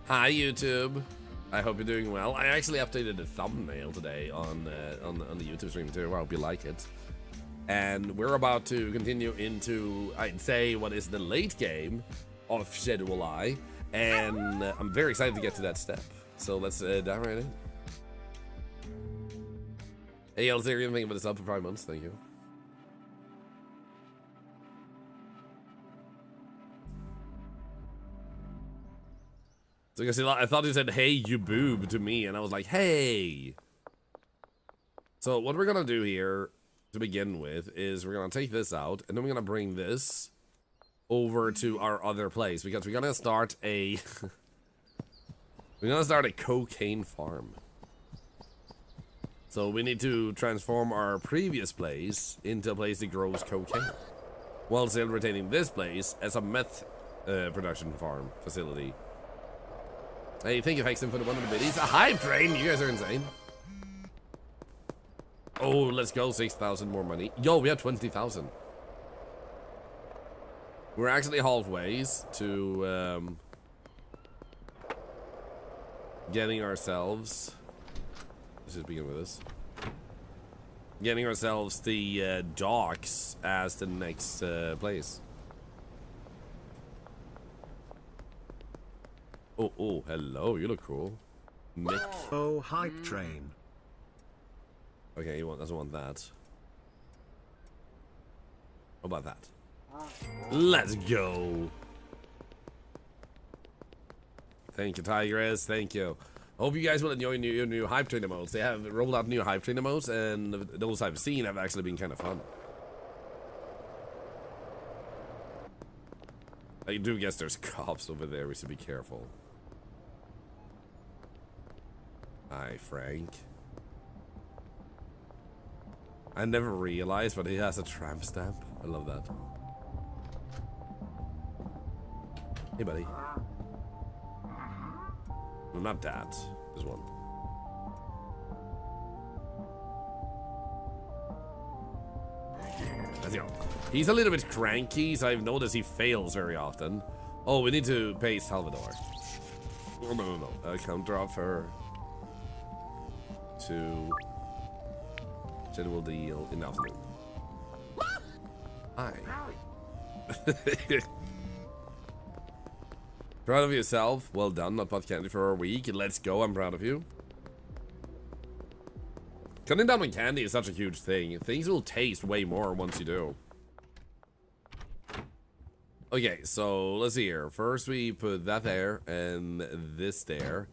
Hi YouTube. I hope you're doing well. I actually updated the thumbnail today on the YouTube stream too. I hope you like it. And we're about to continue into, I'd say, what is the late game of Schedule I, and I'm very excited to get to that step. So let's dive right in. Hey, Elsie, you're thinking about this up for 5 months. Thank you. So I thought you said, hey, you boob, to me, and I was like, hey. So what we're gonna do here, to begin with, is we're gonna take this out, and then we're gonna bring this over to our other place, because we're gonna start a... we're gonna start a cocaine farm. So we need to transform our previous place into a place that grows cocaine, while still retaining this place as a meth production farm facility. Hey, thank you, Hexen, for the 100 biddies. A hype train! You guys are insane. Oh, let's go. 6,000 more money. Yo, we have 20,000. We're actually halfways to getting ourselves... Let's just begin with this. Getting ourselves the docks as the next place. Oh, hello, you look cool. Mick. Oh, hype train. Okay, he doesn't want that. How about that? Let's go. Thank you, Tigress. Thank you. Hope you guys will enjoy your new hype train emotes. They have rolled out new hype train emotes, and those I've seen have actually been kind of fun. I do guess there's cops over there. We should be careful. Hi, Frank. I never realized, but he has a tramp stamp. I love that. Hey, buddy. No, not that. This one. Let's go. He's a little bit cranky, so I've noticed he fails very often. Oh, we need to pay Salvador. Oh, no. Counter offer to general deal in the afternoon. Hi. Proud of yourself. Well done. Not bought candy for a week. Let's go. I'm proud of you. Cutting down on candy is such a huge thing. Things will taste way more once you do. Okay, so let's see here. First we put that there and this there.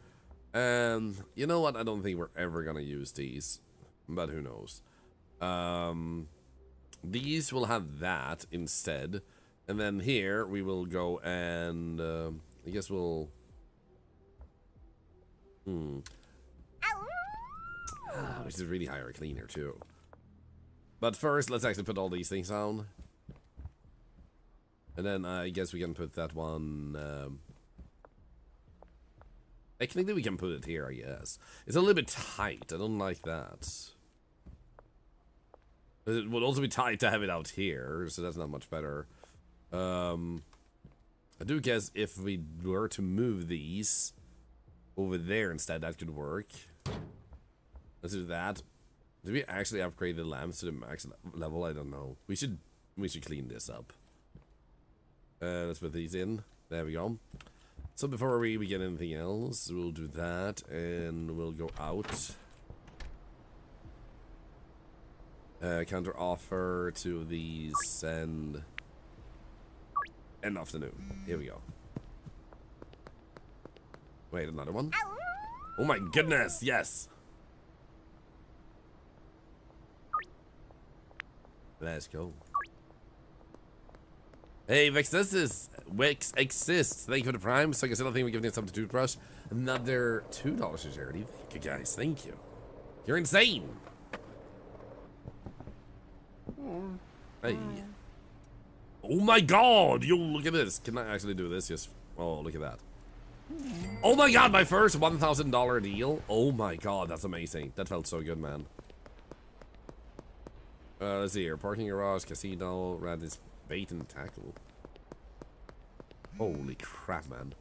And you know what? I don't think we're ever gonna use these, but who knows. These will have that instead. And then here we will go and I guess we'll which is really higher cleaner too. But first let's actually put all these things on. And then I guess we can put that one actually we can put it here, I guess. It's a little bit tight. I don't like that. It would also be tight to have it out here, so that's not much better. I do guess if we were to move these over there instead, that could work. Let's do that. Did we actually upgrade the lamps to the max level? I don't know. We should clean this up. Let's put these in. There we go. So before we get anything else, we'll do that and we'll go out. Counter offer to these and afternoon. Here we go. Wait, another one? Oh my goodness, yes! Let's go. Hey, Vex exists. Thank you for the prime. So I still think we're giving it some to toothbrush. Another $2 to charity. Thank you guys. Thank you. You're insane. Hey. Oh my god! Yo, look at this. Can I actually do this? Yes. Oh, look at that. Oh my god, my first $1,000 deal. Oh my god, that's amazing. That felt so good, man. Let's see here. Parking garage, casino, Radis, bait and tackle. Holy crap, man.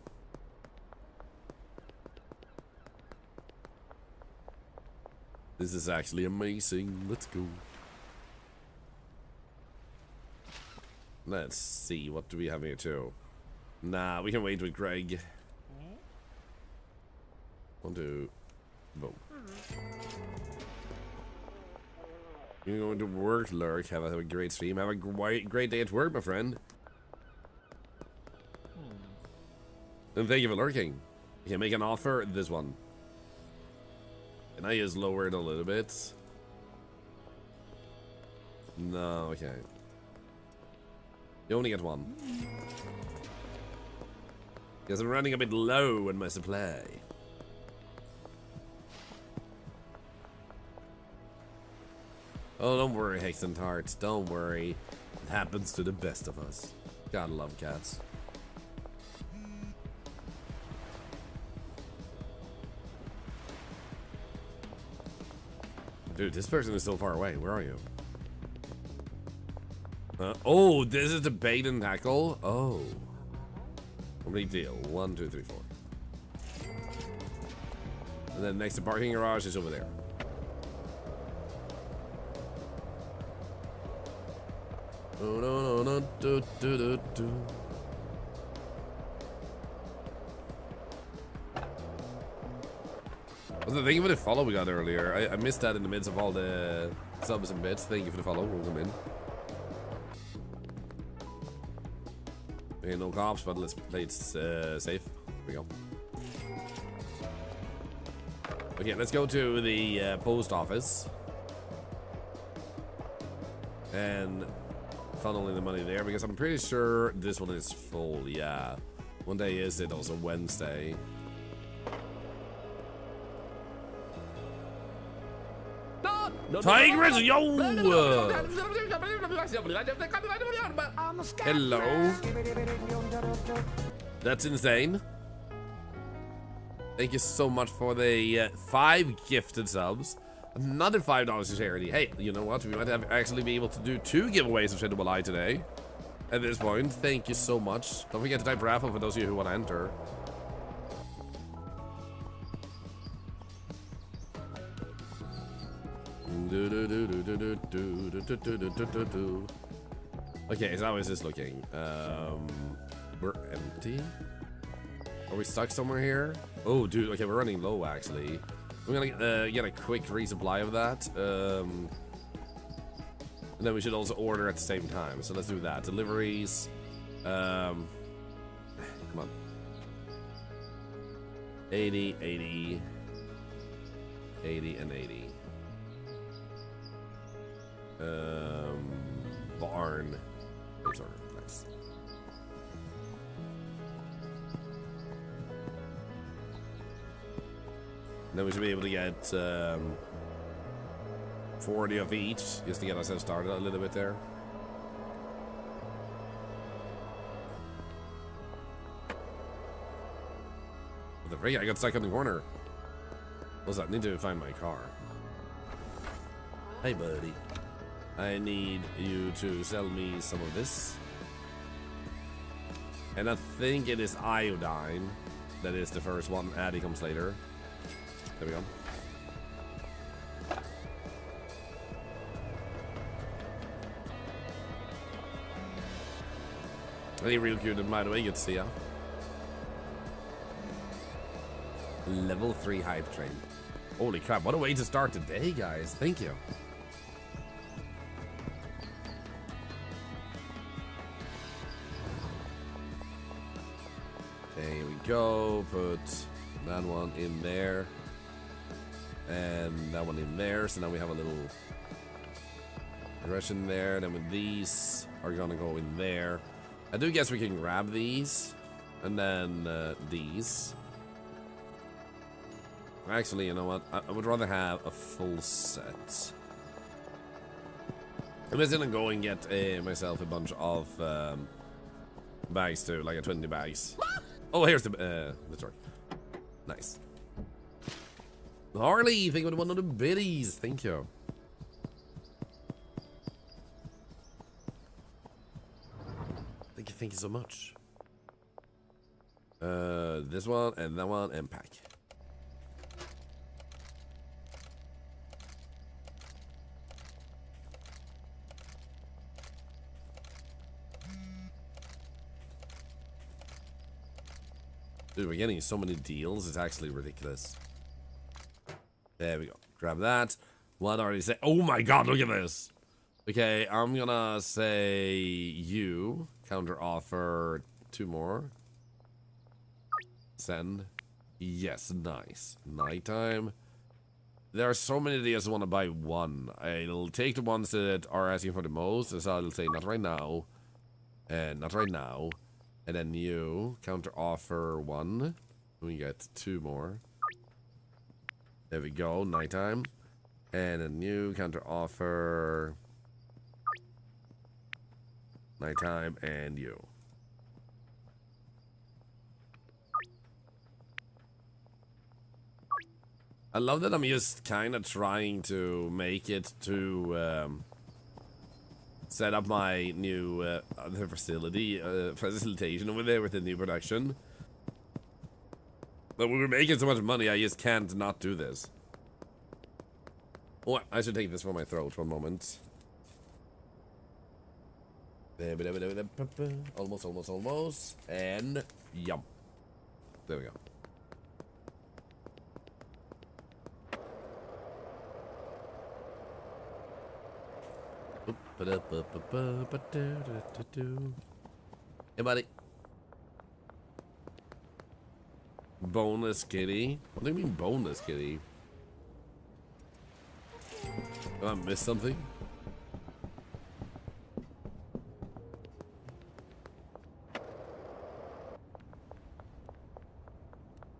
This is actually amazing. Let's go. Let's see. What do we have here too? Nah, we can wait with Greg. 1, 2, boom. You're going to work, Lurk. Have a great stream. Have a great day at work, my friend. And thank you for lurking. You can make an offer. This one. Can I just lower it a little bit? No, okay. You only get one. Because I'm running a bit low in my supply. Oh, don't worry, Hex and Tarts. Don't worry. It happens to the best of us. Gotta love cats. Dude, this person is so far away. Where are you? Oh, this is the bait and tackle? Oh. No big deal. 1, 2, 3, 4. And then next to parking garage is over there. Oh, no, no, no, do, do, do, do. Thank you for the follow we got earlier. I missed that in the midst of all the subs and bits. Thank you for the follow. Welcome in. Okay, no cops, but let's play it safe. Here we go. Okay, let's go to the post office. And funneling the money there, because I'm pretty sure this one is full. Yeah. One day is it also Wednesday. Tigress, yo! Hello. That's insane. Thank you so much for the 5 gifted subs. Another $5 to charity. Hey, you know what? We might have actually be able to do 2 giveaways of Shadow Eye today. At this point, thank you so much. Don't forget to type raffle for those of you who want to enter. Okay, so how is this looking? We're empty. Are we stuck somewhere here? Oh, dude. Okay, we're running low actually. We're gonna get a quick resupply of that. And then we should also order at the same time. So let's do that. Deliveries. Come on. 80, 80, 80, and 80. Barn. Oh, sorry. Nice. Then we should be able to get 40 of each, just to get ourselves started a little bit there. What the freak? I got stuck in the corner. What's that? I need to find my car. Hey, buddy. I need you to sell me some of this. And I think it is iodine. That is the first one. Addy comes later. There we go. Hey, real cute, and by the way, good to see ya. Level 3 hype train. Holy crap, what a way to start the day, guys. Thank you. Okay, here we go. Put that one in there. And that one in there. So now we have a little progression there. Then with these are gonna go in there. I do guess we can grab these. And then these. Actually, you know what? I would rather have a full set. I'm just gonna go and get myself a bunch of bags too, like a 20 bags. Oh, here's the story. Nice. Harley, thank you for one of the biddies. Thank you. Thank you so much. This one and that one and pack. Dude, we're getting so many deals. It's actually ridiculous. There we go. Grab that. What already say? Oh my god, look at this. Okay, I'm gonna say you. Counter offer 2 more. Send. Yes, nice. Nighttime. There are so many deals I want to buy 1. I'll take the ones that are asking for the most. So I'll say not right now. And not right now. And then you. Counter offer 1. We get 2 more. There we go. Nighttime. And a new counter offer. Nighttime and you. I love that I'm just kind of trying to make it to set up my new other facilitation over there with the new production. But we were making so much money, I just can't not do this. Oh, I should take this from my throat for a moment. Almost. And yum. There we go. Hey, buddy. Boneless kitty? What do you mean boneless kitty? Did I miss something?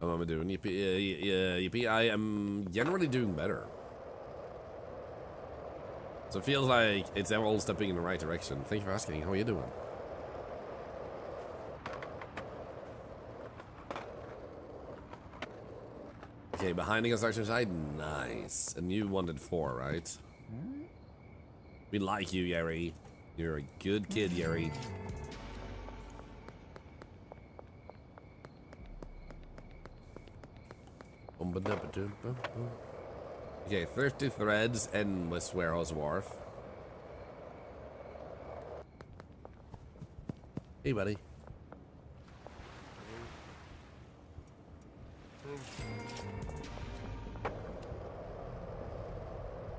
How am I doing? Yippee, I am generally doing better. So it feels like it's all stepping in the right direction. Thank you for asking. How are you doing? Okay, behind the construction site, nice. And you wanted 4, right? We like you, Yeri. You're a good kid, Yeri. Okay, 30 threads, endless warehouse wharf. Hey, buddy.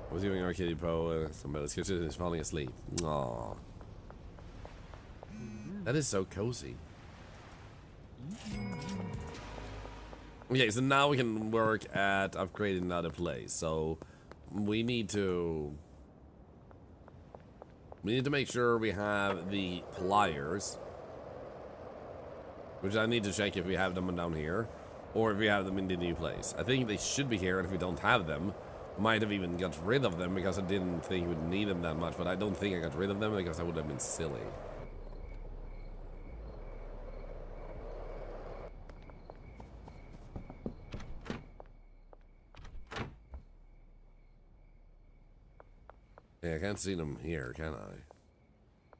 I was doing Arcade Pro, somebody's kitchen is falling asleep. Aww. That is so cozy. Okay, so now we can work at upgrading another place. So we need to make sure we have the pliers, which I need to check if we have them down here or if we have them in the new place. I think they should be here, and if we don't have them, might have even got rid of them because I didn't think we would need them that much, but I don't think I got rid of them because I would have been silly. Yeah, I can't see them here, can I?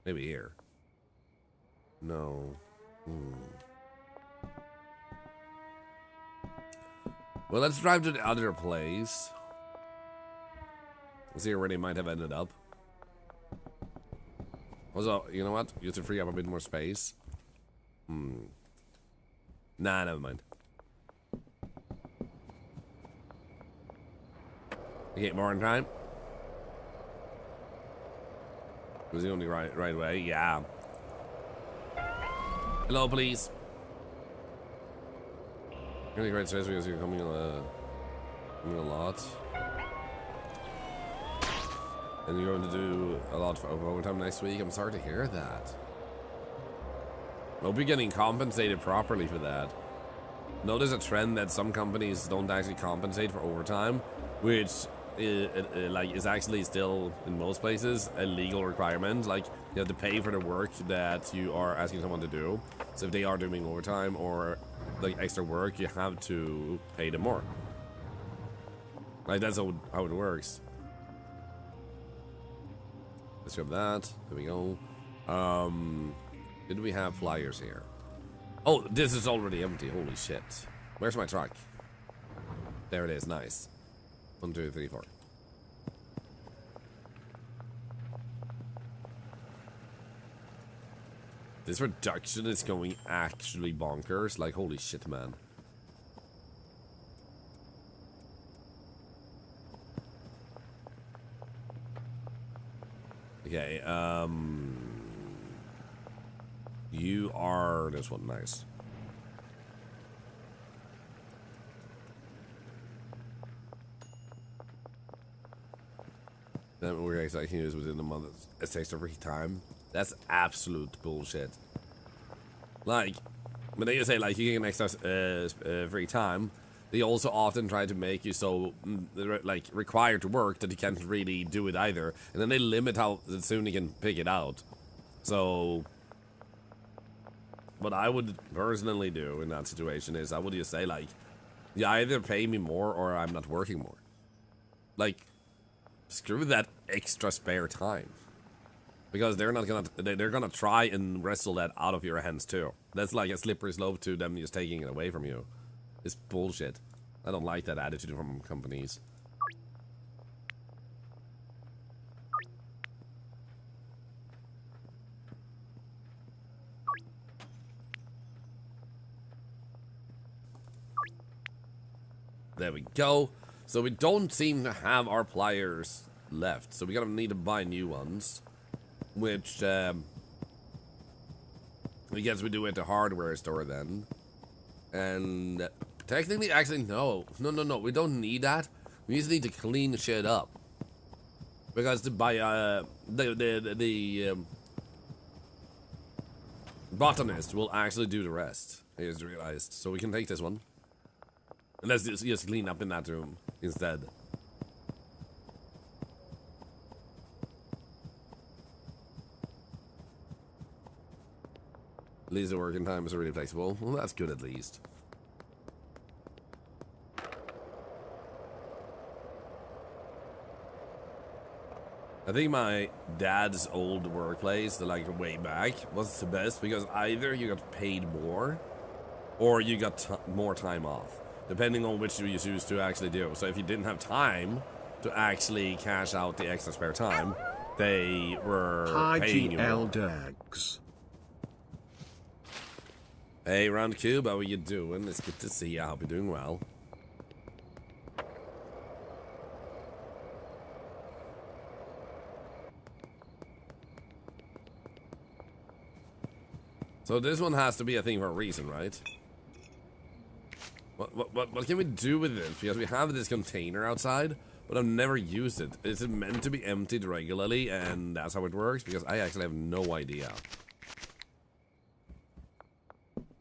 Maybe here. No. Well, let's drive to the other place. See where they might have ended up. Also, you know what? Just to free up a bit more space. Nah, never mind. Okay, more in time. Was the only right way? Yeah. Hello, please. Really great stress because you're coming a lot. And you're going to do a lot of overtime next week. I'm sorry to hear that. I hope you're getting compensated properly for that. Notice a trend that some companies don't actually compensate for overtime, which is actually still in most places a legal requirement. Like, you have to pay for the work that you are asking someone to do. So if they are doing overtime or like extra work, you have to pay them more. Like, that's how it works. Let's grab that. There we go. Did we have flyers here? Oh, this is already empty. Holy shit. Where's my truck? There it is. Nice. 1, 2, 3, 4. This reduction is going actually bonkers. Like, holy shit, man. Okay, you are this one, nice. Then we're expecting is within a month. It takes every time. That's absolute bullshit. Like, when they say like you get an extra free time, they also often try to make you so like required to work that you can't really do it either, and then they limit how soon you can pick it out. So, what I would personally do in that situation is I would just say like, you either pay me more or I'm not working more. Like, screw that extra spare time. Because they're gonna try and wrestle that out of your hands too. That's like a slippery slope to them just taking it away from you. It's bullshit. I don't like that attitude from companies. There we go. So we don't seem to have our pliers left, so we're gonna need to buy new ones. Which, I guess we do at the hardware store then. And technically, actually, no, we don't need that. We just need to clean shit up. Because the botanist will actually do the rest. I just realized. So we can take this one. And let's just clean up in that room instead. At least the working time is really flexible. Well, that's good at least. I think my dad's old workplace, like way back, was the best because either you got paid more or you got more time off, depending on which you choose to actually do. So if you didn't have time to actually cash out the extra spare time, they were paying you more. Dags. Hey, Round Cube, how are you doing? It's good to see you. I hope you're doing well. So this one has to be a thing for a reason, right? What can we do with this? Because we have this container outside, but I've never used it. Is it meant to be emptied regularly, and that's how it works? Because I actually have no idea.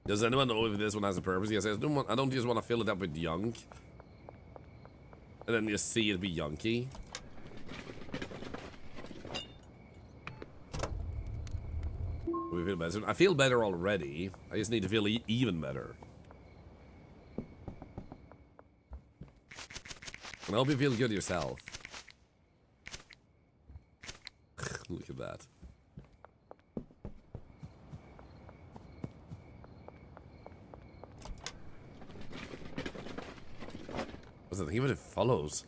Does anyone know if this one has a purpose? Yes, I don't just want to fill it up with junk. And then you see it be yunky. We feel better. I feel better already. I just need to feel even better. And I hope you feel good yourself. Look at that. What's the thing about it follows?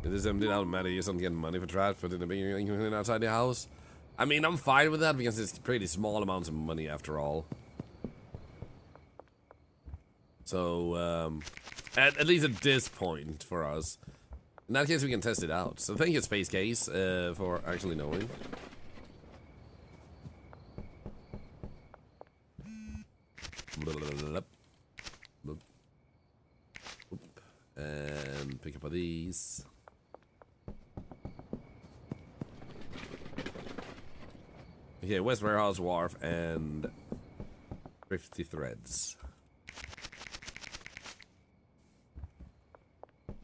It is empty out matter. You don't get money for trash, but in the beginning outside the house. I mean, I'm fine with that because it's pretty small amounts of money after all. So, at least at this point for us. In that case, we can test it out. So thank you, Space Case, for actually knowing. And pick up all these. Okay, West Warehouse Wharf and 50 threads.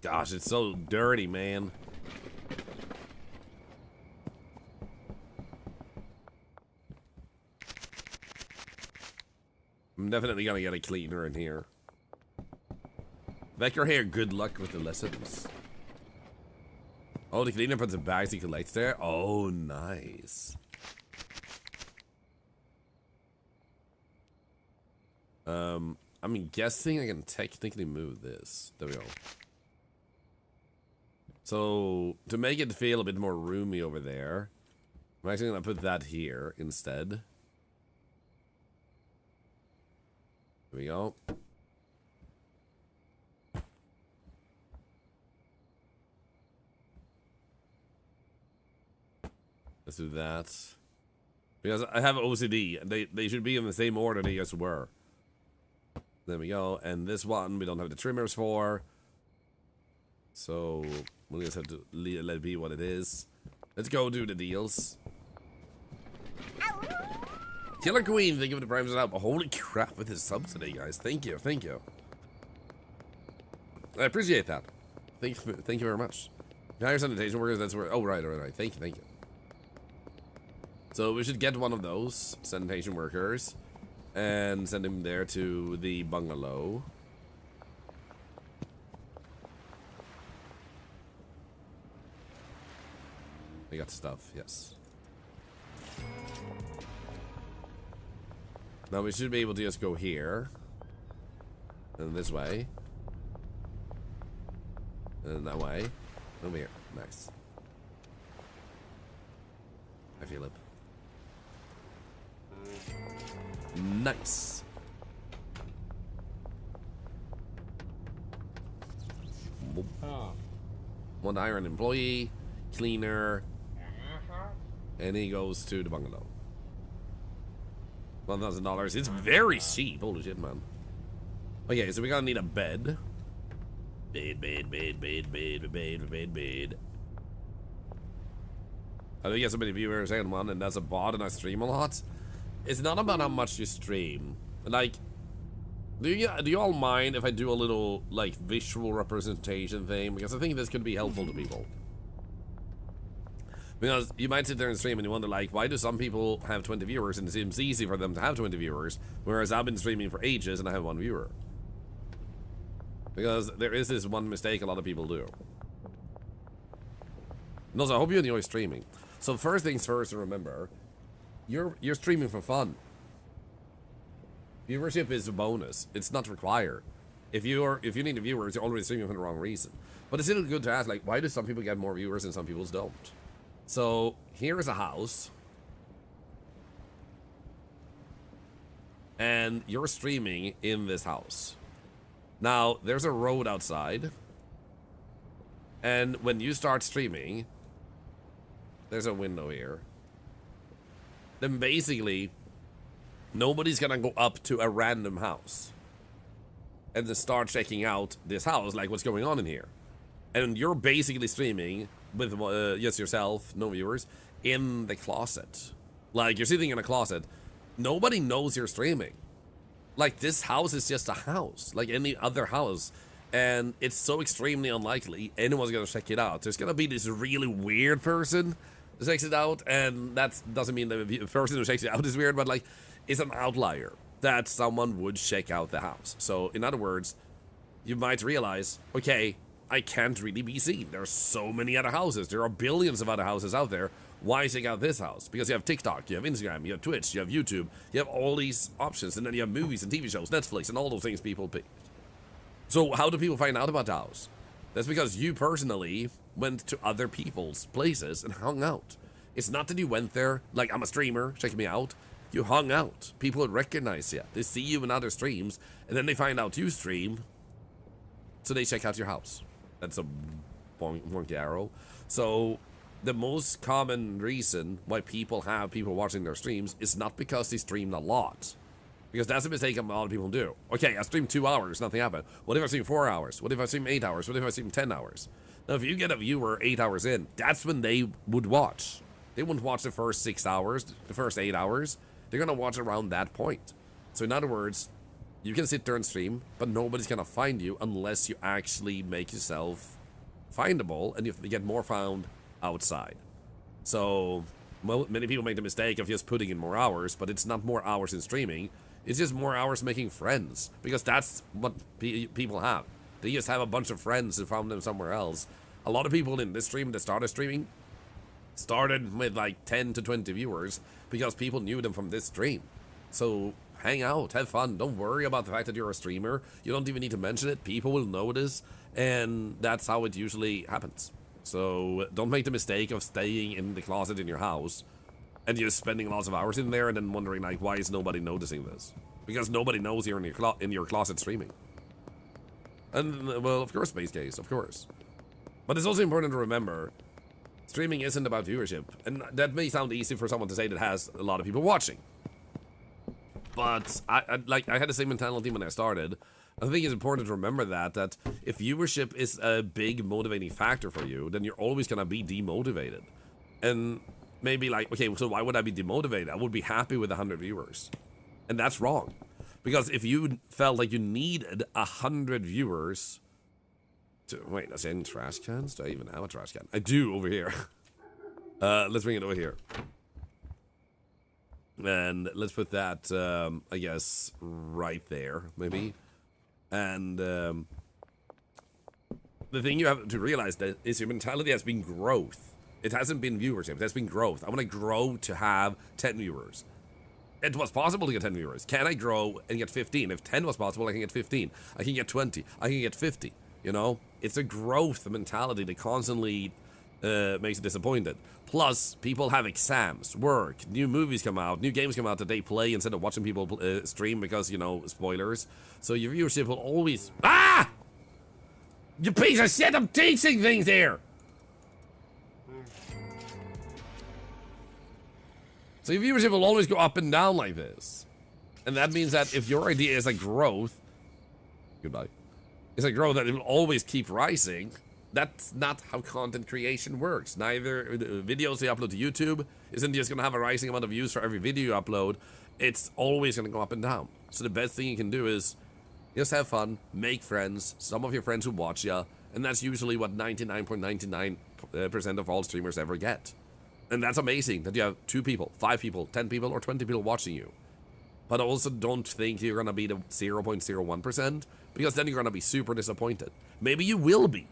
Gosh, it's so dirty, man. I'm definitely gonna get a cleaner in here. Back your hair, good luck with the lessons. Oh, the cleaner puts the bags he collects there? Oh, nice. I'm guessing I can technically move this. There we go. So, to make it feel a bit more roomy over there, I'm actually gonna put that here instead. Here we go. Let's do that. Because I have OCD. They should be in the same order they just were. There we go. And this one we don't have the trimmers for. So we'll just have to let it be what it is. Let's go do the deals. Killer Queen, thank you for the primes up. Holy crap with his sub today, guys. Thank you, thank you. I appreciate that. Thank you very much. Hire sanitation workers, that's where. Oh, right. Thank you. So we should get one of those sanitation workers and send him there to the bungalow. I got stuff, yes. Now we should be able to just go here. And this way. And that way. Over here. Nice. I feel it. Nice. One iron employee, cleaner, and he goes to the bungalow. $1,000. It's very cheap. Holy shit, man. Okay, so we gotta need a bed. Bed. I think get so many viewers and one, and that's a bot, and I stream a lot. It's not about how much you stream. Like, do you all mind if I do a little like visual representation thing? Because I think this could be helpful to people. Because you might sit there and stream and you wonder, like, why do some people have 20 viewers and it seems easy for them to have 20 viewers, whereas I've been streaming for ages and I have 1 viewer? Because there is this one mistake a lot of people do. And also, I hope you enjoy streaming. So first things first, remember, you're streaming for fun. Viewership is a bonus. It's not required. If you need viewers, you're already streaming for the wrong reason. But it's still good to ask, like, why do some people get more viewers and some people don't? So here is a house, and you're streaming in this house. Now there's a road outside, and when you start streaming, there's a window here. Then basically, nobody's gonna go up to a random house and then start checking out this house, like what's going on in here. And you're basically streaming with just yourself, no viewers, in the closet. Like, you're sitting in a closet. Nobody knows you're streaming. Like, this house is just a house, like any other house. And it's so extremely unlikely anyone's gonna check it out. There's gonna be this really weird person who checks it out, and that doesn't mean that the person who checks it out is weird, but like, it's an outlier that someone would check out the house. So, in other words, you might realize, okay, I can't really be seen. There are so many other houses. There are billions of other houses out there. Why check out this house? Because you have TikTok, you have Instagram, you have Twitch, you have YouTube, you have all these options, and then you have movies and TV shows, Netflix, and all those things people pick. So how do people find out about the house? That's because you personally went to other people's places and hung out. It's not that you went there, like, I'm a streamer, check me out. You hung out. People would recognize you. They see you in other streams, and then they find out you stream, so they check out your house. That's a wonky arrow. So the most common reason why people have people watching their streams is not because they streamed a lot. Because that's a mistake a lot of people do. Okay, I streamed 2 hours, nothing happened. What if I stream 4 hours? What if I stream 8 hours? What if I stream 10 hours? Now, if you get a viewer 8 hours in, that's when they would watch. They wouldn't watch the first 6 hours, the first 8 hours. They're going to watch around that point. So in other words, you can sit there and stream, but nobody's gonna find you unless you actually make yourself findable, and you get more found outside. So, well, many people make the mistake of just putting in more hours, but it's not more hours in streaming. It's just more hours making friends, because that's what people have. They just have a bunch of friends who found them somewhere else. A lot of people in this stream that started streaming started with like 10 to 20 viewers because people knew them from this stream. So hang out, have fun. Don't worry about the fact that you're a streamer. You don't even need to mention it. People will notice, and that's how it usually happens. So don't make the mistake of staying in the closet in your house and you're spending lots of hours in there and then wondering like, why is nobody noticing this? Because nobody knows you're in your closet streaming. And well, of course, base case, of course. But it's also important to remember, streaming isn't about viewership, and that may sound easy for someone to say that has a lot of people watching. But I had the same mentality when I started. I think it's important to remember that if viewership is a big motivating factor for you, then you're always gonna be demotivated. And maybe like, okay, so why would I be demotivated? I would be happy with 100 viewers. And that's wrong. Because if you felt like you needed 100 viewers to... Wait, that's in trash cans? Do I even have a trash can? I do over here. Let's bring it over here. And let's put that, I guess, right there, maybe. And the thing you have to realize that is your mentality has been growth. It hasn't been viewership, it has been growth. I want to grow to have 10 viewers. It was possible to get 10 viewers. Can I grow and get 15? If 10 was possible, I can get 15. I can get 20. I can get 50. You know? It's a growth mentality that constantly makes you disappointed. Plus, people have exams, work, new movies come out, new games come out that they play instead of watching people stream because, you know, spoilers. So your viewership will always... Ah! You piece of shit, I'm teaching things here! So your viewership will always go up and down like this. And that means that if your idea is a growth... Goodbye. It's a growth that it will always keep rising. That's not how content creation works. Neither videos you upload to YouTube isn't just gonna have a rising amount of views for every video you upload. It's always gonna go up and down. So the best thing you can do is just have fun, make friends, some of your friends who watch ya, and that's usually what 99.99% of all streamers ever get. And that's amazing that you have 2 people, 5 people, 10 people, or 20 people watching you. But also don't think you're gonna be the 0.01%, because then you're gonna be super disappointed. Maybe you will be.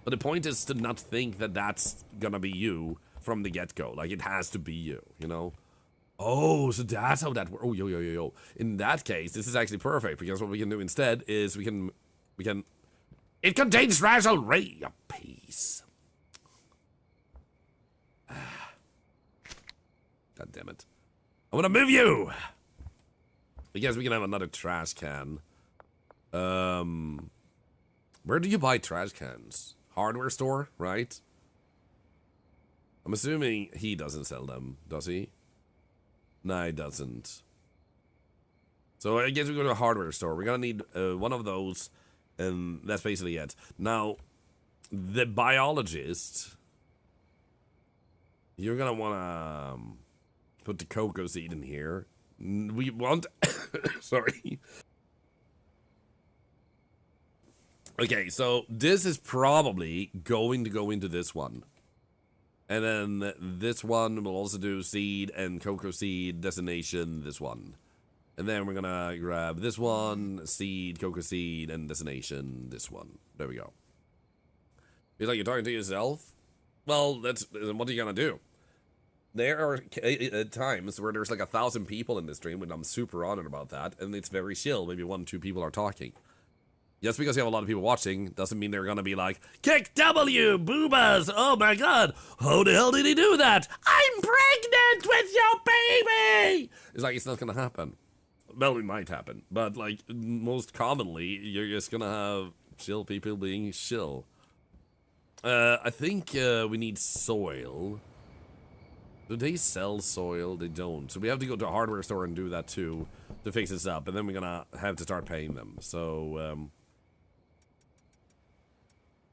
But the point is to not think that that's gonna be you from the get-go. Like, it has to be you, you know? Oh, so that's how that works. Oh, yo. In that case, this is actually perfect, because what we can do instead is we can... It contains rational ray of peace. God damn it. I wanna move you! I guess we can have another trash can. Where do you buy trash cans? Hardware store, right? I'm assuming he doesn't sell them, does he? No, he doesn't. So I guess we go to a hardware store. We're gonna need one of those, and that's basically it. Now, the biologist, you're gonna wanna put the cocoa seed in here. We want, sorry. Okay, so this is probably going to go into this one. And then this one will also do seed and cocoa seed destination, this one. And then we're gonna grab this one, seed, cocoa seed, and destination, this one. There we go. Feels like you're talking to yourself? Well, that's, what are you gonna do? There are times where there's like 1,000 people in this stream, and I'm super honored about that, and it's very chill. Maybe 1 or 2 people are talking. Just because you have a lot of people watching doesn't mean they're gonna be like, kick W, boobas, oh my god, how the hell did he do that? I'm pregnant with your baby! It's like, it's not gonna happen. Well, it might happen, but like, most commonly, you're just gonna have chill people being chill. I think we need soil. Do they sell soil? They don't. So we have to go to a hardware store and do that too, to fix this up, and then we're gonna have to start paying them. So,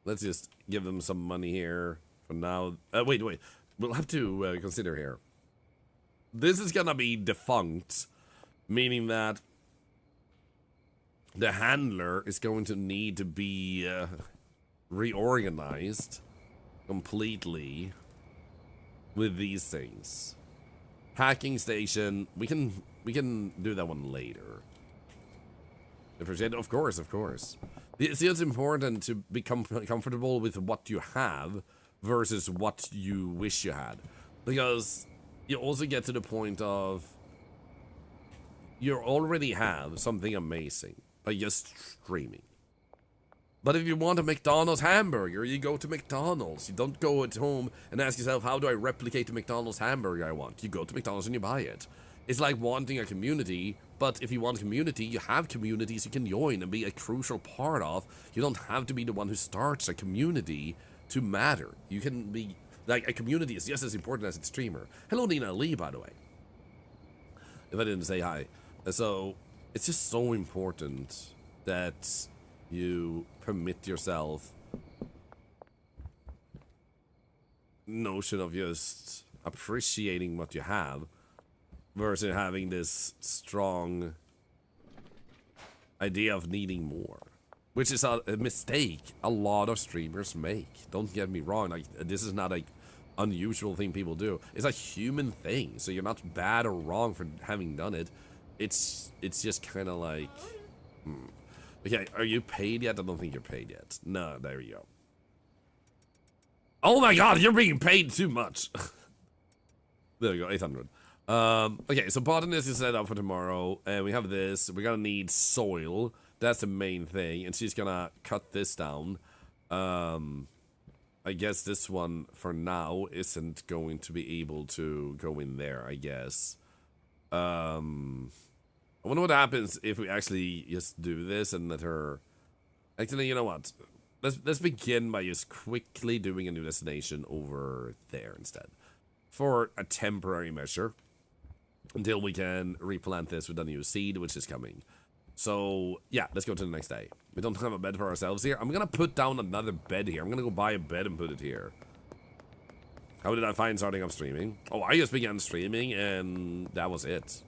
let's just give them some money here for now. Wait. We'll have to consider here. This is gonna be defunct, meaning that the handler is going to need to be reorganized completely with these things. Hacking station, we can do that one later. Appreciate it, of course. See, it's important to become comfortable with what you have versus what you wish you had. Because you also get to the point of you already have something amazing by just streaming. But if you want a McDonald's hamburger, you go to McDonald's. You don't go at home and ask yourself, how do I replicate the McDonald's hamburger I want? You go to McDonald's and you buy it. It's like wanting a community, but if you want community, you have communities you can join and be a crucial part of. You don't have to be the one who starts a community to matter. You can be, like, a community is just as important as its streamer. Hello, Nina Lee, by the way. If I didn't say hi. So, it's just so important that you permit yourself notion of just appreciating what you have versus having this strong idea of needing more, which is a mistake a lot of streamers make. Don't get me wrong, like, this is not a unusual thing people do. It's a human thing, so you're not bad or wrong for having done it. It's just kind of like, Okay, are you paid yet? I don't think you're paid yet. No, there you go. Oh my god, you're being paid too much. There we go, 800. Okay, so botanist is set up for tomorrow, and we have this. We're gonna need soil. That's the main thing, and she's gonna cut this down. I guess this one, for now, isn't going to be able to go in there, I guess. I wonder what happens if we actually just do this and let her... Actually, you know what? Let's begin by just quickly doing a new destination over there instead. For a temporary measure. Until we can replant this with a new seed, which is coming. So, yeah, let's go to the next day. We don't have a bed for ourselves here. I'm gonna put down another bed here. I'm gonna go buy a bed and put it here. How did I find starting up streaming? Oh, I just began streaming and that was it.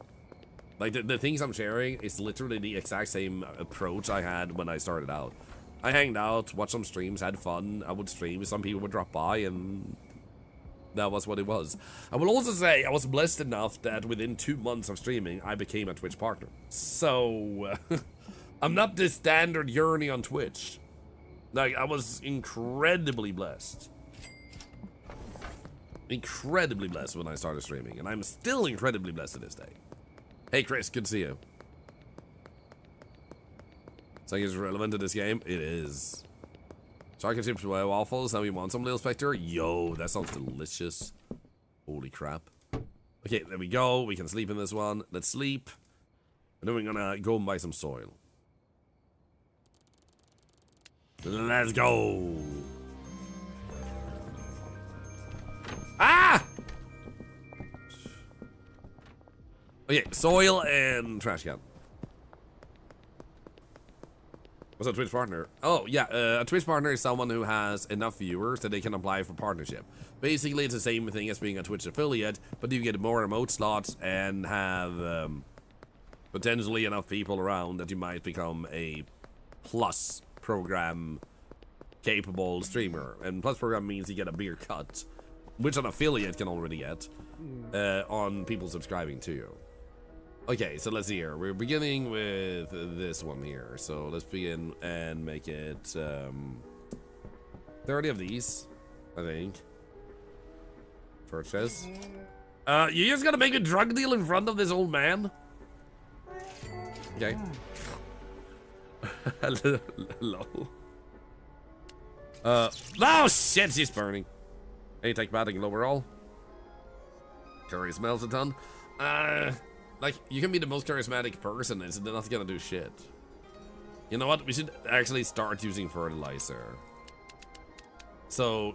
Like, the things I'm sharing is literally the exact same approach I had when I started out. I hanged out, watched some streams, had fun. I would stream, some people would drop by, and that was what it was. I will also say I was blessed enough that within 2 months of streaming, I became a Twitch partner. So, I'm not the standard journey on Twitch. Like, I was incredibly blessed. Incredibly blessed when I started streaming, and I'm still incredibly blessed to this day. Hey Chris, good to see you. So it's relevant to this game? It is. Chocolate chips with waffles, now we want some Little Spectre? Yo, that sounds delicious. Holy crap. Okay, there we go. We can sleep in this one. Let's sleep. And then we're gonna go and buy some soil. Let's go. Ah! Okay, soil and trash can. What's a Twitch partner? Oh, yeah, a Twitch partner is someone who has enough viewers that they can apply for partnership. Basically, it's the same thing as being a Twitch affiliate, but you get more remote slots and have potentially enough people around that you might become a plus program capable streamer. And plus program means you get a bigger cut, which an affiliate can already get on people subscribing to you. Okay, so let's see here. We're beginning with this one here. So let's begin and make it 30 of these, I think. Purchase. You just gotta make a drug deal in front of this old man? Okay. Hello. Oh shit, she's burning. Hey, take batting overall. Curry smells a ton. Like, you can be the most charismatic person, and it's not gonna do shit. You know what? We should actually start using fertilizer. So,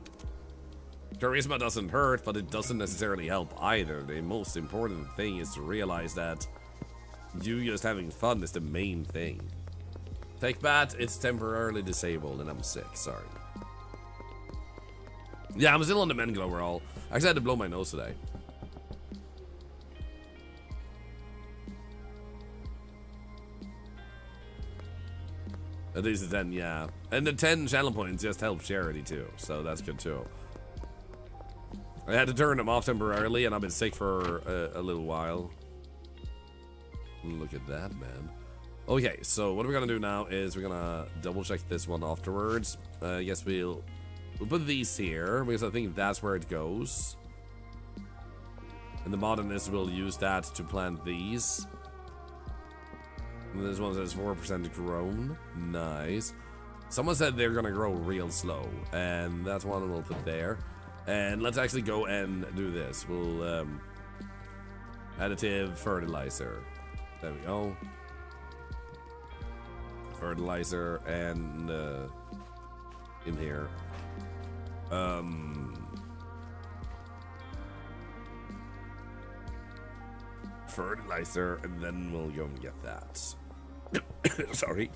charisma doesn't hurt, but it doesn't necessarily help either. The most important thing is to realize that you just having fun is the main thing. Take bat, it's temporarily disabled, and I'm sick, sorry. Yeah, I'm still on the men overall. I actually had to blow my nose today. At least the 10, yeah. And the 10 channel points just help charity too, so that's good too. I had to turn them off temporarily, and I've been sick for a little while. Look at that, man. Okay, so what we're gonna do now is we're gonna double check this one afterwards. I guess we'll put these here, because I think that's where it goes. And the botanist will use that to plant these. And this one says 4% grown. Nice. Someone said they're gonna grow real slow, and that's one we'll put there. And let's actually go and do this. We'll, additive fertilizer. There we go. Fertilizer and, in here. Fertilizer, and then we'll go and get that. Sorry.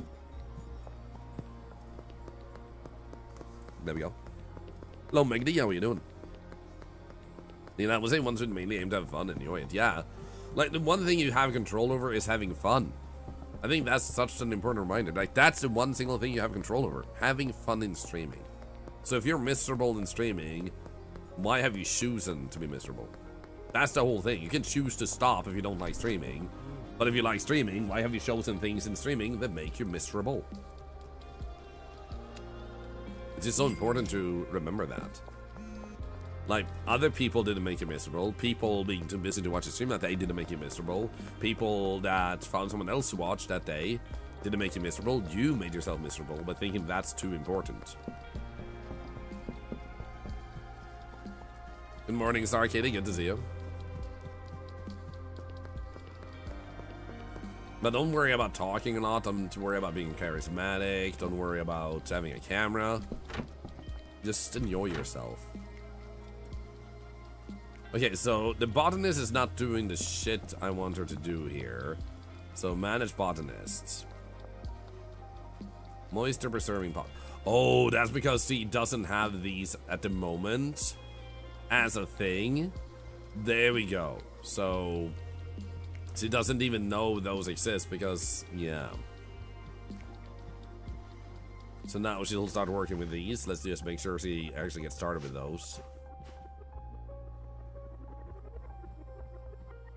There we go. Hello, Megdy, how are you doing? You know, I was saying one should mainly aim to have fun and enjoy it. Yeah. Like, the one thing you have control over is having fun. I think that's such an important reminder. Like, that's the one single thing you have control over. Having fun in streaming. So if you're miserable in streaming, why have you chosen to be miserable? That's the whole thing. You can choose to stop if you don't like streaming. But if you like streaming, why have you chosen things in streaming that make you miserable? It's just so important to remember that. Like, other people didn't make you miserable. People being too busy to watch a stream that day didn't make you miserable. People that found someone else to watch that day didn't make you miserable. You made yourself miserable by thinking that's too important. Good morning, Starcade. Good to see you. But don't worry about talking a lot. Don't worry about being charismatic. Don't worry about having a camera. Just enjoy yourself. Okay, so the botanist is not doing the shit I want her to do here. So manage botanists. Moisture preserving pot. Oh, that's because she doesn't have these at the moment as a thing. There we go. So she doesn't even know those exist because, yeah. So now she'll start working with these. Let's just make sure she actually gets started with those.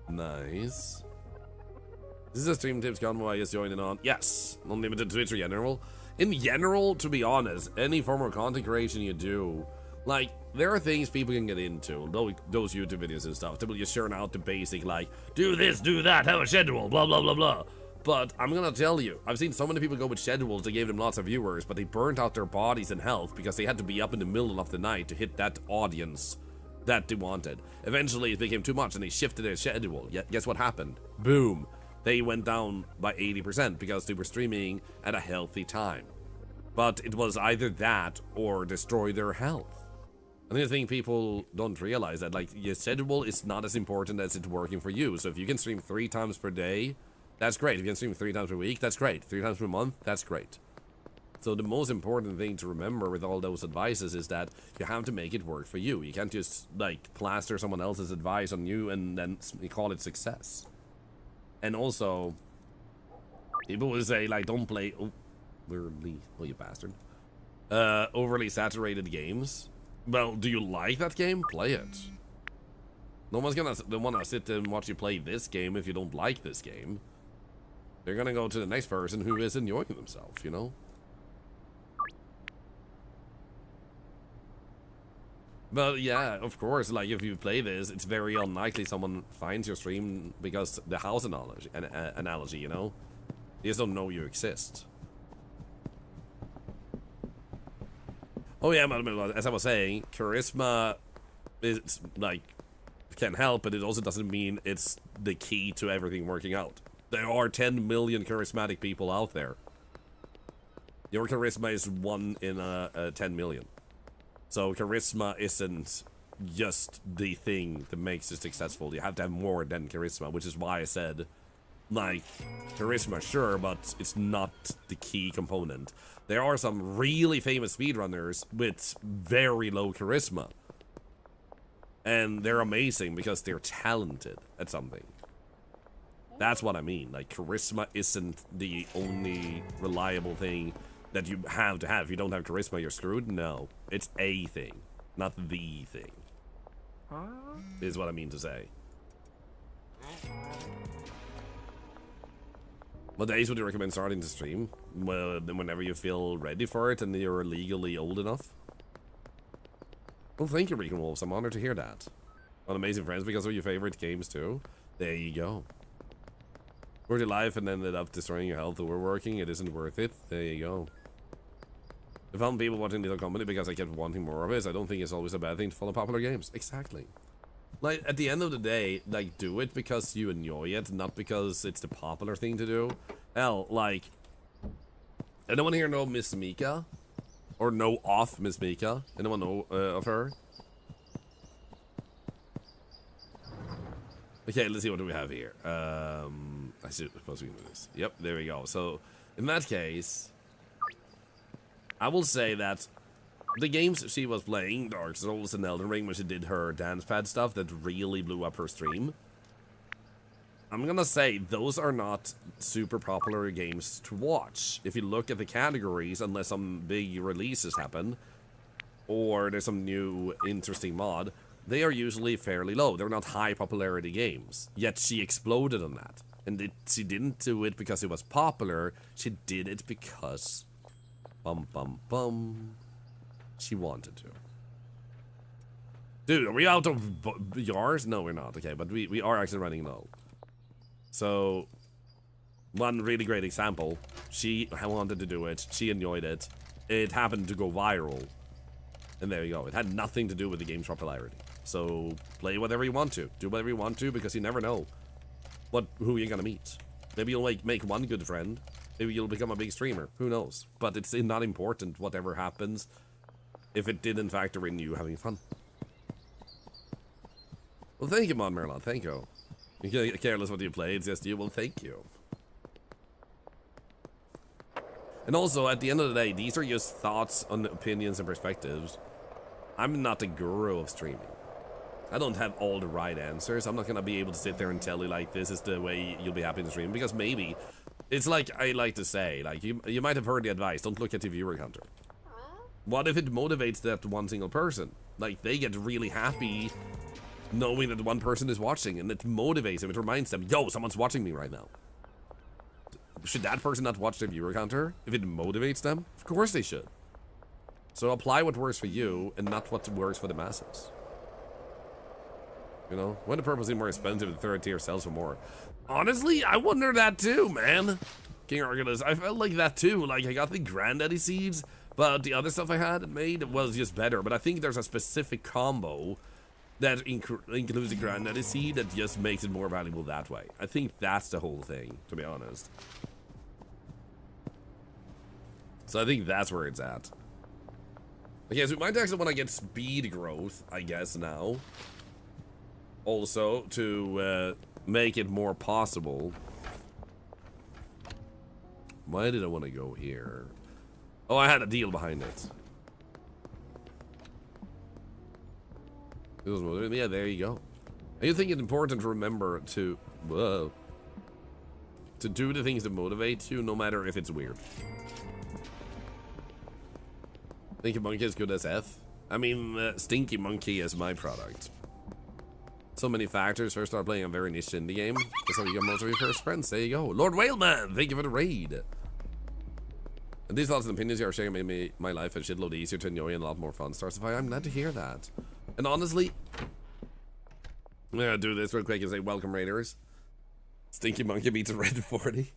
Nice. This is a stream tips convo I just joined in on. Yes, unlimited Twitch in general. In general, to be honest, any form of content creation you do, like, there are things people can get into, those YouTube videos and stuff. They will just churn out the basic, like, do this, do that, have a schedule, blah, blah, blah, blah. But I'm gonna tell you, I've seen so many people go with schedules that gave them lots of viewers, but they burnt out their bodies and health because they had to be up in the middle of the night to hit that audience that they wanted. Eventually, it became too much and they shifted their schedule. Yet, guess what happened? Boom. They went down by 80% because they were streaming at a healthy time. But it was either that or destroy their health. And the thing people don't realize that, like, your schedule is not as important as it's working for you. So if you can stream 3 times per day, that's great. If you can stream 3 times per week, that's great. 3 times per month, that's great. So the most important thing to remember with all those advices is that you have to make it work for you. You can't just, like, plaster someone else's advice on you and then call it success. And also, people will say, like, don't play overly, oh, you bastard, overly saturated games. Well, do you like that game? Play it. No one's gonna wanna sit and watch you play this game if you don't like this game. They're gonna go to the next person who is enjoying themselves, you know? But yeah, of course, like, if you play this, it's very unlikely someone finds your stream because the house analogy, you know? They just don't know you exist. Oh yeah, as I was saying, charisma is, like, can help, but it also doesn't mean it's the key to everything working out. There are 10 million charismatic people out there. Your charisma is 1 in 10 million. So charisma isn't just the thing that makes it successful. You have to have more than charisma, which is why I said, like, charisma, sure, but it's not the key component. There are some really famous speedrunners with very low charisma. And they're amazing because they're talented at something. That's what I mean. Like, charisma isn't the only reliable thing that you have to have. If you don't have charisma, you're screwed? No. It's a thing, not the thing. Is what I mean to say. What days would you recommend starting to stream? Well, whenever you feel ready for it and you're legally old enough. Well, thank you, Recon Wolves. I'm honored to hear that. On Amazing Friends because of your favorite games too. There you go. Worked your life and ended up destroying your health overworking. It isn't worth it. There you go. I found people watching Little Company because I kept wanting more of it. I don't think it's always a bad thing to follow popular games. Exactly. Like, at the end of the day, like, do it because you enjoy it, not because it's the popular thing to do. Hell, like, anyone here know Miss Mika? Or know of Miss Mika? Anyone know of her? Okay, let's see what do we have here. I suppose we can do this. Yep, there we go. So, in that case, I will say that the games she was playing, Dark Souls and Elden Ring, when she did her dance pad stuff that really blew up her stream, I'm gonna say those are not super popular games to watch. If you look at the categories, unless some big releases happen, or there's some new interesting mod, they are usually fairly low. They're not high popularity games. Yet she exploded on that. And she didn't do it because it was popular. She did it because... she wanted to. Dude, are we out of yours? No, we're not. Okay, but we are actually running low. So, one really great example. She wanted to do it. She enjoyed it. It happened to go viral. And there you go. It had nothing to do with the game's popularity. So, play whatever you want to. Do whatever you want to, because you never know who you're gonna meet. Maybe you'll make one good friend. Maybe you'll become a big streamer. Who knows? But it's not important whatever happens if it didn't factor in you having fun. Well, thank you, Mon Merlon. Thank you. You're careless what you play. It's just you. Well, thank you. And also, at the end of the day, these are just thoughts on opinions and perspectives. I'm not a guru of streaming. I don't have all the right answers. I'm not gonna be able to sit there and tell you, like, this is the way you'll be happy to stream, because maybe it's like I like to say, like, you might have heard the advice, don't look at your viewer counter. What if it motivates that one single person? Like, they get really happy knowing that one person is watching, and it motivates them. It reminds them, yo, someone's watching me right now. Should that person not watch their viewer counter if it motivates them? Of course they should. So apply what works for you and not what works for the masses. You know, when the purple seems more expensive, the third tier sells for more. Honestly, I wonder that too, man. King Argus, I felt like that too. Like, I got the Granddaddy seeds, but the other stuff I had made was just better. But I think there's a specific combo that includes the Granddaddy seed that just makes it more valuable that way. I think that's the whole thing, to be honest. So I think that's where it's at. Okay, so we might actually want to get speed growth, I guess, now. Also, to make it more possible. Why did I want to go here? Oh, I had a deal behind it. Yeah, there you go. I think it's important to remember to do the things that motivate you, no matter if it's weird. Stinky Monkey is good as F. I mean, Stinky Monkey is my product. So many factors. First, start playing a very niche indie game. That's how you get most of your first friends. There you go. Lord Whaleman, thank you for the raid. And these thoughts and opinions you are sharing made me my life a shitload easier to enjoy and a lot more fun. Starsify, I'm glad to hear that. And honestly, I'm gonna do this real quick and say welcome, Raiders. Stinky Monkey beats a red 40.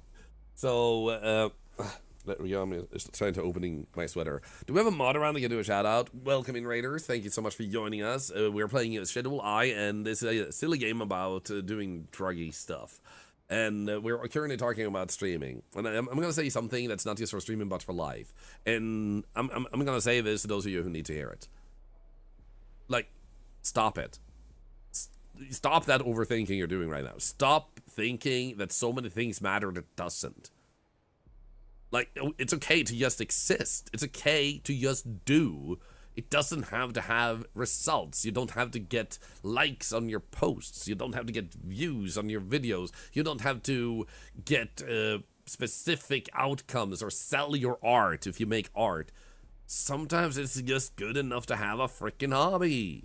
So, there we go. I'm just trying to opening my sweater. Do we have a mod around that can do a shout out? Welcome in, Raiders. Thank you so much for joining us. We're playing Schedule I, and this is a silly game about doing druggy stuff. And we're currently talking about streaming. And I'm going to say something that's not just for streaming, but for life. And I'm going to say this to those of you who need to hear it. Like, stop it. Stop that overthinking you're doing right now. Stop thinking that so many things matter that doesn't. Like, it's okay to just exist. It's okay to just do. It doesn't have to have results. You don't have to get likes on your posts. You don't have to get views on your videos. You don't have to get specific outcomes or sell your art if you make art. Sometimes it's just good enough to have a freaking hobby.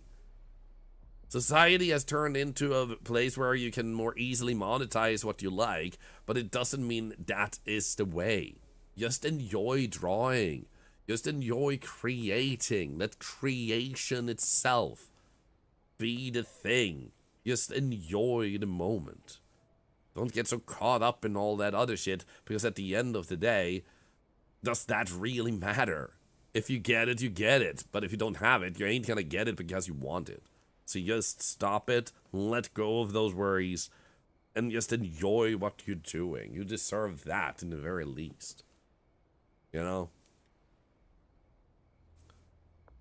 Society has turned into a place where you can more easily monetize what you like, but it doesn't mean that is the way. Just enjoy drawing. Just enjoy creating. Let creation itself be the thing. Just enjoy the moment. Don't get so caught up in all that other shit, because at the end of the day, does that really matter? If you get it, you get it. But if you don't have it, you ain't gonna get it because you want it. So you just stop it, let go of those worries, and just enjoy what you're doing. You deserve that in the very least. You know?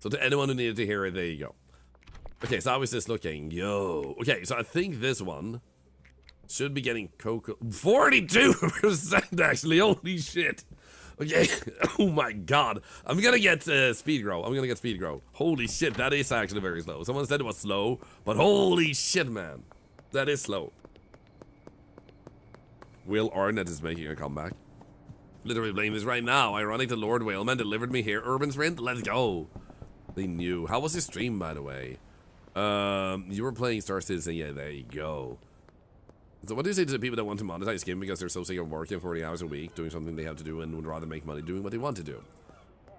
So to anyone who needed to hear it, there you go. Okay, so how is this looking? Yo. Okay, so I think this one should be getting cocoa. 42% actually. Holy shit. Okay. Oh my god. I'm gonna get speed grow. I'm gonna get speed grow. Holy shit, that is actually very slow. Someone said it was slow, but holy shit, man. That is slow. Will Arnett is making a comeback. Literally playing this right now. Ironic that Lord Whaleman delivered me here. Urban Sprint, let's go. They knew. How was your stream, by the way? You were playing Star Citizen. Yeah, there you go. So what do you say to the people that want to monetize game because they're so sick of working 40 hours a week, doing something they have to do, and would rather make money doing what they want to do?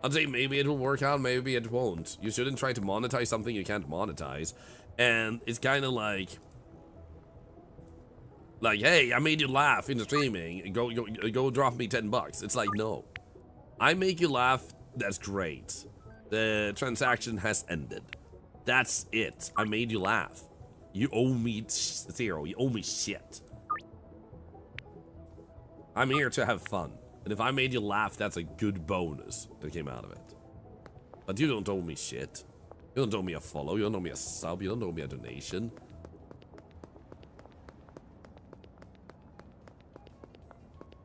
I'd say maybe it will work out, maybe it won't. You shouldn't try to monetize something you can't monetize. And it's kind of like, hey, I made you laugh in the streaming. Go drop me $10. It's like, no. I make you laugh, that's great. The transaction has ended. That's it. I made you laugh. You owe me 0. You owe me shit. I'm here to have fun. And if I made you laugh, that's a good bonus that came out of it. But you don't owe me shit. You don't owe me a follow. You don't owe me a sub. You don't owe me a donation.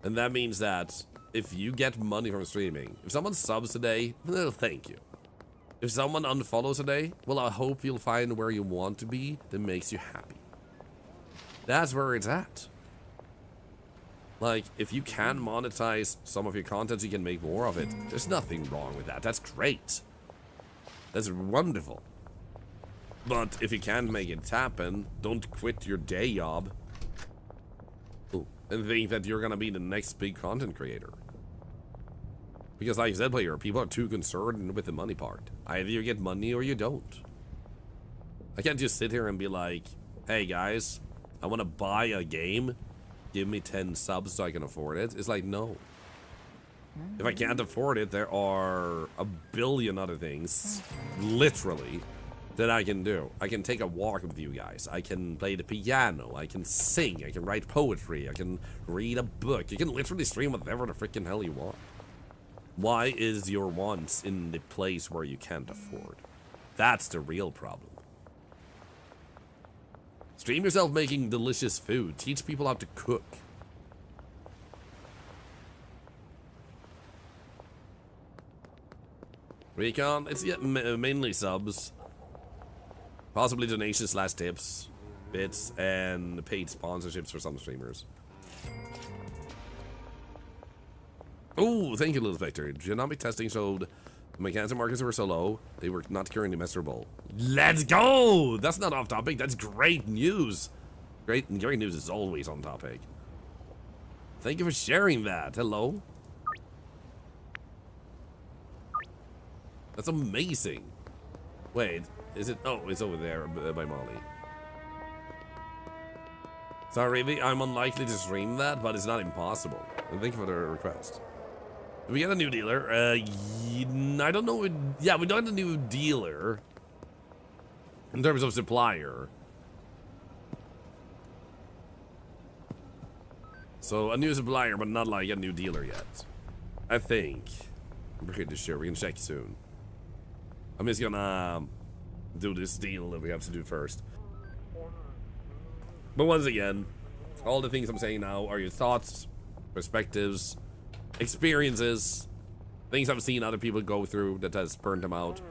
And that means that if you get money from streaming, if someone subs today, well, thank you. If someone unfollows today, well, I hope you'll find where you want to be that makes you happy. That's where it's at. Like, if you can monetize some of your content, you can make more of it. There's nothing wrong with that. That's great. That's wonderful. But if you can't make it happen, don't quit your day job and think that you're gonna be the next big content creator. Because like I said, player, people are too concerned with the money part. Either you get money or you don't. I can't just sit here and be like, hey guys, I want to buy a game. Give me 10 subs so I can afford it. It's like, no. If I can't afford it, there are a billion other things, literally, that I can do. I can take a walk with you guys. I can play the piano. I can sing. I can write poetry. I can read a book. You can literally stream whatever the freaking hell you want. Why is your wants in the place where you can't afford? That's the real problem. Stream yourself making delicious food. Teach people how to cook. Recon, it's mainly subs. Possibly donations / tips, bits, and paid sponsorships for some streamers. Oh, thank you, Little Spectre. Genomic testing showed the cancer markers were so low, they were not currently measurable. Let's go! That's not off topic, that's great news. Great news is always on topic. Thank you for sharing that. Hello? That's amazing. Wait, is it? Oh, it's over there by Molly. Sorry, I'm unlikely to stream that, but it's not impossible. And thank you for the request. Do we get a new dealer? I don't know. Yeah, we don't have a new dealer in terms of supplier. So a new supplier, but not like a new dealer yet. I think. I'm pretty sure. We can check soon. I'm just gonna do this deal that we have to do first. But once again, all the things I'm saying now are your thoughts, perspectives, experiences, things I've seen other people go through that has burned them out.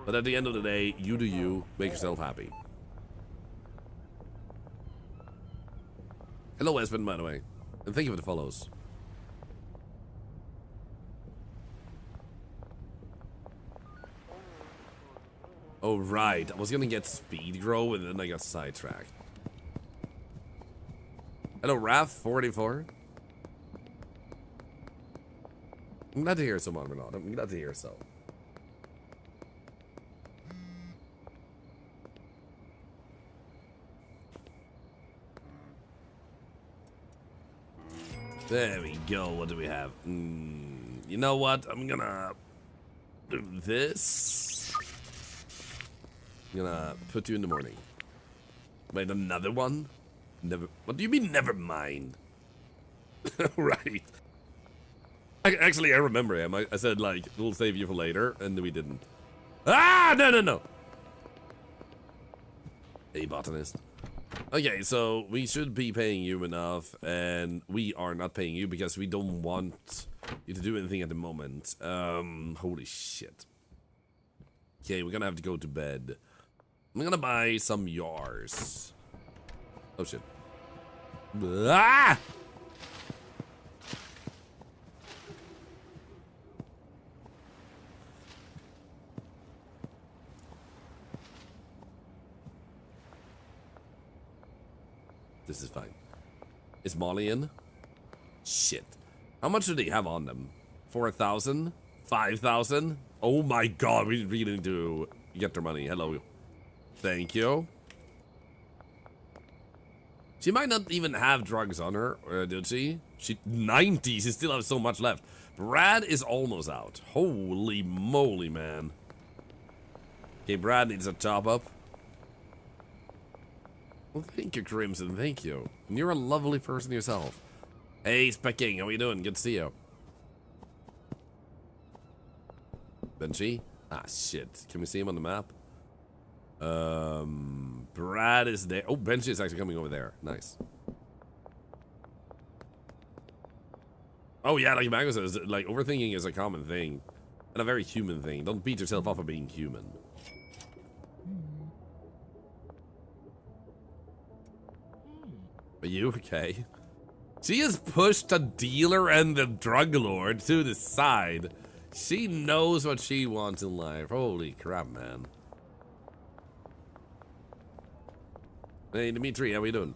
But at the end of the day, you do you, make yourself happy. Hello, Espen, by the way. And thank you for the follows. Oh, right. I was gonna get speed grow and then I got sidetracked. Hello, Raph44. I'm glad to hear so, Monrenot. I'm glad to hear so. There we go. What do we have? You know what? I'm gonna this. I'm gonna put you in the morning. Wait, another one? Never. What do you mean, never mind? Right. Actually, I remember him. I said, like, we'll save you for later, and we didn't. Ah, no. A botanist. Okay, so we should be paying you enough, and we are not paying you because we don't want you to do anything at the moment. Holy shit. Okay, we're gonna have to go to bed. I'm gonna buy some yars. Oh shit. Ah! This is fine. Is Molly in? Shit. How much do they have on them? 4,000? 5,000? Oh my god, we really need to get their money. Hello. Thank you. She might not even have drugs on her, did she? She 90, she still has so much left. Brad is almost out. Holy moly, man. Okay, Brad needs a top up. Well, thank you, Crimson, thank you. And you're a lovely person yourself. Hey, Specking, how you doing? Good to see you. Benchy? Ah, shit. Can we see him on the map? Brad is there. Oh, Benchy is actually coming over there. Nice. Oh, yeah, like Mago says, like, overthinking is a common thing. And a very human thing. Don't beat yourself up for being human. Are you okay? She has pushed the dealer and the drug lord to the side. She knows what she wants in life. Holy crap, man. Hey, Dimitri, how we doing?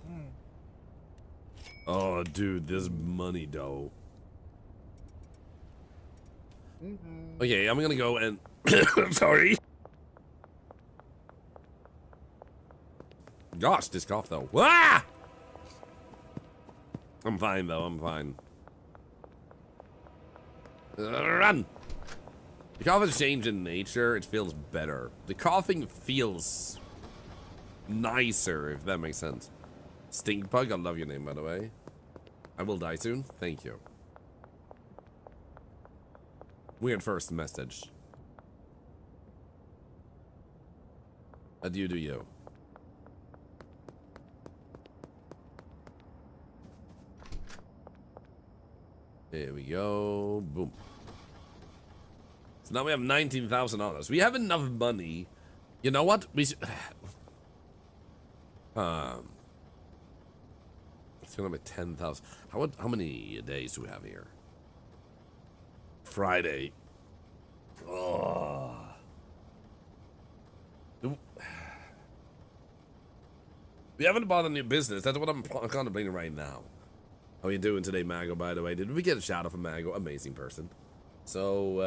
Oh, dude, this money, though. Okay, I'm gonna go and... Sorry. Gosh, this cough, though. Ah! I'm fine, though. I'm fine. Run! The cough has changed in nature. It feels better. The coughing feels nicer, if that makes sense. Stinkbug, I love your name, by the way. I will die soon. Thank you. Weird first message. Adieu to you. There we go. Boom. So now we have 19,000 on us. We have enough money. You know what? We should... It's gonna be 10,000. How many days do we have here? Friday. Oh. We haven't bought a new business. That's what I'm contemplating right now. How are you doing today, Mago, by the way? Did we get a shout out from Mago? Amazing person. So,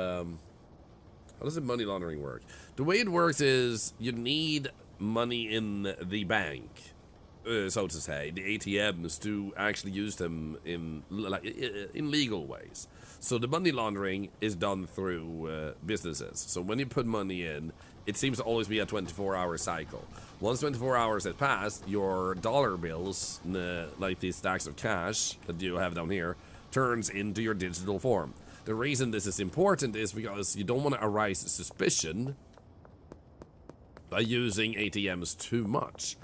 how does the money laundering work? The way it works is you need money in the bank, so to say, the ATMs, to actually use them in legal ways. So the money laundering is done through businesses. So when you put money in, it seems to always be a 24-hour cycle. Once 24 hours has passed, your dollar bills, like these stacks of cash that you have down here, turns into your digital form. The reason this is important is because you don't want to arise suspicion by using ATMs too much.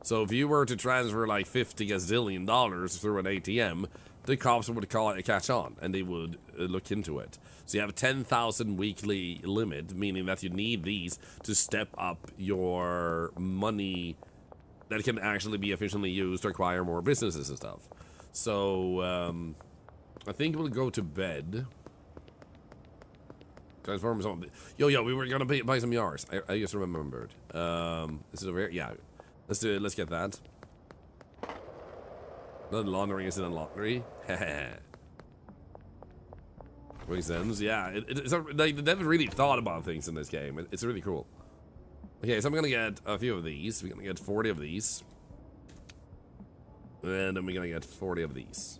So if you were to transfer like $50 gazillion through an ATM, the cops would catch on, and they would look into it. So you have a 10,000 weekly limit, meaning that you need these to step up your money that can actually be efficiently used to acquire more businesses and stuff. So, I think we'll go to bed. Transformers on. Yo, we were gonna buy some yars. I just remembered. Is it over here? Yeah. Let's do it. Let's get that. The laundering is in a laundry. Makes sense. Yeah, it's like they never really thought about things in this game. It's really cool. Okay, so I'm gonna get a few of these. We're gonna get 40 of these, and then we're gonna get 40 of these.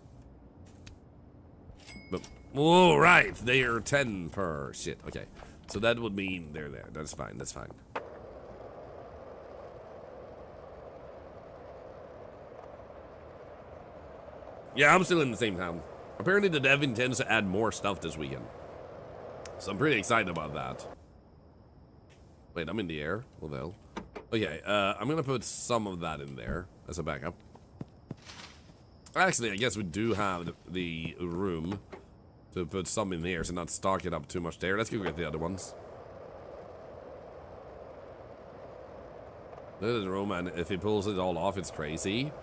But all right, they are 10 per shit. Okay, So that would mean they're there. That's fine. That's fine. Yeah, I'm still in the same town. Apparently the dev intends to add more stuff this weekend. So I'm pretty excited about that. Wait, I'm in the air. Well, the hell. Okay, I'm gonna put some of that in there as a backup. Actually, I guess we do have the room to put some in here, so not stock it up too much there. Let's go get the other ones. Look at the road, man. If he pulls it all off, it's crazy.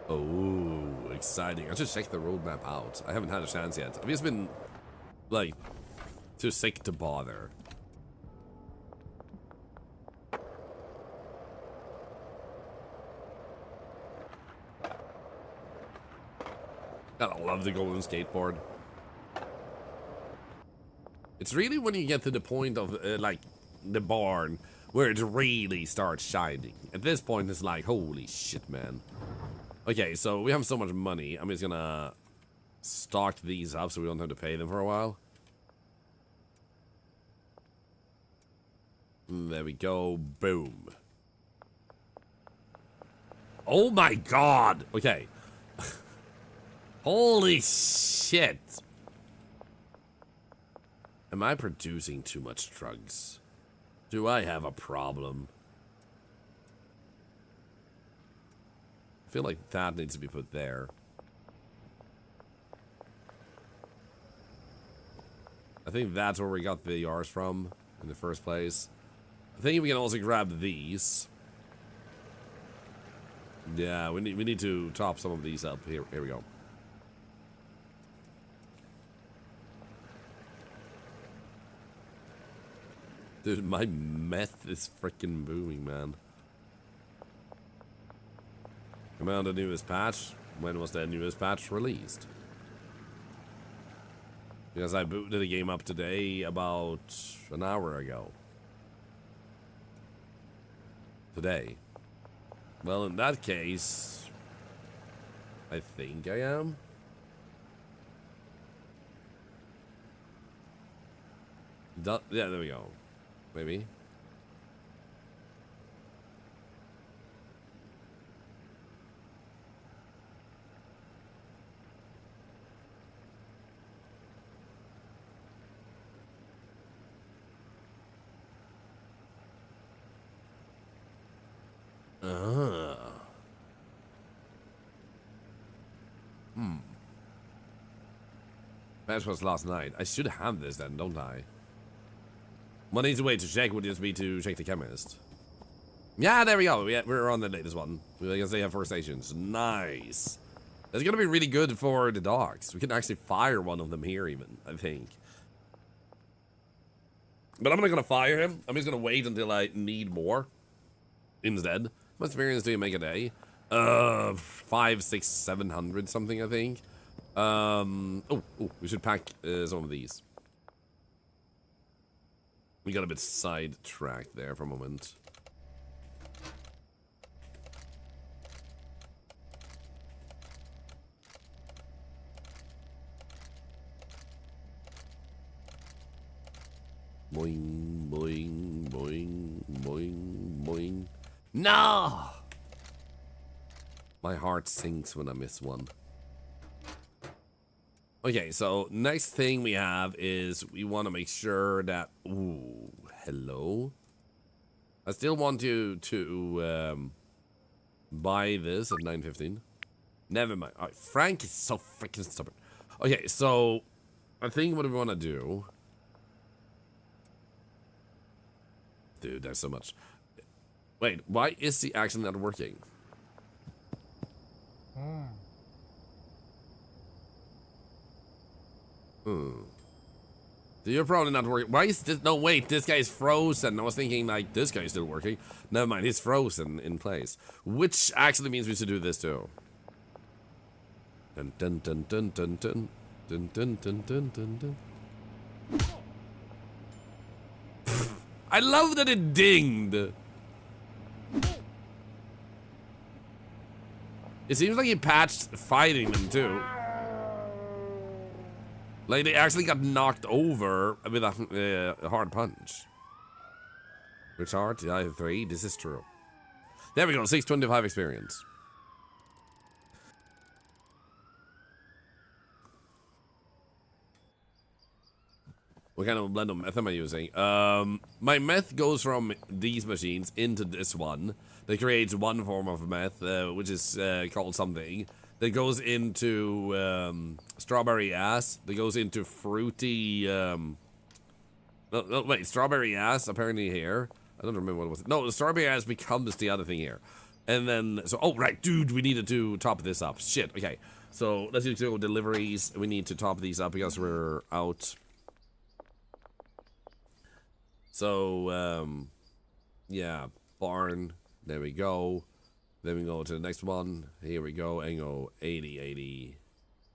Oh, exciting. I should check the roadmap out. I haven't had a chance yet. I've just been, like, too sick to bother. I love the golden skateboard. It's really when you get to the point of, like, the barn where it really starts shining. At this point, it's like, holy shit, man. Okay, so we have so much money. I'm just gonna stock these up so we don't have to pay them for a while. There we go. Boom. Oh my god! Okay. Holy shit! Am I producing too much drugs? Do I have a problem? I feel like that needs to be put there. I think that's where we got the R's from in the first place. I think we can also grab these. Yeah, we need to top some of these up. Here we go. Dude, my meth is freaking booming, man. Come on, the newest patch. When was that newest patch released? Because I booted the game up today about an hour ago. Today. Well, in that case, I think I am. Yeah, there we go. Maybe. That was last night. I should have this then, don't I? One easy way to check would just be to check the chemist. Yeah, there we go. We're on the latest one. I guess they have 4 stations. Nice. That's gonna be really good for the dogs. We can actually fire one of them here even, I think. But I'm not gonna fire him. I'm just gonna wait until I need more. Instead. What experience do you make a day? 500, 600, 700 something, I think. We should pack some of these. We got a bit sidetracked there for a moment. Boing, boing, boing, boing, boing. No! My heart sinks when I miss one. Okay, so next thing we have is we want to make sure that... Ooh, hello? I still want you to buy this at 9:15. Never mind. All right, Frank is so freaking stubborn. Okay, so I think what we want to do... Dude, there's so much. Wait, why is the action not working? You're probably not working. Why is this? No, wait, this guy's frozen. I was thinking, like, this guy's still working. Never mind, he's frozen in place. Which actually means we should do this too. Dun dun dun dun dun dun. Dun dun dun dun dun dun. I love that it dinged. It seems like he patched fighting them too. Like, they actually got knocked over with a hard punch. Which hard? I have 3. This is true. There we go. 625 experience. What kind of blend of meth am I using? My meth goes from these machines into this one. That creates one form of meth, which is called something. That goes into strawberry ass. That goes into fruity. No, wait, strawberry ass apparently here. I don't remember what it was. No, the strawberry ass becomes the other thing here. And then, so, oh, right, dude, we needed to top this up. Shit, okay. So, let's just go deliveries. We need to top these up because we're out. So, yeah, barn. There we go. Then we go to the next one. Here we go. And go 80, 80,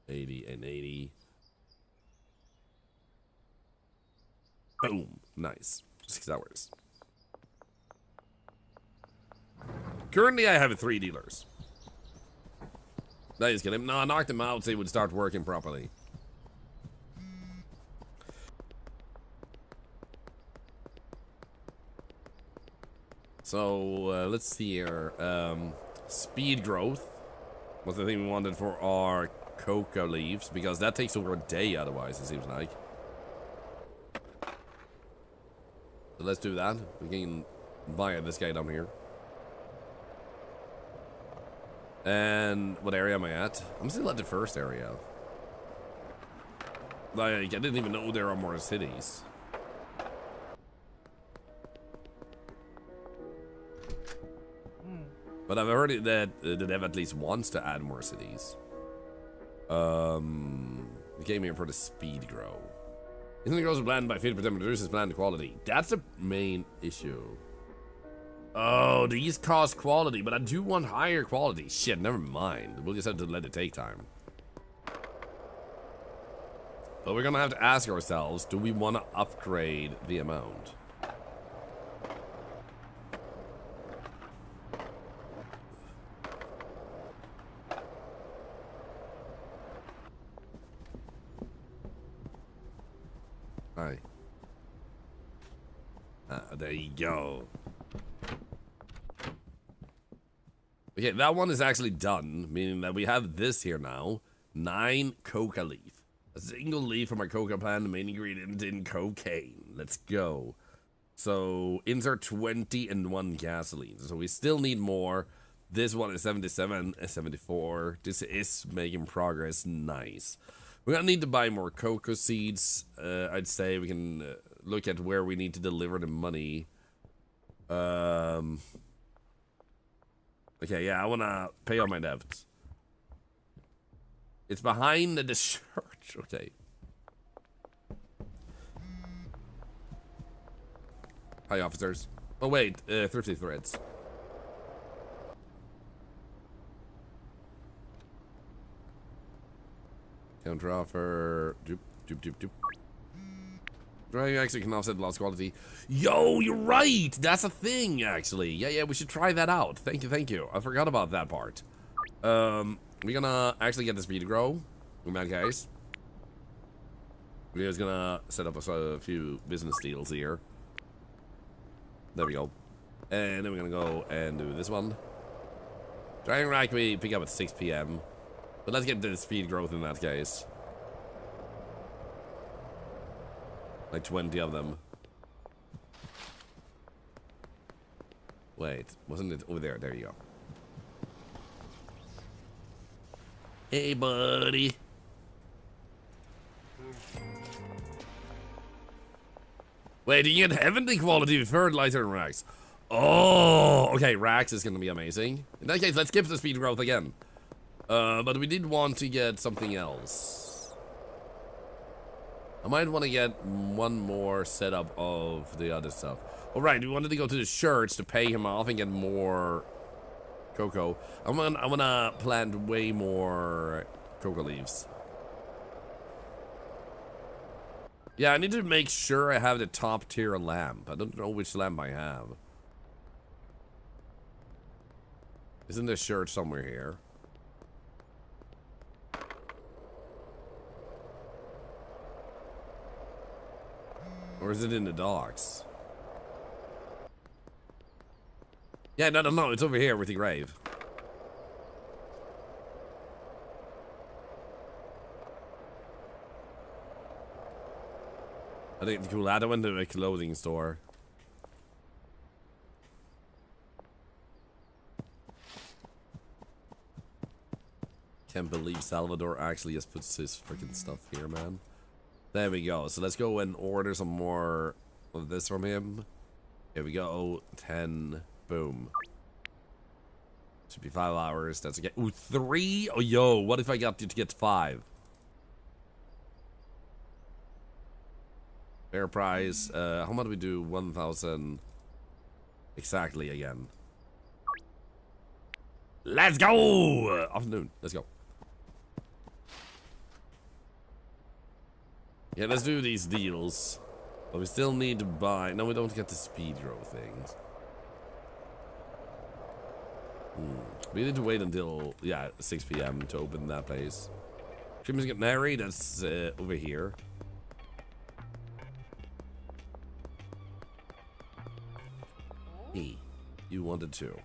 80, and 80. Boom. Nice. 6 hours. Currently, I have 3 dealers. That is kidding. No, I knocked them out so they would start working properly. So, let's see here. Speed growth was the thing we wanted for our coca leaves, because that takes over a day otherwise, it seems like. So let's do that. We can buy this guy down here. And what area am I at? I'm still at the first area. Like, I didn't even know there are more cities. But I've heard that the dev at least wants to add more cities. We came here for the speed grow. Isn't grows bland by 50% reduces bland quality. That's the main issue. Oh, these cost quality, but I do want higher quality. Shit, never mind. We'll just have to let it take time. But we're gonna have to ask ourselves, do we want to upgrade the amount? Hi. There you go. Okay, that one is actually done, meaning that we have this here now. 9 coca leaf. A single leaf from our coca plant, the main ingredient in cocaine. Let's go. So, insert 20 and 1 gasoline. So we still need more. This one is 77, 74. This is making progress. Nice. We're gonna need to buy more cocoa seeds. I'd say we can look at where we need to deliver the money. Okay, yeah, I wanna pay all my debts. It's behind the church. Okay. Hi, officers. Oh wait, thrifty threads. Counter offer. Doop, doop, doop, doop. Right, you actually can offset lost quality. Yo, you're right! That's a thing, actually. Yeah, we should try that out. Thank you. I forgot about that part. We're gonna actually get the speed to grow. In that case. We're just gonna set up a few business deals here. There we go. And then we're gonna go and do this one. Dragon Rack we pick up at 6 PM. But let's get the speed growth in that case. Like 20 of them. Wait, wasn't it over there? There you go. Hey, buddy. Wait, you get heavenly quality with fertilizer and racks. Oh, okay, racks is gonna be amazing. In that case, let's skip the speed growth again. But we did want to get something else. I might want to get one more setup of the other stuff. All right, we wanted to go to the church to pay him off and get more cocoa. I wanna plant way more cocoa leaves. Yeah, I need to make sure I have the top tier lamp. I don't know which lamp I have. Isn't there a church somewhere here? Or is it in the docks? Yeah, no, it's over here with the grave. I think it's cool. I went to a clothing store. Can't believe Salvador actually just puts his freaking stuff here, man. There we go. So let's go and order some more of this from him. Here we go. 10. Boom. Should be 5 hours. That's okay. Ooh, 3? Oh, yo. What if I got you to get 5? Fair price. How much do we do? 1,000 exactly again. Let's go! Afternoon. Let's go. Yeah, let's do these deals. But we still need to buy... No, we don't get the speed row things. We need to wait until, yeah, 6 PM to open that place. Creamers get married. That's over here. Hey, you wanted to.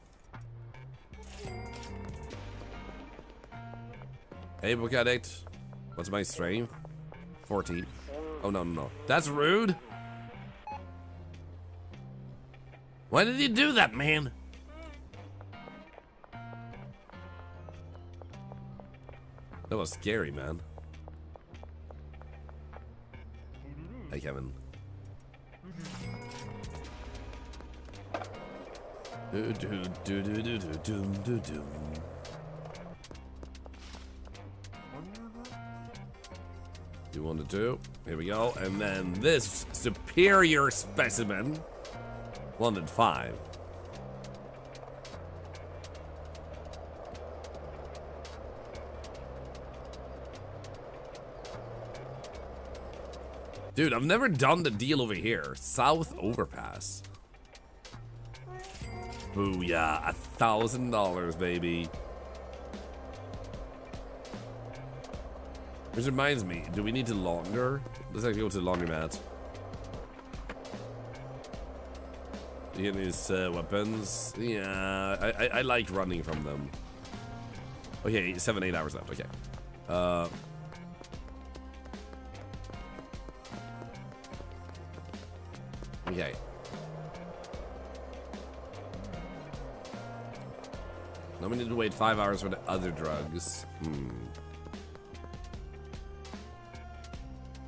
Hey, book addict. What's my strength? 14. Oh, no. That's rude. Why did you do that, man? That was scary, man. Hey, Kevin. You wanted to? Here we go. And then this superior specimen wanted 5. Dude, I've never done the deal over here. South Overpass. Booyah, $1,000, baby. Which reminds me, do we need to launder? Let's actually go to the laundromat. Get these weapons. Yeah, I like running from them. Okay, 7-8 hours left. Okay. Okay. Now we need to wait 5 hours for the other drugs.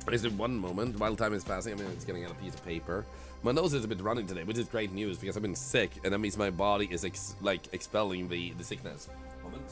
Is it one moment while time is passing? I mean, it's getting on a piece of paper. My nose is a bit running today, which is great news because I've been sick, and that means my body is expelling the sickness. Moment.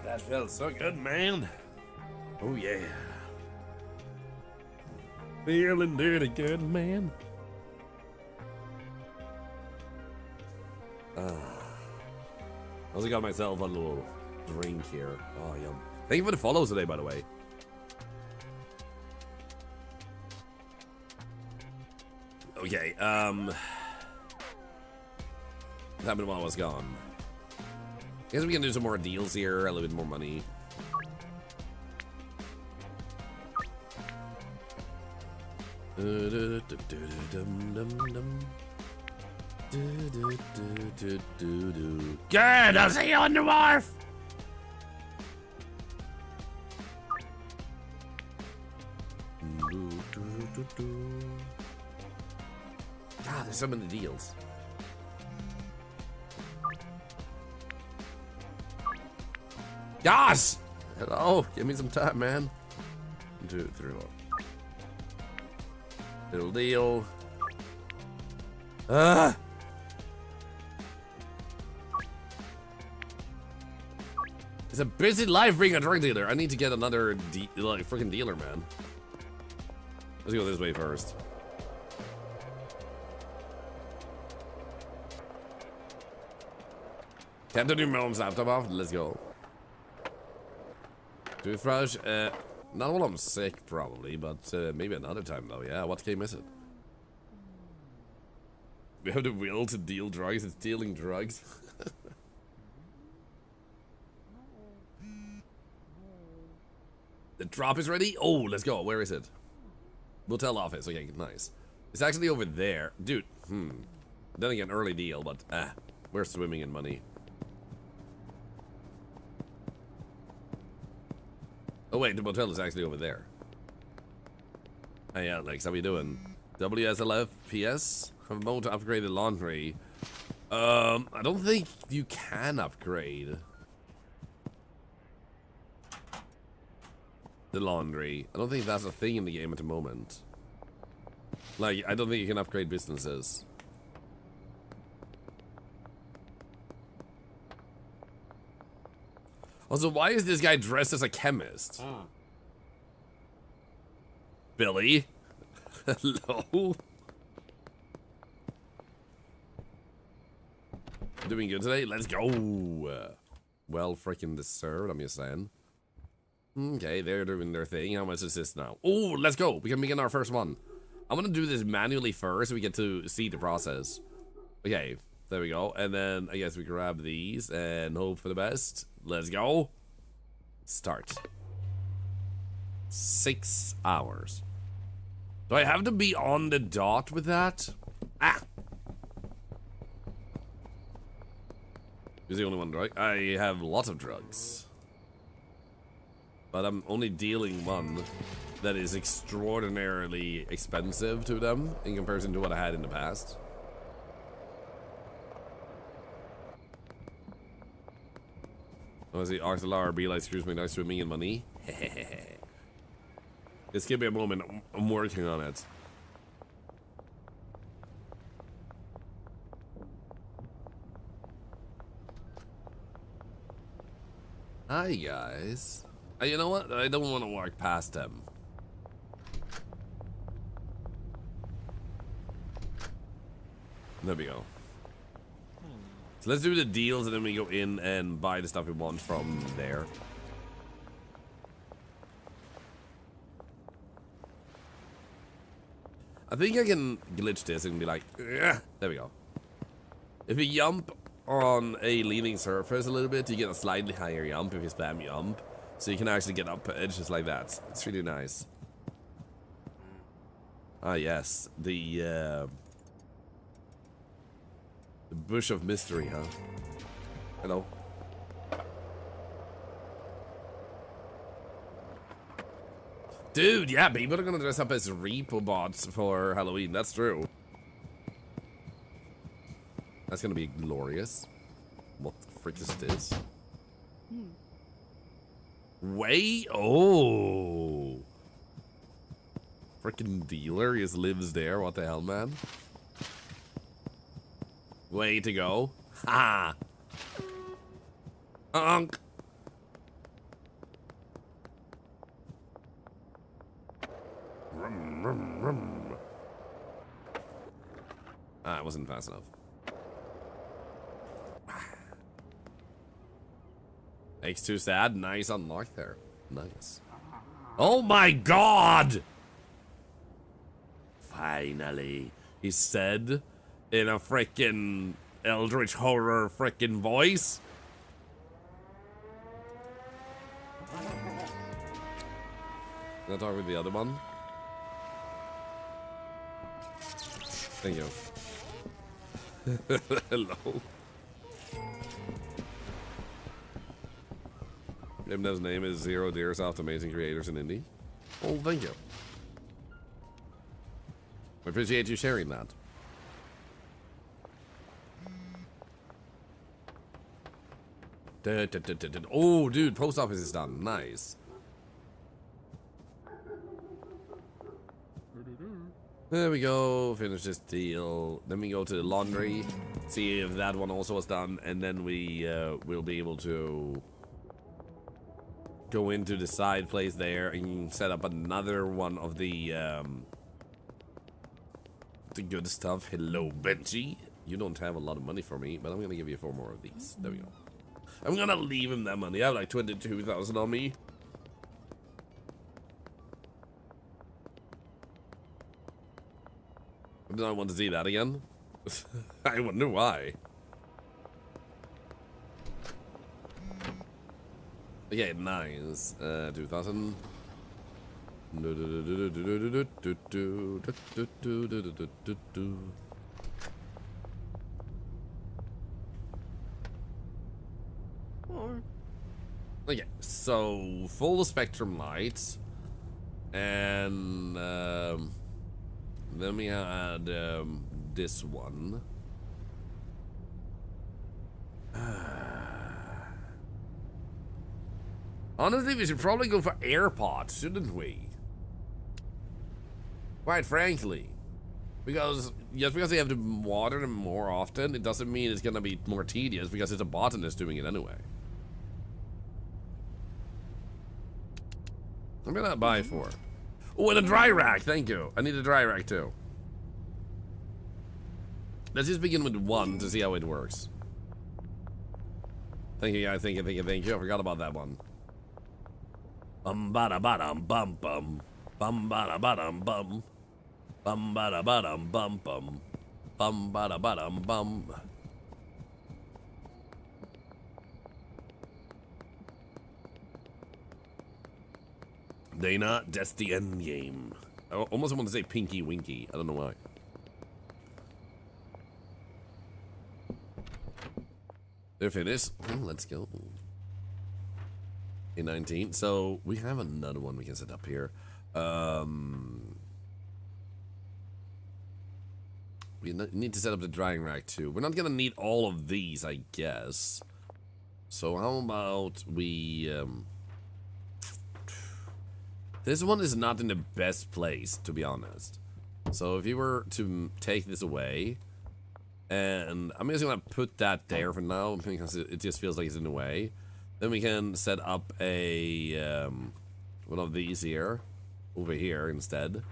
That felt so good, man. Oh, yeah. Feeling dirty good, man. I also got myself a little drink here. Oh, yum. Thank you for the follows today, by the way. Okay, what happened while I was gone? I guess we can do some more deals here, a little bit more money. Good, I'll see you on the wharf! God, there's so many deals. Yes! Hello, give me some time, man. 1, 2, 3, 4. Little deal. Ah! It's a busy life being a drug dealer. I need to get another like freaking dealer, man. Let's go this way first. Can't turn your mom's laptop off. Let's go. Toothbrush. Not while I'm sick, probably, but maybe another time though. Yeah, what game is it? We have the will to deal drugs. It's dealing drugs. The drop is ready. Oh, let's go. Where is it? Motel office. Okay, nice. It's actually over there, dude. Then again, early deal, but we're swimming in money. Oh wait, the motel is actually over there. Hey Alex, how we doing? WSLF PS? Have a moment to upgrade the laundry. I don't think you can upgrade the laundry. I don't think that's a thing in the game at the moment. Like, I don't think you can upgrade businesses. Also, why is this guy dressed as a chemist? Billy? Hello? Doing good today? Let's go! Well freaking deserved, I'm just saying. Okay, they're doing their thing. How much is this now? Oh, let's go! We can begin our first one. I'm gonna do this manually first so we get to see the process. Okay, there we go. And then I guess we grab these and hope for the best. Let's go. Start. 6 hours. Do I have to be on the dot with that? Ah! Who's the only one drug? I have lots of drugs. But I'm only dealing one that is extraordinarily expensive to them in comparison to what I had in the past. Oh, I see Thorlar be like, excuse me, nice swimming in money. Just give me a moment, I'm working on it. Hi guys. You know what? I don't want to walk past them. There we go. So let's do the deals and then we go in and buy the stuff we want from there. I think I can glitch this and be like, ugh. There we go. If you jump on a leaning surface a little bit, you get a slightly higher jump if you spam jump. So you can actually get up edge just like that. It's really nice. Ah yes, the bush of mystery, huh? Hello. Dude, yeah, people are gonna dress up as repo bots for Halloween. That's true. That's gonna be glorious. What the frick is this? Way? Oh. Frickin' dealer just lives there. What the hell, man? Way to go. Ha! Unk! Rum, rum, rum. Ah, it wasn't fast enough. X2 sad. Nice unlock there. Nice. Oh my god! Finally. He said in a frickin' eldritch horror frickin' voice. Can I talk with the other one? Thank you. Hello. His name is Zero Deersoft, amazing creators in indie. Oh, thank you. I appreciate you sharing that. Oh, dude, post office is done. Nice. There we go. Finish this deal. Then we go to the laundry. See if that one also was done. And then we will be able to go into the side place there and set up another one of the good stuff. Hello, Benji. You don't have a lot of money for me, but I'm gonna give you 4 more of these. There we go. I'm gonna leave him that money. I have like 22,000 on me. Do I want to see that again? I wonder why. Okay, nice. 2,000. Okay, so full spectrum lights, and then we had this one. Honestly, we should probably go for AirPods, shouldn't we? Quite frankly. Because just because they have to water them more often, it doesn't mean it's gonna be more tedious because it's a botanist doing it anyway. I'm gonna buy 4. Oh, and a dry rack, thank you. I need a dry rack too. Let's just begin with 1 to see how it works. Thank you, guys. Thank you. I forgot about that one. Bada badum bum bum. Bada badum bum. Bada badum bum bum. Bada badum bum. Dana, that's the end game. I almost want to say Pinky Winky. I don't know why. They're finished. Let's go. A19. So we have another one we can set up here. We need to set up the drying rack too. We're not gonna need all of these, I guess. So how about we? This one is not in the best place, to be honest. So if you were to take this away, and I'm just gonna put that there for now because it just feels like it's in the way. Then we can set up a one of these here, over here instead.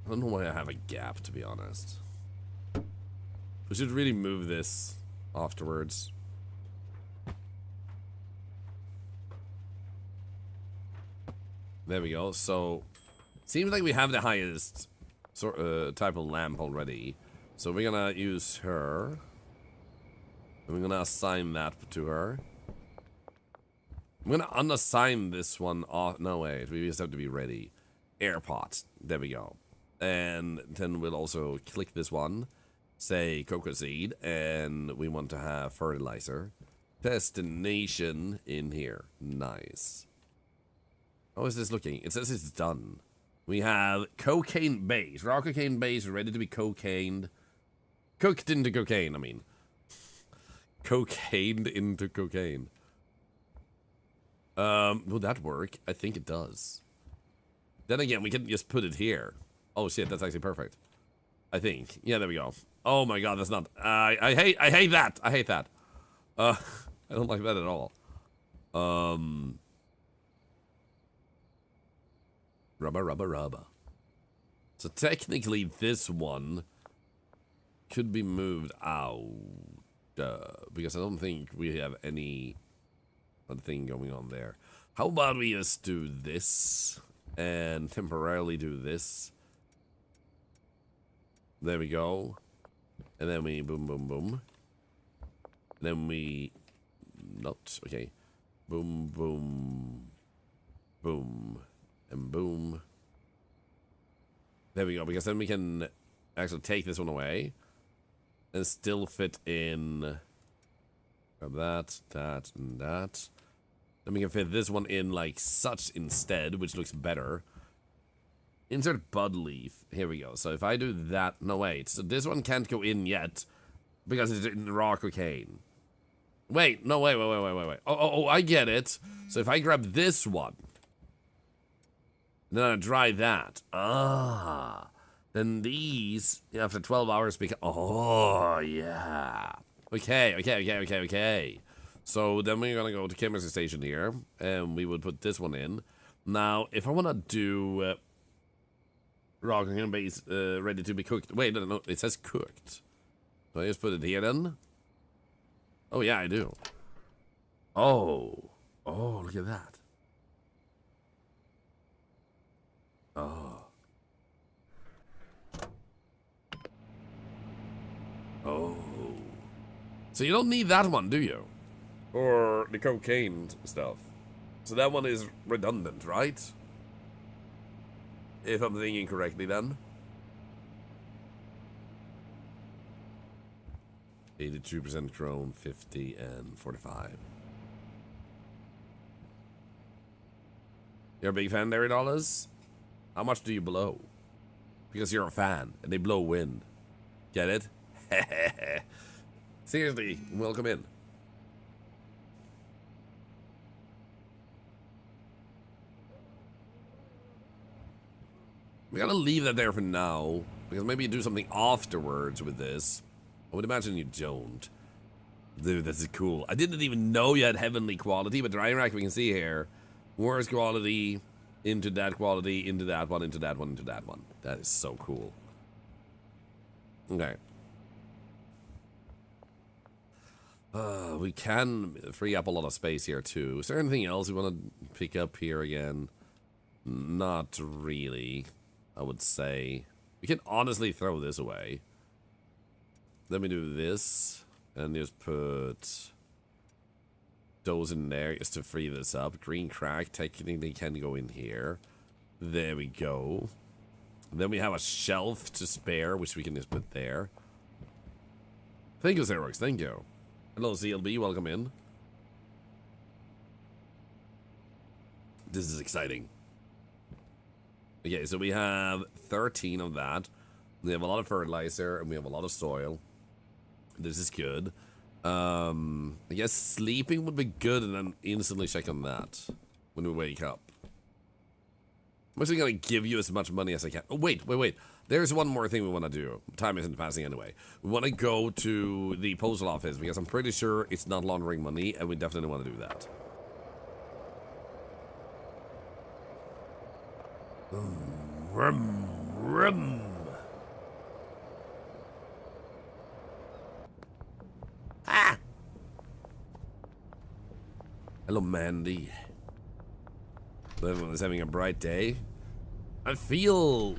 I don't know why I have a gap, to be honest. We should really move this afterwards. There we go. So, seems like we have the highest type of lamp already. So we're gonna use her. And we're gonna assign that to her. I'm gonna unassign this one off. No, wait. We just have to be ready. AirPods. There we go. And then we'll also click this one. Say cocoa seed. And we want to have fertilizer. Destination in here. Nice. How is this looking? It says it's done. We have cocaine base. Raw cocaine base ready to be cocained. Cooked into cocaine, I mean. Cocained into cocaine. Will that work? I think it does. Then again, we can just put it here. Oh shit, that's actually perfect. I think. Yeah, there we go. Oh my god, that's not. I hate that. I hate that. I don't like that at all. Rubber. So technically, this one could be moved out because I don't think we have any other thing going on there. How about we just do this and temporarily do this? There we go. And then we boom, boom, boom. And then we not okay. Boom, boom, boom. And boom. There we go, because then we can actually take this one away and still fit in. Grab that, and that. Then we can fit this one in like such instead, which looks better. Insert bud leaf. Here we go. So if I do that, no wait. So this one can't go in yet because it's in raw cocaine. Wait, no, wait. Oh, I get it. So if I grab this one, Then I dry that. Ah. Then these, after 12 hours, become... Oh, yeah. Okay. So then we're going to go to chemistry station here, and we would put this one in. Now, if I want to do rock and base ready to be cooked... Wait, no, it says cooked. So I just put it here then. Oh, yeah, I do. Oh, look at that. Oh. So you don't need that one, do you? Or the cocaine stuff. So that one is redundant, right? If I'm thinking correctly then. 82% chrome, 50 and 45. You're a big fan, Derry Dollars? How much do you blow? Because you're a fan, and they blow wind. Get it? Seriously, welcome in. We gotta leave that there for now, because maybe you do something afterwards with this. I would imagine you don't. Dude, this is cool. I didn't even know you had heavenly quality, but the iron rack we can see here, worse quality, into that quality, into that one, into that one, into that one. That is so cool. Okay. We can free up a lot of space here too. Is there anything else we want to pick up here again? Not really, I would say. We can honestly throw this away. Let me do this and just put those in there just to free this up. Green crack technically can go in here. There we go. Then we have a shelf to spare, which we can just put there. Thank you, Xerox. Thank you. Hello, CLB. Welcome in. This is exciting. Okay, so we have 13 of that. We have a lot of fertilizer, and we have a lot of soil. This is good. I guess sleeping would be good, and then instantly check on that when we wake up. I'm actually going to give you as much money as I can. Oh, wait. There's one more thing we want to do. Time isn't passing anyway. We want to go to the postal office, because I'm pretty sure it's not laundering money, and we definitely want to do that. Rum. Ah! Hello, Mandy. Everyone is having a bright day. I feel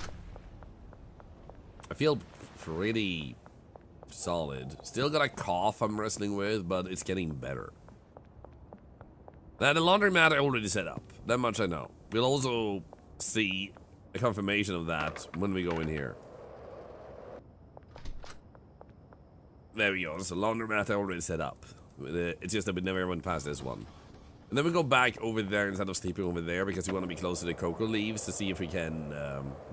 pretty solid. Still got a cough I'm wrestling with, but it's getting better. Now, the laundromat I already set up. That much I know. We'll also see a confirmation of that when we go in here. There we go. So laundromat I already set up. It's just that we never went past this one. And then we go back over there instead of sleeping over there because we want to be close to the cocoa leaves to see if we can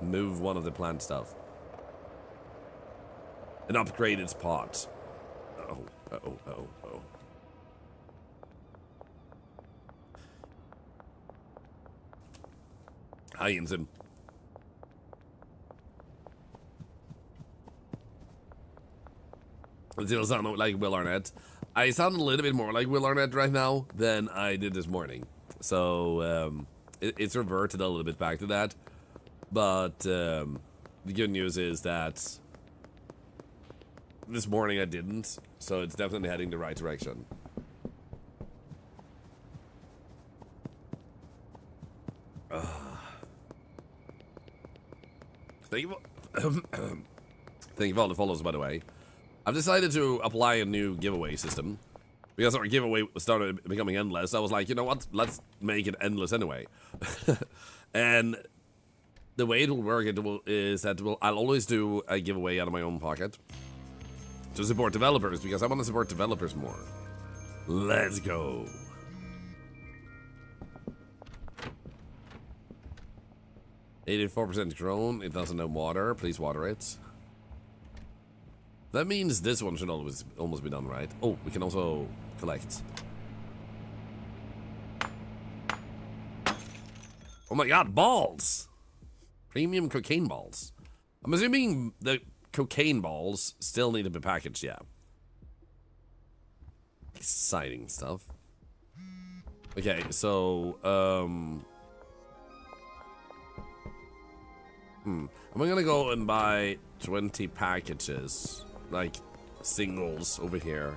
move one of the plant stuff. And upgrade its pot. Uh-oh. Hi, Ensign. It still sound like Will Arnett. I sound a little bit more like Will Arnett right now than I did this morning. So, it's reverted a little bit back to that. But, the good news is that this morning I didn't. So it's definitely heading the right direction. Thank you for all the follows, by the way. I've decided to apply a new giveaway system. Because our giveaway started becoming endless, I was like, you know what? Let's make it endless anyway. And the way it will work is that I'll always do a giveaway out of my own pocket. To support developers, because I want to support developers more. Let's go. %84% grown. It doesn't have water. Please water it. That means this one should almost be done, right? Oh, we can also collect. Oh my god, balls! Premium cocaine balls. I'm assuming the cocaine balls still need to be packaged, yeah. Exciting stuff. Okay, so, I'm gonna go and buy 20 packages, like singles over here.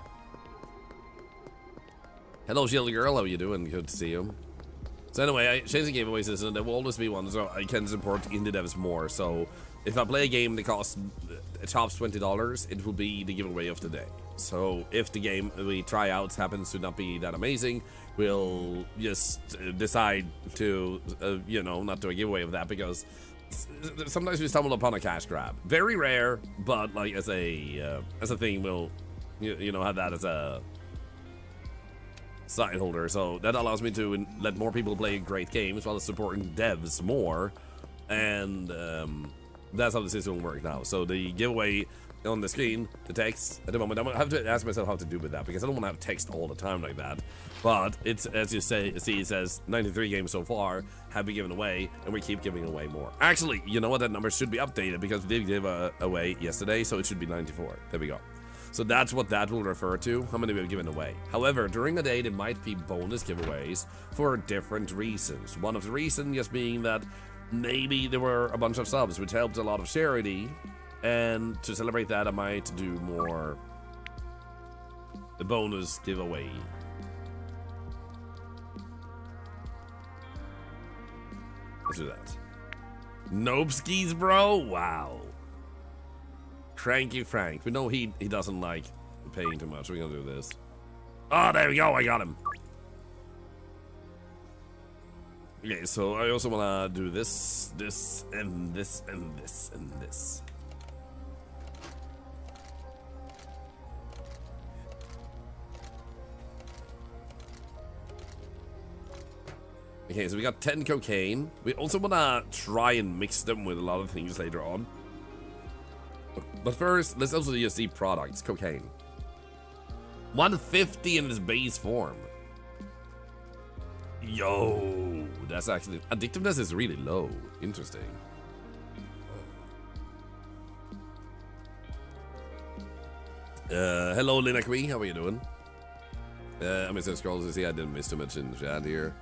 Hello, Shield Girl, how you doing? Good to see you. So anyway, changing giveaways is, and there will always be one, so I can support indie devs more. So if I play a game that costs tops $20, it will be the giveaway of the day. So if the game we try out happens to not be that amazing, we'll just decide to, you know, not do a giveaway of that, because sometimes we stumble upon a cash grab. Very rare, but like as a thing, we'll you know, have that as a side holder. So that allows me to let more people play great games while supporting devs more, and that's how the system will work now. So the giveaway on the screen, the text at the moment, I'm gonna have to ask myself how to do with that, because I don't want to have text all the time like that. But it's, as you see, it says 93 games so far have been given away, and we keep giving away more. Actually, you know what, that number should be updated, because we did give away yesterday, so it should be 94. There we go. So that's what that will refer to, how many we've given away. However, during the day, there might be bonus giveaways for different reasons. One of the reasons just being that maybe there were a bunch of subs, which helped a lot of charity, and to celebrate that, I might do more the bonus giveaway. Let's do that. Nope skis, bro. Wow. Cranky Frank. We know he doesn't like paying too much. We're gonna do this. Oh, there we go. I got him. Okay, so I also wanna do this, this, and this, and this, and this. Okay, so we got 10 cocaine. We also wanna try and mix them with a lot of things later on. But first, let's also just see products. Cocaine. 150 in its base form. Yo, that's actually... Addictiveness is really low. Interesting. Hello, Lina Quee. How are you doing? I'm just scrolling to see I didn't miss too much in the chat here.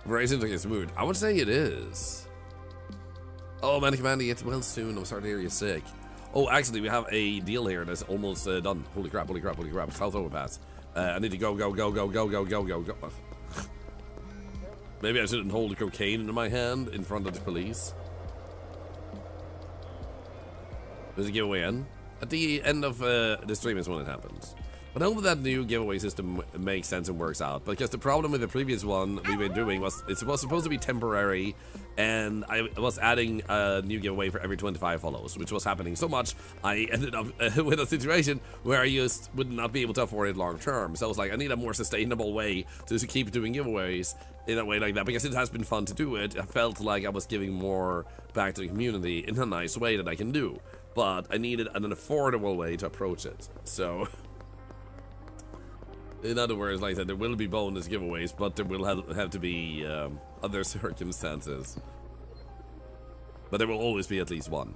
Very seems like it's smooth. I would say it is. Oh, man, Commandy, get well soon. I'm sorry to hear you're sick. Oh, actually, we have a deal here that's almost done. Holy crap, holy crap, holy crap. South overpass. I need to go. Maybe I shouldn't hold cocaine in my hand in front of the police. There's a giveaway in. At the end of the stream is when it happens. But I hope that new giveaway system makes sense and works out, because the problem with the previous one we've been doing was it was supposed to be temporary, and I was adding a new giveaway for every 25 follows, which was happening so much I ended up with a situation where I just would not be able to afford it long term. So I was like, I need a more sustainable way to keep doing giveaways in a way like that, because it has been fun to do it. I felt like I was giving more back to the community in a nice way that I can do, but I needed an affordable way to approach it. So in other words, like I said, there will be bonus giveaways, but there will have to be other circumstances. But there will always be at least one.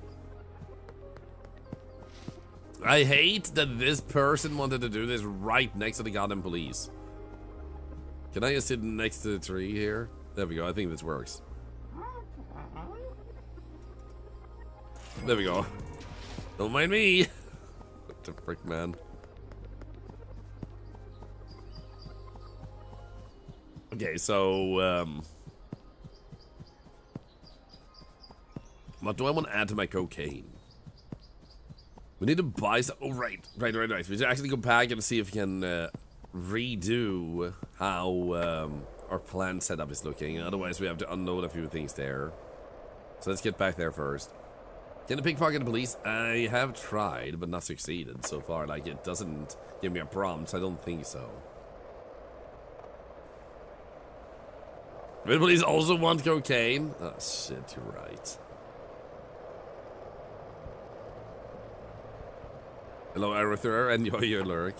I hate that this person wanted to do this right next to the goddamn police. Can I just sit next to the tree here? There we go, I think this works. There we go. Don't mind me. What the frick, man? Okay, so, what do I want to add to my cocaine? We need to buy some. Oh, right. We should actually go back and see if we can redo how our plan setup is looking. Otherwise, we have to unload a few things there. So let's get back there first. Can I pickpocket the police? I have tried, but not succeeded so far. Like, it doesn't give me a prompt, so I don't think so. Will police also want cocaine? Oh shit, you're right. Hello, Arether, enjoy your lurk.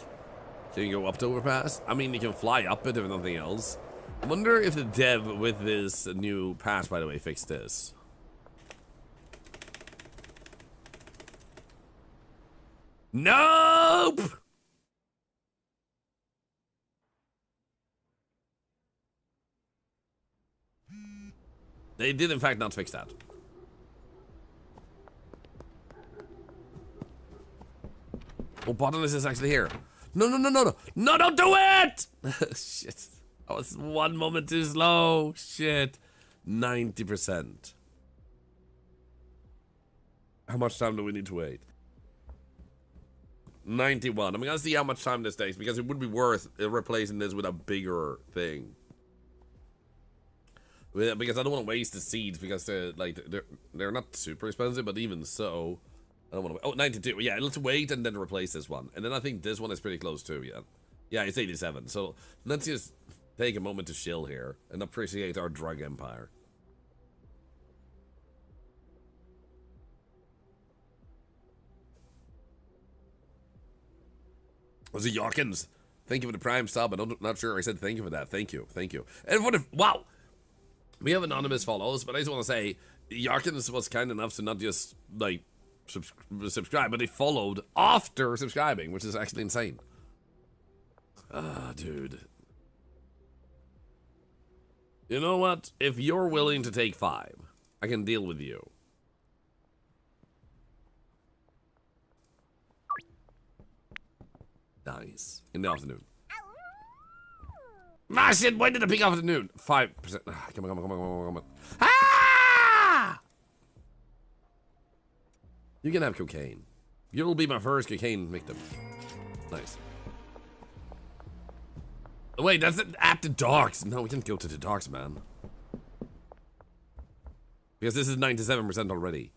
Can you go up to overpass? I mean, you can fly up it if nothing else. I wonder if the dev with this new pass, by the way, fixed this. Nope! They did, in fact, not fix that. Oh, botanist is actually here. No, no, no, no, no. No, don't do it! Shit. I was one moment too slow. Shit. 90%. How much time do we need to wait? 91. I'm gonna see how much time this takes because it would be worth replacing this with a bigger thing. Because I don't want to waste the seeds because they're not super expensive, but even so, I don't want to. Oh, 92. Yeah, let's wait and then replace this one, and then I think this one is pretty close too. Yeah, yeah, it's 87. So let's just take a moment to chill here and appreciate our drug empire. Was it Yorkins? Thank you for the prime sub. I'm not sure I said thank you for that. Thank you, thank you. And what if? Wow. We have anonymous follows, but I just want to say, Yarkins was kind enough to not just, like, subscribe, but they followed after subscribing, which is actually insane. Ah, dude. You know what? If you're willing to take 5, I can deal with you. Nice. In the afternoon. Ah, shit, when did I pick afternoon? 5%. Ah, come on. Ah! You can have cocaine. You'll be my first cocaine victim. Nice. Oh, wait, that's at the docks. No, we can't go to the docks, man. Because this is 97% already.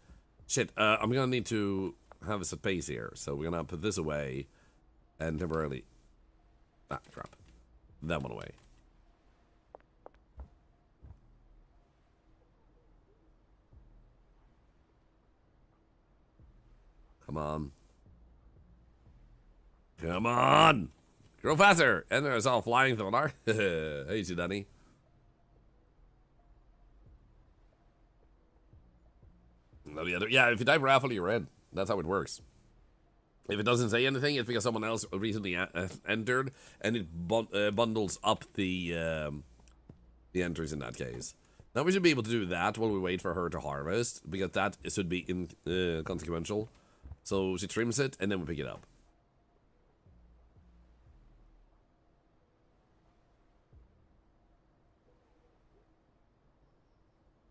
Shit, I'm gonna need to have a set pace here. So we're gonna put this away and temporarily. Ah, crap. That one away. Come on. Come on! Grow faster! And there's all flying Thorlar. Hey, Danny. No, the other. Yeah, if you type raffle, you're in. That's how it works. If it doesn't say anything, it's because someone else recently entered, and it bundles up the entries in that case. Now we should be able to do that while we wait for her to harvest, because that should be inconsequential. So she trims it, and then we pick it up.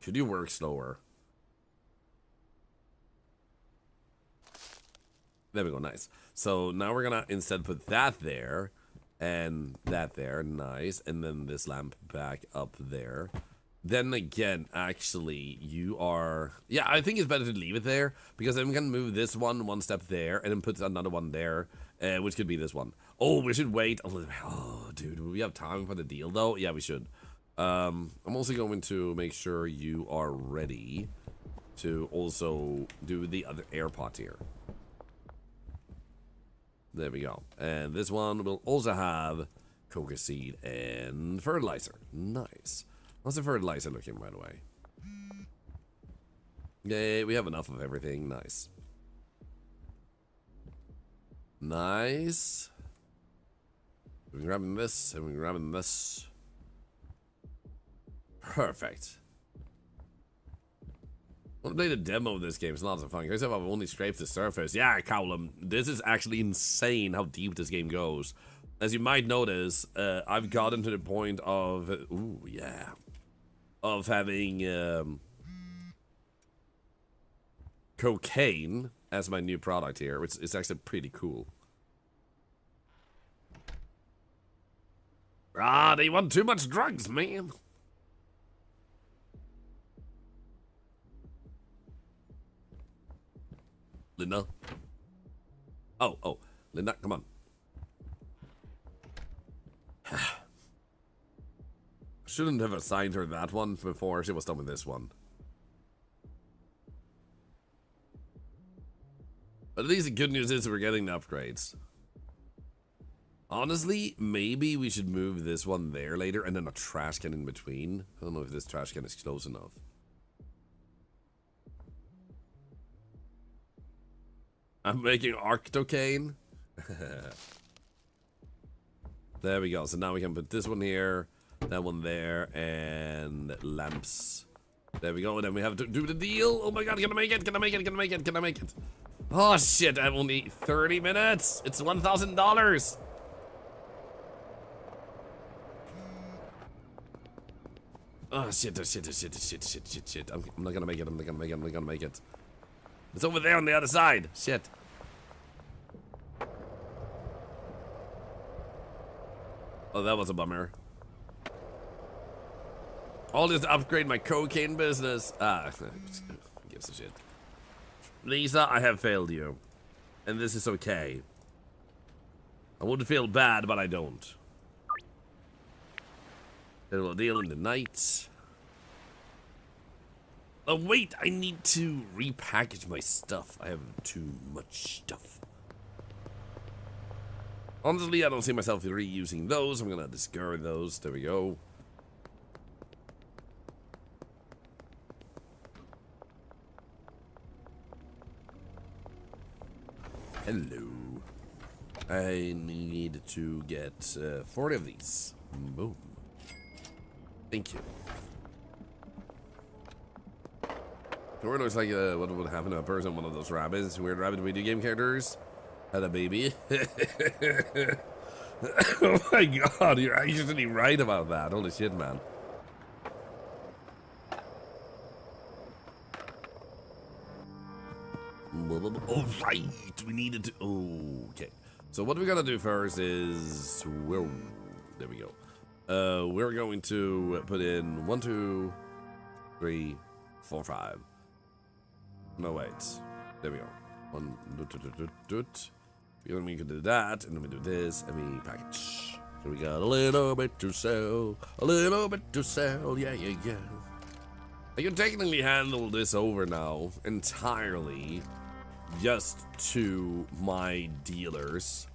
Should you work slower? There we go, nice. So now we're gonna instead put that there, and that there, nice. And then this lamp back up there. Then again, actually, you are... Yeah, I think it's better to leave it there, because I'm going to move this one step there, and then put another one there, which could be this one. Oh, we should wait a little bit. Oh, dude, will we have time for the deal, though? Yeah, we should. I'm also going to make sure you are ready to also do the other air pot here. There we go. And this one will also have coca seed and fertilizer. Nice. How's the fertilizer looking, by the way? Yay, we have enough of everything. Nice. Nice. We're grabbing this, and we're grabbing this. Perfect. I want to play the demo of this game. It's lots of fun. Because I've only scraped the surface. Yeah, Cowlum, this is actually insane how deep this game goes. As you might notice, I've gotten to the point of... Ooh, yeah. Of having cocaine as my new product here, which is actually pretty cool. Ah, they want too much drugs, man. Linda. Oh, Linda, come on. Shouldn't have assigned her that one before she was done with this one. But at least the good news is we're getting the upgrades. Honestly, maybe we should move this one there later and then a trash can in between. I don't know if this trash can is close enough. I'm making octocane. There we go. So now we can put this one here, that one there, and lamps. There we go. And then we have to do the deal. Oh my god, can I make it? Can I make it? Can I make it? Can I make it? Oh shit, I have only 30 minutes. It's $1,000. Oh shit, oh shit, oh shit, oh shit, shit, shit, shit. I'm not gonna make it. I'm not gonna make it. I'm not gonna make it. It's over there on the other side. Shit. Oh, that was a bummer. All this to upgrade my cocaine business. Who gives a shit? Lisa, I have failed you. And this is okay. I would feel bad, but I don't. Then we'll deal in the night. Oh, wait, I need to repackage my stuff. I have too much stuff. Honestly, I don't see myself reusing those. I'm gonna discard those. There we go. Hello. I need to get 40 of these. Boom. Thank you. It looks like what would happen to a person, one of those rabbits, weird rabbit video game characters. Had a baby. Oh my god, you're actually right about that. Holy shit, man. All right, we needed to. Oh, okay. So what we're gonna do first is, whoa, there we go. We're going to put in 1, 2, 3, 4, 5. No wait, there we go. One, we can do that, and then we do this, and we package. So we got a little bit to sell, a little bit to sell, yeah, yeah, yeah. I can technically handle this over now entirely just to my dealers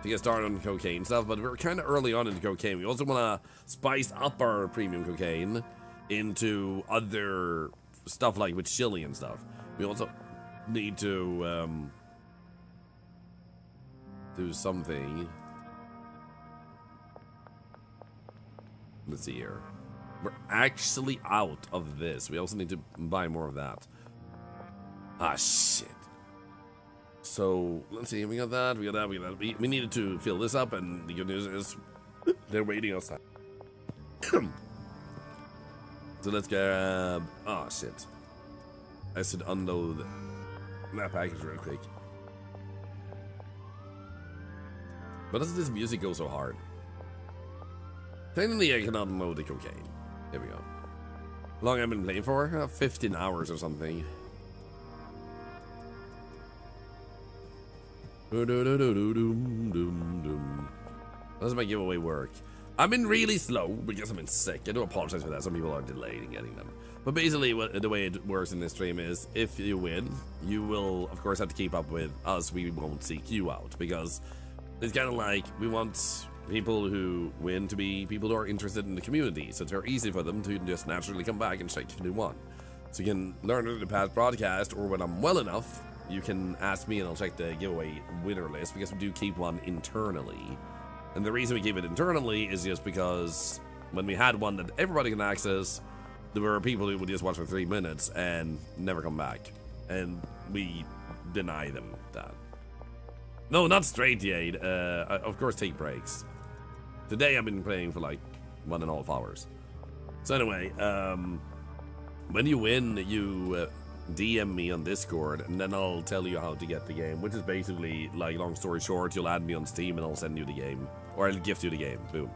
to get started on cocaine stuff, but we're kind of early on into cocaine. We also want to spice up our premium cocaine into other stuff like with chili and stuff. We also need to do something. Let's see here. We're actually out of this. We also need to buy more of that. Ah, shit. So, let's see. We got that. We got that. We got that. We needed to fill this up, and the good news is they're waiting outside. So, let's grab. Oh, shit. I should unload that package real quick. But doesn't this music go so hard? Technically, I cannot unload the cocaine. There we go. How long have I been playing for? 15 hours or something. How does my giveaway work? I've been really slow because I've been sick. I do apologize for that. Some people are delayed in getting them. But basically, the way it works in this stream is if you win, you will, of course, have to keep up with us. We won't seek you out because it's kind of like we want people who win to be people who are interested in the community. So it's very easy for them to just naturally come back and check if they won. So you can learn through the past broadcast, or when I'm well enough, you can ask me and I'll check the giveaway winner list because we do keep one internally. And the reason we keep it internally is just because when we had one that everybody can access, there were people who would just watch for 3 minutes and never come back. And we deny them that. No, not straight Jade. Of course, take breaks. Today I've been playing for like 1.5 hours. So anyway, when you win, you DM me on Discord, and then I'll tell you how to get the game, which is basically, like, long story short, you'll add me on Steam and I'll send you the game, or I'll gift you the game. Boom.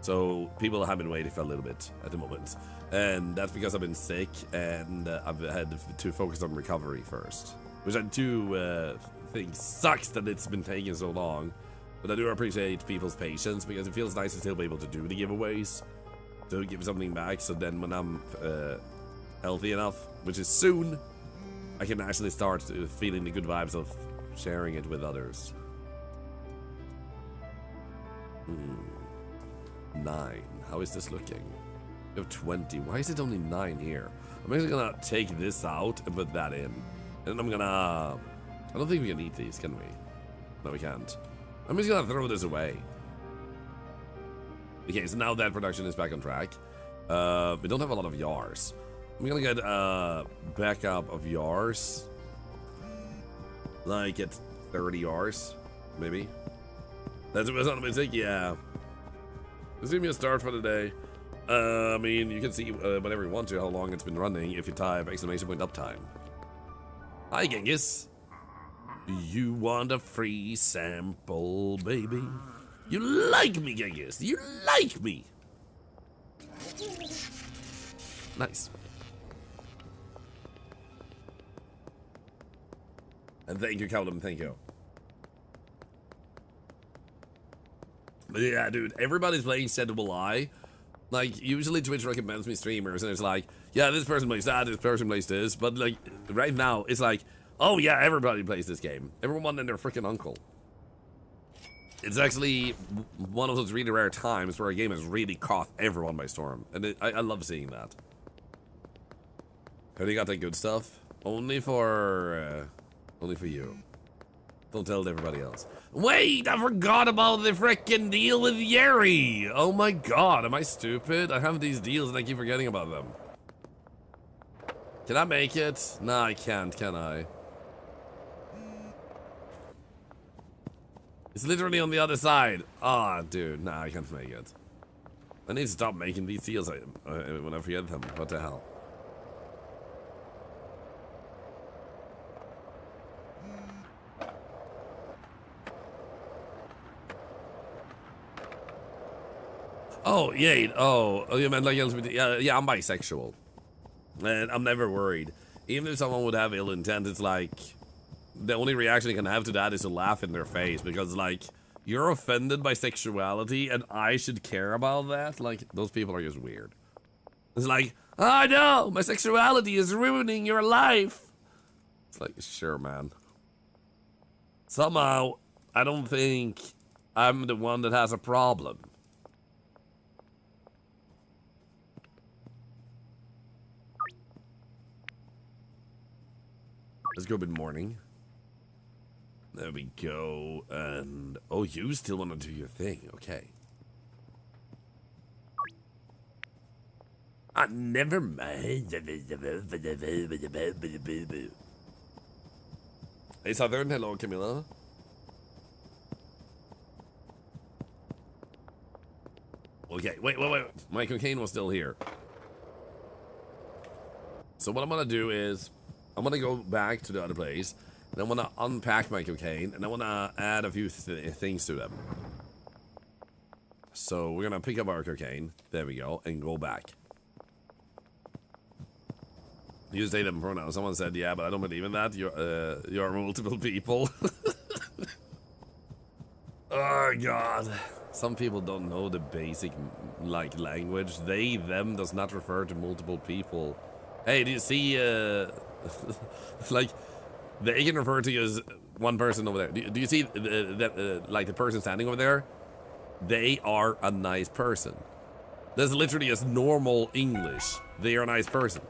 So people have been waiting for a little bit at the moment, and that's because I've been sick and I've had to focus on recovery first, which I do think sucks that it's been taking so long. But I do appreciate people's patience because it feels nice to still be able to do the giveaways, to give something back, so then when I'm healthy enough, which is soon, I can actually start feeling the good vibes of sharing it with others. 9. How is this looking? You have 20. Why is it only 9 here? I'm actually gonna take this out and put that in. And I'm gonna... I don't think we can eat these, can we? No, we can't. I'm just gonna throw this away. Okay, so now that production is back on track. We don't have a lot of yars. I'm gonna get backup of yars. Like at 30 yars, maybe. That's what I'm think, yeah. This is gonna be a start for the day. I mean, you can see whenever you want to how long it's been running if you type exclamation point uptime. Hi, Genghis. You want a free sample, baby? You like me, Genghis. You like me. Nice. And thank you, Callum. Thank you. But yeah, dude, everybody's playing Said Will I. Like, usually Twitch recommends me streamers, and it's like, yeah, this person plays that, this person plays this. But, like, right now, it's like, oh, yeah, everybody plays this game. Everyone and their freaking uncle. It's actually one of those really rare times where a game has really caught everyone by storm. And I love seeing that. Have you got that good stuff? Only for you. Don't tell it to everybody else. Wait, I forgot about the frickin' deal with Yeri. Oh my god, am I stupid? I have these deals and I keep forgetting about them. Can I make it? Nah, I can't, can I? It's literally on the other side. Ah, dude, nah, I can't make it. I need to stop making these deals when I forget them. What the hell? Oh, yeah. Oh, you meant like LGBT? Yeah, I'm bisexual. And I'm never worried. Even if someone would have ill intent, it's like the only reaction you can have to that is to laugh in their face because, like, you're offended by sexuality and I should care about that? Like, those people are just weird. It's like, oh no, my sexuality is ruining your life. It's like, sure, man. Somehow, I don't think I'm the one that has a problem. Let's go mid-morning. There we go, and... Oh, you still want to do your thing, okay. Never mind. Hey, Southern, hello, Camilla. Okay, wait. My cocaine was still here. So what I'm gonna do is... I'm gonna go back to the other place, and I'm gonna unpack my cocaine, and I wanna add a few things to them. So we're gonna pick up our cocaine, there we go, and go back. Use they them pronouns. Someone said, yeah, but I don't believe in that. You're multiple people. Oh god. Some people don't know the basic, like, language. They, them does not refer to multiple people. Hey, do you see, like, they can refer to you as one person over there. Do you see like the person standing over there? They are a nice person. That's literally as normal English. They are a nice person.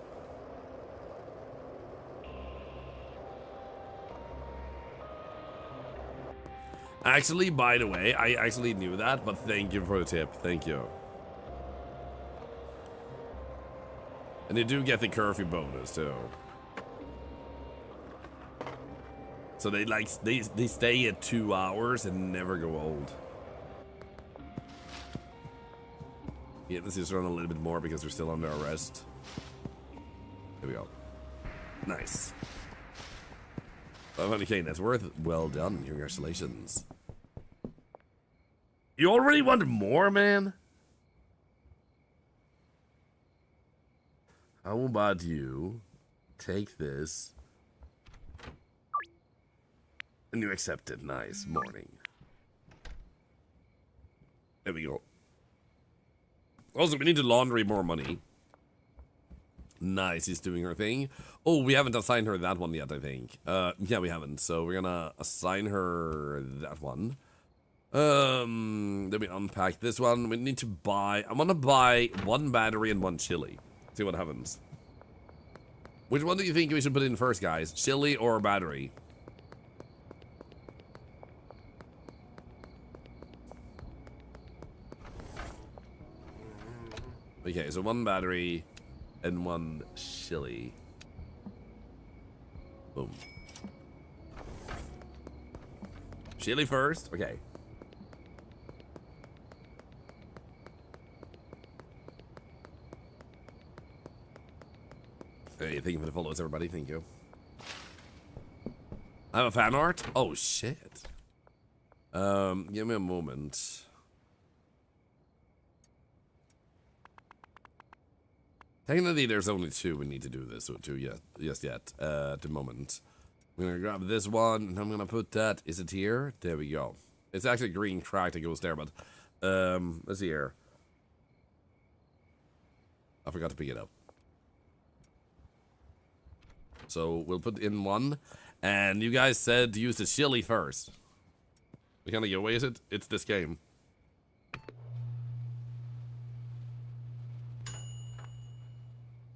Actually, by the way, I actually knew that, but thank you for the tip. Thank you. And you do get the curfew bonus too. So they like they stay at 2 hours and never go old. Yeah, let's just run a little bit more because we're still under arrest. There we go. Nice. 500k net worth. Well done. Congratulations. You already want more, man? How about you take this and you accept it? Nice. Morning. There we go. Also, we need to laundry more money. Nice, he's doing her thing. Oh, we haven't assigned her that one yet, I think. Yeah, we haven't. So we're gonna assign her that one. Then we unpack this one. We need to buy... I'm gonna buy 1 battery and 1 chili. See what happens. Which one do you think we should put in first, guys? Chili or battery? Okay, so one battery and one chili. Boom. Chili first? Okay. Hey, thank you for the follows, everybody. Thank you. I have a fan art? Oh, shit. Give me a moment. Technically, there's only two we need to do this to yet, at the moment. I'm gonna grab this one, and I'm gonna put that. Is it here? There we go. It's actually a green track that goes there, but let's see here. I forgot to pick it up. So we'll put in one, and you guys said to use the chili first. We can't get away with it. It's this game.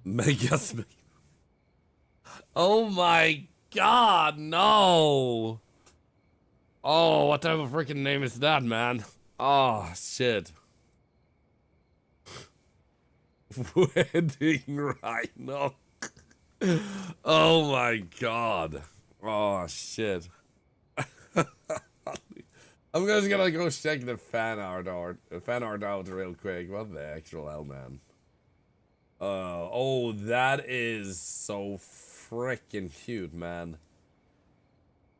Mega. Oh my god, no! Oh, what type of freaking name is that, man? Oh, shit. Wedding Rhino. Oh my god. Oh, shit. I'm just gonna go check the fan art out real quick. What the actual hell, man? Oh, that is so freaking cute, man.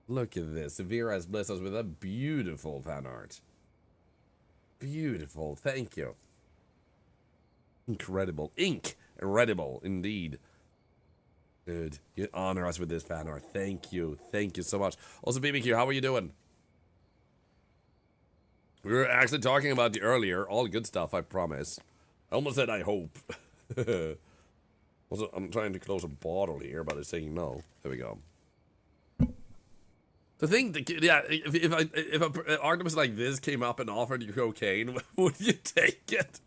Look at this. Severe has blessed us with a beautiful fan art. Beautiful. Thank you. Incredible. Incredible, indeed. Dude, you honor us with this fan art. Thank you. Thank you so much. Also, BBQ, how are you doing? We were actually talking about you earlier. All good stuff, I promise. I almost said I hope. Also, I'm trying to close a bottle here, but it's saying no. There we go. The thing, yeah, if an Artemis like this came up and offered you cocaine, would you take it?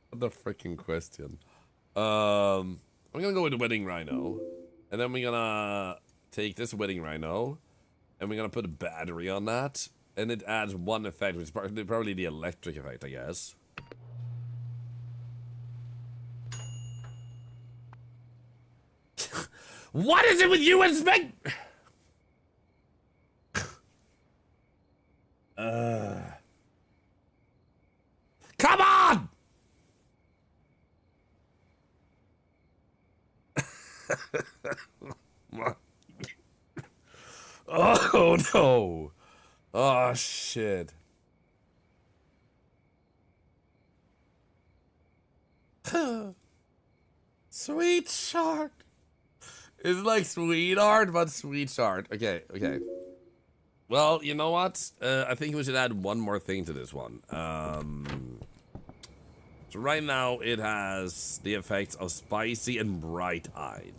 What the freaking question? I'm gonna go with the wedding rhino, and then we're gonna take this wedding rhino, and we're gonna put a battery on that. And it adds one effect, which is probably the electric effect, I guess. What is it with you and Spec? Come on! Oh no! Oh shit. Sweet shark. It's like sweetheart, but sweet shark. Okay, okay. Well, you know what? I think we should add one more thing to this one. So right now it has the effects of spicy and bright-eyed.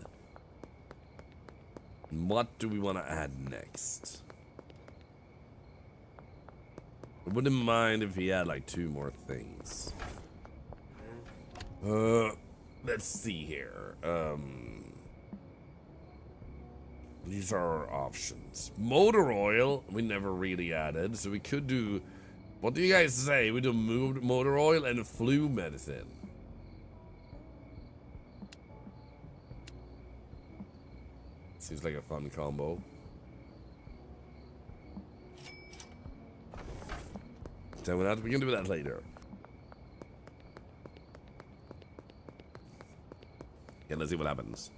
What do we want to add next? I wouldn't mind if he had like two more things. Let's see here. These are our options. Motor oil, we never really added, so we could do. What do you guys say? We do motor oil and flu medicine. Seems like a fun combo. So we can do that later. Yeah, let's see what happens.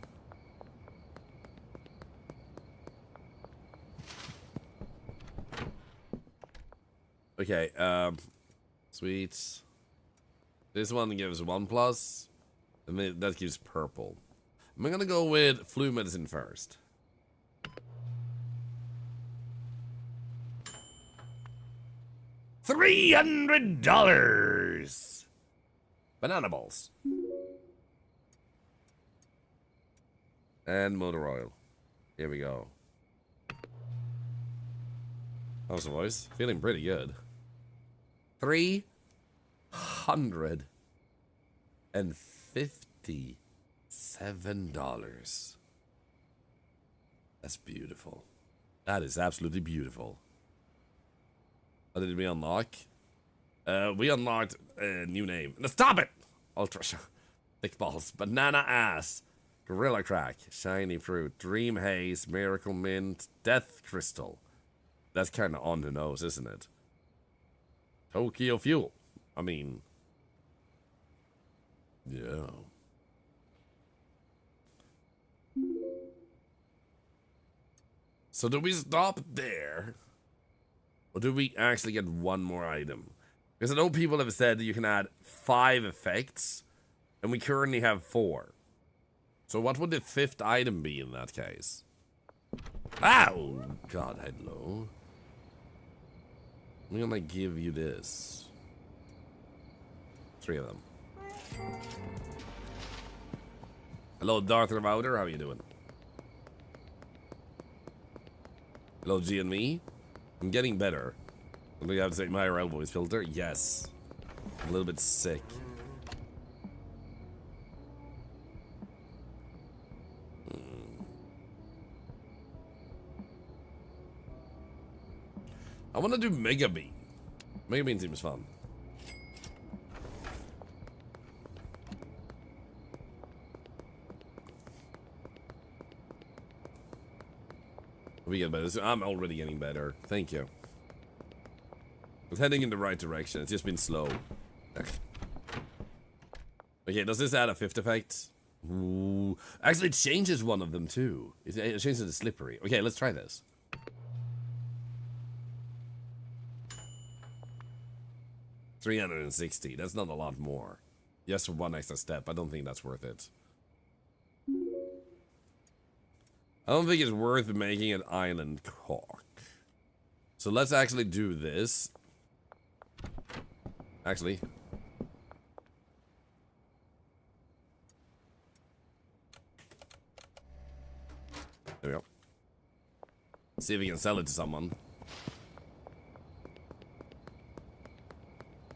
Okay, sweets. This one gives 1+, and that gives purple. I'm gonna go with flu medicine first. $300! Banana balls. And motor oil. Here we go. How's the voice? Feeling pretty good. 300. and $57. That's beautiful. That is absolutely beautiful. What did we unlock? We unlocked a new name. No, stop it! Ultra thick balls, banana ass, gorilla crack, shiny fruit, dream haze, miracle mint, death crystal. That's kind of on the nose, isn't it? Tokyo fuel. I mean, yeah. So do we stop there? Or do we actually get one more item? Because I know people have said that you can add 5 effects, and we currently have 4. So what would the 5th item be in that case? Ow! God, hello. I'm gonna give you this. 3 of them. Hello, Darth Router, how you doing? Hello, G and me. I'm getting better. I'm gonna have to take my IRL voice filter. Yes. I'm a little bit sick. I want to do Mega Bean. Mega Bean seems fun. We get better. I'm already getting better. Thank you. It's heading in the right direction. It's just been slow. Okay, does this add a 5th effect? Ooh. Actually, it changes one of them too. It changes the slippery. Okay, let's try this. $360. That's not a lot more. Just for one extra step. I don't think that's worth it. I don't think it's worth making an island cock. So let's actually do this. Actually. There we go. See if we can sell it to someone.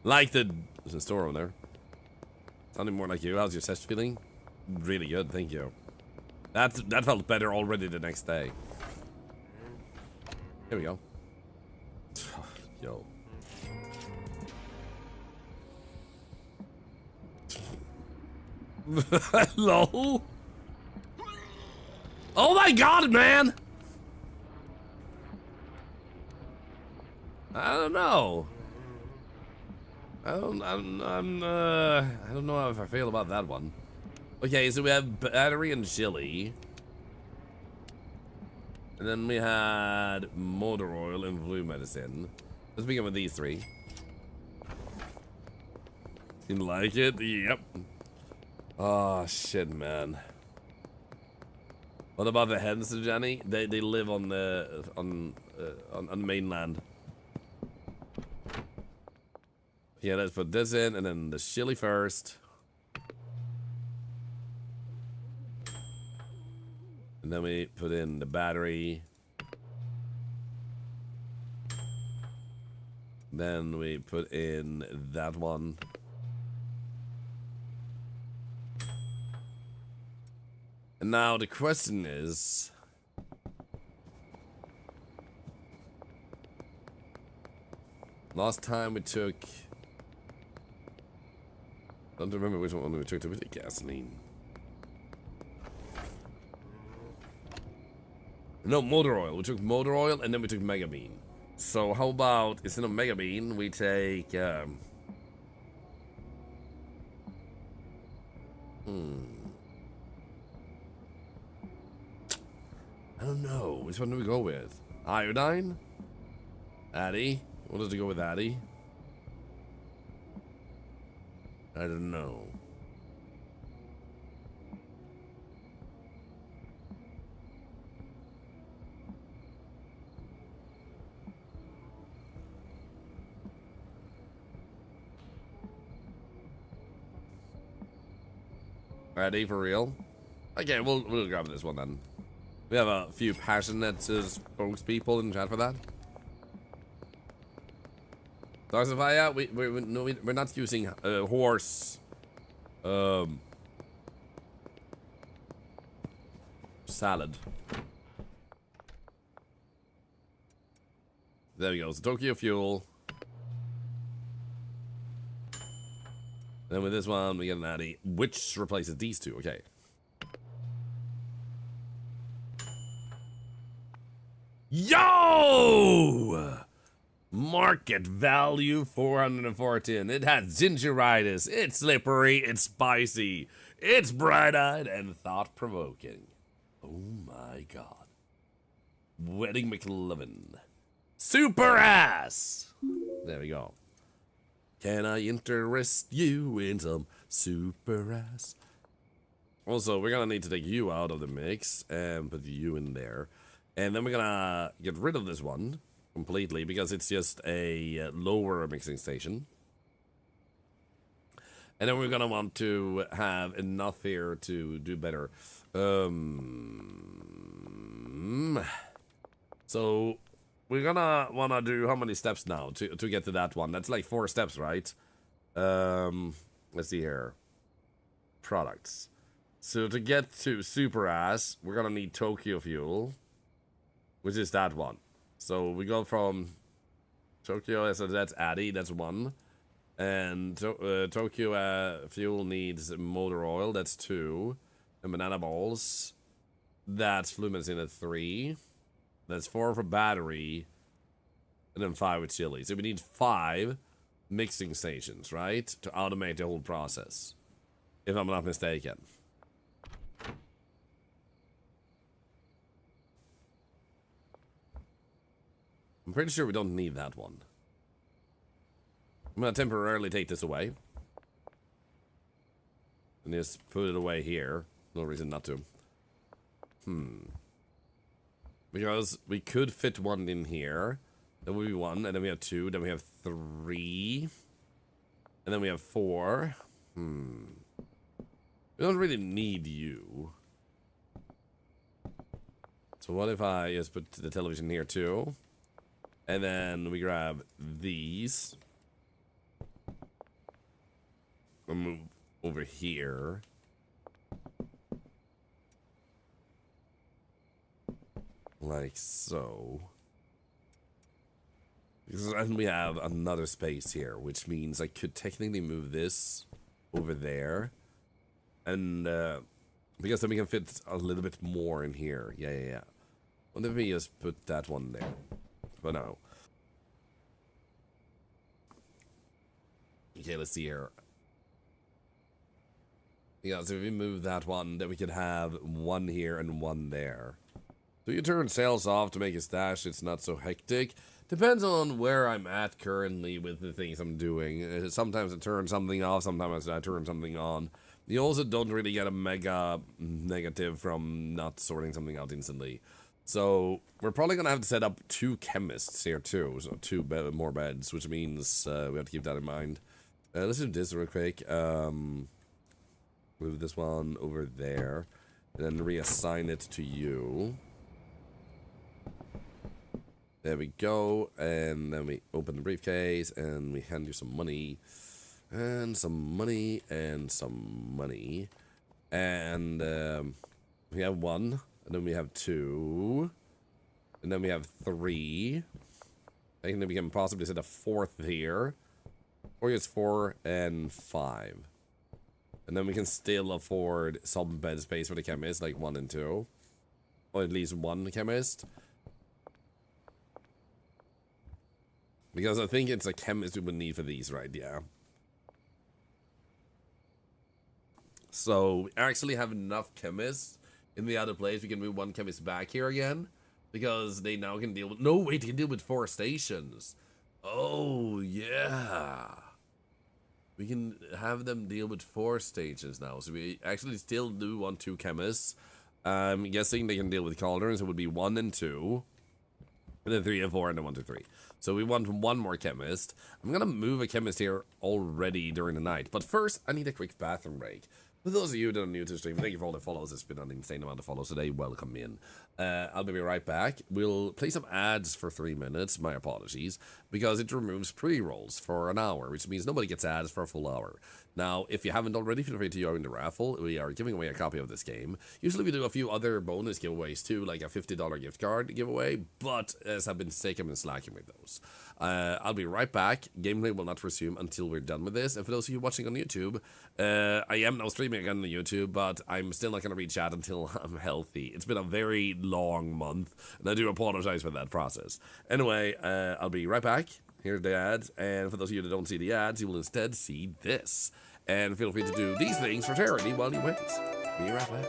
Like there's a store over there. Sounding more like you. How's your chest feeling? Really good, thank you. That felt better already the next day. Here we go. Yo. Hello? Oh my god, man! I don't know. I don't know how I feel about that one. Okay, so we have battery and chili. And then we had motor oil and blue medicine. Let's begin with these 3. You like it? Yep. Oh shit, man. What about the hens, Jenny? They live on the on mainland. Yeah, let's put this in, and then the chili first. And then we put in the battery. Then we put in that one. And now the question is... Last time we took... I don't remember which one we took to the gasoline. No, motor oil. We took motor oil and then we took Mega Bean. So how about instead of Mega Bean, we take I don't know. Which one do we go with? Iodine? Addy? What does it go with Addy? I don't know. Ready for real? Okay, we'll grab this one then. We have a few passionate spokespeople in chat for that. Darsify, we're not using horse Salad. There we go. So Tokyo fuel. Then with this one, we get an Addy, which replaces these two. Okay. Yo! Market value 414. It has gingeritis. It's slippery. It's spicy. It's bright-eyed and thought-provoking. Oh my god. Wedding McLovin. Super ass! There we go. Can I interest you in some super ass? Also, we're gonna need to take you out of the mix and put you in there. And then we're gonna get rid of this one completely because it's just a lower mixing station. And then we're gonna want to have enough here to do better. So we're gonna wanna do how many steps now to get to that one? That's like 4 steps, right? Let's see here. Products. So to get to super ass, we're gonna need Tokyo fuel, which is that one. So we go from Tokyo, so that's Addy, that's 1. And Tokyo fuel needs motor oil, that's 2. And banana balls, that's fluid medicine at 3. That's 4 for battery. And then 5 with chili. So we need 5 mixing stations, right? To automate the whole process. If I'm not mistaken. I'm pretty sure we don't need that one. I'm gonna temporarily take this away. And just put it away here. No reason not to. Because we could fit 1 in here. That would be 1, and then we have 2, then we have 3. And then we have 4. We don't really need you. So what if I just put the television here too? And then we grab these. We'll move over here. Like so. Because then we have another space here, which means I could technically move this over there. And, because then we can fit a little bit more in here. Yeah. What if we just put that one there? For now. Okay, let's see here. Yeah, so if we move that one, then we could have 1 here and 1 there. So you turn sales off to make a stash, it's not so hectic. Depends on where I'm at currently with the things I'm doing. Sometimes I turn something off, sometimes I turn something on. You also don't really get a mega negative from not sorting something out instantly. So we're probably going to have to set up 2 chemists here too. So 2 more beds, which means we have to keep that in mind. Let's do this real quick. Move this one over there. And then reassign it to you. There we go. And then we open the briefcase and we hand you some money. And some money. And some money. And we have 1. And then we have 2. And then we have 3. I think we can possibly set a 4th here. Or it's 4 and 5. And then we can still afford some bed space for the chemist, like 1 and 2. Or at least 1 chemist. Because I think it's a chemist we would need for these, right? Yeah. So we actually have enough chemists in the other place. We can move 1 chemist back here again. Because they now can deal with... No, wait, they can deal with 4 stations. Oh, yeah. We can have them deal with 4 stations now. So we actually still do want 2 chemists. I'm guessing they can deal with cauldrons. It would be 1 and 2. And then 3 and 4 and then 1, 2, 3. So we want 1 more chemist. I'm going to move a chemist here already during the night. But first, I need a quick bathroom break. For those of you that are new to the stream, thank you for all the follows. It's been an insane amount of follows today. Welcome in. I'll be right back. We'll play some ads for 3 minutes, my apologies, because it removes pre-rolls for an hour, which means nobody gets ads for a full hour. Now, if you haven't already, feel free to join the raffle. We are giving away a copy of this game. Usually we do a few other bonus giveaways too, like a $50 gift card giveaway, but as I've been sick, I've been slacking with those. I'll be right back. Gameplay will not resume until we're done with this. And for those of you watching on YouTube, I am now streaming again on YouTube, but I'm still not going to read chat until I'm healthy. It's been a very long month, and I do apologize for that process. Anyway, I'll be right back. Here's the ads, and for those of you that don't see the ads, you will instead see this. And feel free to do these things for charity while you wait. Be right back.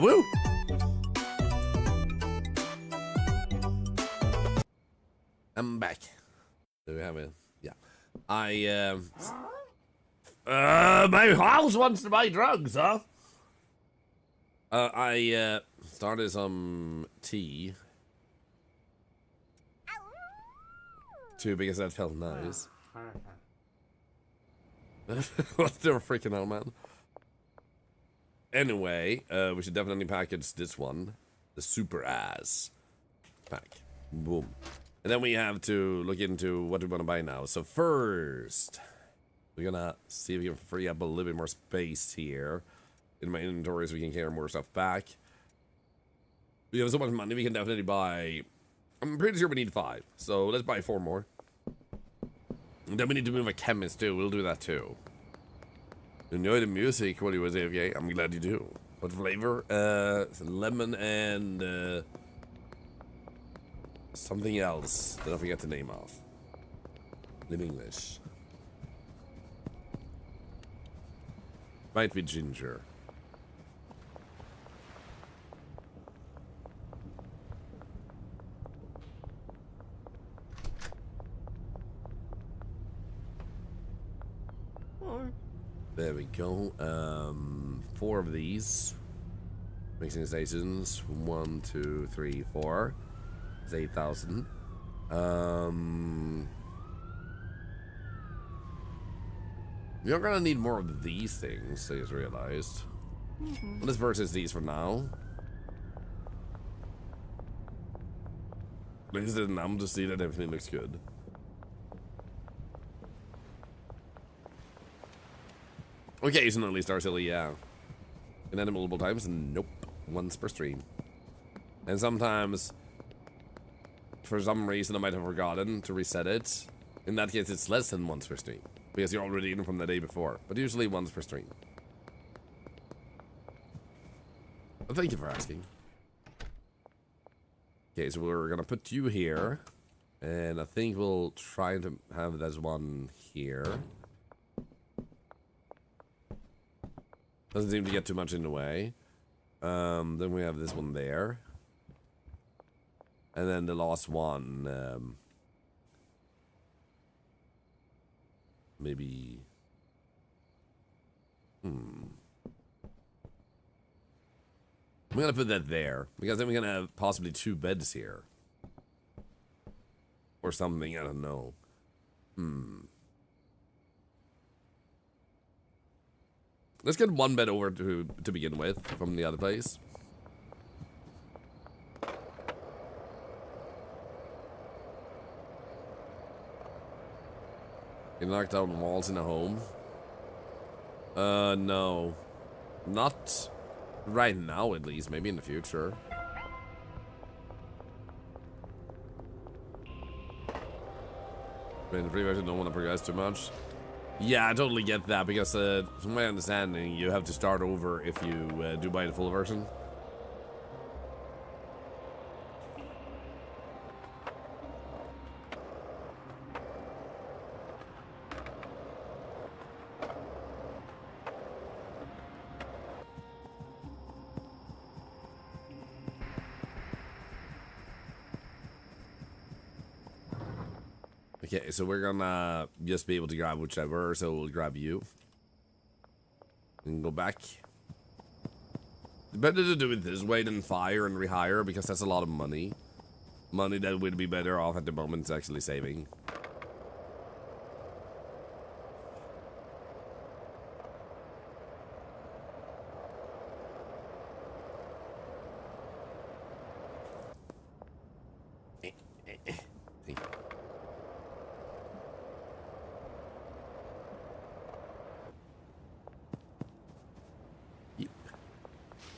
Woo! I'm back. Do we have a... Yeah. My house wants to buy drugs, huh? I started some tea. Too, because that felt nice. What the freaking hell, man? Anyway, we should definitely package this one. The super ass pack. Boom. And then we have to look into what we want to buy now. So first, we're gonna see if we can free up a little bit more space here in my inventory so we can carry more stuff back. We have so much money, we can definitely buy... I'm pretty sure we need 5. So let's buy 4 more. And then we need to move a chemist too. We'll do that too. Enjoy the music while you was AFK. I'm glad you do. What flavor? Lemon and something else that I forget the name of. In English. Might be ginger. There we go. 4 of these. Mixing stations. 1, 2, 3, 4. It's 8,000. You're gonna need more of these things, I just realized. Let's purchase these for now. Because I'm to see that everything looks good. Occasionally, Star Silly, yeah. Can edit multiple times? Nope. Once per stream. And sometimes, for some reason, I might have forgotten to reset it. In that case, it's less than once per stream. Because you're already in from the day before. But usually once per stream. Well, thank you for asking. Okay, so we're gonna put you here. And I think we'll try to have this one here. Doesn't seem to get too much in the way. Then we have this one there. And then the last one, maybe... I'm gonna put that there, because then we're gonna have possibly 2 beds here. Or something, I don't know. Let's get 1 bed over to begin with, from the other place. You knock down walls in a home? No. Not right now, at least. Maybe in the future. I mean, pretty much don't want to progress too much. Yeah, I totally get that, because from my understanding, you have to start over if you do buy the full version. Okay, so we're gonna just be able to grab whichever, so we'll grab you. And go back. Better to do it this way than fire and rehire, because that's a lot of money. Money that would be better off at the moment actually saving.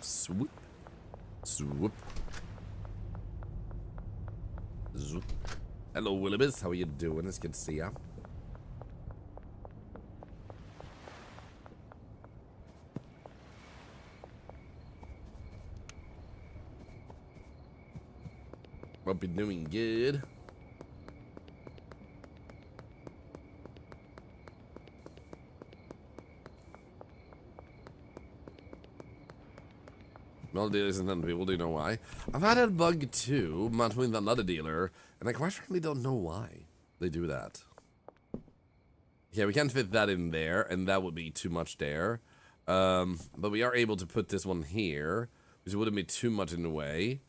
Swoop. Swoop. Zoop. Hello, Willibus. How are you doing? It's good to see ya. Hope you're doing good. All dealers and none people do know why. I've had a bug too, between another dealer, and I quite frankly don't know why they do that. Yeah, we can't fit that in there, and that would be too much there. But we are able to put this one here, which wouldn't be too much in the way.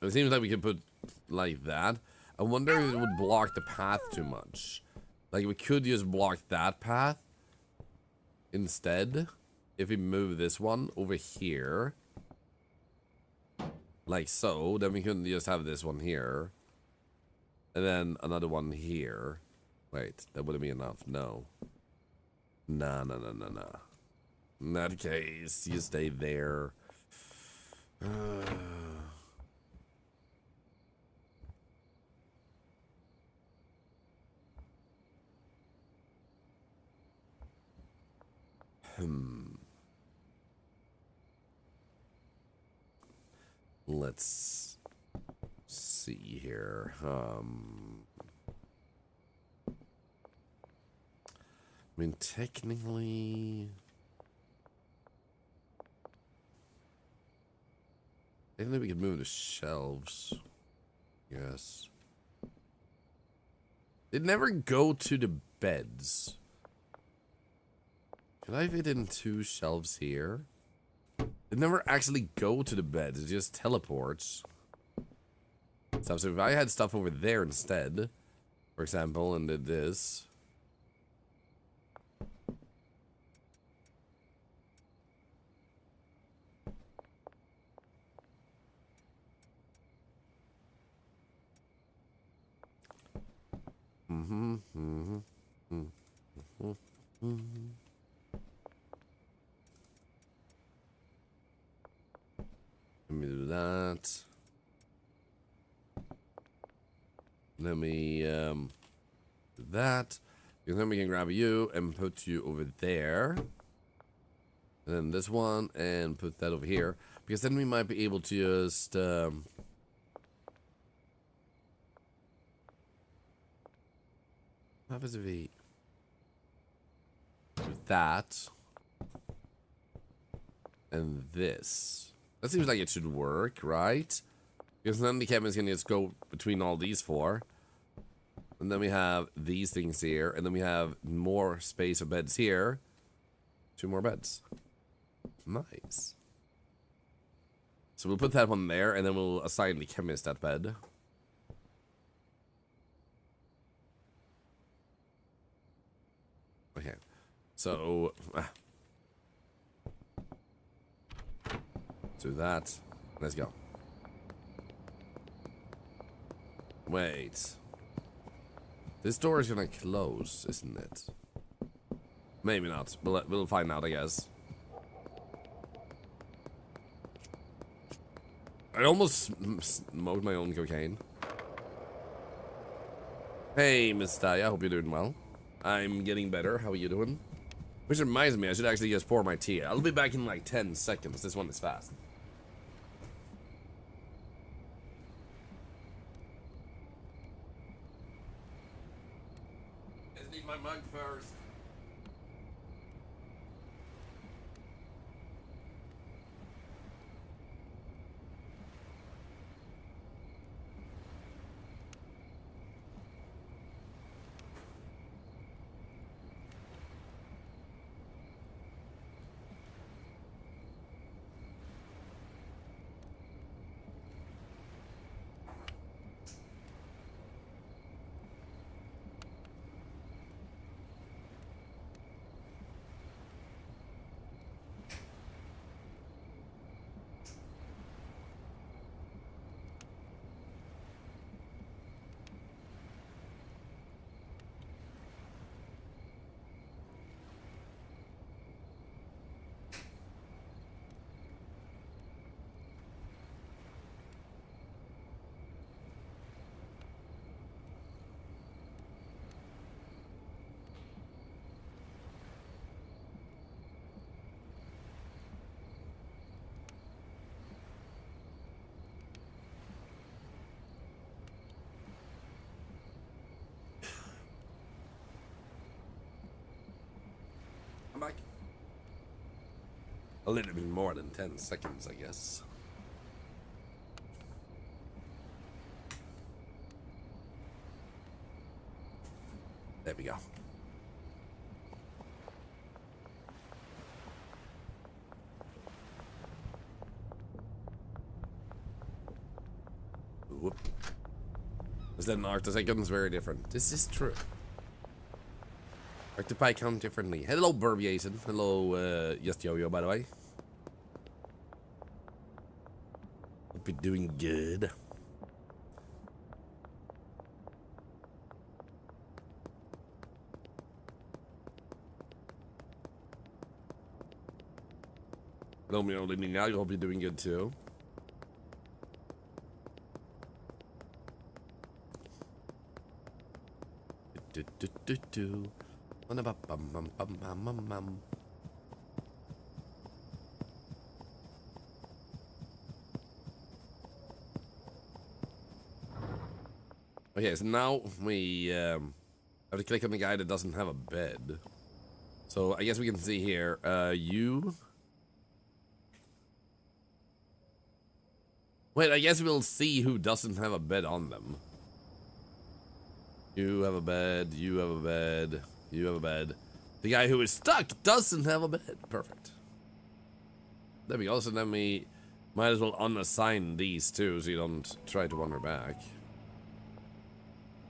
It seems like we could put like that. I wonder if it would block the path too much. Like, we could just block that path instead. If we move this one over here, like so, then we couldn't just have this one here. And then another one here. Wait, that wouldn't be enough. No. Nah. In that case, you stay there. Let's see here. I mean, technically, we could move the shelves. Yes. They'd never go to the beds. Can I fit in 2 shelves here? It never actually go to the beds. It just teleports. So if I had stuff over there instead, for example, and did this. Let me do that. Let me do that. Because then we can grab you and put you over there. And then this one and put that over here. Because then we might be able to just what happens if we do that and this? That seems like it should work, right? Because then the cabin's gonna just go between all these 4. And then we have these things here. And then we have more space of beds here. 2 more beds. Nice. So we'll put that one there, and then we'll assign the chemist that bed. Okay. So... do that. Let's go. Wait. This door is gonna close, isn't it? Maybe not. We'll find out, I guess. I almost smoked my own cocaine. Hey, Miss Ty, I hope you're doing well. I'm getting better. How are you doing? Which reminds me, I should actually just pour my tea. I'll be back in like 10 seconds. This one is fast. Just need my mug first. I'm back. A little bit more than 10 seconds, I guess. There we go. Whoop. Is that an arctosecond? It's very different. This is true. Octopi count differently. Hello, Burbiason. Hello, Just Yo-Yo, by the way. Hope you're doing good. Hello, me only now. I hope you're doing good too. Do. Okay, so now we have to click on the guy that doesn't have a bed. So I guess we can see here, you... Wait, I guess we'll see who doesn't have a bed on them. You have a bed, you have a bed, you have a bed. The guy who is stuck doesn't have a bed. Perfect. There we go, so then we might as well unassign these two so you don't try to wander back.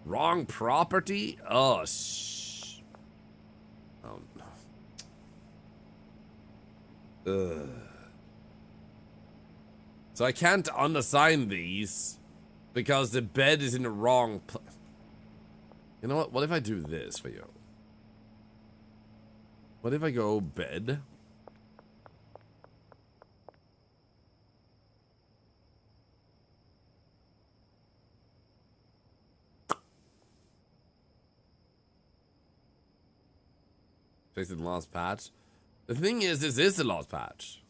Wrong property? Oh, oh no. Ugh. So I can't unassign these because the bed is in the wrong place. You know what? What if I do this for you? What if I go bed? Fix it in the last patch. The thing is, this is the last patch.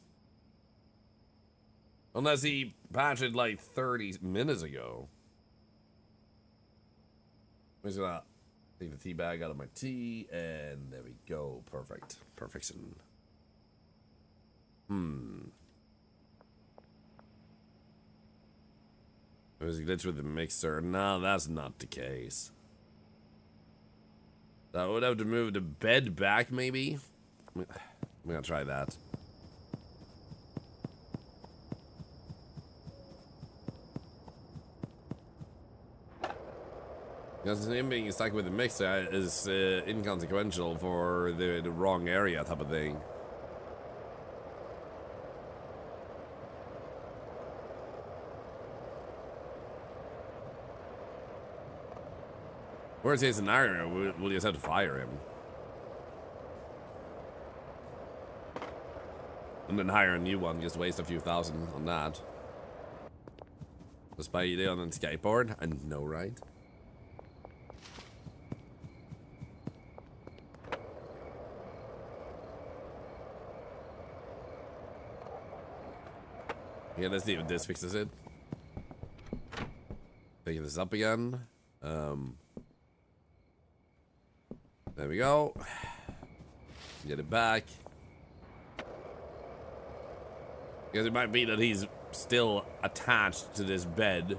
Unless he patched it like 30 minutes ago. I'm just gonna take the tea bag out of my tea, and there we go. Perfect. Perfection. There's a glitch with the mixer. No, that's not the case. I would have to move the bed back, maybe? I'm gonna try that. Because him being stuck with the mixer is inconsequential for the wrong area type of thing. Worst case scenario, we'll just have to fire him. And then hire a new one, just waste a few thousand on that. Just buy it on a skateboard? I know, right? Yeah, let's see if this fixes it. Picking this up again. There we go. Get it back. Because it might be that he's still attached to this bed.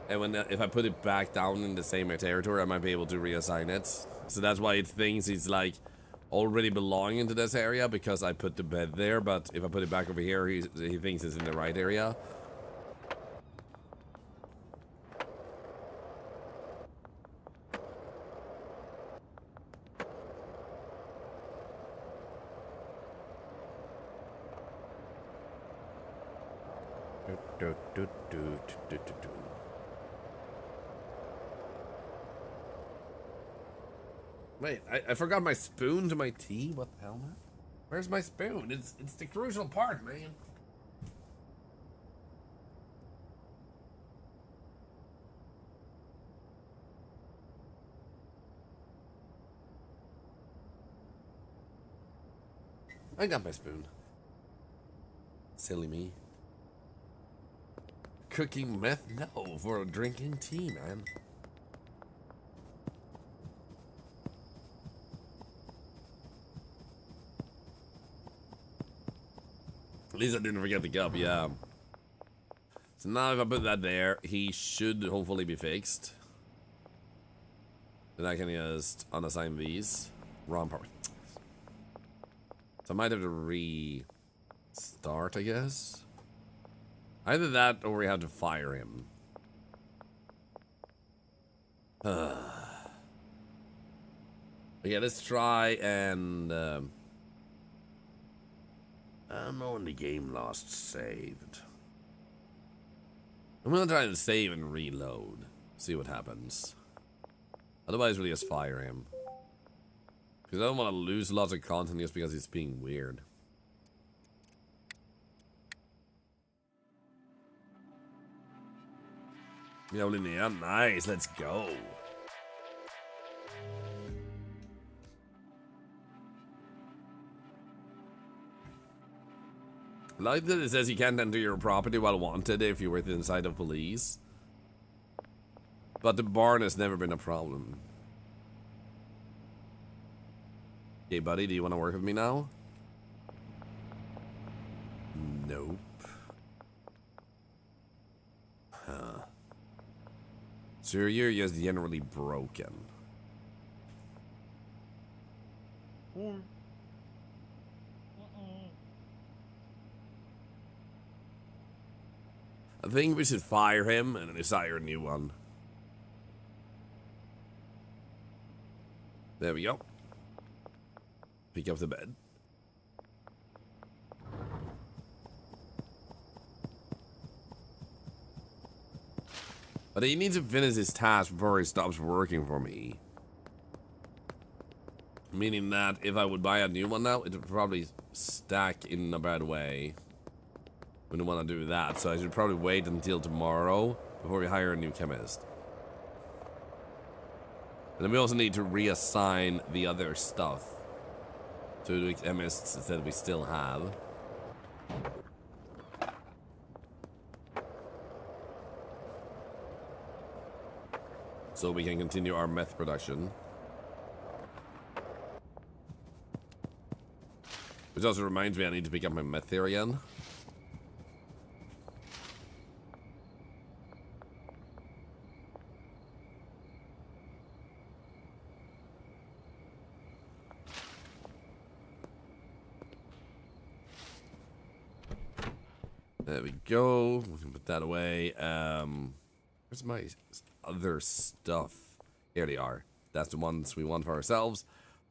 And when if I put it back down in the same territory, I might be able to reassign it. So that's why it thinks he's like already belonging to this area because I put the bed there. But if I put it back over here, he thinks it's in the right area. Wait, I forgot my spoon to my tea? What the hell, man? Where's my spoon? It's the crucial part, man. I got my spoon. Silly me. Cooking meth? No, for drinking tea, man. At least I didn't forget the cup, yeah. So now if I put that there, he should hopefully be fixed. Then I can just unassign these. Wrong part. So I might have to restart, I guess. Either that or we have to fire him. Okay, let's try and... I don't know when the game last saved. I'm gonna try to save and reload. See what happens. Otherwise, we'll just fire him. Because I don't want to lose lots of content just because he's being weird. Yeah, Linnea, nice, let's go. Like that it says you can't enter your property while wanted if you're inside of police. But the barn has never been a problem. Okay, buddy, do you want to work with me now? Nope. Huh. So you're just generally broken. I think we should fire him and then just hire a new one. There we go. Pick up the bed. But he needs to finish his task before he stops working for me. Meaning that if I would buy a new one now, it would probably stack in a bad way. We don't want to do that, so I should probably wait until tomorrow before we hire a new chemist. And then we also need to reassign the other stuff to the chemists that we still have. So we can continue our meth production. Which also reminds me I need to pick up my meth here again. There we go. We can put that away. Where's my other stuff? Here they are. That's the ones we want for ourselves.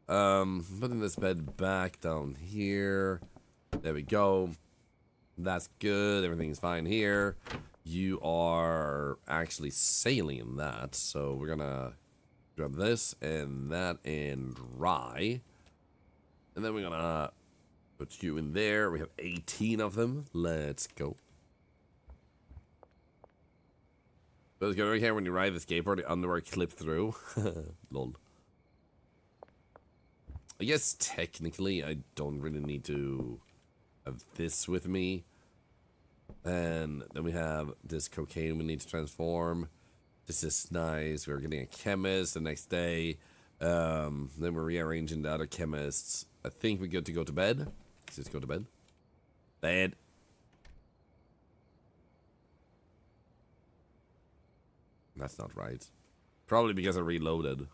Putting this bed back down here. There we go. That's good. Everything's fine here. You are actually sailing in that. So we're gonna grab this and that and rye. And then we're gonna put you in there. We have 18 of them. Let's go. But it's good here when you ride the skateboard, the underwear clip through. Lol. I guess technically I don't really need to have this with me. And then we have this cocaine we need to transform. This is nice. We're getting a chemist the next day. Then we're rearranging the other chemists. I think we're good to go to bed. Let's just go to bed. Bed. That's not right. Probably because I reloaded.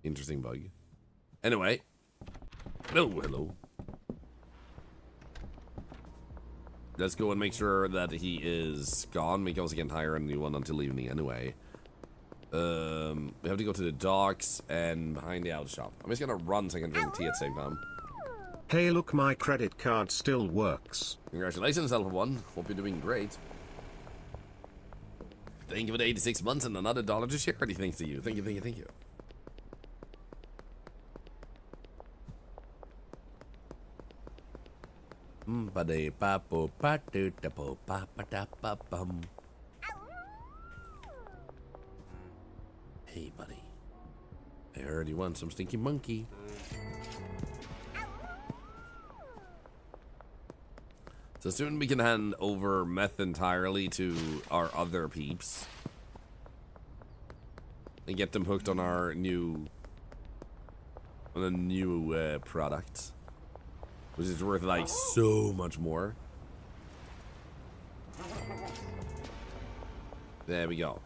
Interesting bug. Anyway. Oh, hello. Let's go and make sure that he is gone. We can also get hire a new one until evening anyway. We have to go to the docks and behind the auto shop. I'm just gonna run so I can drink tea at the same time. Hey, look, my credit card still works. Congratulations, Alpha One. Hope you're doing great. Thank you for the 86 months and another $1 to charity. Thanks to you. Thank you, thank you, thank you. Hey, buddy. I heard you want some stinky monkey. So soon we can hand over meth entirely to our other peeps. And get them hooked on our new... on a new product. Which is worth like so much more. There we go.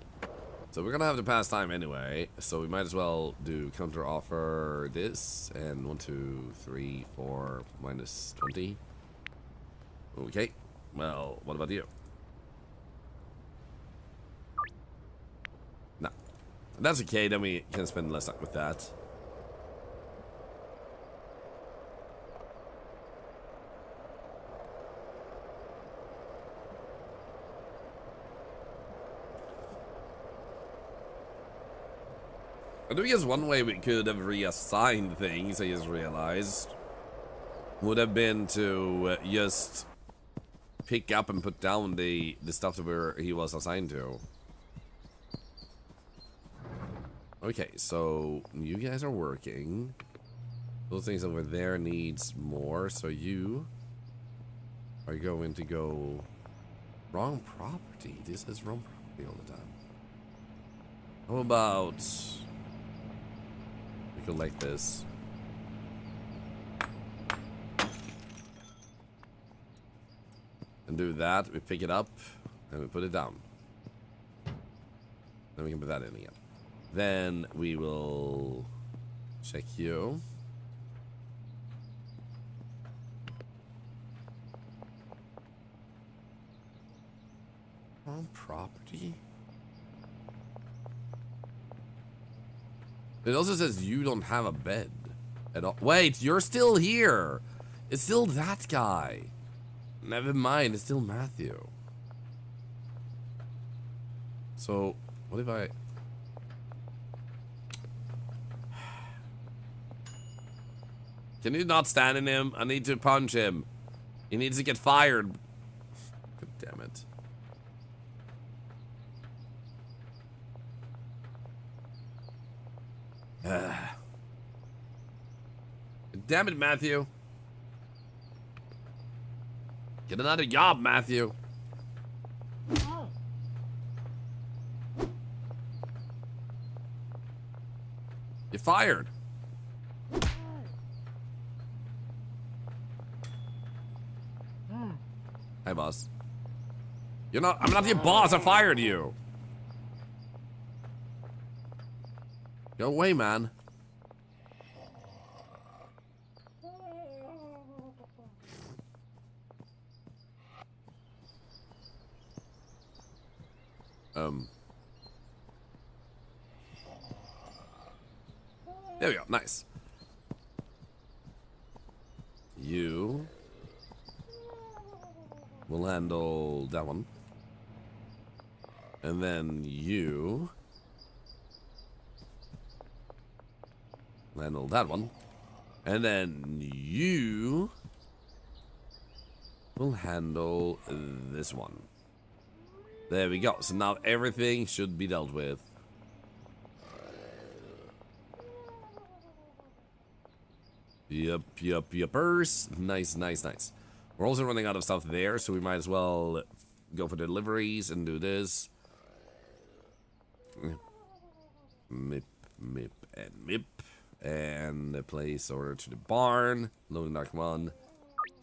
So we're gonna have to pass time anyway. So we might as well do counter offer this. And 1, 2, 3, 4, minus 20. Okay, well, what about you? No. That's okay, then we can spend less time with that. I do guess one way we could have reassigned things, I just realized, would have been to just pick up and put down the stuff that he was assigned to. Okay, so you guys are working. Those things over there needs more, so you are going to go wrong property. This is wrong property. all the time. How about we go like this? And do that. We pick it up and we put it down. Then we can put that in again. Then we will check you. On property. It also says you don't have a bed at all. Wait, you're still here. It's still that guy. Never mind, it's still Matthew. So, what if I... Can you not stand in him? I need to punch him. He needs to get fired. God damn it. Damn it, Matthew. Get another job, Matthew. You're fired. Hi, boss. You're not. I'm not your boss. I fired you. Go away, man. There we go. Nice. You will handle that one. And then you handle that one. And then you will handle this one. There we go. So now everything should be dealt with. Yuppers. Nice, nice, nice. We're also running out of stuff there, so we might as well go for deliveries and do this. Mip, mip, and mip. And place order to the barn. Loading dock 1.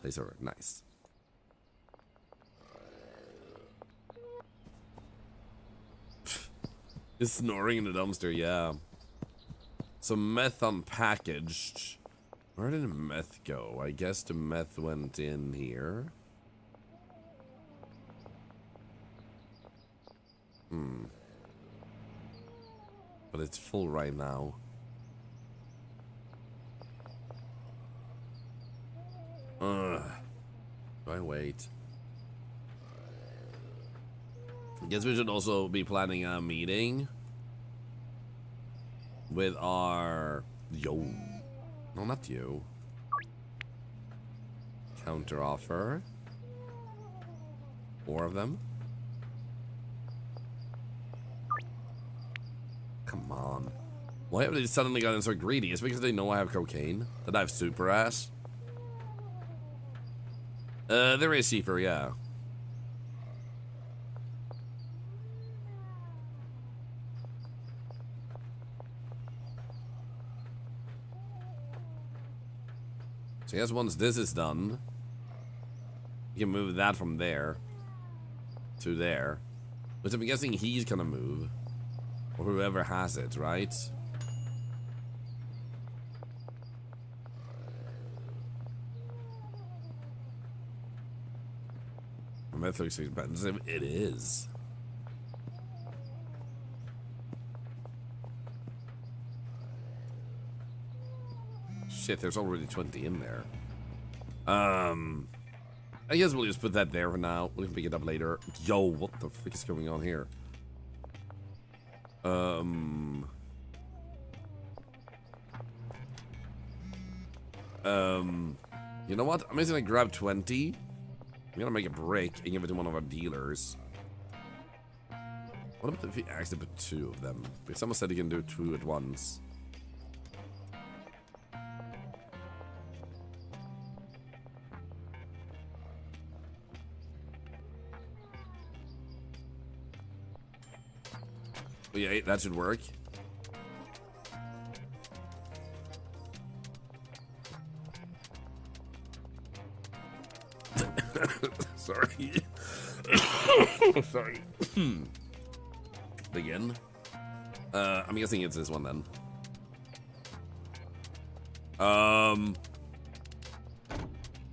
Place order. Nice. It's snoring in the dumpster, yeah. So meth unpackaged. Where did the meth go? I guess the meth went in here. But it's full right now. Do I wait? I guess we should also be planning a meeting with our... Yo. No, not you. Counter offer. 4 of them. Come on. Why have they suddenly gotten so greedy? It's because they know I have cocaine. That I have super ass. There is Schieffer, yeah. So I guess once this is done, you can move that from there to there. Which I'm guessing he's gonna move. Or whoever has it, right? Meth looks expensive. It is. Shit, there's already 20 in there. I guess we'll just put that there for now. We can pick it up later. Yo, what the frick is going on here? You know what? I'm just gonna grab 20. I'm gonna make a break and give it to one of our dealers. What about if we actually put 2 of them? Because someone said you can do 2 at once. Yeah, that should work. Sorry. Sorry. Begin. I'm guessing it's this one then.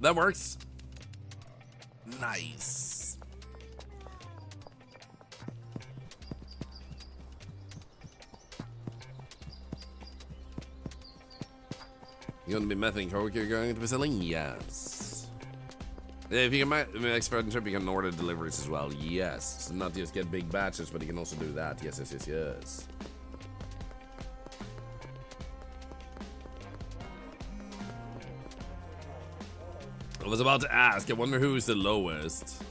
That works. Nice. You're gonna be methane coke you're going to be selling? Yes. If you can expert and trip, you can order deliveries as well. Yes. So not just get big batches, but you can also do that. Yes, yes, yes, yes. I was about to ask, I wonder who's the lowest.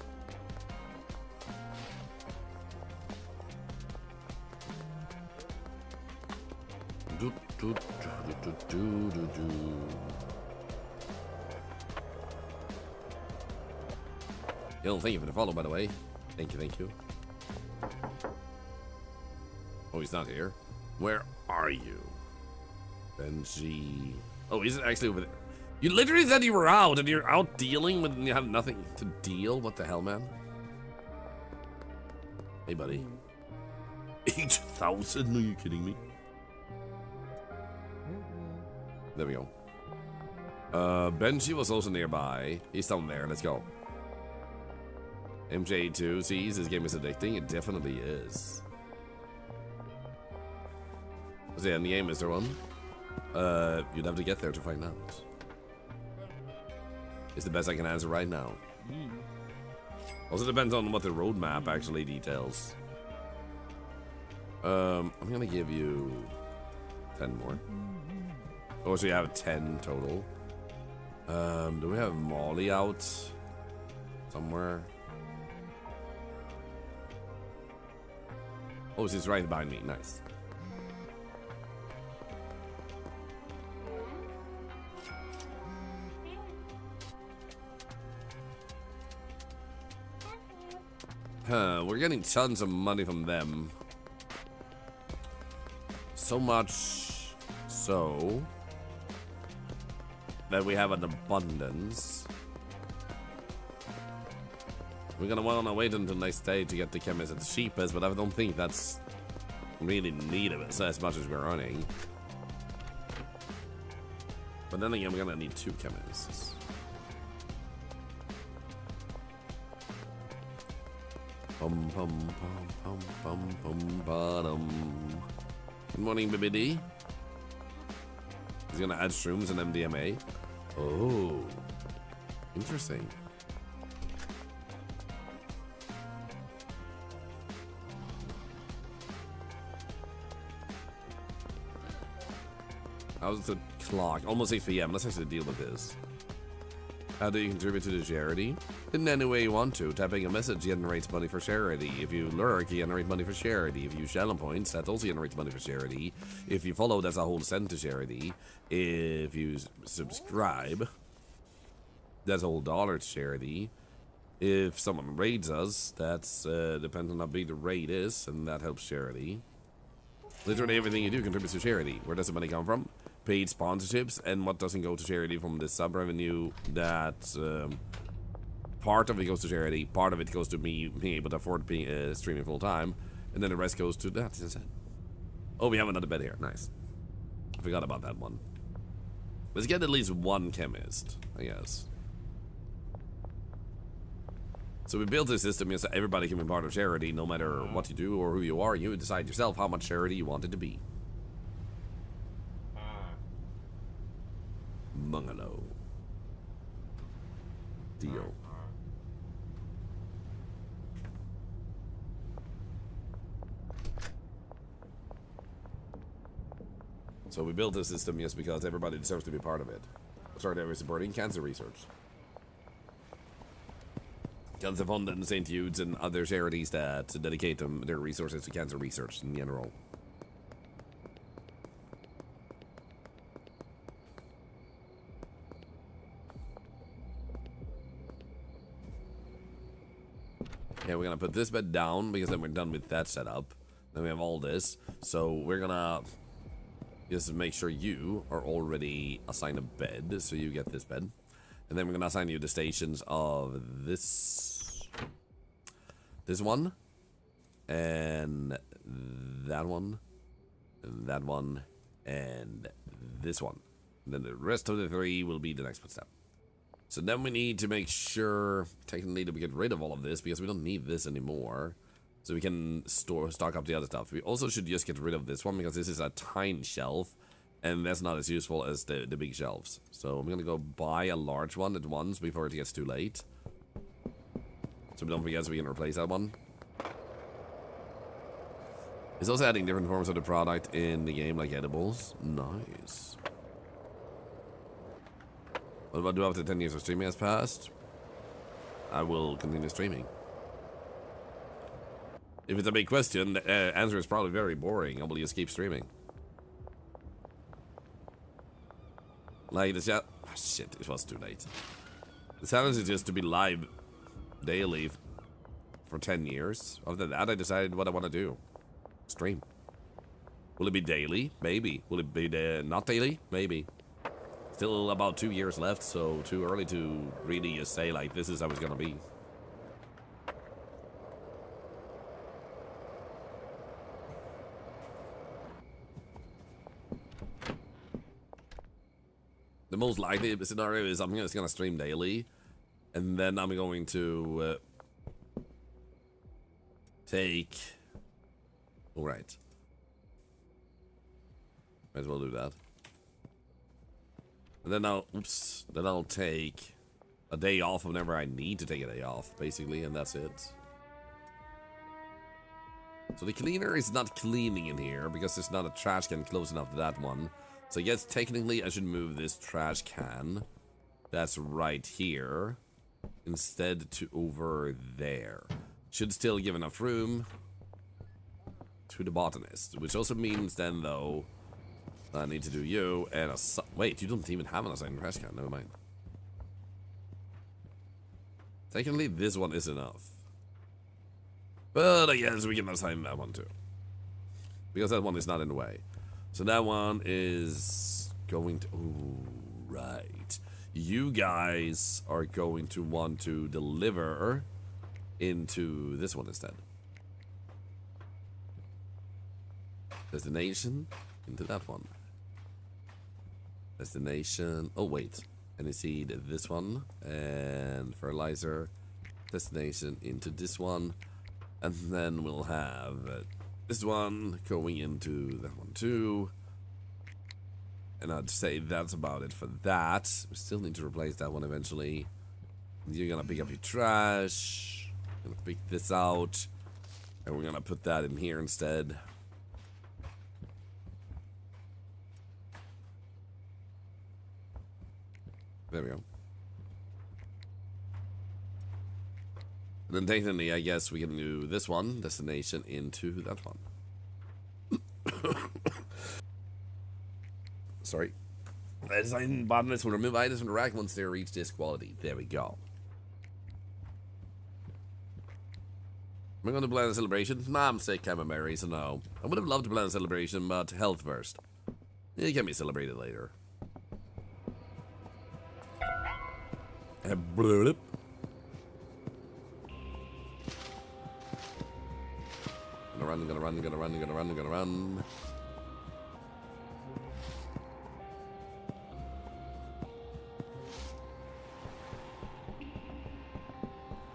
Yo, thank you for the follow, by the way. Thank you, thank you. Oh, he's not here. Where are you? Benji. Oh, he's actually over there. You literally said you were out, and you're out dealing when you have nothing to deal? What the hell, man? Hey, buddy. 8,000? Are you kidding me? There we go. Benji was also nearby. He's down there. Let's go. MJ2 sees this game is addicting. It definitely is. So yeah, in the game, is there one? You'd have to get there to find out. It's the best I can answer right now. Also depends on what the roadmap actually details. I'm gonna give you 10 more. Oh, so you have 10 total. Do we have Molly out somewhere? Oh, she's right behind me. Nice. We're getting tons of money from them. So much so that we have an abundance. We're gonna want to wait until next day to get the chemist at the cheapest, but I don't think that's really needed as much as we're earning. But then again, we're gonna need 2 chemists. Pum pum pum pum pum pum bottom. Good morning, BBD. He's gonna add shrooms and MDMA. Oh, interesting. How's the clock? Almost 8 p.m. Let's actually deal with this. How do you contribute to the charity? In any way you want to. Tapping a message generates money for charity. If you lurk, you generate money for charity. If you shell points, that also generates money for charity. If you follow, that's a whole cent to charity. If you subscribe, that's a whole $1 to charity. If someone raids us, that's depends on how big the raid is, and that helps charity. Literally everything you do contributes to charity. Where does the money come from? Paid sponsorships, and what doesn't go to charity from the sub revenue. That part of it goes to charity, part of it goes to me being able to afford streaming full time, and then the rest goes to that instead. Oh, we have another bed here. Nice. I forgot about that one. Let's get at least 1 chemist, I guess. So we built this system so everybody can be part of charity, no matter what you do or who you are. You decide yourself how much charity you want it to be. Bungalow. Deal. So we built this system just because everybody deserves to be part of it. Started ever supporting cancer research. Cancer Fund and St. Jude's and other charities that dedicate their resources to cancer research in general. Yeah, we're gonna put this bed down because then we're done with that setup. Then we have all this. So we're gonna just make sure you are already assigned a bed. So you get this bed. And then we're gonna assign you the stations of this one. And that one. And that one. And this one. And then the rest of the 3 will be the next step. So then we need to make sure, technically, that we get rid of all of this, because we don't need this anymore. So we can stock up the other stuff. We also should just get rid of this one, because this is a tiny shelf, and that's not as useful as the big shelves. So I'm gonna go buy a large one at once before it gets too late. So we don't forget, so we can replace that one. It's also adding different forms of the product in the game, like edibles. Nice. What about do after 10 years of streaming has passed? I will continue streaming. If it's a big question, the answer is probably very boring. I will just keep streaming. Like, the shit, it was too late. The challenge is just to be live daily for 10 years. After that, I decided what I want to do. Stream. Will it be daily? Maybe. Will it be not daily? Maybe. Still about 2 years left, so too early to really just say, like, this is how it's gonna be. The most likely scenario is I'm just gonna stream daily, and then I'm going to take... Alright. Might as well do that. And then I'll take a day off whenever I need to take a day off, basically, and that's it. So the cleaner is not cleaning in here because there's not a trash can close enough to that one. So I guess technically I should move this trash can that's right here instead to over there. Should still give enough room to the botanist, which also means then though I need to do you and a... Wait, you don't even have an assigned trash can. Never mind. Technically, this one is enough. But I guess we can assign that one too. Because that one is not in the way. So that one is going to... Ooh, right. You guys are going to want to deliver into this one instead. Destination into that one. Destination. Oh wait, and you see this one and fertilizer. Destination into this one, and then we'll have this one going into that one too. And I'd say that's about it for that. We still need to replace that one eventually. You're gonna pick up your trash. Gonna pick this out, and we're gonna put that in here instead. There we go. And then technically, I guess we can do this one, destination, into that one. Sorry. Design botanist will remove items from the rack once they reach this quality. There we go. Am I going to plan a celebration? Nah, I'm sick, I'm a Mary, so no. I would have loved to plan a celebration, but health first. It can be celebrated later. Bloop. Gonna run.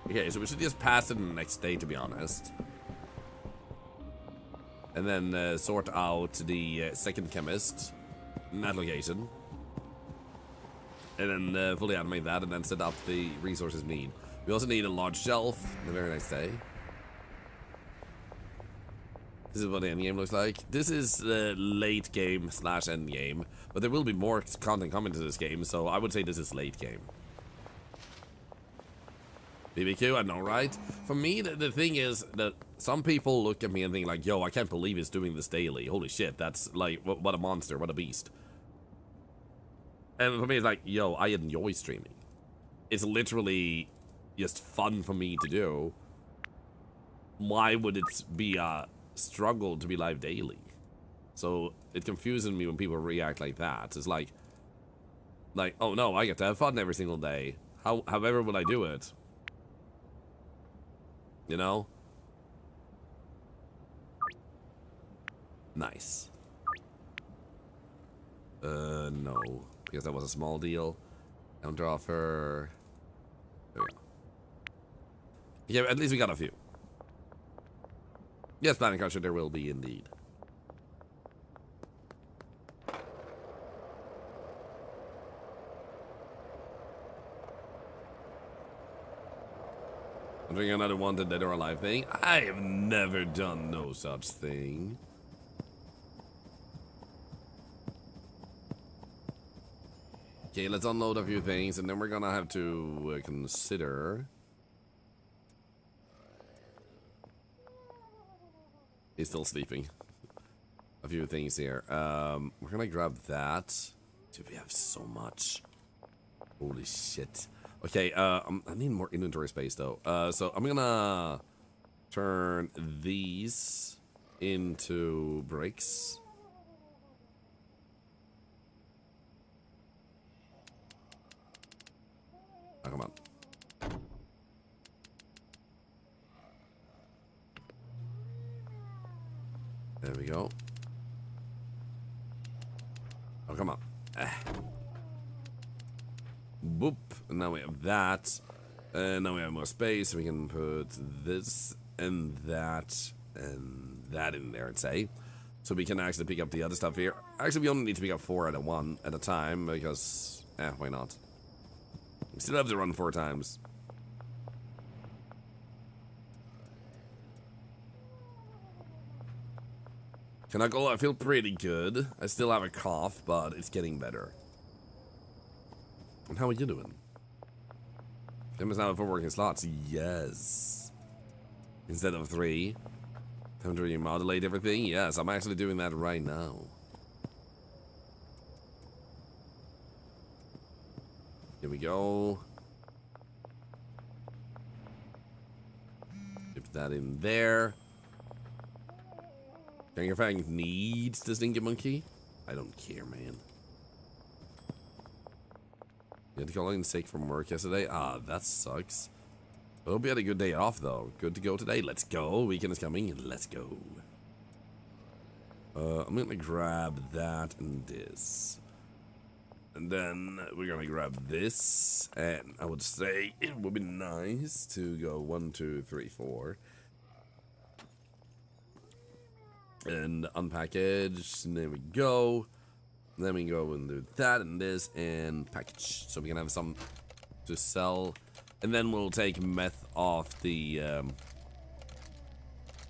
Okay, so we should just pass it in the next day, to be honest. And then sort out the second chemist in that location. And then fully animate that, and then set up the resources we need. We also need a large shelf on a very nice day. This is what the end game looks like. This is the late game / end game, but there will be more content coming to this game, so I would say this is late game. BBQ, I know, right? For me, the thing is that some people look at me and think like, yo, I can't believe he's doing this daily. Holy shit, that's like, what a monster, what a beast. And for me, it's like, yo, I enjoy streaming. It's literally just fun for me to do. Why would it be a struggle to be live daily. So it confuses me when people react like that. It's like, oh no, I get to have fun every single day. However will I do it? You know? Nice. No. Because that was a small deal. Counter offer. There we go. Yeah, at least we got a few. Yes, planning culture there will be indeed. I'm doing another Wanted Dead or Alive thing. I have never done no such thing. Okay, let's unload a few things, and then we're gonna have to consider. He's still sleeping. A few things here. We're gonna grab that. Dude, we have so much. Holy shit. Okay, I need more inventory space though. So I'm gonna turn these into bricks. Oh, come on. There we go. Oh, come on. Boop. And now we have that. And now we have more space. So we can put this and that in there, I'd say. So we can actually pick up the other stuff here. Actually, we only need to pick up 4 at a time because, why not? We still have to run 4 times. Can I go? I feel pretty good. I still have a cough, but it's getting better. And how are you doing? Time is now 4 working slots. Yes. Instead of 3. Time to remodulate everything. Yes, I'm actually doing that right now. Here we go. Put that in there. Your Fang needs the Stinky Monkey? I don't care, man. You had to call in sick from work yesterday? Ah, that sucks. I hope you had a good day off, though. Good to go today. Let's go. Weekend is coming. Let's go. I'm gonna grab that and this. And then we're gonna grab this. And I would say it would be nice to go 1, 2, 3, 4. And unpackage, and there we go. And then we go and do that and this and package, so we can have some to sell. And then we'll take meth off the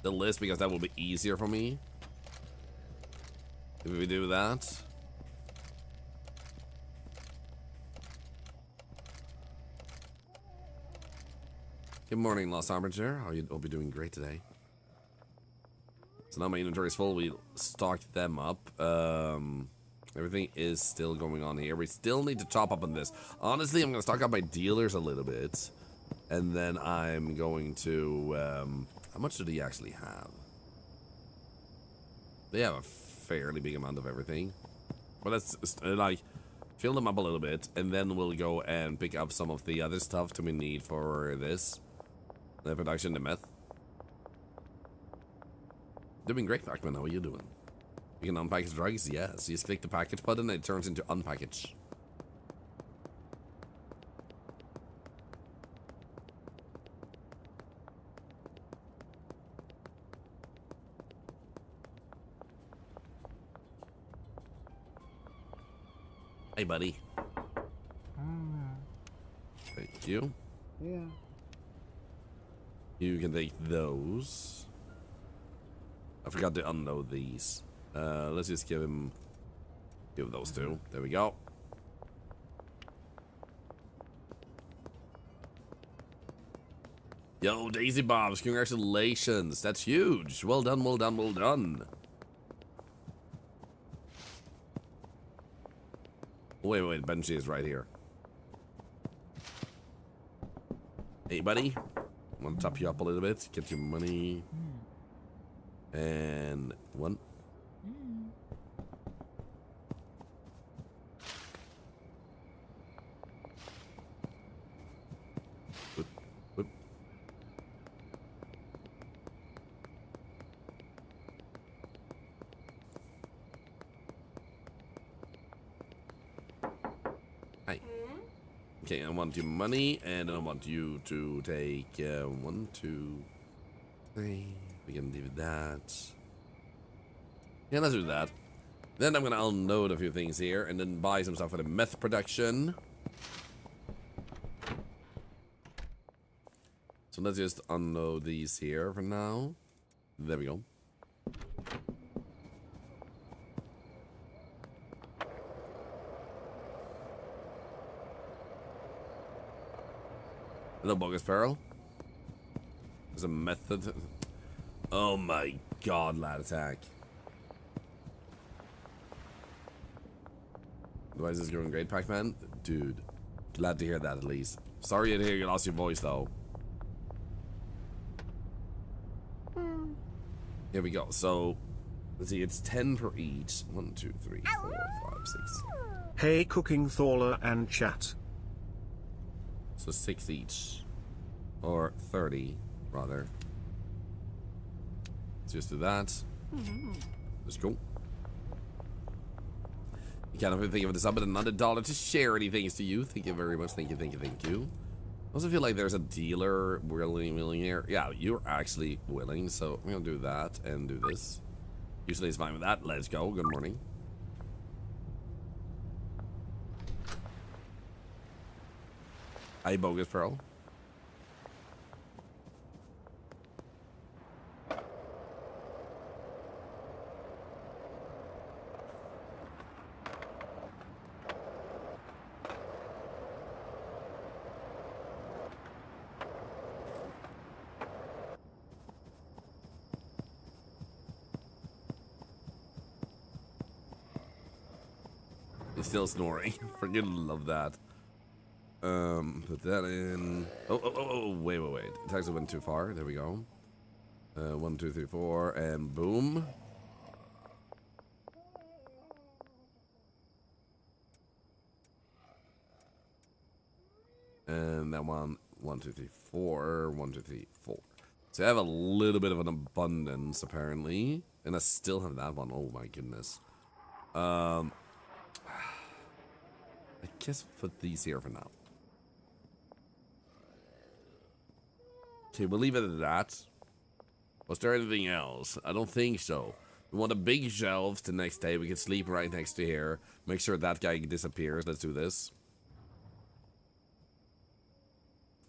list because that will be easier for me if we do that. Good morning, Lost Armature. How you? Hope you're doing great today. So now my inventory is full. We stocked them up. Everything is still going on here. We still need to chop up on this. Honestly, I'm going to stock up my dealers a little bit. And then I'm going to... how much do they actually have? They have a fairly big amount of everything. But let's, like, fill them up a little bit. And then we'll go and pick up some of the other stuff that we need for this. The production, the meth. Doing great, Pac-Man. How are you doing? You can unpackage drugs? Yes. You just click the package button and it turns into unpackage. Hey, buddy. Thank you. Yeah. You can take those. I forgot to unload these. Let's just give those 2. There we go. Yo, Daisy Bobs, congratulations. That's huge. Well done, well done, well done. Wait, Benji is right here. Hey, buddy. Want to top you up a little bit? Get your money. And 1. Whoop, whoop. Hi. Okay, I want your money, and I want you to take 1, 2, 3. We can leave that. Yeah, let's do that. Then I'm gonna unload a few things here, and then buy some stuff for the meth production. So let's just unload these here for now. There we go. Hello, bogus Pearl. There's a method. Oh my god, lad attack. Why is this going great, Pac-Man? Dude, glad to hear that at least. Sorry to hear you lost your voice though. Here we go. So, let's see, it's 10 per each. 1, 2, 3, 4, 5, 6. Hey, cooking Thorlar and chat. So 6 each. Or 30, rather. Let's just do that. Let's go. You can't even think of this up at another $1 to charity. Thanks to you. Thank you very much. Thank you, thank you, thank you. I also feel like there's a dealer willing here. Yeah, you're actually willing, so I'm gonna do that and do this. Usually it's fine with that. Let's go. Good morning. Hi, bogus Pearl. He's still snoring. Freaking love that. Put that in. Oh, wait. It actually went too far. There we go. 1, 2, 3, 4, and boom. And that one, 1, 2, 3, 4, 1, 2, 3, 4. So I have a little bit of an abundance apparently, and I still have that one. Oh my goodness. I guess we'll put these here for now. Okay, we'll leave it at that. Was there anything else? I don't think so. We want a big shelf the next day. We can sleep right next to here. Make sure that guy disappears. Let's do this.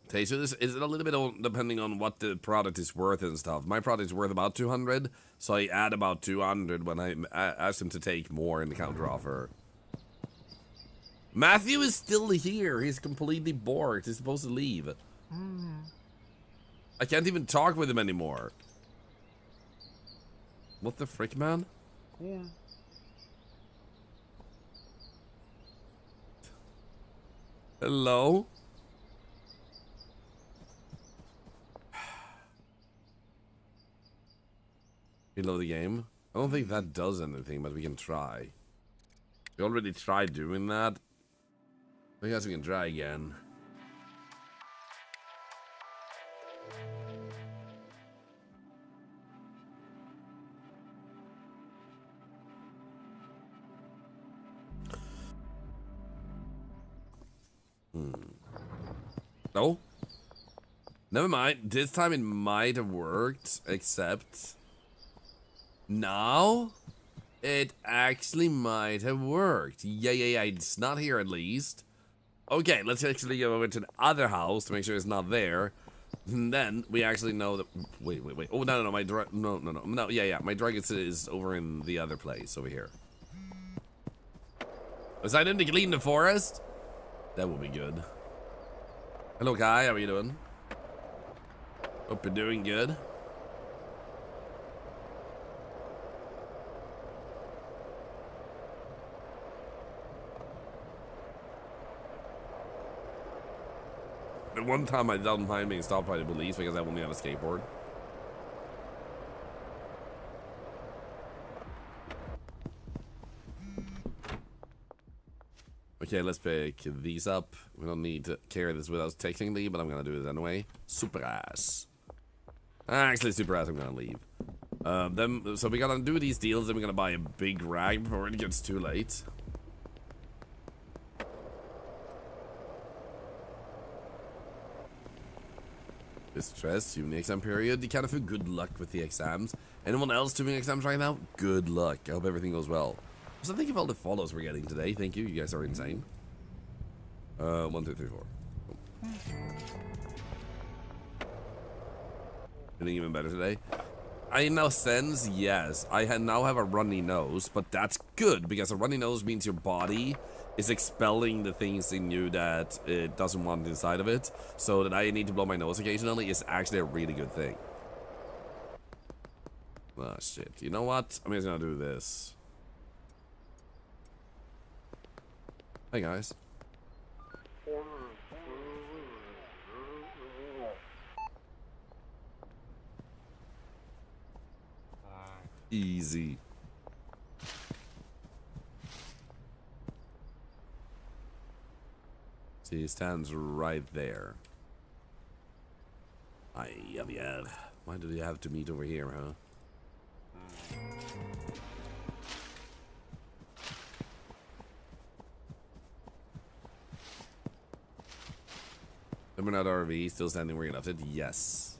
Okay, so this is a little bit on, depending on what the product is worth and stuff. My product is worth about 200, so I add about 200 when I ask him to take more in the counter offer. Matthew is still here. He's completely bored. He's supposed to leave. I can't even talk with him anymore. What the frick, man? Yeah. Hello? Reload the game. I don't think that does anything, but we can try. We already tried doing that. I guess we can try again. No? Never mind. This time it might have worked, except... now? It actually might have worked. Yeah. It's not here at least. Okay, let's actually go over to the other house to make sure it's not there. And then we actually know that... Wait. Oh, no. My drug... No. Yeah. My drug is over in the other place over here. Was I in to clean the forest? That would be good. Hello, Kai. How are you doing? Hope you're doing good. The one time I don't mind being stopped by the police because I only have a skateboard. Okay, let's pick these up. We don't need to carry this with us technically, but I'm gonna do it anyway. Super ass. Actually, super ass, I'm gonna leave. So we gotta do these deals, then we're gonna buy a big rag before it gets too late. Stress, you exam period. You kind of feel good luck with the exams. Anyone else doing exams right now? Good luck. I hope everything goes well. So thank you for all the follows we're getting today. Thank you. You guys are insane. 1, 2, 3, 4. Oh. Feeling even better today. I now sense, yes, I now have a runny nose, but that's good because a runny nose means your body is expelling the things in you that it doesn't want inside of it. So that I need to blow my nose occasionally is actually a really good thing. Oh shit. You know what? I'm just gonna do this. Hey guys. Easy. See, he stands right there. Yeah. Why do they have to meet over here, huh? Number not RV, still standing where you left it? Yes.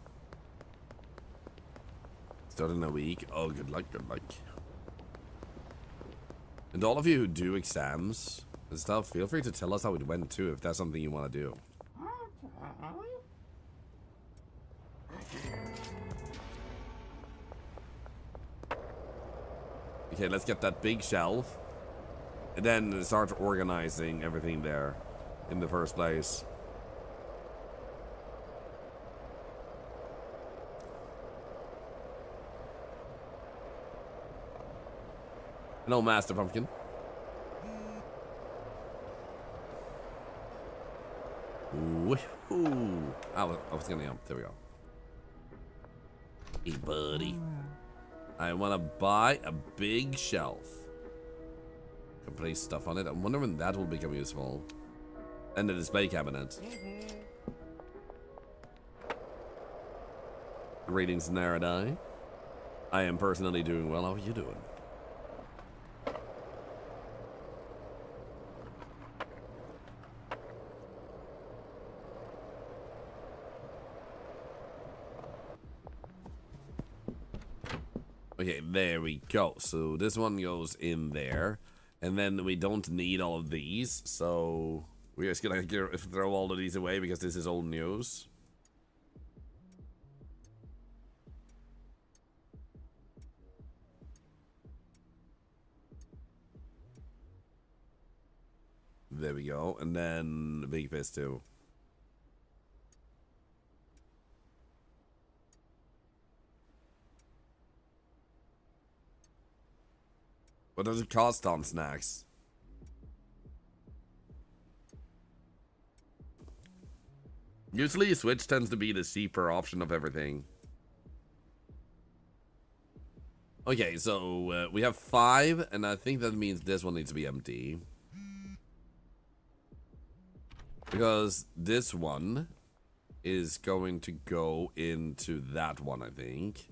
Started in a week. Oh, good luck, good luck. And all of you who do exams and stuff, feel free to tell us how it went too, if that's something you want to do. Okay, let's get that big shelf. And then start organizing everything there in the first place. Hello, Master Pumpkin. Woohoo! I was gonna jump. There we go. Hey, buddy. I want to buy a big shelf. Can place stuff on it. I wonder when that will become useful. And the display cabinet. Greetings, Naradai. I am personally doing well. How are you doing? Okay, there we go. So this one goes in there. And then we don't need all of these. So we're just gonna throw all of these away because this is old news. There we go. And then the big piss too. What does it cost on snacks? Usually Switch tends to be the cheaper option of everything. Okay, so we have 5, and I think that means this one needs to be empty. Because this one is going to go into that one, I think.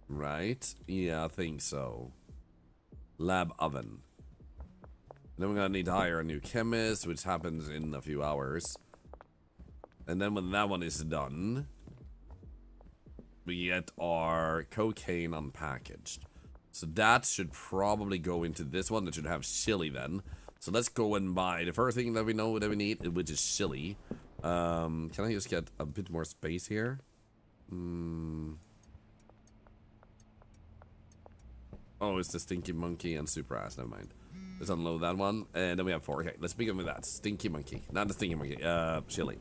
Right? Yeah, I think so. Lab oven. Then we're gonna need to hire a new chemist, which happens in a few hours. And then when that one is done, we get our cocaine unpackaged. So that should probably go into this one. That should have chili then. So let's go and buy the first thing that we know that we need, which is chili. Can I just get a bit more space here? Oh, it's the Stinky Monkey and Super Ass. Never mind. Let's unload that one. And then we have 4. Okay, let's begin with that. Stinky Monkey. Not the Stinky Monkey. Chili.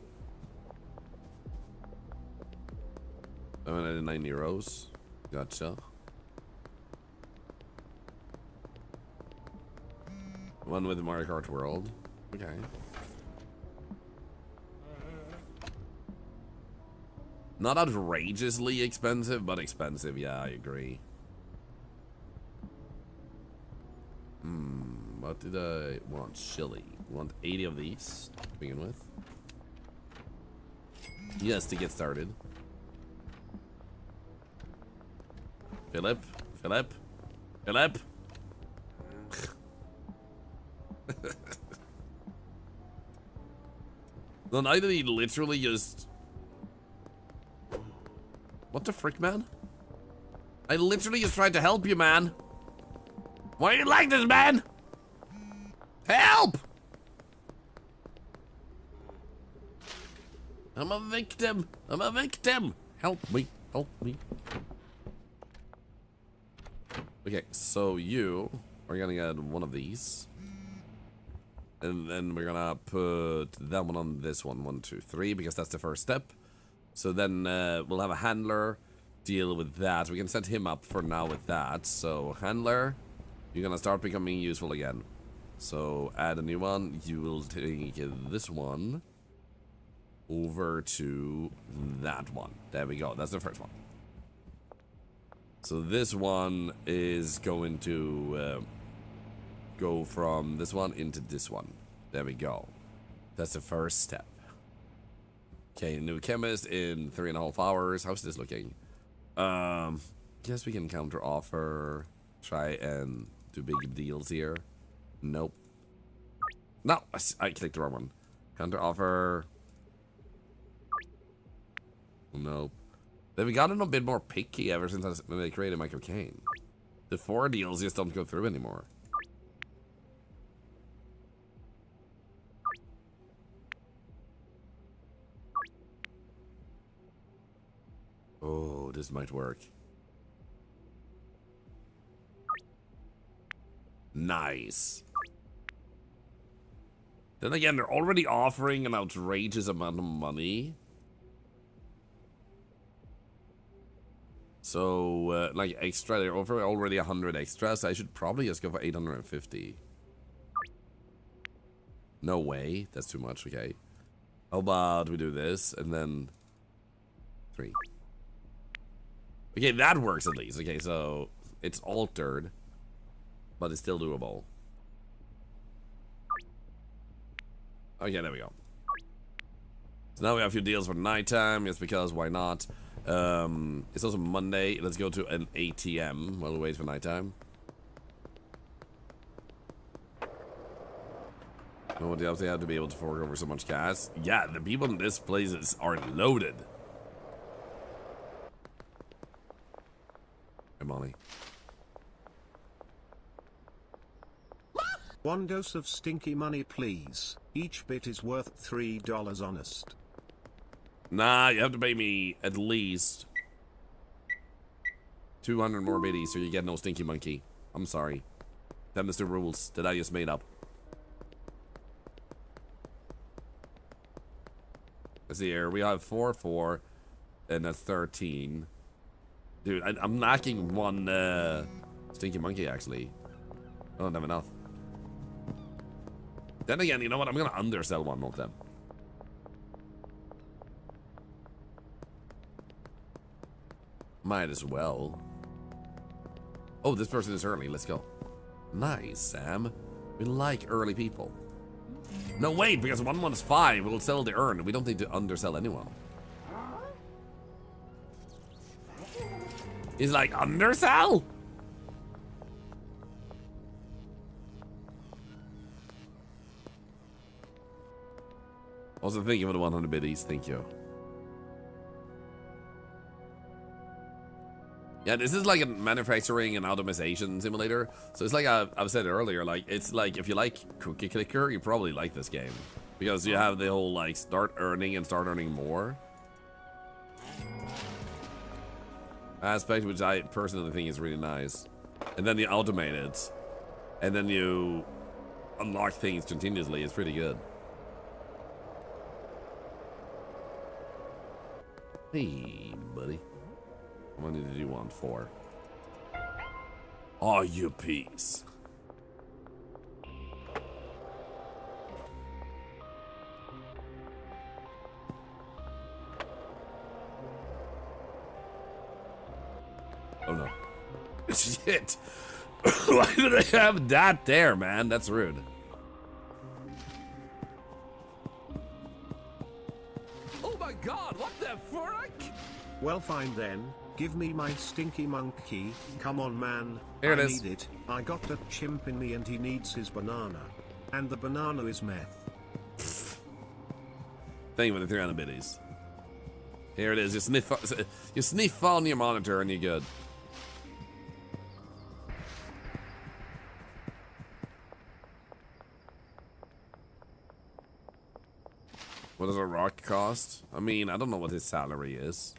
799 euros. Gotcha. One with Mario Kart World. Okay. Not outrageously expensive, but expensive. Yeah, I agree. What what did I want? Chili. Want 80 of these to begin with. Yes, to get started. Philip. Philip. Philip. The night that he literally just... What the frick, man? I literally just tried to help you, man. Why are you like this, man? Help! I'm a victim. I'm a victim. Help me. Help me. Okay, so you are gonna get one of these. And then we're gonna put that one on this one. 1, 2, 3, because that's the first step. So then we'll have a handler deal with that. We can set him up for now with that. So handler, you're gonna start becoming useful again. So add a new one. You will take this one over to that one. There we go. That's the first one. So this one is going to go from this one into this one. There we go. That's the first step. Okay, new chemist in 3.5 hours. How's this looking? Guess we can counter offer. Try and do big deals here. Nope. No, I clicked the wrong one. Counter offer. Nope. They've gotten a bit more picky ever since they created my cocaine. The 4 deals just don't go through anymore. Oh, this might work. Nice. Then again, they're already offering an outrageous amount of money. So, like extra, they're offering already 100 extra, so I should probably just go for 850. No way, that's too much, okay. How about we do this, and then 3. Okay, that works at least. Okay, so it's altered, but it's still doable. Okay, there we go. So now we have a few deals for nighttime, just because why not? It's also Monday. Let's go to an ATM while we wait for nighttime. Oh, what else they have to be able to fork over so much gas? Yeah, the people in this place are loaded. Hey, Molly. 1 dose of stinky money, please. Each bit is worth $3 honest. Nah, you have to pay me at least 200 more biddies so you get no stinky monkey. I'm sorry. Them is the rules that I just made up. Let's see here. We have 4, 4, and that's 13. Dude, I'm lacking 1 stinky monkey, actually. I don't have enough. Then again, you know what? I'm gonna undersell one of them. Might as well. Oh, this person is early. Let's go. Nice, Sam. We like early people. No, wait, because 1 is 5. We'll sell the urn. We don't need to undersell anyone. He's like, undersell? Also, thank you for the 100 biddies. Thank you. Yeah, this is like a manufacturing and automation simulator. So it's like I've said earlier, like it's like if you like Cookie Clicker, you probably like this game. Because you have the whole like start earning and start earning more aspect, which I personally think is really nice. And then you automate it. And then you unlock things continuously. It's pretty good. Hey, buddy. How many did you want? 4. Oh, you piece. Oh no. Shit. Why do they have that there, man? That's rude. Oh my god, what the fuck? Well, fine then. Give me my stinky monkey. Come on, man. Here it I is. need it. I got that chimp in me and he needs his banana. And the banana is meth. Thank you for the 300 biddies. Here it is. You sniff on your monitor and you're good. What does a rock cost? I mean, I don't know what his salary is.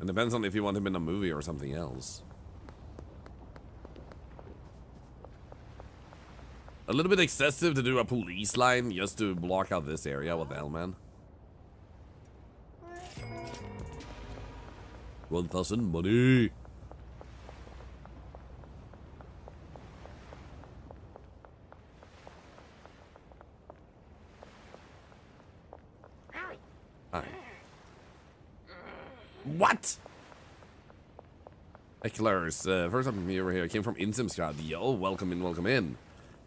It depends on if you want him in a movie or something else. A little bit excessive to do a police line just to block out this area. What the hell, man? 1,000 money. Hi. What? Eclairs, first time me over here. I came from Insimscott. Yo, welcome in, welcome in.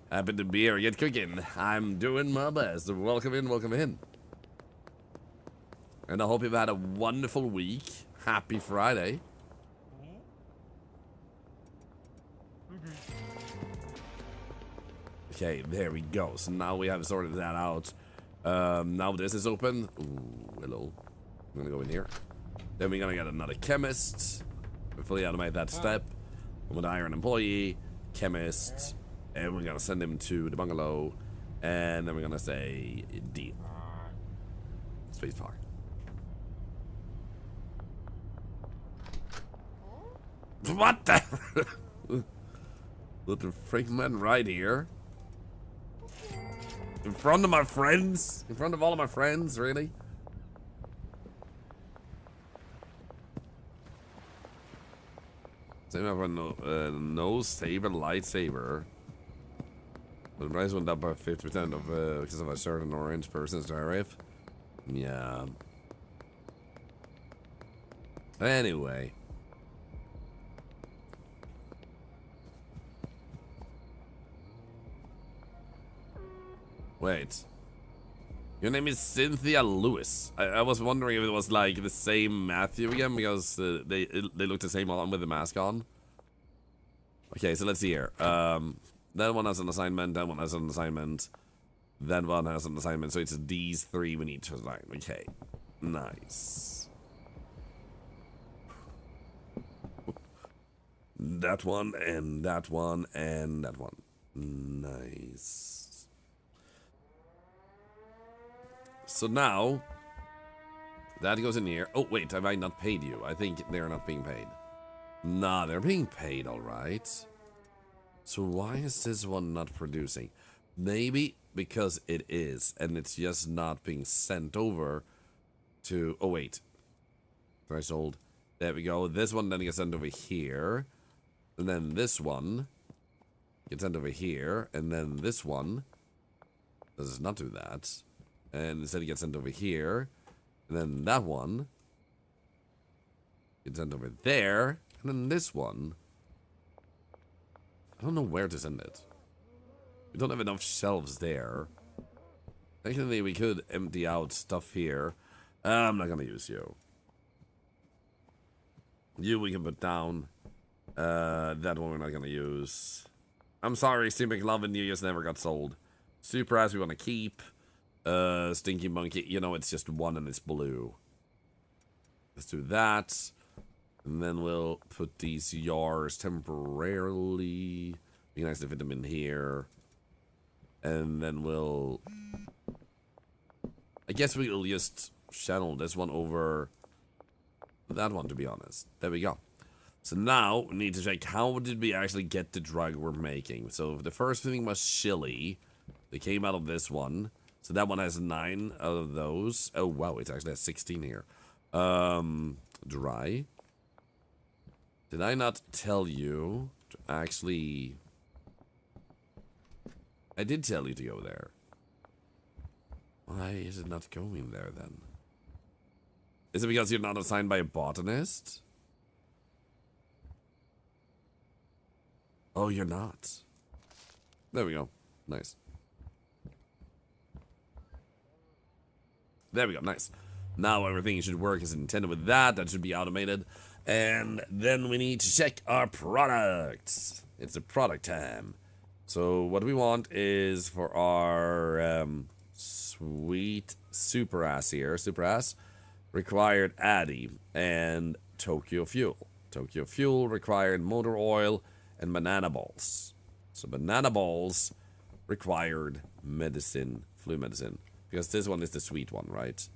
Happy to be here, get cooking. I'm doing my best. Welcome in, welcome in. And I hope you've had a wonderful week. Happy Friday. Okay, there we go. So now we have sorted that out. Now this is open. Ooh, hello. I'm gonna go in here. Then we're gonna get another chemist. Fully automate that step. I'm gonna hire an employee, chemist, and we're gonna send him to the bungalow. And then we're gonna say deal. Spacebar. What the? Let the freak man right here. In front of my friends? In front of all of my friends, really? Same have a no saber lightsaber. The price went up by 50% of because of a certain orange person's tariff. Yeah. Anyway. Wait. Your name is Cynthia Lewis. I was wondering if it was like the same Matthew again because they look the same on with the mask on. Okay, so let's see here. That one has an assignment, that one has an assignment, that one has an assignment, so it's these three we need to assign. Okay. Nice. That one, and that one, and that one. Nice. So now, that goes in here. Oh, wait, have I not paid you? I think they're not being paid. Nah, they're being paid, alright. So why is this one not producing? Maybe because it is, and it's just not being sent over to... Oh, wait. Threshold. There we go. This one then gets sent over here. And then this one gets sent over here. And then this one does not do that. And instead it gets sent over here. And then that one gets sent over there. And then this one, I don't know where to send it. We don't have enough shelves there. Technically we could empty out stuff here. I'm not gonna use you. You we can put down. That one we're not gonna use. I'm sorry, Steve McLovin, you just never got sold. Super Ass we want to keep. Stinky Monkey, you know, it's just one and it's blue. Let's do that. And then we'll put these yars temporarily. Be nice to fit them in here. And then we'll... I guess we'll just channel this one over that one, to be honest. There we go. So now we need to check how did we actually get the drug we're making. So the first thing was chili. They came out of this one. So that one has 9 out of those. Oh, wow, it actually has 16 here. Dry. Did I not tell you to actually... I did tell you to go there. Why is it not going there, then? Is it because you're not assigned by a botanist? Oh, you're not. There we go. Nice. There we go. Nice. Now everything should work as intended with that. That should be automated. And then we need to check our products. It's a product time. So what we want is for our sweet super ass here. Super ass required Addy and Tokyo Fuel. Tokyo Fuel required motor oil and banana balls. So banana balls required medicine, flu medicine. Because this one is the sweet one, right?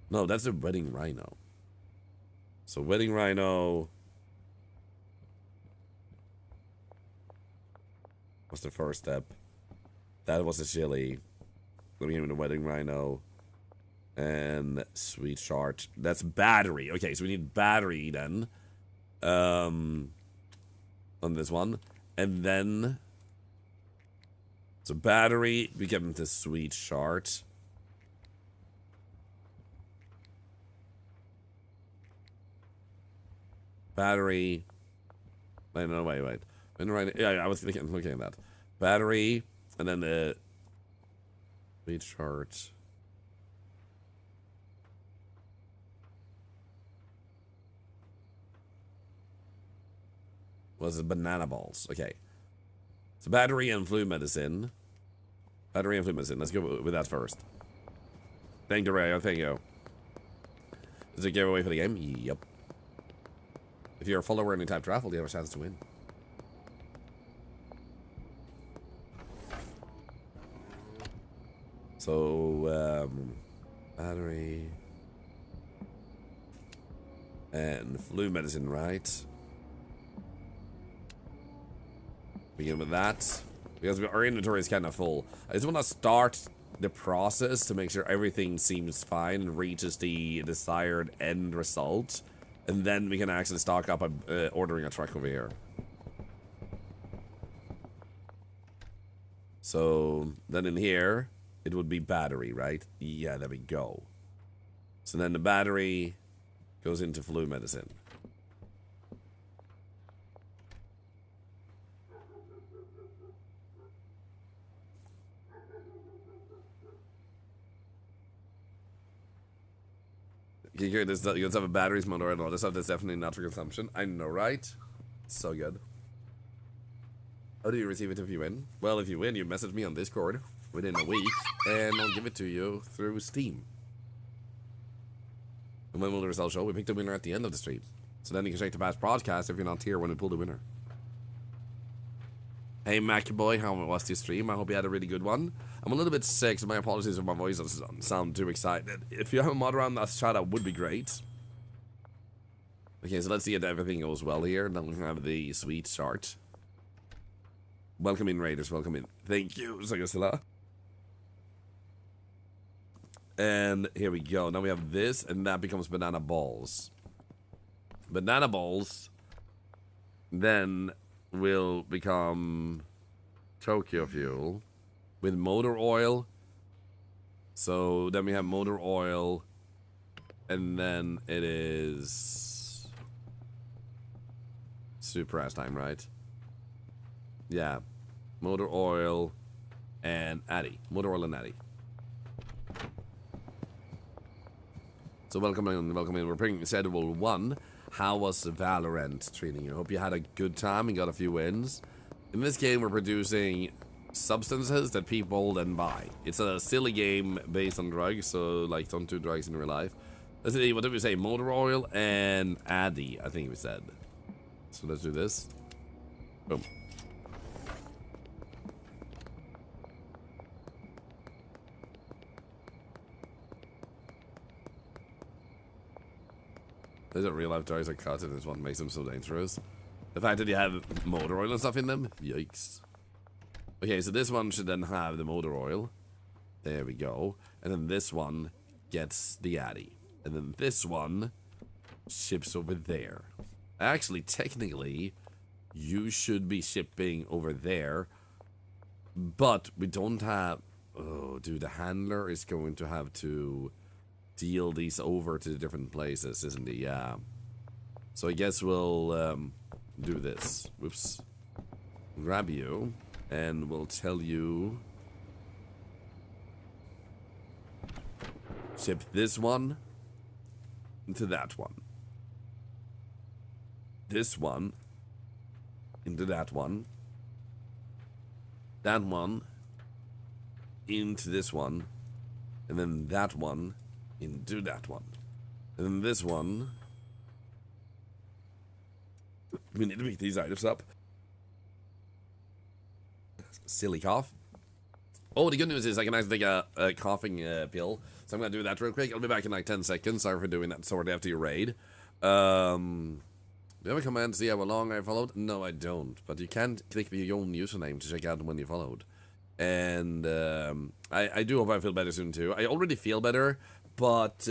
No, that's a wedding rhino. So wedding rhino. What's the first step? That was a chili. Let me give him the wedding rhino. And sweet shart. That's battery. Okay, so we need battery then. On this one. And then... So battery, we give him the sweet shart. Battery. Wait, no, wait. Yeah, I was looking at that. Battery, and then the sweet shart. Was it banana balls? Okay. So battery and flu medicine. Battery and flu medicine. Let's go with that first. Thank you, Ray. Thank you. Is it a giveaway for the game? Yep. If you're a follower in type travel, you have a chance to win. So, battery and flu medicine, right? Begin with that because our inventory is kind of full. I just want to start the process to make sure everything seems fine and reaches the desired end result, and then we can actually stock up by ordering a truck over here. So then in here it would be battery, right? Yeah, there we go. So then the battery goes into flu medicine. You guys have a batteries, motor, and all this stuff. That's definitely not for consumption. I know, right? It's so good. How do you receive it if you win? Well, if you win, you message me on Discord within a week, and I'll give it to you through Steam. And when will the results show? We pick the winner at the end of the stream. So then you can check the past broadcast if you're not here when we pull the winner. Hey, Mackie boy, how was your stream? I hope you had a really good one. I'm a little bit sick, so my apologies if my voice doesn't sound too excited. If you have a mod around that chat, that would be great. Okay, so let's see if everything goes well here. Then we have the sweet chart. Welcome in, Raiders. Welcome in. Thank you, Sagasilla. And here we go. Now we have this, and that becomes banana balls. Banana balls then will become Tokyo Fuel with motor oil. So then we have motor oil, and then it is super ass time, right? Yeah, motor oil and Addy. Motor oil and Addy. So welcome in, welcome in. We're playing Schedule 1. How was Valorant treating you? Hope you had a good time and got a few wins. In this game, we're producing substances that people then buy. It's a silly game based on drugs, so like don't do drugs in real life. Let's see, what did we say? Motor oil and Addy, I think we said. So let's do this. Boom. Is it real life drugs are cut and is what makes them so dangerous? The fact that you have motor oil and stuff in them? Yikes. Okay, so this one should then have the motor oil. There we go. And then this one gets the Addy. And then this one ships over there. Actually, technically, you should be shipping over there. But we don't have... Oh, dude, the handler is going to have to deal these over to the different places, isn't he? Yeah. So I guess we'll do this. Whoops. grab you, and we'll tell you... Ship this one into that one. This one into that one. That one into this one. And then that one into that one. And then this one... We need to pick these items up. Silly cough. Oh, the good news is I can actually take a coughing pill. So I'm going to do that real quick. I'll be back in like 10 seconds. Sorry for doing that sort of after your raid. Do you have a command to see how long I followed? No, I don't. But you can click your own username to check out when you followed. And I do hope I feel better soon too. I already feel better, but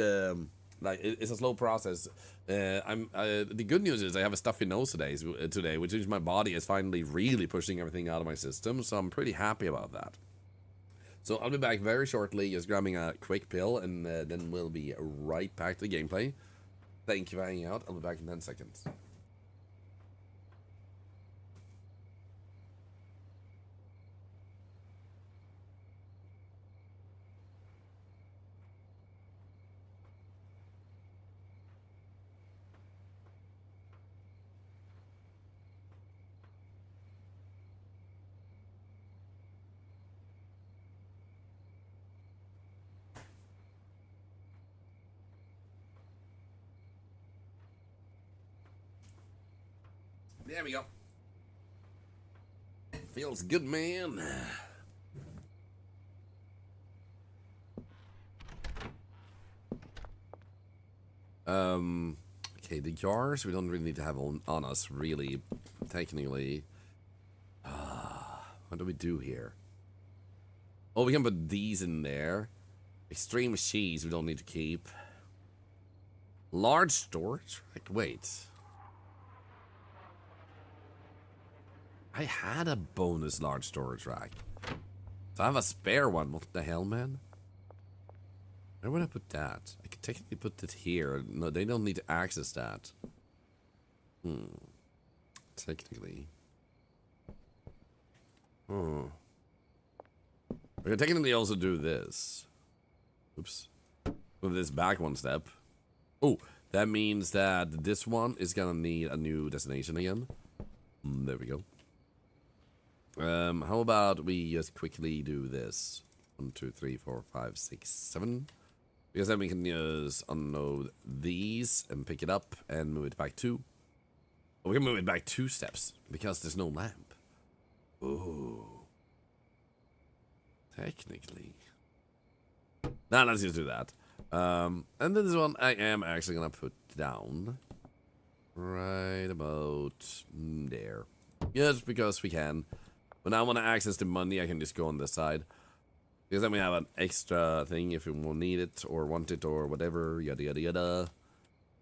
like it's a slow process. The good news is I have a stuffy nose today, which means my body is finally really pushing everything out of my system. So I'm pretty happy about that. So I'll be back very shortly, just grabbing a quick pill, and then we'll be right back to the gameplay. Thank you for hanging out. I'll be back in 10 seconds. There we go. Feels good, man. Okay, the jars we don't really need to have on us, really, technically. What do we do here? Oh, we can put these in there. Extreme cheese we don't need to keep. Large storage rack? Wait. I had a bonus large storage rack. So I have a spare one. What the hell, man? Where would I put that? I could technically put it here. No, they don't need to access that. Technically. We can technically also do this. Oops. Move this back one step. Oh, that means that this one is gonna need a new destination again. There we go. How about we just quickly do this? 1, 2, 3, 4, 5, 6, 7. Because then we can just unload these and pick it up and move it back 2. We can move it back 2 steps because there's no lamp. Oh. Technically. Now let's just do that. And then this one I am actually gonna put down. Right about there. Just because we can. When I want to access the money, I can just go on this side. Because then we have an extra thing if we will need it or want it or whatever, yada yada yada.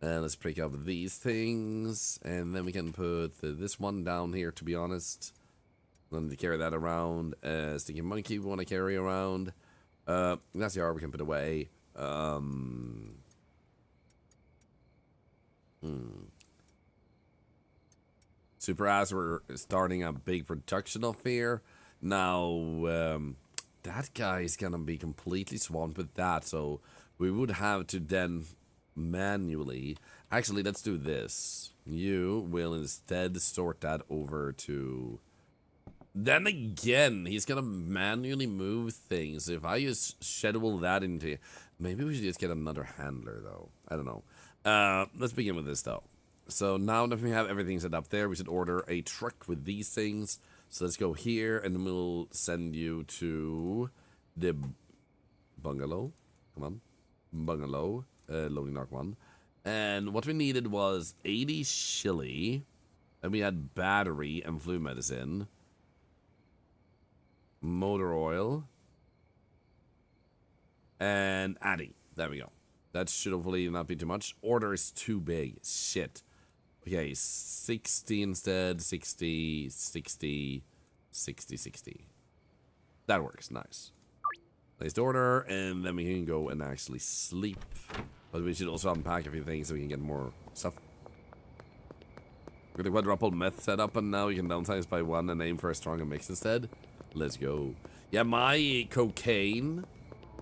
And let's pick up these things. And then we can put this one down here, to be honest. Then to carry that around. Sticky monkey we want to carry around. That's the art we can put away. Super as we're starting a big production of here. Now, that guy is gonna be completely swamped with that, so we would have to then manually... Actually, let's do this. You will instead sort that over to... Then again, he's gonna manually move things. If I just schedule that into... Maybe we should just get another handler, though. I don't know. Let's begin with this, though. So now that we have everything set up there, we should order a truck with these things. So let's go here, and then we'll send you to the bungalow. Come on. Bungalow. Loading dock 1. And what we needed was 80 chili. And we had battery and flu medicine. Motor oil. And Addy. There we go. That should hopefully not be too much. Order is too big. Shit. Okay, 60 instead, 60, 60, 60, 60. That works, nice. Placed order, and then we can go and actually sleep. But we should also unpack a few things so we can get more stuff. With the quadruple meth set up, and now you can downsize by 1 and aim for a stronger mix instead. Let's go. Yeah, my cocaine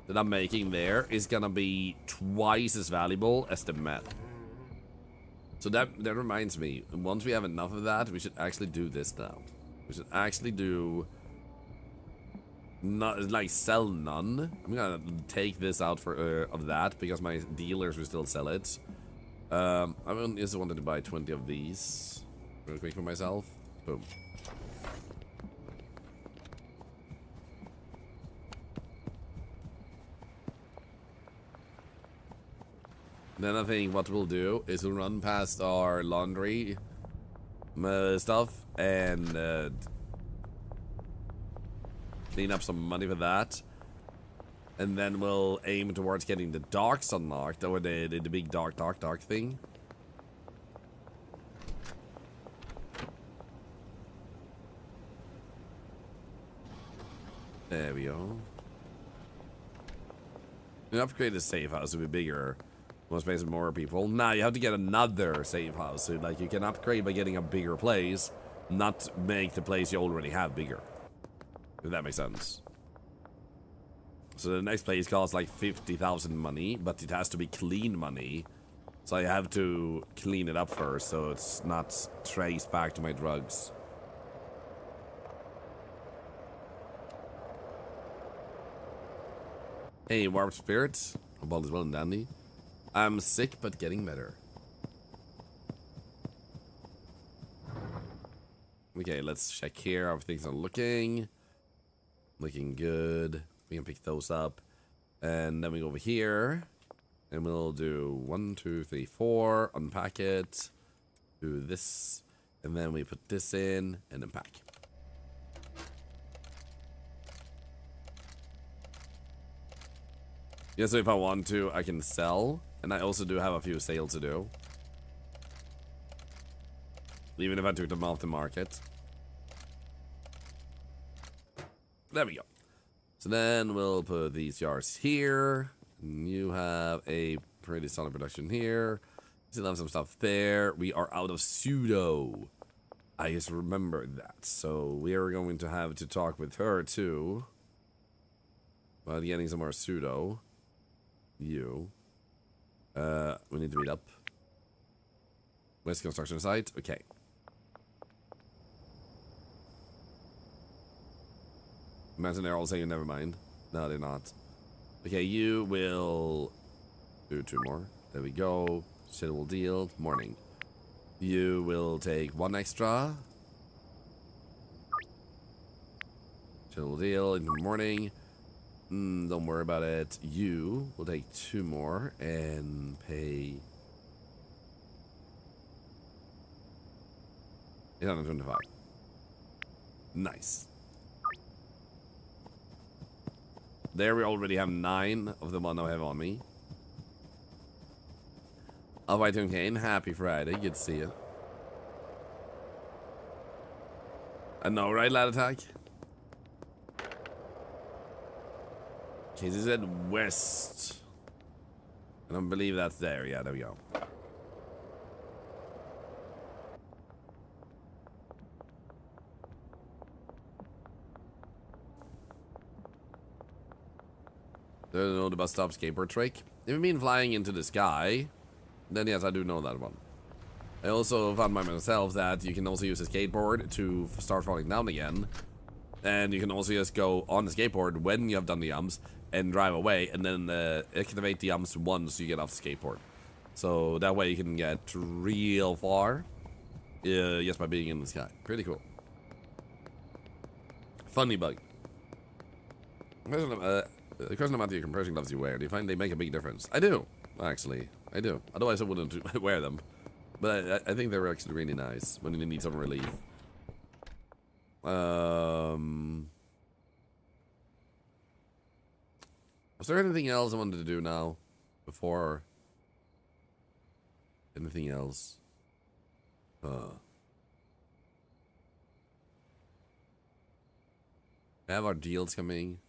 that I'm making there is gonna be twice as valuable as the meth. So that reminds me, once we have enough of that, we should actually do this now. We should actually do... not like sell none. I'm gonna take this out for of that because my dealers will still sell it. I just wanted to buy 20 of these real quick for myself. Boom. Then I think what we'll do is we'll run past our laundry stuff and clean up some money for that. And then we'll aim towards getting the docks unlocked, or the big dock thing. There we go. We upgrade the safe house to be bigger. More space and more people. Now you have to get another safe house. So like you can upgrade by getting a bigger place, not make the place you already have bigger. If that makes sense. So the next place costs like 50,000 money, but it has to be clean money. So I have to clean it up first, so it's not traced back to my drugs. Hey, warped spirits. Hope all is well and dandy. I'm sick, but getting better. Okay, let's check here. Everything's not looking good. We can pick those up, and then we go over here, and we'll do 1, 2, 3, 4. Unpack it. Do this, and then we put this in and unpack. Yeah, so if I want to, I can sell, and I also do have a few sales to do, even if I took them off the market. There we go. So then we'll put these jars here. You have a pretty solid production here. Still have some stuff there. We are out of pseudo. I just remembered that. So we are going to have to talk with her too about getting some more pseudo. We need to meet up. West construction site. Okay. Imagine they're all saying never mind. No, they're not. Okay, you will do 2 more. There we go. Schedule deal. Morning. You will take 1 extra. Schedule deal in the morning. Don't worry about it. You will take 2 more and pay 825. Nice. There we already have 9 of the one I have on me. Alright, Kane. Happy Friday. Good to see you. I know, right, lad attack? Okay, so he said west. I don't believe that's there. Yeah, there we go. I don't know the bus stop skateboard trick. If you mean flying into the sky, then yes, I do know that one. I also found by myself that you can also use a skateboard to start falling down again. And you can also just go on the skateboard when you have done the jumps and drive away, and then activate the jumps once you get off the skateboard. So that way you can get real far just by being in the sky. Pretty cool. Funny bug. The question about your compression gloves you wear, do you find they make a big difference? I do, actually. I do. Otherwise I wouldn't wear them. But I think they're actually really nice when you need some relief. Was there anything else I wanted to do now? Before? Anything else? Have our deals coming?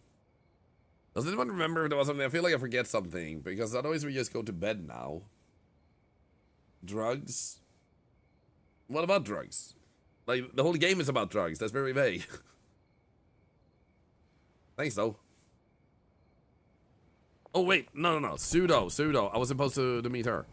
Does anyone remember if there was something? I feel like I forget something, because otherwise we just go to bed now. Drugs? What about drugs? Like, the whole game is about drugs. That's very vague. Thanks, though. Oh, wait. No. Pseudo. I was supposed to meet her.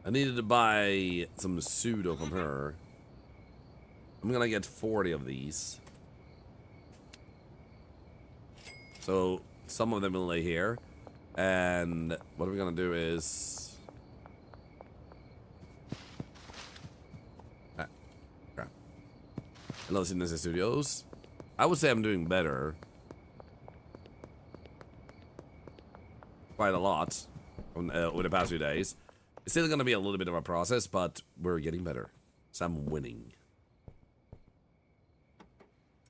I needed to buy some pseudo from her. I'm gonna get 40 of these. So, some of them will lay here. And what we're gonna do is... crap. Hello, Sydney Studios. I would say I'm doing better. Quite a lot. Over the past few days. It's still gonna be a little bit of a process, but we're getting better. So I'm winning.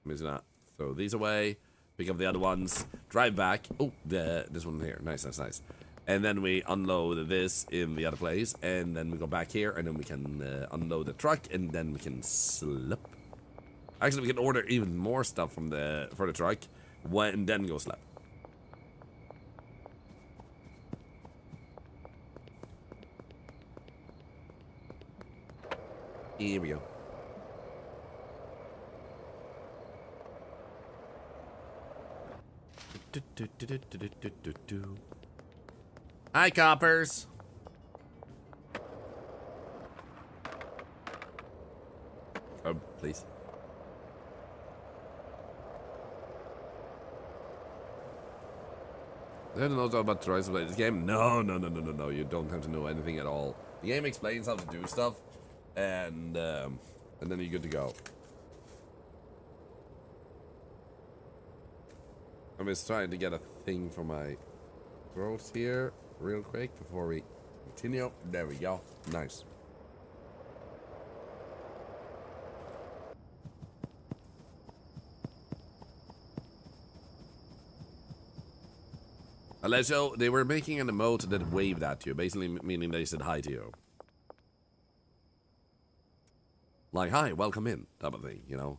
I'm just gonna throw these away. Pick up the other ones, drive back. Oh, this one here. Nice. And then we unload this in the other place, and then we go back here, and then we can unload the truck, and then we can slip. Actually, we can order even more stuff for the truck, and then go slap. Here we go. Hi, coppers. Oh, please. I don't know about tries to play this game. No. You don't have to know anything at all. The game explains how to do stuff, and then you're good to go. I'm just trying to get a thing for my throat here real quick before we continue. There we go. Nice. So they were making an emote that waved at you, basically meaning they said hi to you. Like, hi, welcome in, type of thing, you know?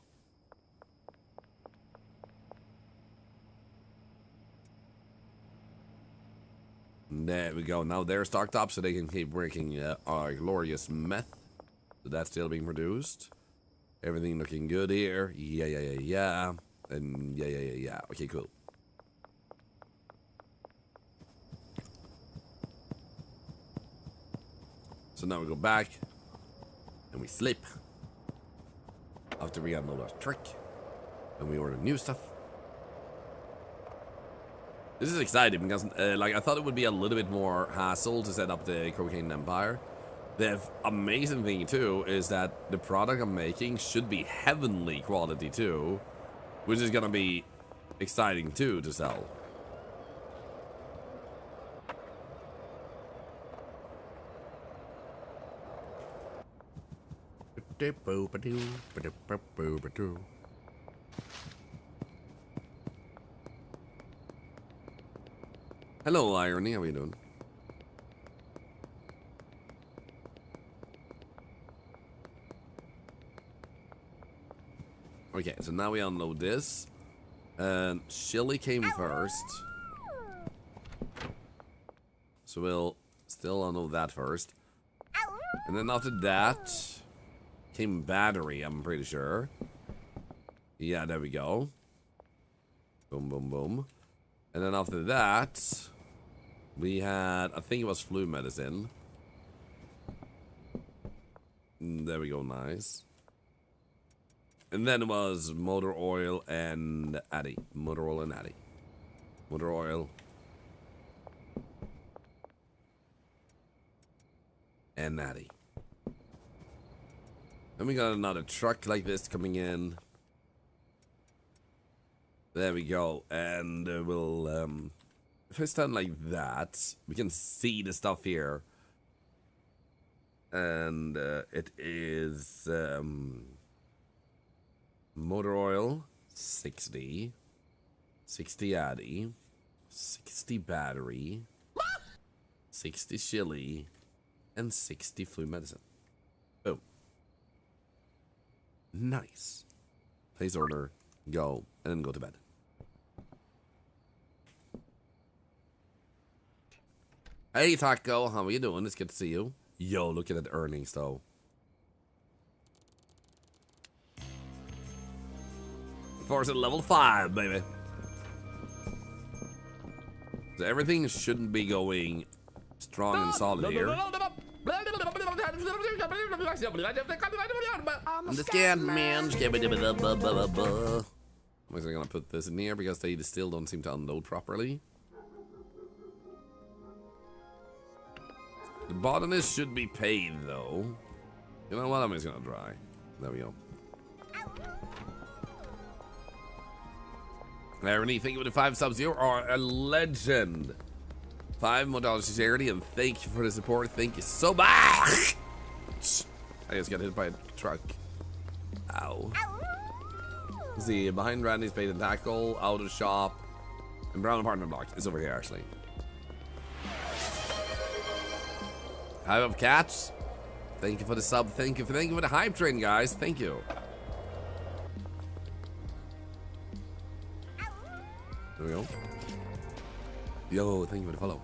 There we go. Now they're stocked up so they can keep working our glorious meth. So that's still being produced. Everything looking good here. Yeah. And yeah. Okay, cool. So now we go back and we sleep after we unload our truck and we order new stuff. This is exciting because, like, I thought it would be a little bit more hassle to set up the cocaine empire. The amazing thing too is that the product I'm making should be heavenly quality too, which is gonna be exciting too to sell. Hello, Irony. How are you doing? Okay, so now we unload this. And chili came first. So we'll still unload that first. And then after that came battery, I'm pretty sure. Yeah, there we go. Boom. And then after that, we had, I think it was flu medicine. There we go, nice. And then it was motor oil and Addy. Motor oil and Addy. Motor oil. And Addy. Then we got another truck like this coming in. There we go. And we'll, if I stand like that, we can see the stuff here. And it is motor oil, 60. 60 Addy. 60 battery. 60 chili. And 60 flu medicine. Boom. Nice. Place order, go, and then go to bed. Hey, Taco, how are you doing? It's good to see you. Yo, look at the earnings, though. Force at level 5, baby. So everything shouldn't be going strong and solid here. I'm the scared man. I'm actually gonna put this in here because they still don't seem to unload properly. The botanist should be paid though. You know what? I'm just gonna dry. There we go. Irony, thank you for the 5 subs. You are a legend. $5 more to charity, and thank you for the support. Thank you so much. I just got hit by a truck. Ow. Let's see, behind Randy's paid and tackle, out of shop, and brown apartment block is over here actually. Hive of cats. Thank you for the sub. Thank you for the hype train, guys. Thank you. There we go. Yo, thank you for the follow.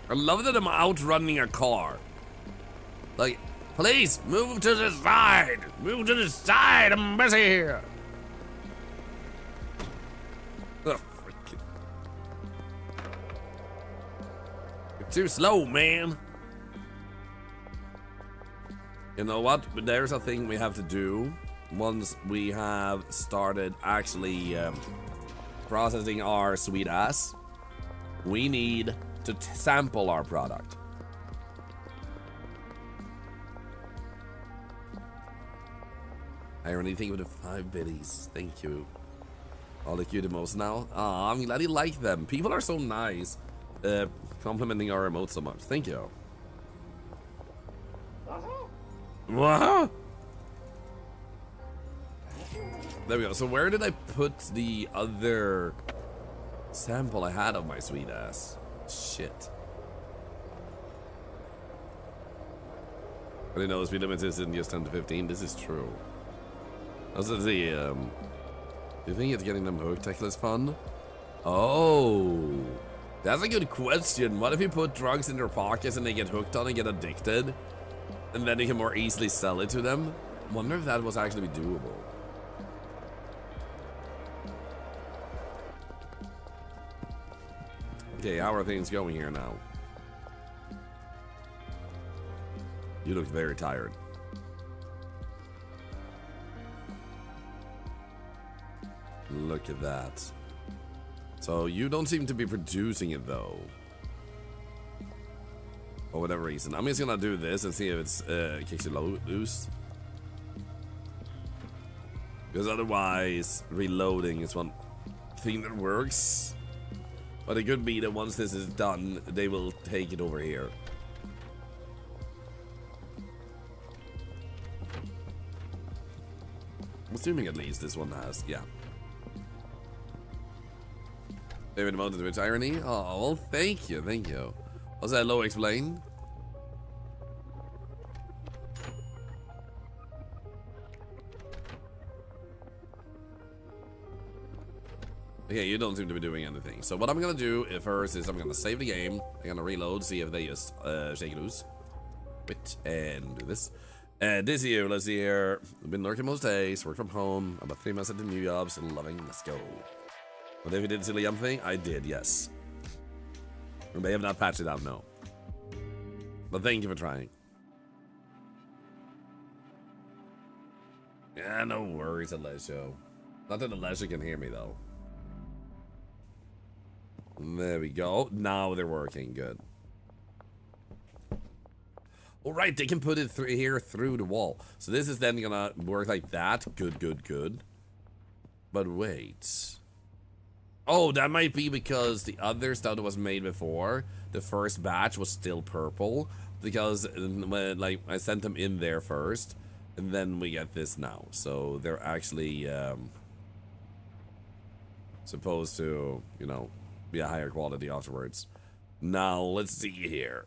I love that I'm outrunning a car. Like, please move to the side. Move to the side. I'm busy here. Oh, freaking. You're too slow, man. You know what? But there's a thing we have to do once we have started actually processing our sweet ass. We need to sample our product. Irony, thank you for the 5 biddies. Thank you. I'll like you the most now. Aw, I'm glad you like them. People are so nice. Complimenting our emotes so much. Thank you. What? There we go. So where did I put the other sample I had of my sweet ass? Shit. I didn't know the speed limit is in just 10 to 15. This is true. Also, do you think it's getting them hooked is fun? Oh, that's a good question. What if you put drugs in their pockets and they get hooked on and get addicted? And then you can more easily sell it to them? Wonder if that was actually doable. Okay, how are things going here now? You look very tired. Look at that. So you don't seem to be producing it though. For whatever reason. I'm just gonna do this and see if it's kicks you loose. Because otherwise, reloading is one thing that works. But it could be that once this is done, they will take it over here. I'm assuming at least this one has, yeah. David emoted with irony. Oh, well, thank you, thank you. Was that low explain? Okay, you don't seem to be doing anything. So what I'm gonna do first is I'm gonna save the game. I'm gonna reload, see if they just shake it loose. Wait, and do this. This year, let's see here. I've been lurking most days, work from home, about 3 months at the new jobs, and loving, let's go. But if you did the silly yum thing, I did, yes. And they have not patched it out, no. But thank you for trying. Yeah, no worries, Alessio. Not that Alessio can hear me, though. There we go. Now they're working. Good. Alright, they can put it through here through the wall. So this is then gonna work like that. Good, good, good. But wait. Oh, that might be because the other stuff that was made before, the first batch was still purple. Because when, like, I sent them in there first. And then we get this now. So they're actually supposed to, you know, be a higher quality afterwards. Now, let's see here.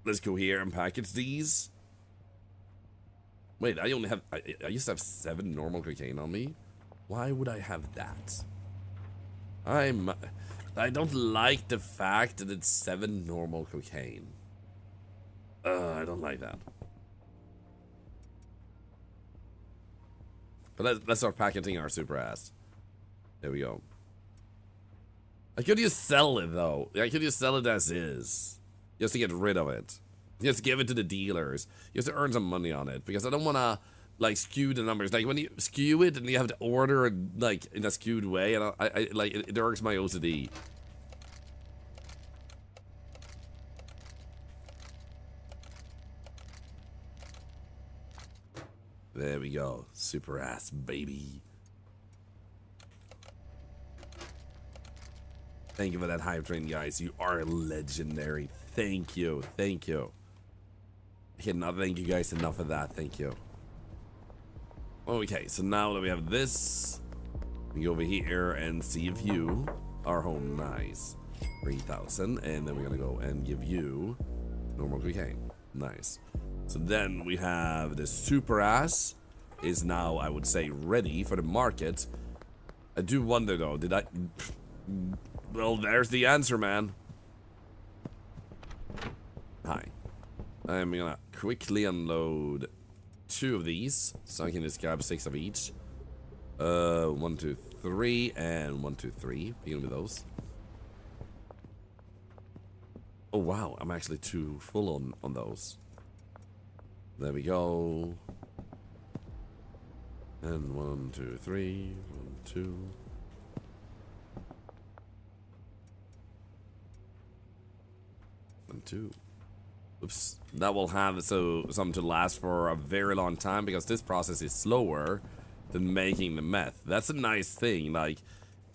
Let's go here and package these. Wait, I only have... I used to have 7 normal cocaine on me. Why would I have that? I don't like the fact that it's 7 normal cocaine. I don't like that. But let's start packaging our super ass. There we go. I could just sell it though. I could just sell it as is. Just to get rid of it. Just give it to the dealers. Just to earn some money on it. Because I don't want to, like, skew the numbers. Like, when you skew it and you have to order, like, in a skewed way, and I like, it irks my OCD. There we go. Super ass, baby. Thank you for that hype train, guys. You are legendary. Thank you. Thank you. I cannot thank you guys enough for that. Thank you. Okay, so now that we have this, we go over here and see if you are home. Nice. 3,000. And then we're going to go and give you normal cocaine. Nice. So then we have the super ass is now, I would say, ready for the market. I do wonder though, did I... Well, there's the answer, man. Hi. I'm gonna quickly unload 2 of these, so I can just grab 6 of each. 1, 2, 3, and 1, 2, 3. Begin with those. Oh wow, I'm actually too full on those. There we go. And 1, 2, 3, 1, 2. And 2. Oops. That will have some to last for a very long time because this process is slower than making the meth. That's a nice thing. Like,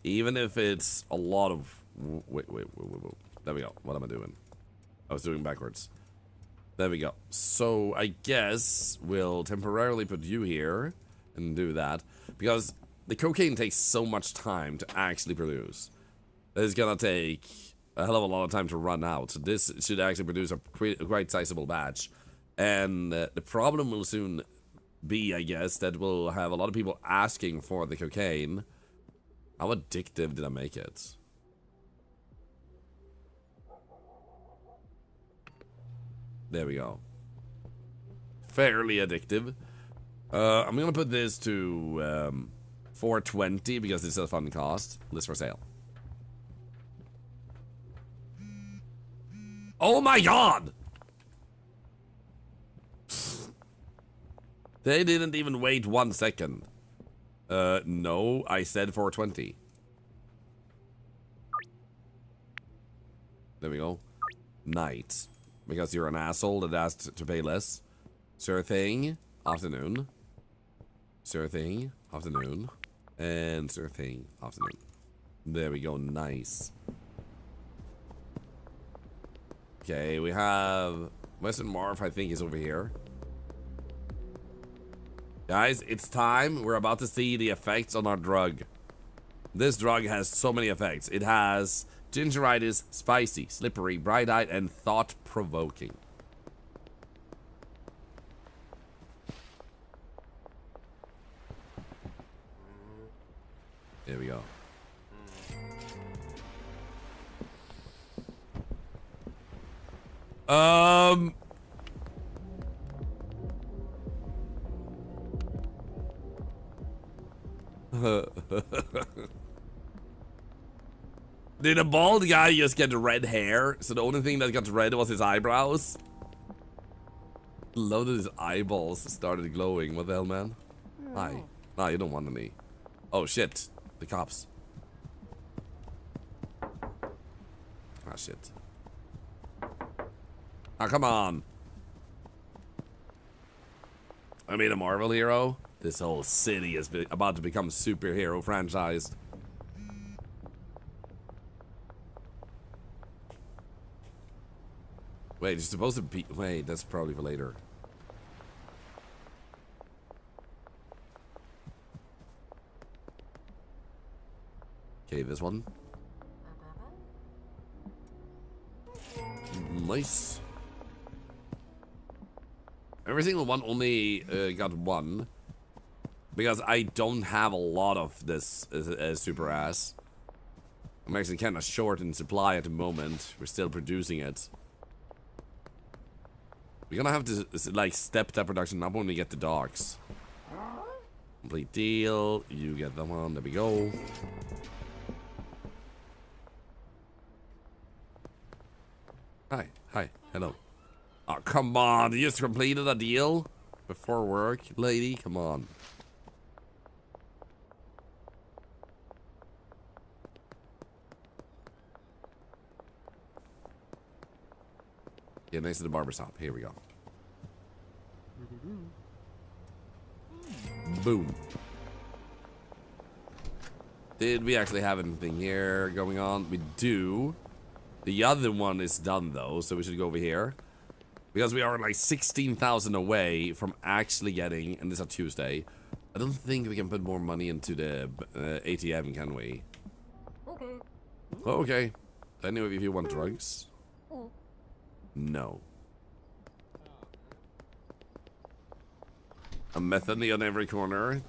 even if it's a lot of... Wait. There we go. What am I doing? I was doing backwards. There we go. So, I guess we'll temporarily put you here and do that. Because the cocaine takes so much time to actually produce. It's gonna take a hell of a lot of time to run out. So this should actually produce a quite sizable batch. And the problem will soon be, I guess, that we'll have a lot of people asking for the cocaine. How addictive did I make it? There we go. Fairly addictive. I'm gonna put this to 420 because it's a fun cost. List for sale. Oh my god! They didn't even wait 1 second. No, I said 420. There we go. Night. Because you're an asshole that asked to pay less. Sure thing. Afternoon. Sure thing. Afternoon. And sure thing. Afternoon. There we go. Nice. Okay, we have Western Marv, I think, is over here. Guys, it's time. We're about to see the effects on our drug. This drug has so many effects. It has gingeritis, spicy, slippery, bright-eyed, and thought-provoking. There we go. Did a bald guy just get red hair? So the only thing that got red was his eyebrows? Loaded his eyeballs started glowing. What the hell, man? Hi. Nah, you don't want any. Oh shit. The cops. Ah shit. Ah, come on. I made a Marvel hero. This whole city is about to become superhero franchised. Wait, it's supposed to be... Wait, that's probably for later. Okay, this one. Nice. Every single one only got one. Because I don't have a lot of this super ass. I'm actually kind of short in supply at the moment. We're still producing it. We're gonna have to, like, step that production up when we get the docks. Complete deal. You get that one. There we go. Hi. Hi. Hello. Oh, come on. You just completed a deal? Before work, lady? Come on. Yeah, next to the barber shop. Here we go. Boom. Did we actually have anything here going on? We do. The other one is done though, so we should go over here. Because we are like 16,000 away from actually getting, and this is a Tuesday, I don't think we can put more money into the ATM, can we? Okay. Oh, okay. Anyway, if you want drugs. No. A methany on every corner.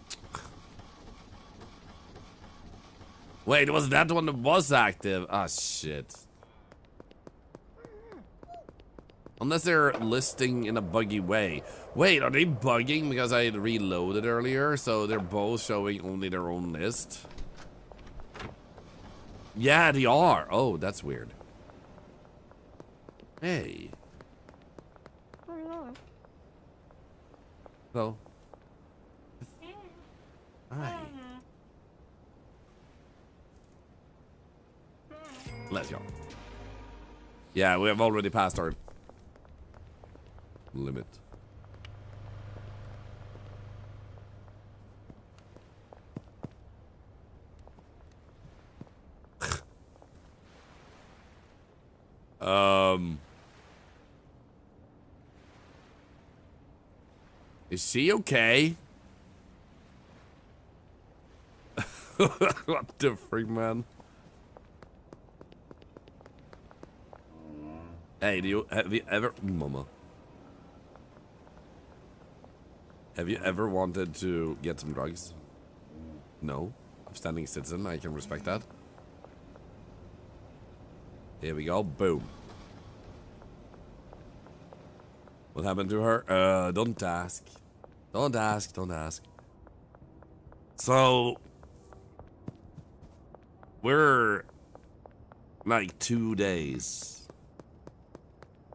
Wait, was that the one that was active? Ah, shit. Unless they're listing in a buggy way. Wait, are they bugging because I reloaded earlier? So they're both showing only their own list? Yeah, they are. Oh, that's weird. Hey. Hello. Hi. Let's go. Yeah, we have already passed our limit. Is she okay? What the freak, man? Hey, have you ever, mama? Have you ever wanted to get some drugs? No. Upstanding citizen, I can respect that. Here we go, boom. What happened to her? Don't ask. Don't ask, don't ask. So, we're like 2 days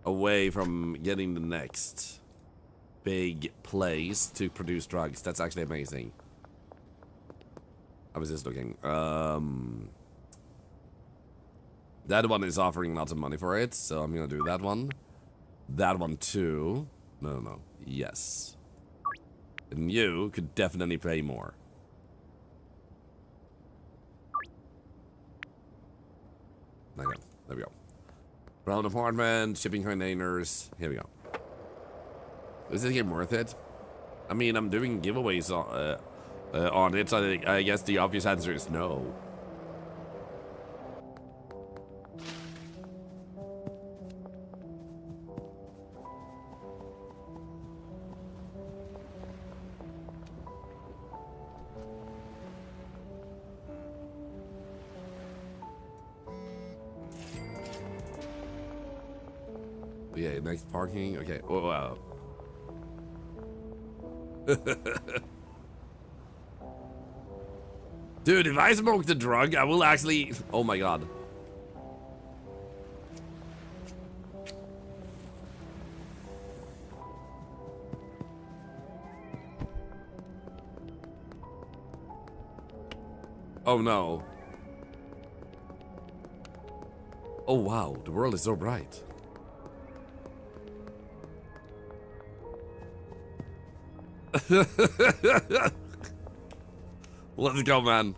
away from getting the next big place to produce drugs. That's actually amazing. I was just looking. That one is offering lots of money for it, so I'm gonna do that one. That one too. No. Yes. And you could definitely pay more. Okay, there we go. Brown apartment, shipping containers. Here we go. Is this game worth it? I mean, I'm doing giveaways on it, so I guess the obvious answer is no. Yeah, next parking. Okay. Oh, wow. Dude, if I smoke the drug, I will actually... Oh my god. Oh no. Oh wow, the world is so bright. Let's go, man.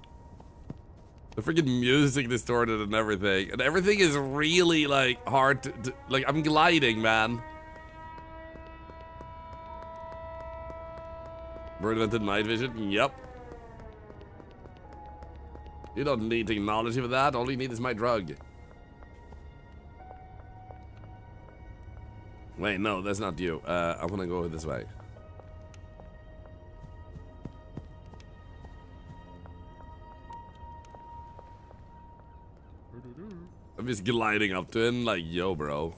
The freaking music distorted and everything. And everything is really, like, hard to like, I'm gliding, man. Bird invented night vision? Yep. You don't need technology for that. All you need is my drug. Wait, no, that's not you. I want to go this way. I'm just gliding up to him like, yo, bro.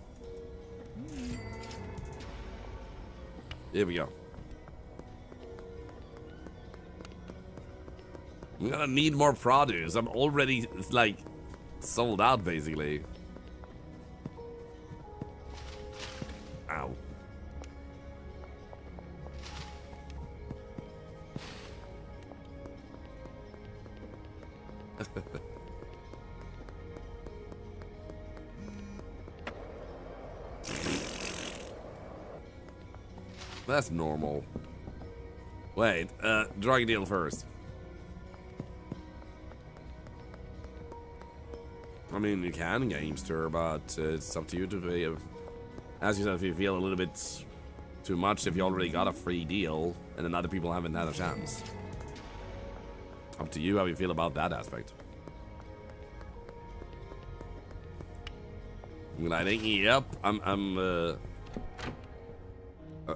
Here we go. I'm gonna need more produce. I'm already, like, sold out, basically. Ow. That's normal. Wait, drug deal first. I mean, you can gamester, but it's up to you to ask yourself if you feel a little bit too much if you already got a free deal and then other people haven't had a chance. Up to you how you feel about that aspect. Gliding, yep.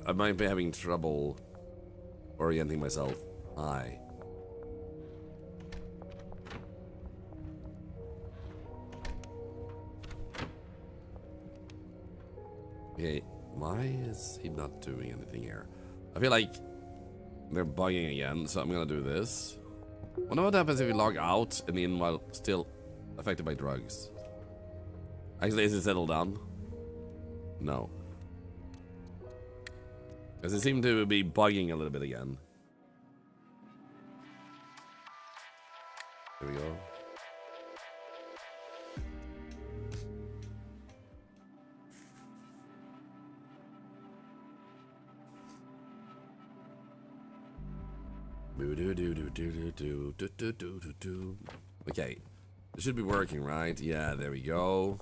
I might be having trouble orienting myself. Hi. Okay, why is he not doing anything here? I feel like they're bugging again, so I'm gonna do this. Wonder what happens if you log out and in while still affected by drugs. Actually, is it settled down? No. Because it seemed to be bugging a little bit again. Here we go. Okay. It should be working, right? Yeah, there we go.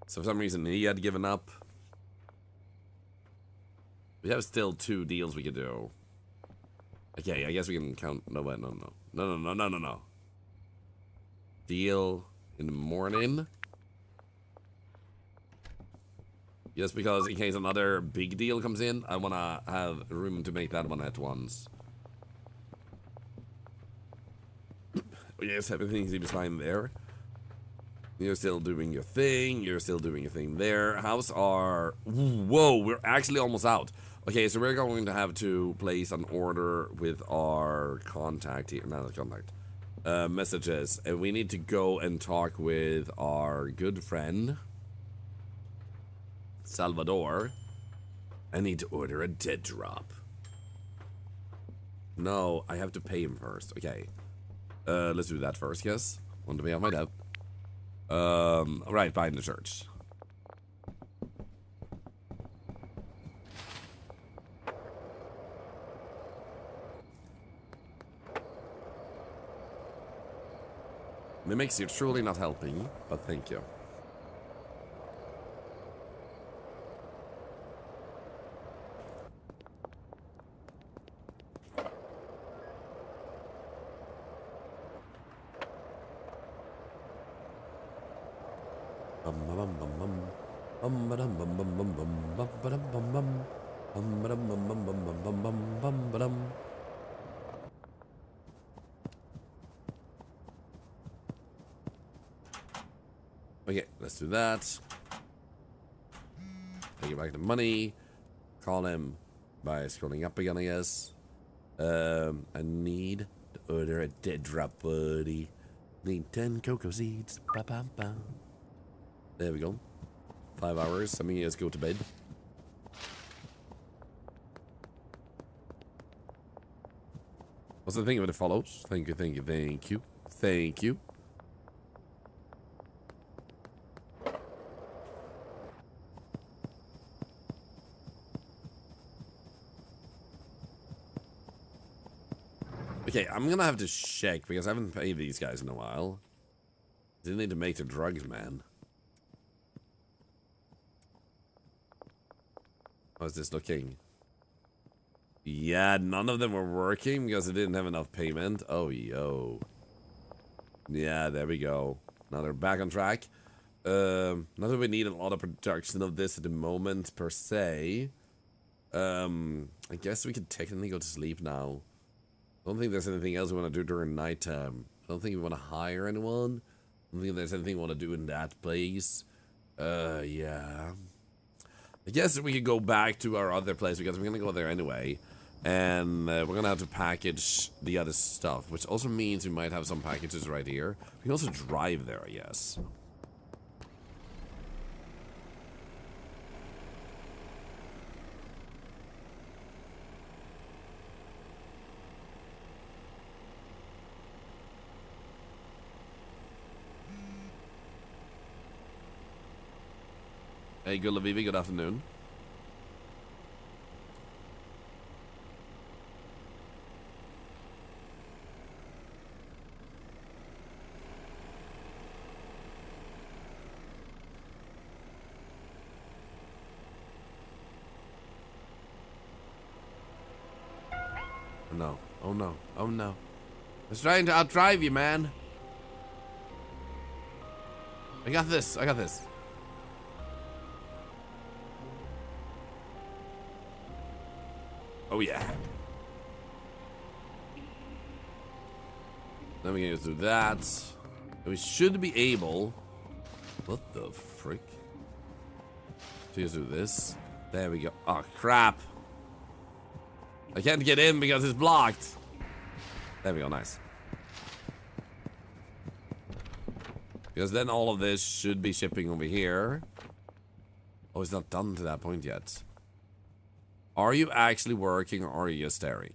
So for some reason he had given up. We have still 2 deals we could do. Okay, I guess we can count. No, wait, no. Deal in the morning. Just because in case another big deal comes in, I want to have room to make that one at once. Yes, everything seems fine there. You're still doing your thing. You're still doing your thing there. How's our... Whoa, we're actually almost out. Okay, so we're going to have to place an order with our contact here. Not contact. Messages. And we need to go and talk with our good friend, Salvador. I need to order a dead drop. No, I have to pay him first. Okay. Let's do that first, yes. Want to pay off my debt. Right behind the church. Mimics, you're truly not helping, but thank you. Okay, let's do that. Take back the money. Call him by scrolling up again, I guess. I need to order a dead drop, buddy. Need 10 cocoa seeds. Ba -bam -bam. There we go. 5 hours. I mean, let's go to bed. What's the thing of it follows? Thank you, thank you, thank you. Thank you. Okay, I'm gonna have to check because I haven't paid these guys in a while. They need to make the drugs, man. How's this looking? Yeah, none of them were working because they didn't have enough payment. Oh, yo. Yeah, there we go. Now they're back on track. Not that we need a lot of production of this at the moment, per se. I guess we could technically go to sleep now. I don't think there's anything else we want to do during nighttime. I don't think we want to hire anyone. I don't think there's anything we want to do in that place. Yeah. I guess we could go back to our other place because we're going to go there anyway. And we're going to have to package the other stuff, which also means we might have some packages right here. We can also drive there, I guess. Hey, good Lavivi, good afternoon. Oh no, oh no, oh no. I was trying to outdrive you, man. I got this, I got this. Oh yeah. Then we can do that. And we should be able. What the frick? So just do this. There we go. Oh crap! I can't get in because it's blocked. There we go. Nice. Because then all of this should be shipping over here. Oh, it's not done to that point yet. Are you actually working or are you just staring?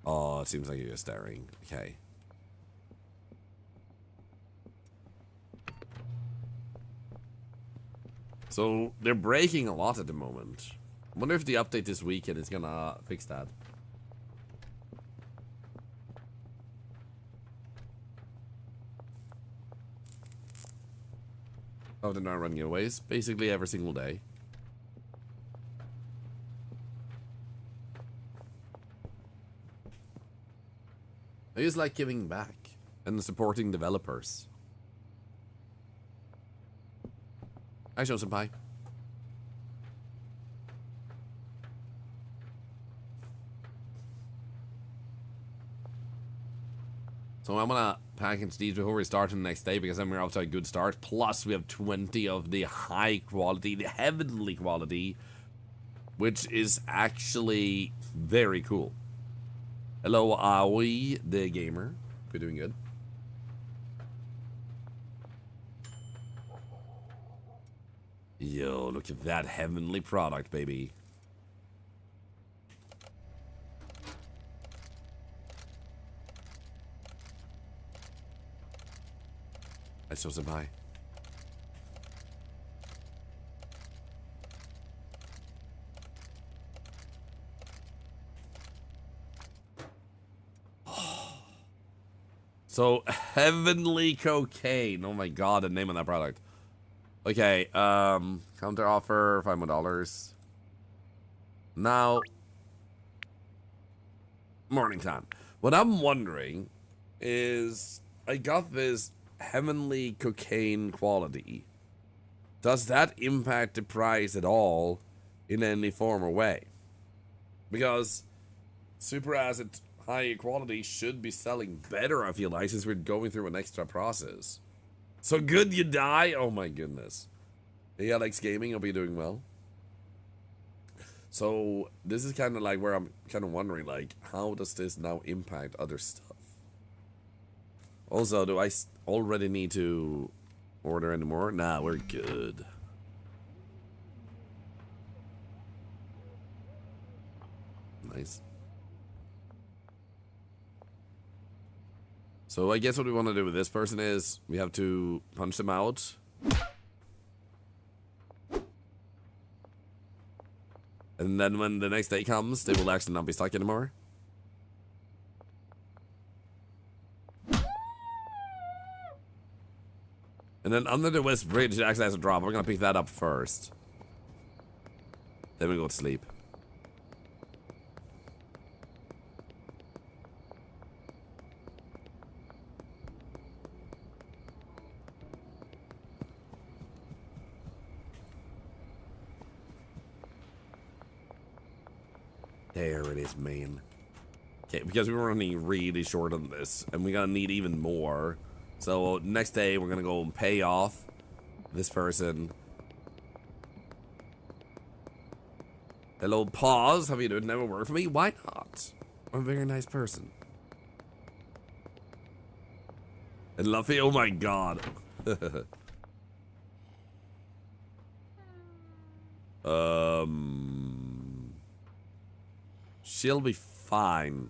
Oh, it seems like you're just staring. Okay. So, they're breaking a lot at the moment. I wonder if the update this weekend is gonna fix that. Oh, they're not running away. Basically every single day. I just like giving back and supporting developers. I show some pie. So I'm gonna package these before we start the next day because then we're off to a good start. Plus we have 20 of the high quality, the heavenly quality, which is actually very cool. Hello, Aoi, the gamer. We're doing good. Yo, look at that heavenly product, baby. I saw some pie. So, heavenly cocaine. Oh my god, the name of that product. Okay, counter offer, $5 more. Now, morning time. What I'm wondering is, I got this heavenly cocaine quality. Does that impact the price at all in any form or way? Because super acid high quality should be selling better, I feel like, since we're going through an extra process. So good you die? Oh my goodness. Hey Alex Gaming, hope you're doing well. So this is kind of like where I'm kind of wondering, like, how does this now impact other stuff? Also, do I already need to order any more? Nah, we're good. Nice. So I guess what we want to do with this person is we have to punch them out. And then when the next day comes, they will actually not be stuck anymore. And then under the West Bridge, it actually has a drop. We're going to pick that up first. Then we go to sleep. There it is, man. Okay, because we're running really short on this, and we're gonna need even more. So next day, we're gonna go and pay off this person. Hello, pause. Have you done never work for me? Why not? I'm a very nice person. And Luffy, oh my god. She'll be fine.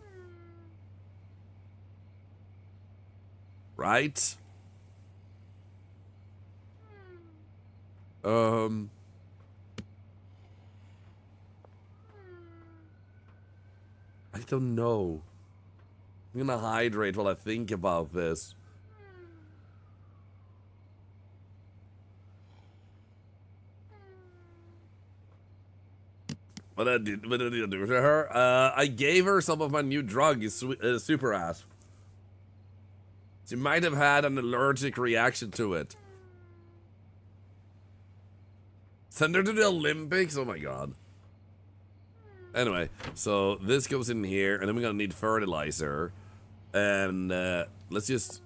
Right? I don't know. I'm gonna hydrate while I think about this. What did I do to her? I gave her some of my new drug, Super Ass. She might have had an allergic reaction to it. Send her to the Olympics? Oh my god. Anyway, so this goes in here, and then we're gonna need fertilizer. And let's just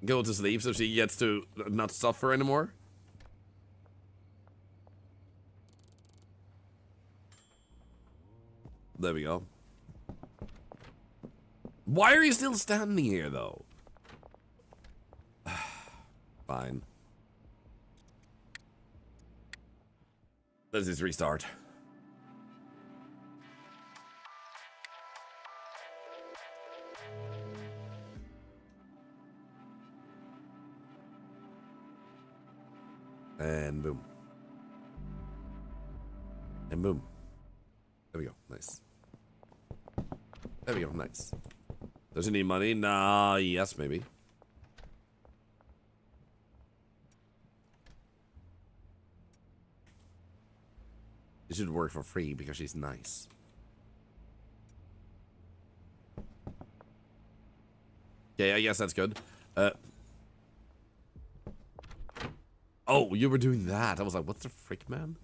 go to sleep so she gets to not suffer anymore. There we go. Why are you still standing here, though? Fine. Let's just restart. And boom. And boom. There we go. Nice. There we go. Nice. Does he need money? Nah, yes, maybe. It should work for free because she's nice. Okay, I guess that's good. Oh, you were doing that. I was like, what the frick, man?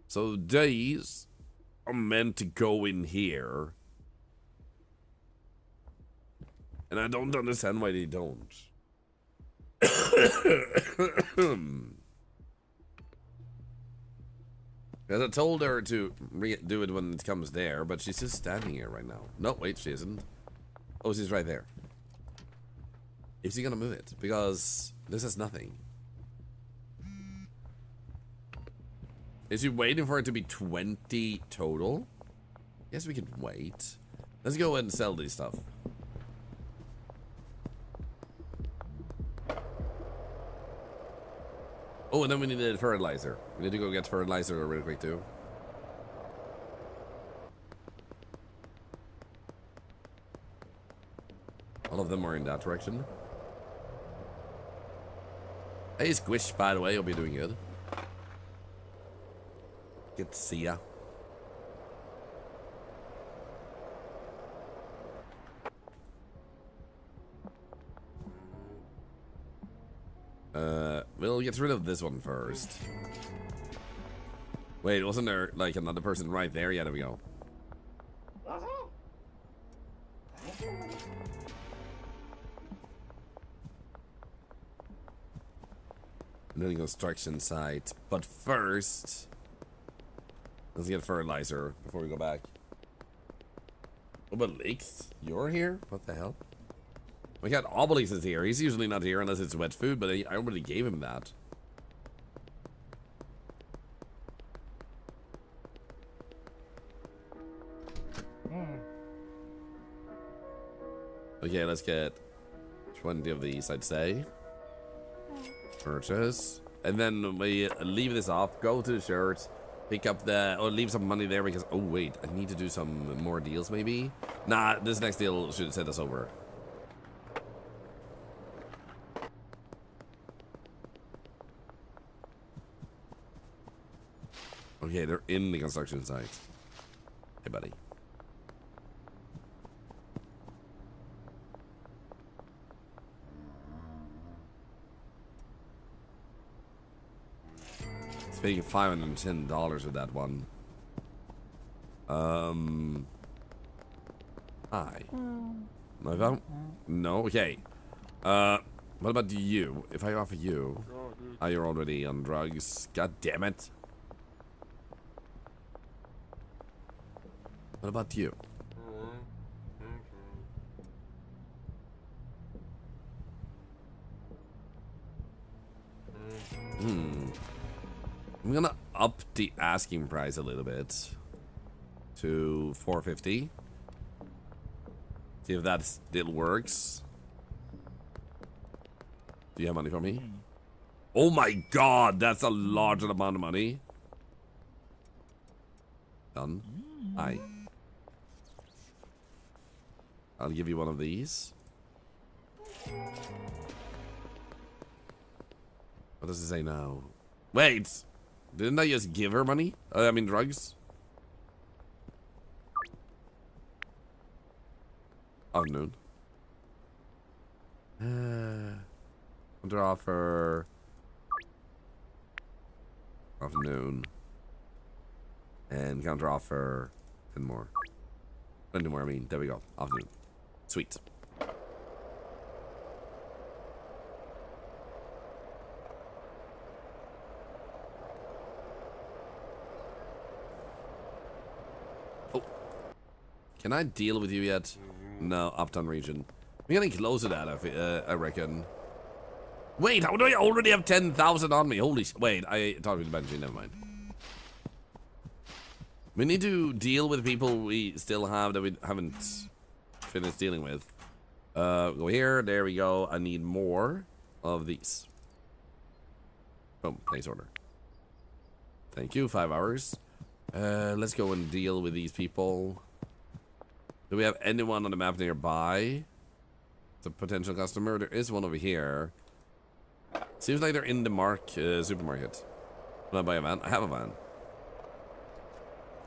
So these are meant to go in here. And I don't understand why they don't. Because I told her to do it when it comes there, but she's just standing here right now. No, wait, she isn't. Oh, she's right there. Is he gonna move it? Because this is nothing. Is he waiting for it to be 20 total? Yes, we can wait. Let's go ahead and sell these stuff. Oh, and then we need a fertilizer. We need to go get fertilizer really quick too. All of them are in that direction. Hey, Squish, by the way, hope you're doing good. Good to see ya. We'll get rid of this one first. Wait, wasn't there like another person right there? Yeah, there we go. Another construction site. But first, let's get fertilizer before we go back. What about Leaks? You're here? What the hell? We got Obelix is here. He's usually not here unless it's wet food, but I already gave him that. Okay, let's get 20 of these, I'd say. Purchase. And then we leave this off, go to the shirt, pick up the, or leave some money there because, oh wait, I need to do some more deals maybe? Nah, this next deal should set us over. Okay, they're in the construction site. Hey, buddy. It's paying $510 with that one. Hi. No, I don't. No, okay. What about you? If I offer you... Ah, you're already on drugs. God damn it. What about you? I'm gonna up the asking price a little bit to 450. See if that still works. Do you have money for me? Oh my god, that's a large amount of money. Done. Hi. I'll give you one of these. What does it say now? Wait! Didn't I just give her money? I mean drugs? Afternoon. Under offer. Afternoon. And counter offer. 10 more. 20 more, I mean. There we go. Afternoon. Sweet. Oh. Can I deal with you yet? No, Uptown region. I'm getting close to that, I reckon. Wait, how do I already have 10,000 on me? Holy wait, I talked with Benji, never mind. We need to deal with people we still have that we haven't finished dealing with. Go here, there we go. I need more of these. Boom, place order. Thank you, 5 hours. Let's go and deal with these people. Do we have anyone on the map nearby? It's a potential customer. There is one over here. Seems like they're in the supermarket. Can I buy a van? I have a van.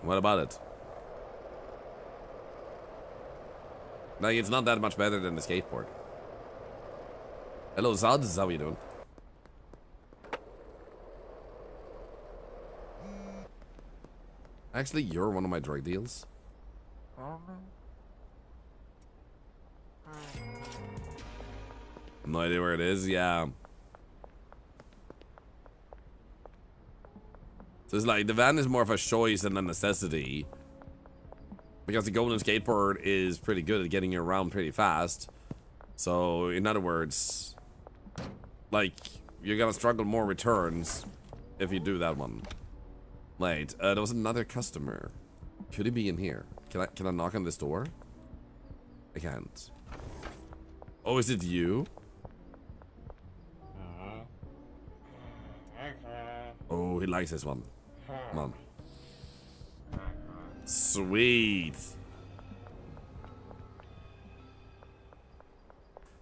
What about it? Like, it's not that much better than the skateboard. Hello, Zads. How are you doing? Actually, you're one of my drug deals. No idea where it is. Yeah. So it's like the van is more of a choice than a necessity. Because the golden skateboard is pretty good at getting you around pretty fast. So, in other words, like, you're gonna struggle more returns if you do that one. Wait, there was another customer. Could he be in here? Can I knock on this door? I can't. Oh, is it you? Oh, he likes this one. Come on. Sweet.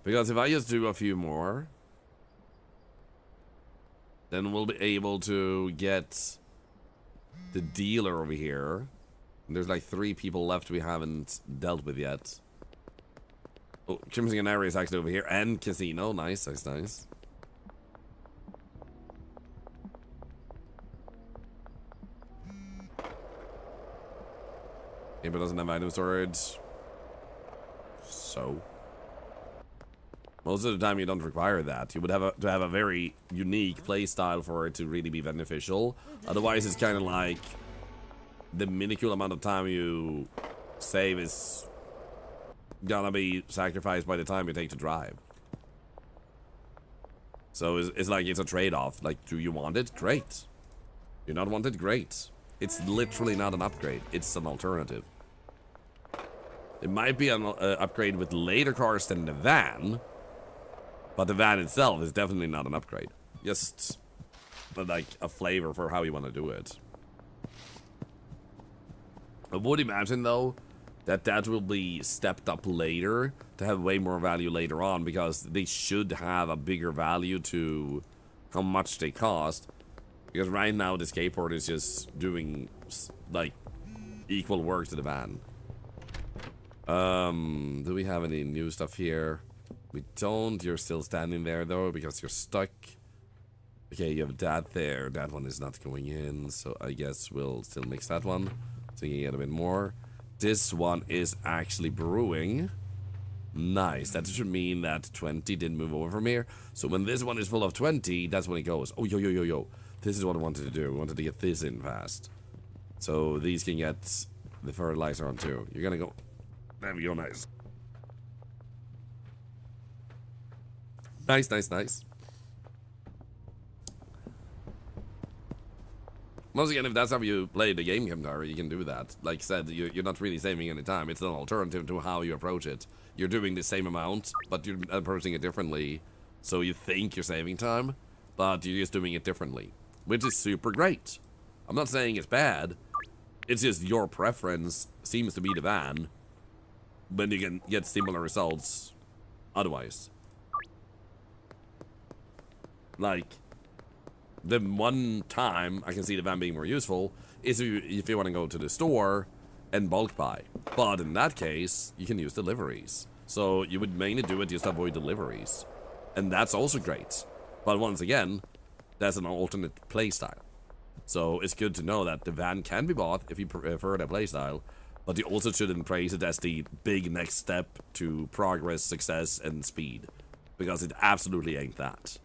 Because if I just do a few more, then we'll be able to get the dealer over here. And there's like 3 people left we haven't dealt with yet. Oh, Crimson Canary is actually over here. And Casino. Nice, nice, nice. Yeah, but doesn't have item storage. So most of the time you don't require that. You would have to have a very unique play style for it to really be beneficial. Otherwise it's kind of like the minuscule amount of time you save is gonna be sacrificed by the time you take to drive. So it's like it's a trade-off. Like, do you want it? Great. You not want it? Great. It's literally not an upgrade. It's an alternative. It might be an upgrade with later cars than the van, but the van itself is definitely not an upgrade. Just like a flavor for how you want to do it. I would imagine though that will be stepped up later to have way more value later on, because they should have a bigger value to how much they cost. Because right now the skateboard is just doing like equal work to the van. Do we have any new stuff here? We don't. You're still standing there though because you're stuck. Okay, you have that there. That one is not going in, so I guess we'll still mix that one. So you can get a bit more. This one is actually brewing. Nice. That should mean that 20 didn't move over from here. So when this one is full of 20, that's when it goes. Oh, yo. This is what I wanted to do. I wanted to get this in fast. So these can get the fertilizer on too. You're gonna go. There we go, nice. Nice. Once again, if that's how you play the game, Kimdar, you can do that. Like I said, you're not really saving any time. It's an alternative to how you approach it. You're doing the same amount, but you're approaching it differently. So you think you're saving time, but you're just doing it differently. Which is super great. I'm not saying it's bad. It's just your preference seems to be the van. When you can get similar results otherwise. Like, the one time I can see the van being more useful is if you want to go to the store and bulk buy. But in that case, you can use deliveries. So you would mainly do it just to avoid deliveries. And that's also great. But once again, that's an alternate playstyle. So it's good to know that the van can be bought if you prefer that playstyle. But you also shouldn't praise it as the big next step to progress, success, and speed. Because it absolutely ain't that.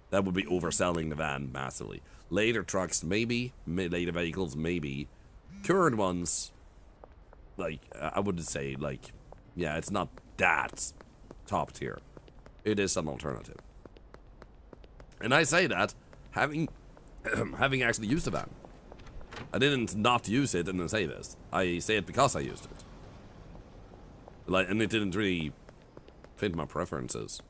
That would be overselling the van massively. Later trucks, maybe. Later vehicles, maybe. Current ones, like, I would say, like, yeah, it's not that top tier. It is an alternative. And I say that, having actually used the van. I didn't not use it and then say this. I say it because I used it. Like, and it didn't really fit my preferences.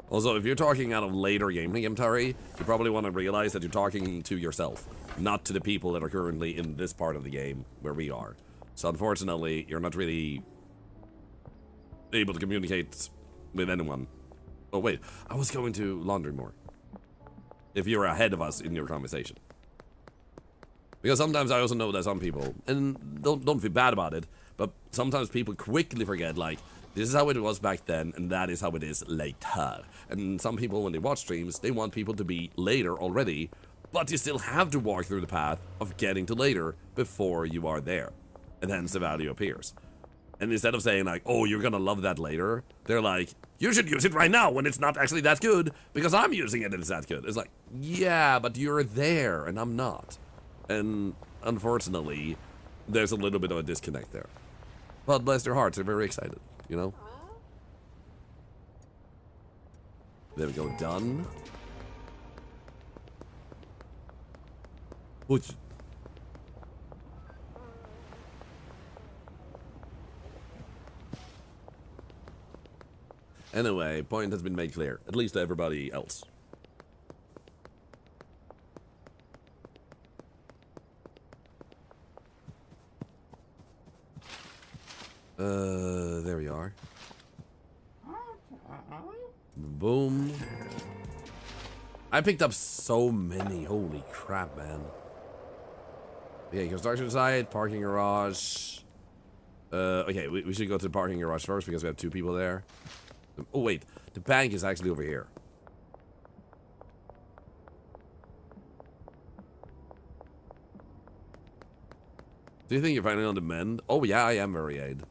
Also, if you're talking out of later gameplay, Imtari, you probably want to realize that you're talking to yourself, not to the people that are currently in this part of the game where we are. So unfortunately, you're not really able to communicate with anyone. Oh wait, I was going to laundry more. If you're ahead of us in your conversation. Because sometimes I also know that some people, and don't feel bad about it, but sometimes people quickly forget, like, this is how it was back then, and that is how it is later. And some people, when they watch streams, they want people to be later already, but you still have to walk through the path of getting to later before you are there. And hence the value appears. And instead of saying like, oh, you're gonna love that later, they're like, you should use it right now when it's not actually that good, because I'm using it and it's that good. It's like, yeah, but you're there, and I'm not. And unfortunately, there's a little bit of a disconnect there. But bless their hearts, they're very excited. You know? There we go, done. Which... Anyway, point has been made clear, at least to everybody else. There we are. Boom. I picked up so many. Holy crap, man. Okay, construction site, parking garage. Okay, we should go to the parking garage first because we have two people there. Oh, wait. The bank is actually over here. Do you think you're finally on the mend? Oh, yeah, I am very aid.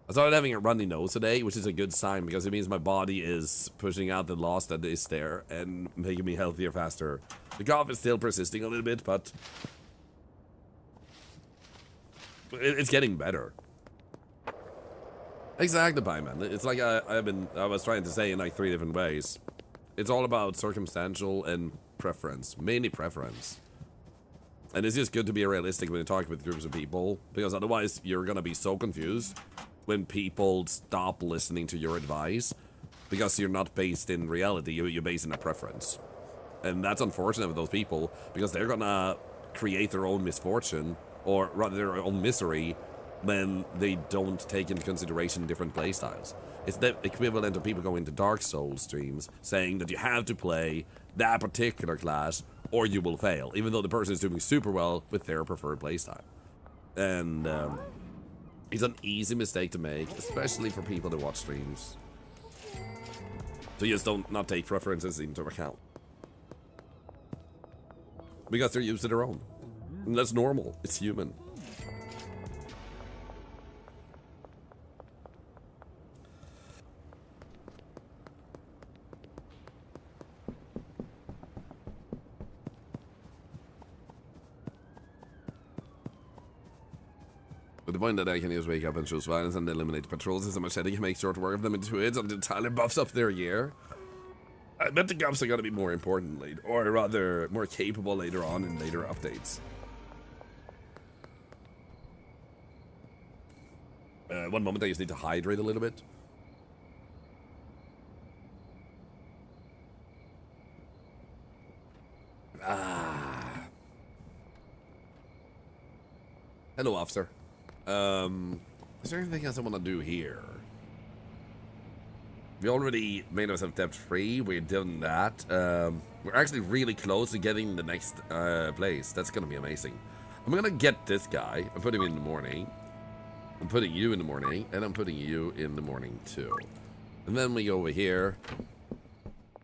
I started having a runny nose today, which is a good sign because it means my body is pushing out the loss that is there and making me healthier faster. The cough is still persisting a little bit, but it's getting better. Exactly, man. It's like I was trying to say in like 3 different ways. It's all about circumstantial and preference, mainly preference. And it's just good to be realistic when you talk with groups of people, because otherwise you're gonna be so confused when people stop listening to your advice, because you're not based in reality, you're based in a preference. And that's unfortunate for those people, because they're gonna create their own misfortune, or rather their own misery, when they don't take into consideration different playstyles. It's the equivalent of people going to Dark Souls streams, saying that you have to play that particular class, or you will fail, even though the person is doing super well with their preferred playstyle. And it's an easy mistake to make, especially for people that watch streams. So you just don't not take preferences into account. Because they're used to their own. And that's normal. It's human. But the point that I can just wake up and choose violence and eliminate patrols is a machete can make short work of them into it until Tyler buffs up their gear. I bet the cops are gonna be more important later, or rather, more capable later on in later updates. One moment, I just need to hydrate a little bit. Ah. Hello, officer. Is there anything else I want to do here? We already made ourselves debt free. We're doing that. We're actually really close to getting the next place. That's gonna be amazing. I'm gonna get this guy. I'm putting him in the morning. I'm putting you in the morning, and I'm putting you in the morning too. And then we go over here,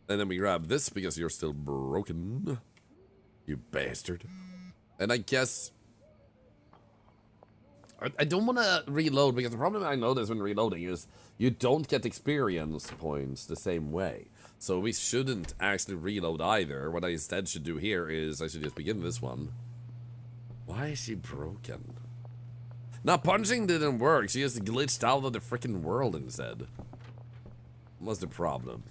and then we grab this because you're still broken, you bastard. And I guess I don't want to reload, because the problem I notice when reloading is you don't get experience points the same way. So we shouldn't actually reload either. What I instead should do here is I should just begin this one. Why is she broken? Not punching didn't work. She just glitched out of the freaking world instead. What's the problem?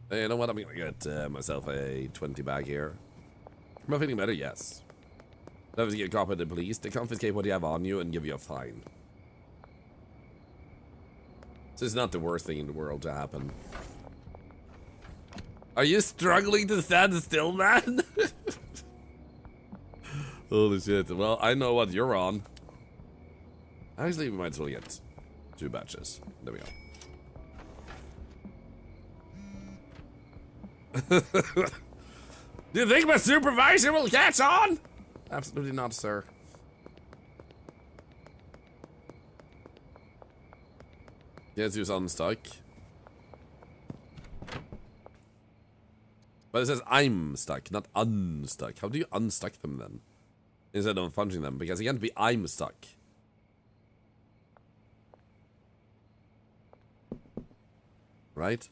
Hey, you know what? I'm gonna get myself a 20 bag here. Am I feeling better? Yes. If you get caught by the police, they confiscate what you have on you and give you a fine. So it's not the worst thing in the world to happen. Are you struggling to stand still, man? Holy shit. Well, I know what you're on. Actually, we might as well get 2 batches. There we go. Do you think my supervisor will catch on? Absolutely not, sir. Yes, he was unstuck. But it says I'm stuck, not unstuck. How do you unstuck them then? Instead of punching them, because it can't be I'm stuck. Right?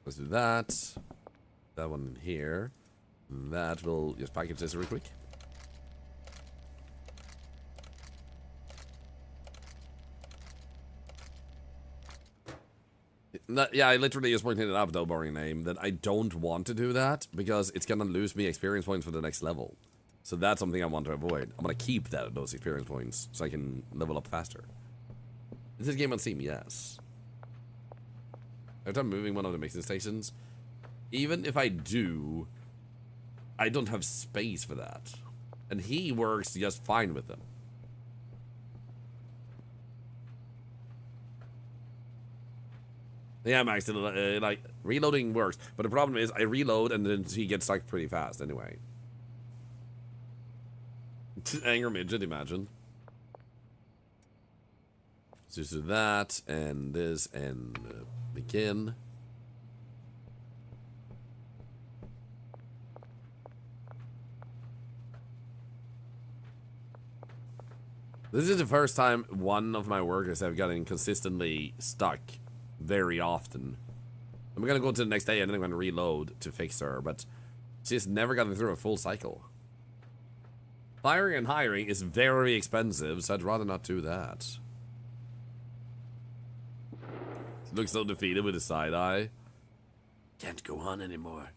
Let's do that. That one in here. That will just package this real quick. Yeah, I literally just pointed it out, though, boring name, that I don't want to do that because it's gonna lose me experience points for the next level. So that's something I want to avoid. I'm gonna keep those experience points so I can level up faster. Is this game on Steam? Yes. Every time moving one of the mixing stations, even if I do, I don't have space for that. And he works just fine with them. Yeah, Max, like, reloading works. But the problem is, I reload and then he gets stuck pretty fast anyway. Anger midget, imagine. So just do that, and this, and begin. This is the first time one of my workers have gotten consistently stuck very often. I'm gonna go to the next day and then I'm gonna reload to fix her, but she's never gotten through a full cycle. Firing and hiring is very expensive, so I'd rather not do that. She looks so defeated with a side eye. Can't go on anymore.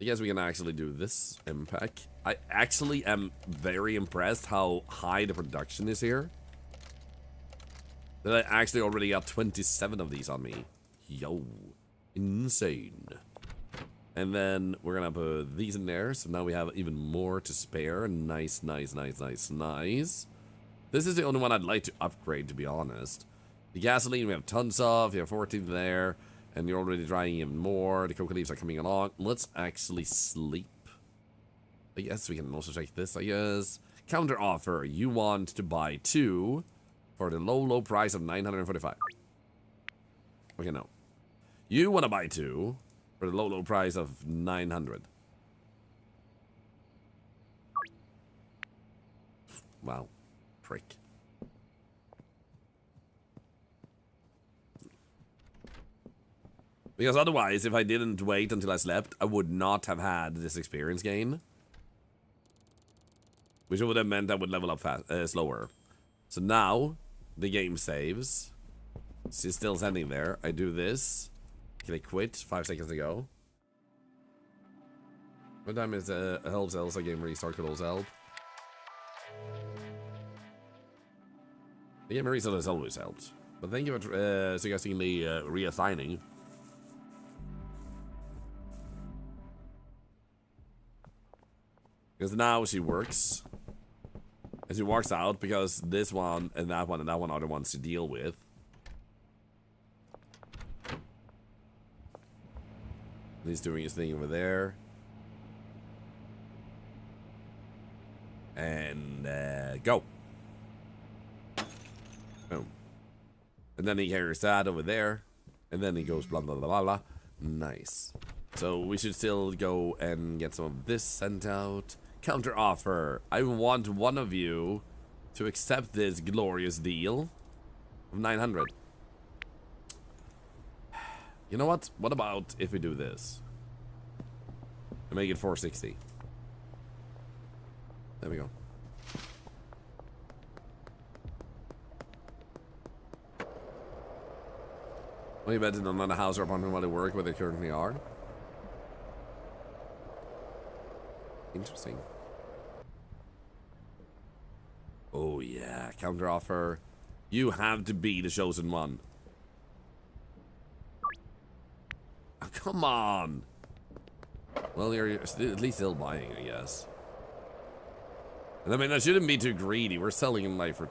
I guess we can actually do this impact. I actually am very impressed how high the production is here. That I actually already got 27 of these on me. Yo. Insane. And then we're gonna put these in there, so now we have even more to spare. Nice, nice, nice, nice, nice. This is the only one I'd like to upgrade, to be honest. The gasoline we have tons of, you have 14 there, and you're already drying even more. The coca leaves are coming along. Let's actually sleep. I guess we can also check this, I guess. Counter offer. You want to buy 2 for the low price of 945. Okay, no. You want to buy 2 for the low price of 900. Wow. Prick. Because otherwise, if I didn't wait until I slept, I would not have had this experience gain. Which would have meant I would level up slower. So now, the game saves. She's still standing there. I do this. Click quit 5 seconds ago. What time is helps Elsa game restart? Could also help. The game restart has always helped. But thank you for suggesting the reassigning. Because now she works. And she walks out because this one and that one are the ones to deal with. He's doing his thing over there. And go. Boom. And then he carries that over there. And then he goes blah blah blah blah blah. Nice. So we should still go and get some of this sent out. Counter offer. I want one of you to accept this glorious deal of 900. You know what? What about if we do this? And make it 460. There we go. Well, you bet it on a house or apartment while they work where they currently are. Interesting. Oh yeah, counter offer. You have to be the chosen one. Oh, come on. Well, you're at least still buying, I guess. And I mean, I shouldn't be too greedy. We're selling them like for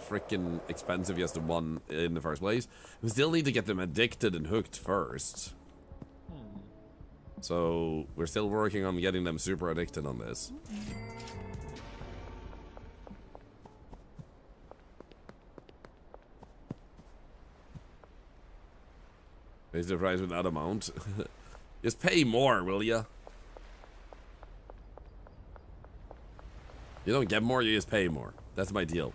freaking expensive just to one in the first place. We still need to get them addicted and hooked first. So we're still working on getting them super addicted on this. Raise the price with that amount. Just pay more, will ya? You don't get more, you just pay more. That's my deal.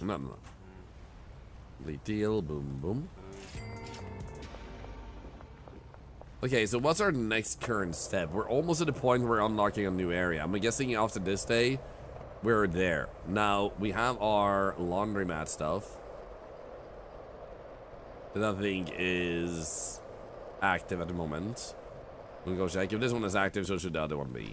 No. Complete deal, boom, boom. Okay, so what's our next current step? We're almost at the point where we're unlocking a new area. I'm guessing after this day, we're there. Now, we have our laundromat stuff. That I think is active at the moment. We'll go check. If this one is active, so should the other one be.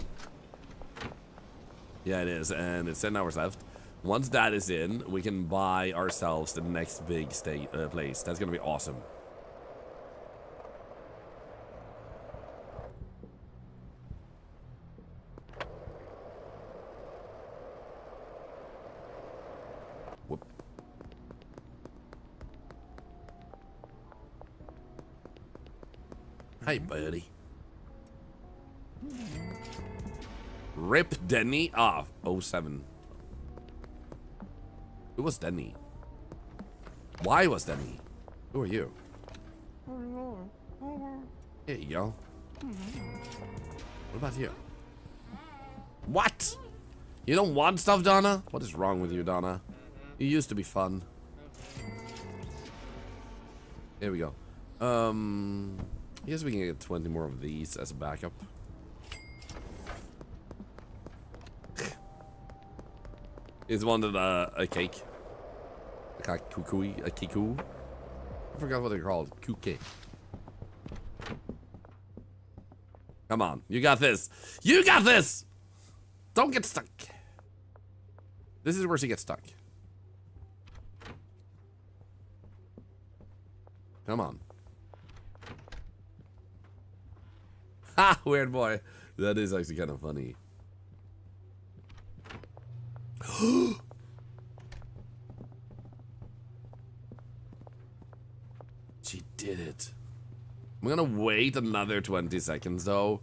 Yeah, it is, and it's 10 hours left. Once that is in, we can buy ourselves the next big place. That's gonna be awesome. Whoop. Hey, buddy. Rip Denny off. 07. Who was Denny? Why was Denny? Who are you? Here you go. What about you? What? You don't want stuff, Donna? What is wrong with you, Donna? You used to be fun. Here we go. I guess we can get 20 more of these as a backup. Is one of a cake. A kiku. I forgot what they're called. Kuke. Come on. You got this. You got this! Don't get stuck. This is where she gets stuck. Come on. Ha! Weird boy. That is actually kind of funny. She did it. I'm gonna wait another 20 seconds though.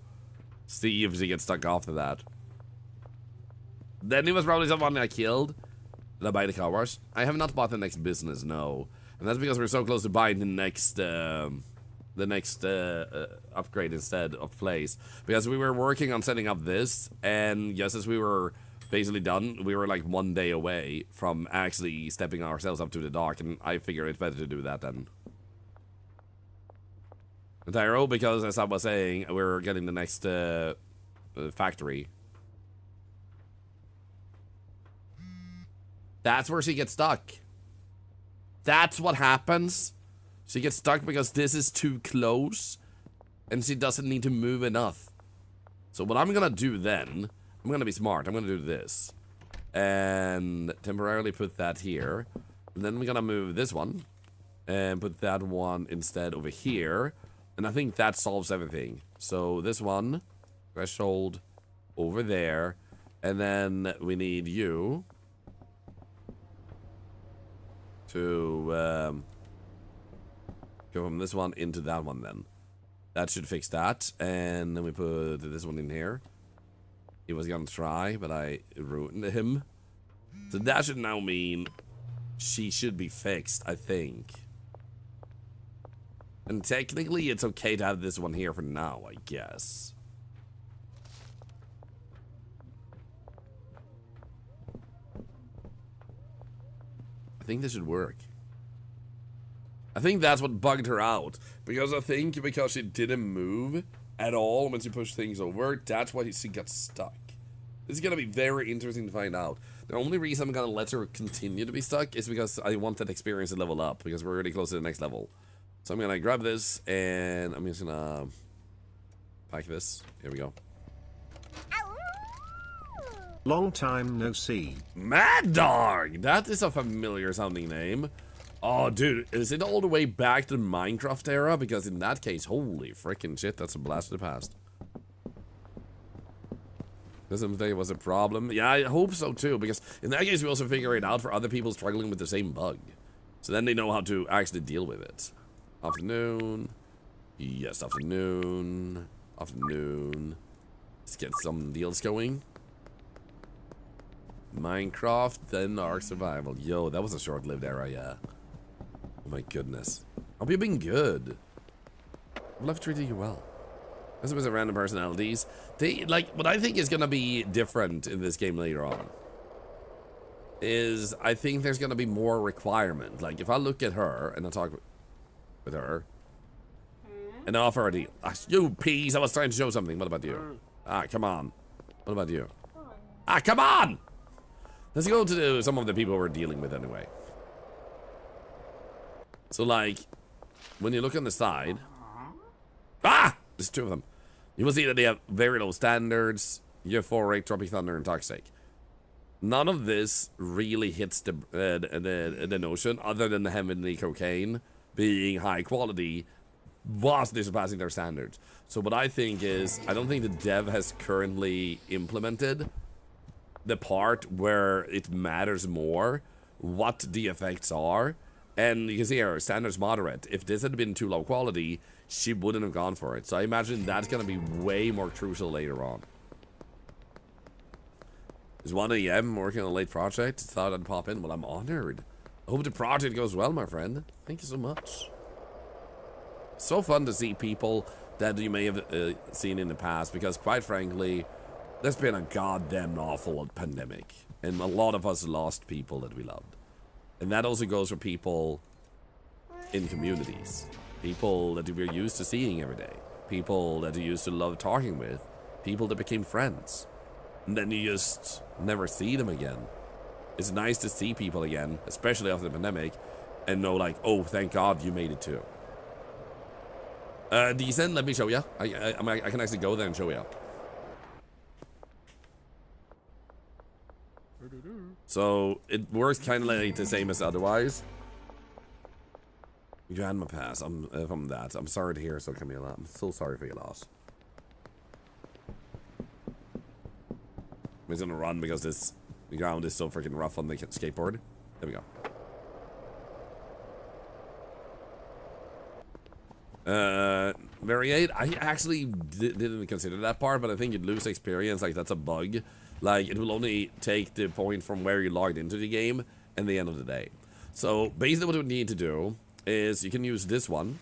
See if she gets stuck after that. Then it was probably someone I killed. Did I buy the car wash? I have not bought the next business, no. And that's because we're so close to buying the next upgrade instead of place. Because we were working on setting up this, and just as we were basically done, we were like 1 day away from actually stepping ourselves up to the dock, and I figured it's better to do that then. Tyro, because as I was saying, we're getting the next factory. That's where she gets stuck. That's what happens. She gets stuck because this is too close, and she doesn't need to move enough. So what I'm gonna do then, I'm gonna be smart. I'm gonna do this, and temporarily put that here. And then we're gonna move this one, and put that one instead over here. And I think that solves everything. So this one, threshold over there, and then we need you to go from this one into that one then. That should fix that. And then we put this one in here. He was gonna try, but I ruined him. So that should now mean she should be fixed, I think. And technically, it's okay to have this one here for now, I guess. I think this should work. I think that's what bugged her out. Because I think because she didn't move at all when she pushed things over, that's why she got stuck. This is going to be very interesting to find out. The only reason I'm going to let her continue to be stuck is because I want that experience to level up. Because we're really close to the next level. So I'm gonna grab this, and I'm just gonna pack this. Here we go. Long time no see. Mad Dog! That is a familiar sounding name. Oh, dude, is it all the way back to the Minecraft era? Because in that case, holy freaking shit, that's a blast of the past. Doesn't think it was a problem. Yeah, I hope so too, because in that case, we also figure it out for other people struggling with the same bug. So then they know how to actually deal with it. Afternoon. Yes, afternoon. Afternoon. Let's get some deals going. Minecraft, then Ark Survival. Yo, that was a short-lived era, yeah. Oh my goodness. Hope you've been good. Well, I've treated you well. This was a random personalities. They, like, what I think is gonna be different in this game later on is I think there's gonna be more requirement. Like, if I look at her and I talk with her and offer her a deal. Ah, you peas, I was trying to show something. What about you? Ah, come on. What about you? Ah, come on! Let's go to some of the people we're dealing with anyway. So, like, when you look on the side... Ah! There's two of them. You will see that they have very low standards. Euphoric, Tropic Thunder, and Toxic. None of this really hits the notion, other than the Heavenly Cocaine being high quality, vastly surpassing their standards. So what I think is, I don't think the dev has currently implemented the part where it matters more what the effects are. And you can see here, standards moderate. If this had been too low quality, she wouldn't have gone for it. So I imagine that's going to be way more crucial later on. It's 1 AM, working on a late project. Thought I'd pop in. Well, I'm honored. I hope the project goes well, my friend. Thank you so much. So fun to see people that you may have seen in the past, because quite frankly, there's been a goddamn awful pandemic. And a lot of us lost people that we loved. And that also goes for people in communities. People that we're used to seeing every day. People that you used to love talking with. People that became friends. And then you just never see them again. It's nice to see people again, especially after the pandemic, and know like, oh, thank God you made it too. Decent, let me show you. I can actually go there and show you. So, it works kind of like the same as otherwise. You had my pass. From that. I'm sorry to hear so, Camila. I'm so sorry for your loss. I'm just gonna run because this ground is so freaking rough on the skateboard. There we go. variate. I actually didn't consider that part, but I think you'd lose experience. Like, that's a bug. Like, it will only take the point from where you logged into the game and the end of the day. So, basically what you need to do is you can use this one,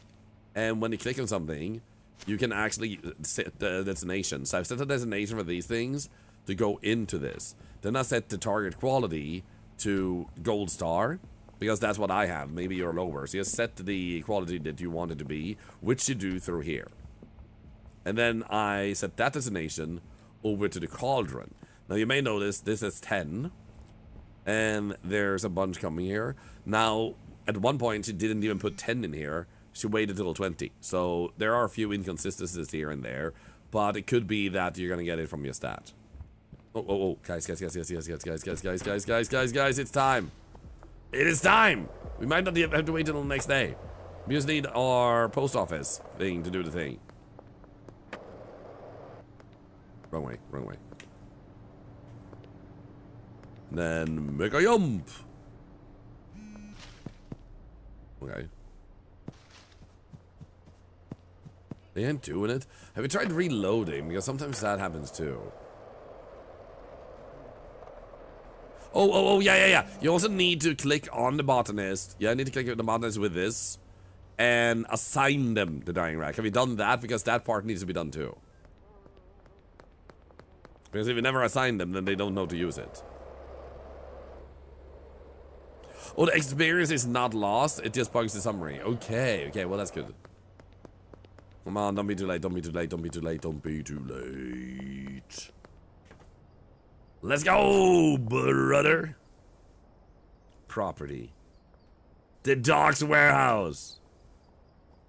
and when you click on something, you can actually set the destination. So I've set the destination for these things to go into this. Then I set the target quality to gold star, because that's what I have. Maybe you're lower. So you set the quality that you want it to be, which you do through here. And then I set that destination over to the cauldron. Now you may notice this is 10, and there's a bunch coming here. Now, at one point, she didn't even put 10 in here. She waited till 20. So there are a few inconsistencies here and there, but it could be that you're gonna get it from your stat. Oh, guys, it's time. It is time. We might not have to wait till the next day. We just need our post office thing to do the thing. Wrong way. Then make a jump. Okay. They ain't doing it. Have you tried reloading? Because sometimes that happens too. Oh, yeah. You also need to click on the botanist. Yeah, I need to click on the botanist with this. And assign them the dying rack. Have you done that? Because that part needs to be done too. Because if you never assign them, then they don't know to use it. Oh, the experience is not lost. It just bugs the summary. Okay, well that's good. Come on, don't be too late. Let's go, brother. Property. The Docks Warehouse.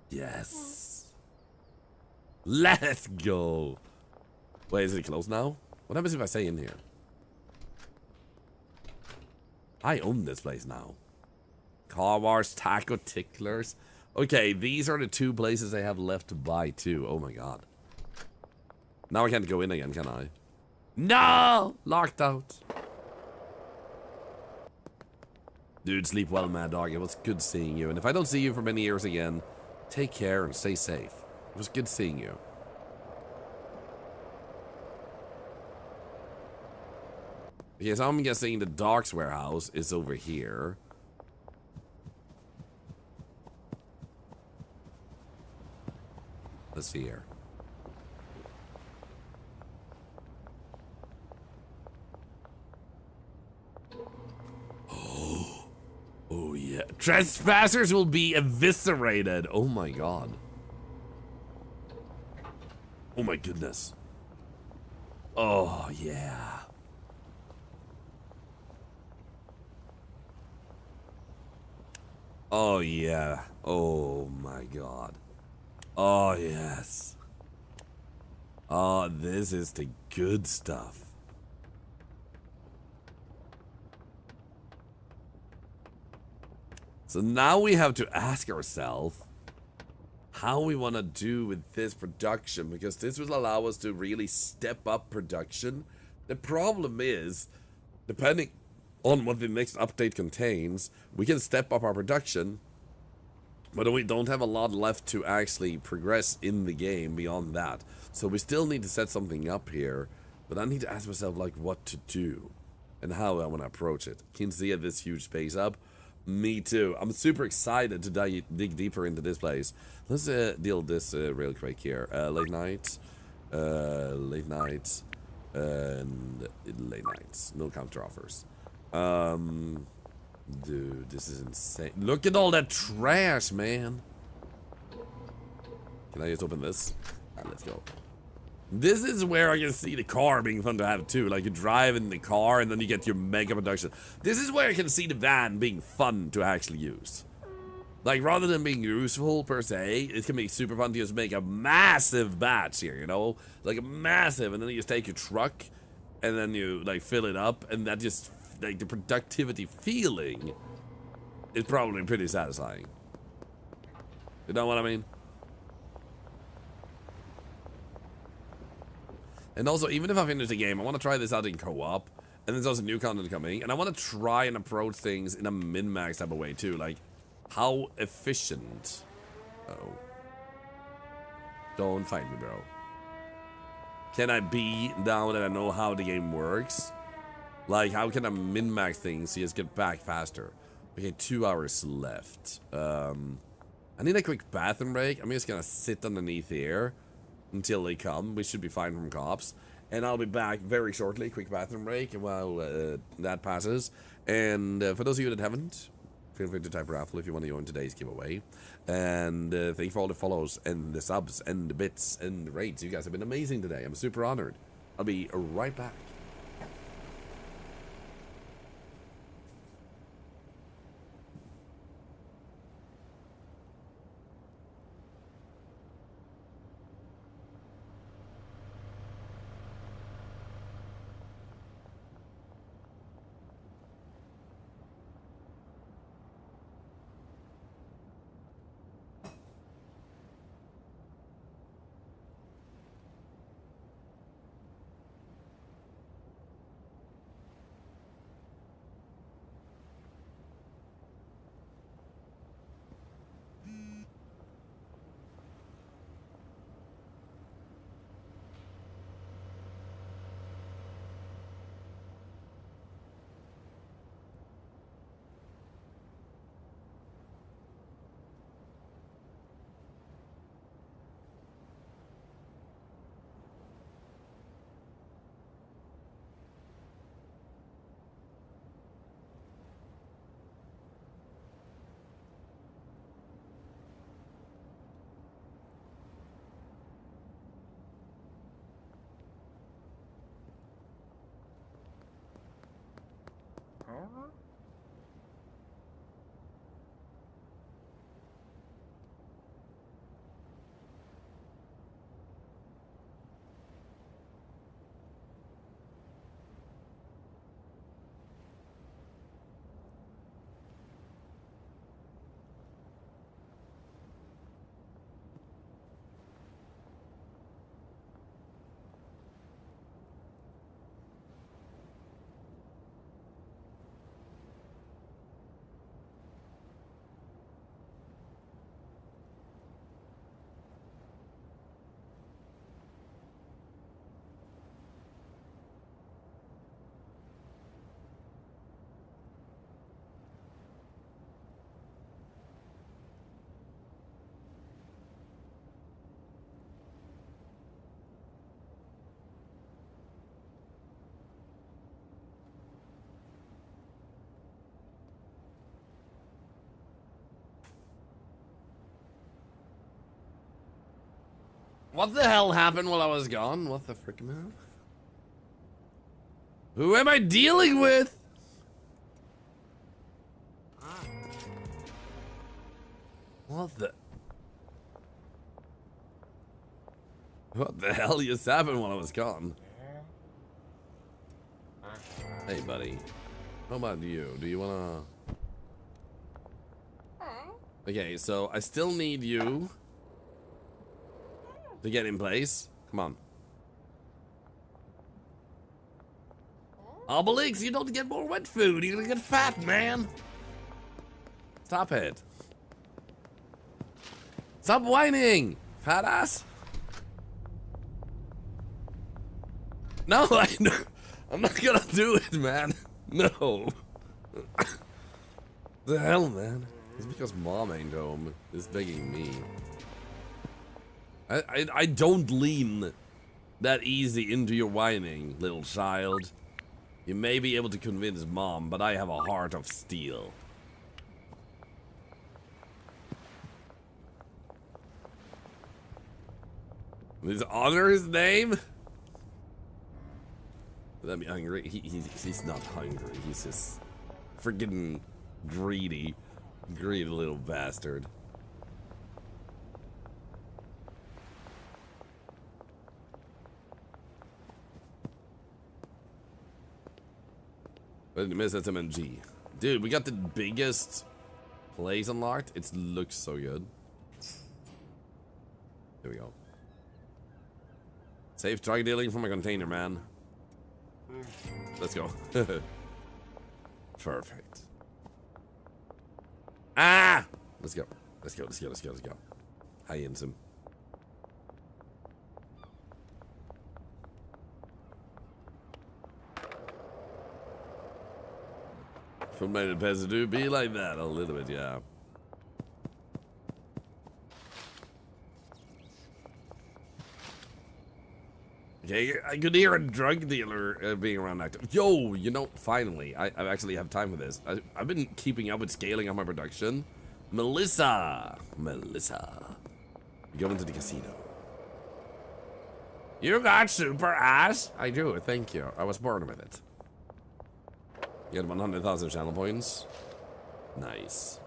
Yes. Let's go. Wait, is it closed now? What happens if I say in here? I own this place now. Car wash, taco ticklers. Okay, these are the two places I have left to buy too. Oh my god. Now I can't go in again, can I? No! Locked out. Dude, sleep well, Mad Dog. It was good seeing you. And if I don't see you for many years again, take care and stay safe. It was good seeing you. Okay, so I'm guessing the Docks Warehouse is over here. Let's see here. Oh yeah. Trespassers will be eviscerated. Oh my god. Oh my goodness. Oh yeah. Oh yeah. Oh my god. Oh yes. Oh, this is the good stuff. So now we have to ask ourselves how we want to do with this production, because this will allow us to really step up production. The problem is, depending on what the next update contains, we can step up our production, but we don't have a lot left to actually progress in the game beyond that. So we still need to set something up here, but I need to ask myself like what to do and how I want to approach it. Can you see this huge space up? Me too. I'm super excited to dig deeper into this place. Let's deal this real quick here. Late nights, and late nights. No counter offers. Dude, this is insane. Look at all that trash, man. Can I just open this? Let's go. This is where I can see the car being fun to have too. Like you drive in the car and then you get your mega production. This is where I can see the van being fun to actually use. Like rather than being useful per se, it can be super fun to just make a massive batch here, you know? Like a massive, and then you just take your truck and then you like fill it up, and that just like the productivity feeling is probably pretty satisfying. You know what I mean? And also, even if I finish the game, I want to try this out in co-op. And there's also new content coming. And I want to try and approach things in a min-max type of way, too. Like, how efficient... Uh-oh. Don't fight me, bro. Can I be now that I know how the game works? Like, how can I min-max things so you just get back faster? Okay, 2 hours left. I need a quick bathroom break. I'm just gonna sit underneath here until they come. We should be fine from cops. And I'll be back very shortly. Quick bathroom break while that passes. And for those of you that haven't, feel free to type raffle if you want to join today's giveaway. And thank you for all the follows and the subs and the bits and the rates. You guys have been amazing today. I'm super honored. I'll be right back. What the hell happened while I was gone? What the frick, man? Who am I dealing with? What the hell just happened while I was gone? Hey, buddy. How about you? Do you wanna... Okay, so I still need you to get in place. Come on. Obelix, you don't get more wet food. You're gonna get fat, man. Stop it. Stop whining, fat ass. No, I'm not gonna do it, man. No. The hell, man? It's because mom ain't home. Is begging me. I don't lean that easy into your whining, little child. You may be able to convince mom, but I have a heart of steel. Let's honor his name? Let me hungry. He's not hungry. He's just freaking greedy. Greedy little bastard. But miss SMG. Dude, we got the biggest place unlocked. It looks so good. Here we go. Safe drug dealing from a container, man. Let's go. Perfect. Ah! Let's go. Let's go. Let's go. Let's go. Let's go. Hi, Ensign. From my pets do be like that a little bit, yeah. Okay, I could hear a drug dealer being around active. Yo, you know, finally, I actually have time for this. I've been keeping up with scaling up my production. Melissa, go into the casino. You got super ass. I do, thank you. I was born with it. You had 100,000 channel points. Nice.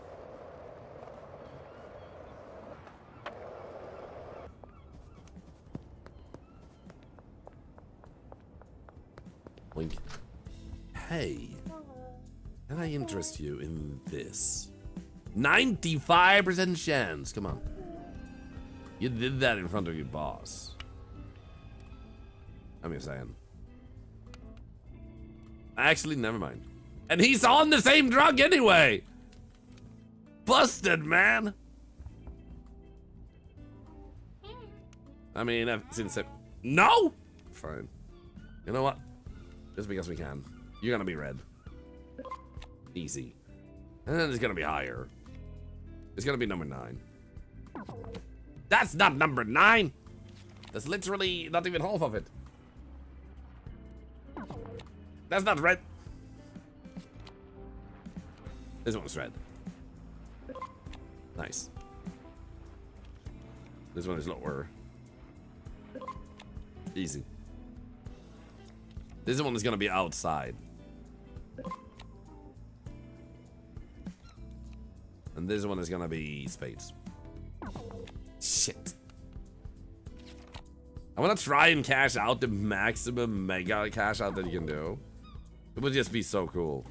Link. Hey, can I interest you in this? 95% chance. Come on. You did that in front of your boss. I'm just saying. Actually, never mind. And he's on the same drug anyway. Busted, man. I mean, I've since it. No. Fine. You know what? Just because we can. You're gonna be red. Easy. And then it's gonna be higher. It's gonna be number 9. That's not number 9. That's literally not even half of it. That's not red. This one's red. Nice. This one is lower. Easy. This one is gonna be outside. And this one is gonna be spades. Shit. I wanna try and cash out the maximum mega cash out that you can do. It would just be so cool.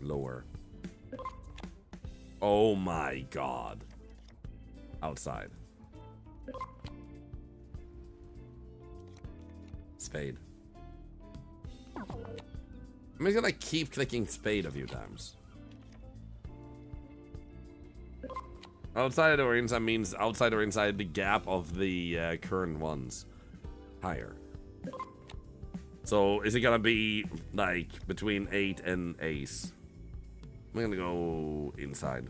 Lower. Oh my god. Outside. Spade. I'm just gonna keep clicking spade a few times. Outside or inside means outside or inside the gap of the current ones. Higher. So is it gonna be like between 8 and ace? I'm gonna go inside.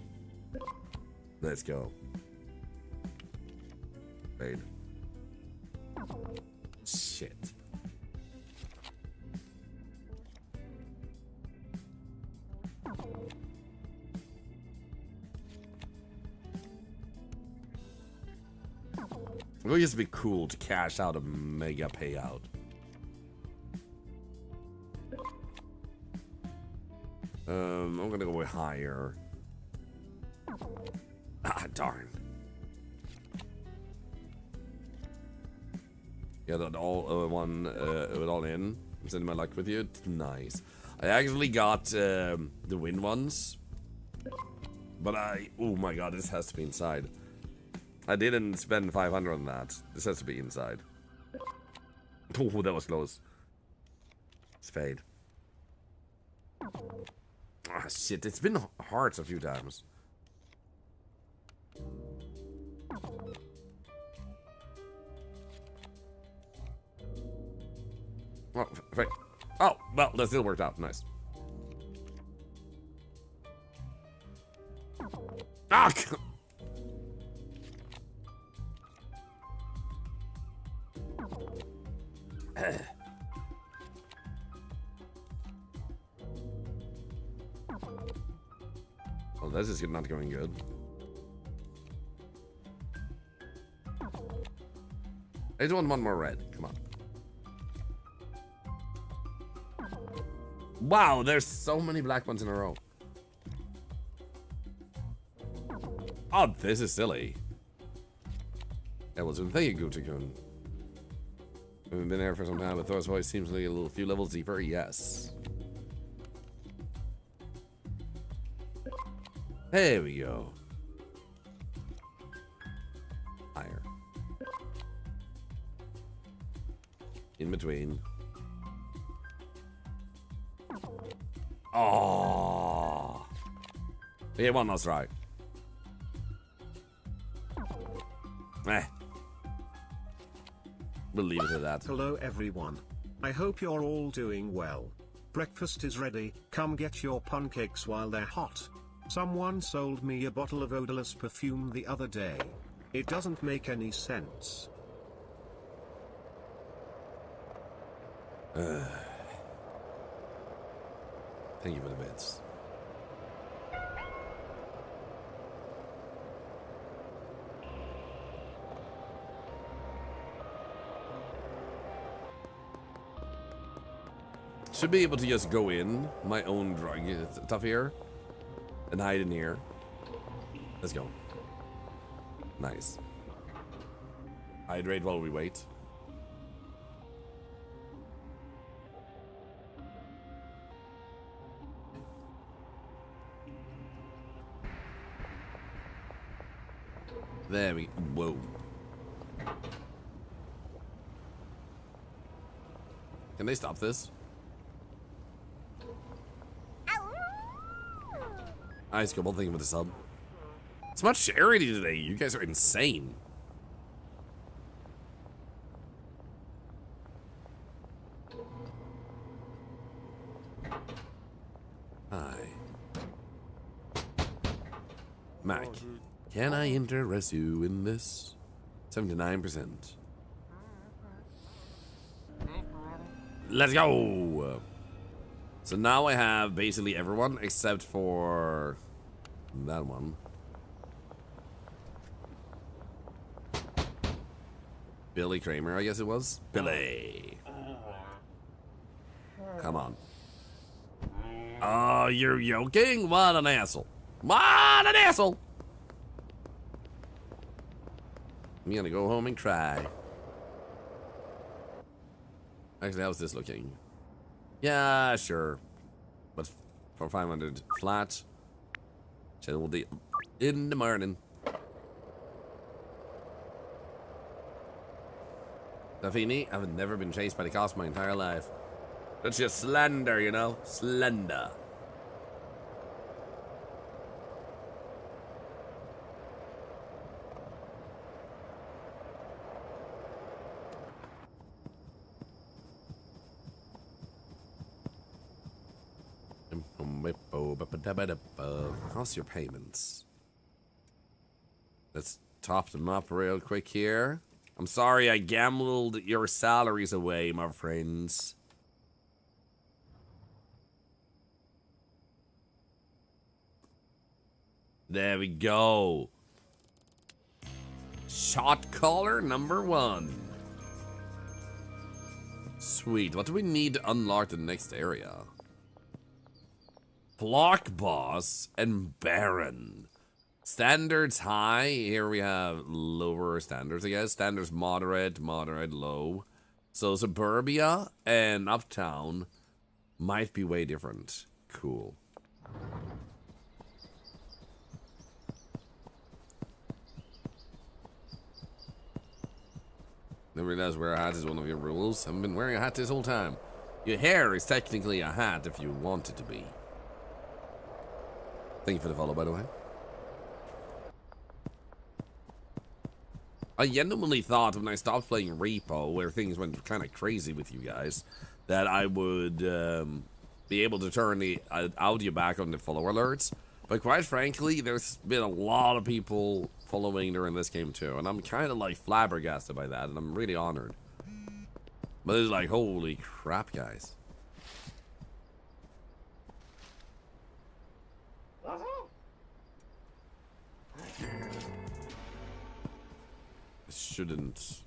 Let's go. Spade. Shit. It would just be cool to cash out a mega payout. I'm gonna go higher. Ah, darn. Yeah, that all one with all in. I'm sending my luck with you. It's nice. I actually got the win ones, but oh my god, this has to be inside. I didn't spend 500 on that. This has to be inside. Oh, that was close. Spade. Ah, shit. It's been hearts a few times. Oh, right. Oh, well, that still worked out. Nice. Ah! Well, this is not going good. I just want one more red. Come on. Wow, there's so many black ones in a row. Oh, this is silly. Thank you, Gucci-kun. We've been here for some time, but Thor's voice seems like a few levels deeper. Yes. There we go. Higher. In between. Oh. Yeah, one last try. We'll leave it at that. Hello everyone. I hope you're all doing well. Breakfast is ready, come get your pancakes while they're hot. Someone sold me a bottle of odorless perfume the other day. It doesn't make any sense. Thank you for the bits. Should be able to just go in my own drug stuff here and hide in here. Let's go. Nice. Hydrate while we wait. There we whoa. Can they stop this? Ice Cobble, thank you for the sub. It's much charity today. You guys are insane. Hi. Mac, can I interest you in this? 79%. Let's go! So now I have basically everyone except for that one. Billy Kramer, I guess it was. Billy. Come on. Oh, you're joking? What an asshole. What an asshole. I'm gonna go home and cry. Actually, how's this looking? Yeah, sure. But for 500 flat, chill the in the morning. Dafini, I've never been chased by the cops my entire life. That's just slender, you know? Slender. How's your payments? Let's top them up real quick here. I'm sorry I gambled your salaries away, my friends. There we go. Shot caller number 1. Sweet. What do we need to unlock the next area? Block Boss and Baron. Standards high. Here we have lower standards, I guess. Standards moderate, moderate, low. So Suburbia and Uptown might be way different. Cool. Never realized wear a hat is one of your rules. I've been wearing a hat this whole time. Your hair is technically a hat if you want it to be. Thank you for the follow, by the way. I genuinely thought when I stopped playing Repo, where things went kind of crazy with you guys, that I would be able to turn the audio back on the follower alerts. But quite frankly, there's been a lot of people following during this game too, and I'm kind of like flabbergasted by that, and I'm really honored. But it's like, holy crap, guys. Shouldn't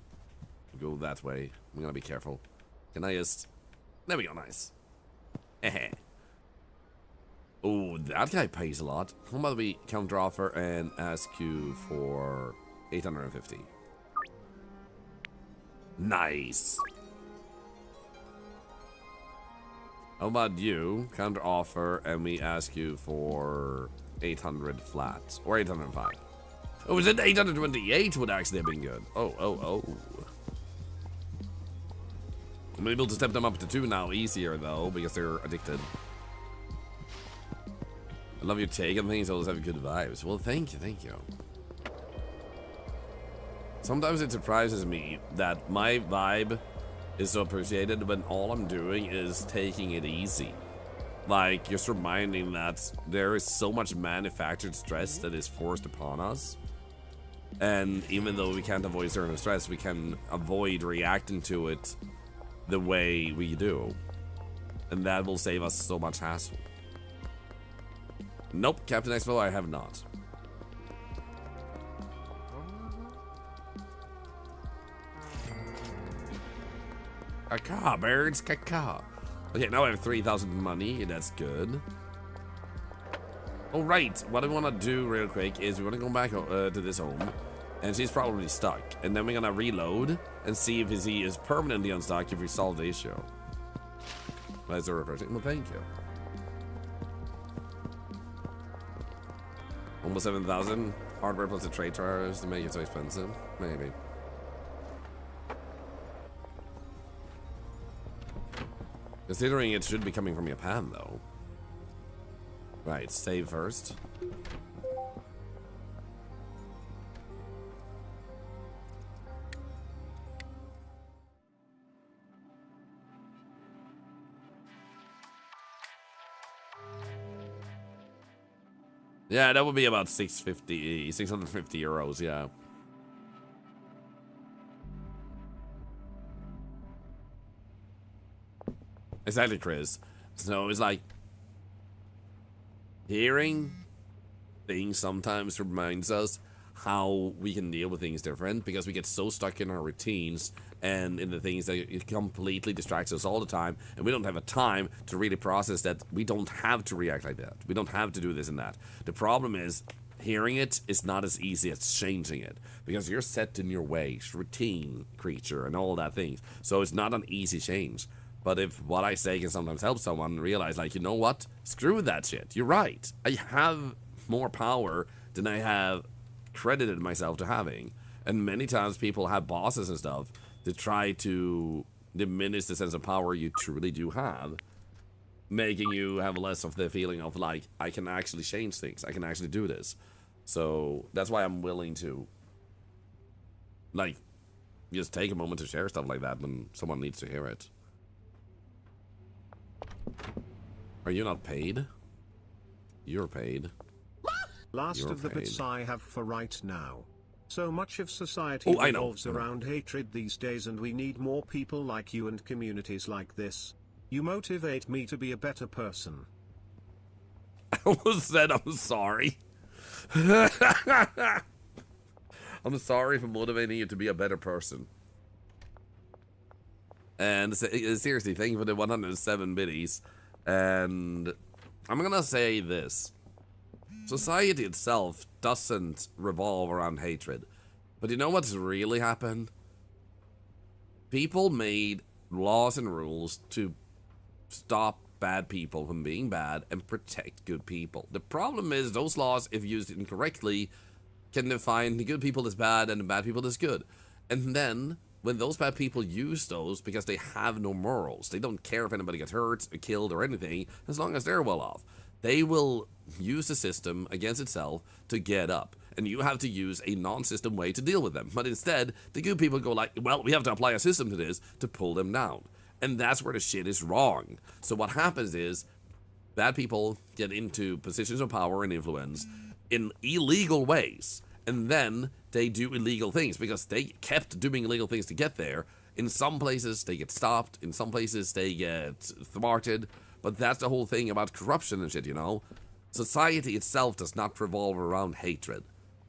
go that way. I'm gonna be careful. Can I just... There we go, nice. Oh, that guy pays a lot. How about we counter offer and ask you for 850? Nice. How about you counter offer and we ask you for 800 flats or 805? Oh, was it 828 would actually have been good? Oh. I'm able to step them up to 2 now, easier though, because they're addicted. I love your take on things, always have good vibes. Well, thank you. Sometimes it surprises me that my vibe is so appreciated when all I'm doing is taking it easy. Like, just reminding that there is so much manufactured stress that is forced upon us. And even though we can't avoid certain stress, we can avoid reacting to it the way we do. And that will save us so much hassle. Nope, Captain Expo, I have not. Caca, birds, caca. Okay, now I have 3,000 money, that's good. Oh, right, what I want to do real quick is we want to go back to this home. And she's probably stuck. And then we're going to reload and see if he is permanently unstuck if we solve the issue. That's a refreshing. Well, thank you. Almost 7,000. Hardware plus the trade charges to make it so expensive. Maybe. Considering it should be coming from Japan, though. Right, save first. Yeah, that would be about 650 euros, yeah. Exactly, Chris. So it's like hearing things sometimes reminds us how we can deal with things different because we get so stuck in our routines and in the things that it completely distracts us all the time, and we don't have a time to really process that we don't have to react like that. We don't have to do this and that. The problem is hearing it is not as easy as changing it because you're set in your ways, routine creature and all that things. So it's not an easy change. But if what I say can sometimes help someone realize, like, you know what? Screw that shit. You're right. I have more power than I have credited myself to having. And many times people have bosses and stuff to try to diminish the sense of power you truly do have, making you have less of the feeling of, like, I can actually change things. I can actually do this. So that's why I'm willing to, like, just take a moment to share stuff like that when someone needs to hear it. Are you not paid? You're paid. Last You're of the paid. bits I have for right now. So much of society Oh, I know. revolves around hatred these days, and we need more people like you and communities like this. You motivate me to be a better person. I almost said I'm sorry. I'm sorry for motivating you to be a better person. And seriously, thank you for the 107 biddies. And I'm gonna say this. Society itself doesn't revolve around hatred. But you know what's really happened? People made laws and rules to stop bad people from being bad and protect good people. The problem is those laws, if used incorrectly, can define the good people as bad and the bad people as good. And then when those bad people use those because they have no morals, they don't care if anybody gets hurt or killed or anything, as long as they're well off. They will use the system against itself to get up. And you have to use a non-system way to deal with them. But instead, the good people go like, well, we have to apply a system to this to pull them down. And that's where the shit is wrong. So what happens is, bad people get into positions of power and influence in illegal ways. And then they do illegal things because they kept doing illegal things to get there. In some places, they get stopped. In some places, they get thwarted. But that's the whole thing about corruption and shit, you know? Society itself does not revolve around hatred.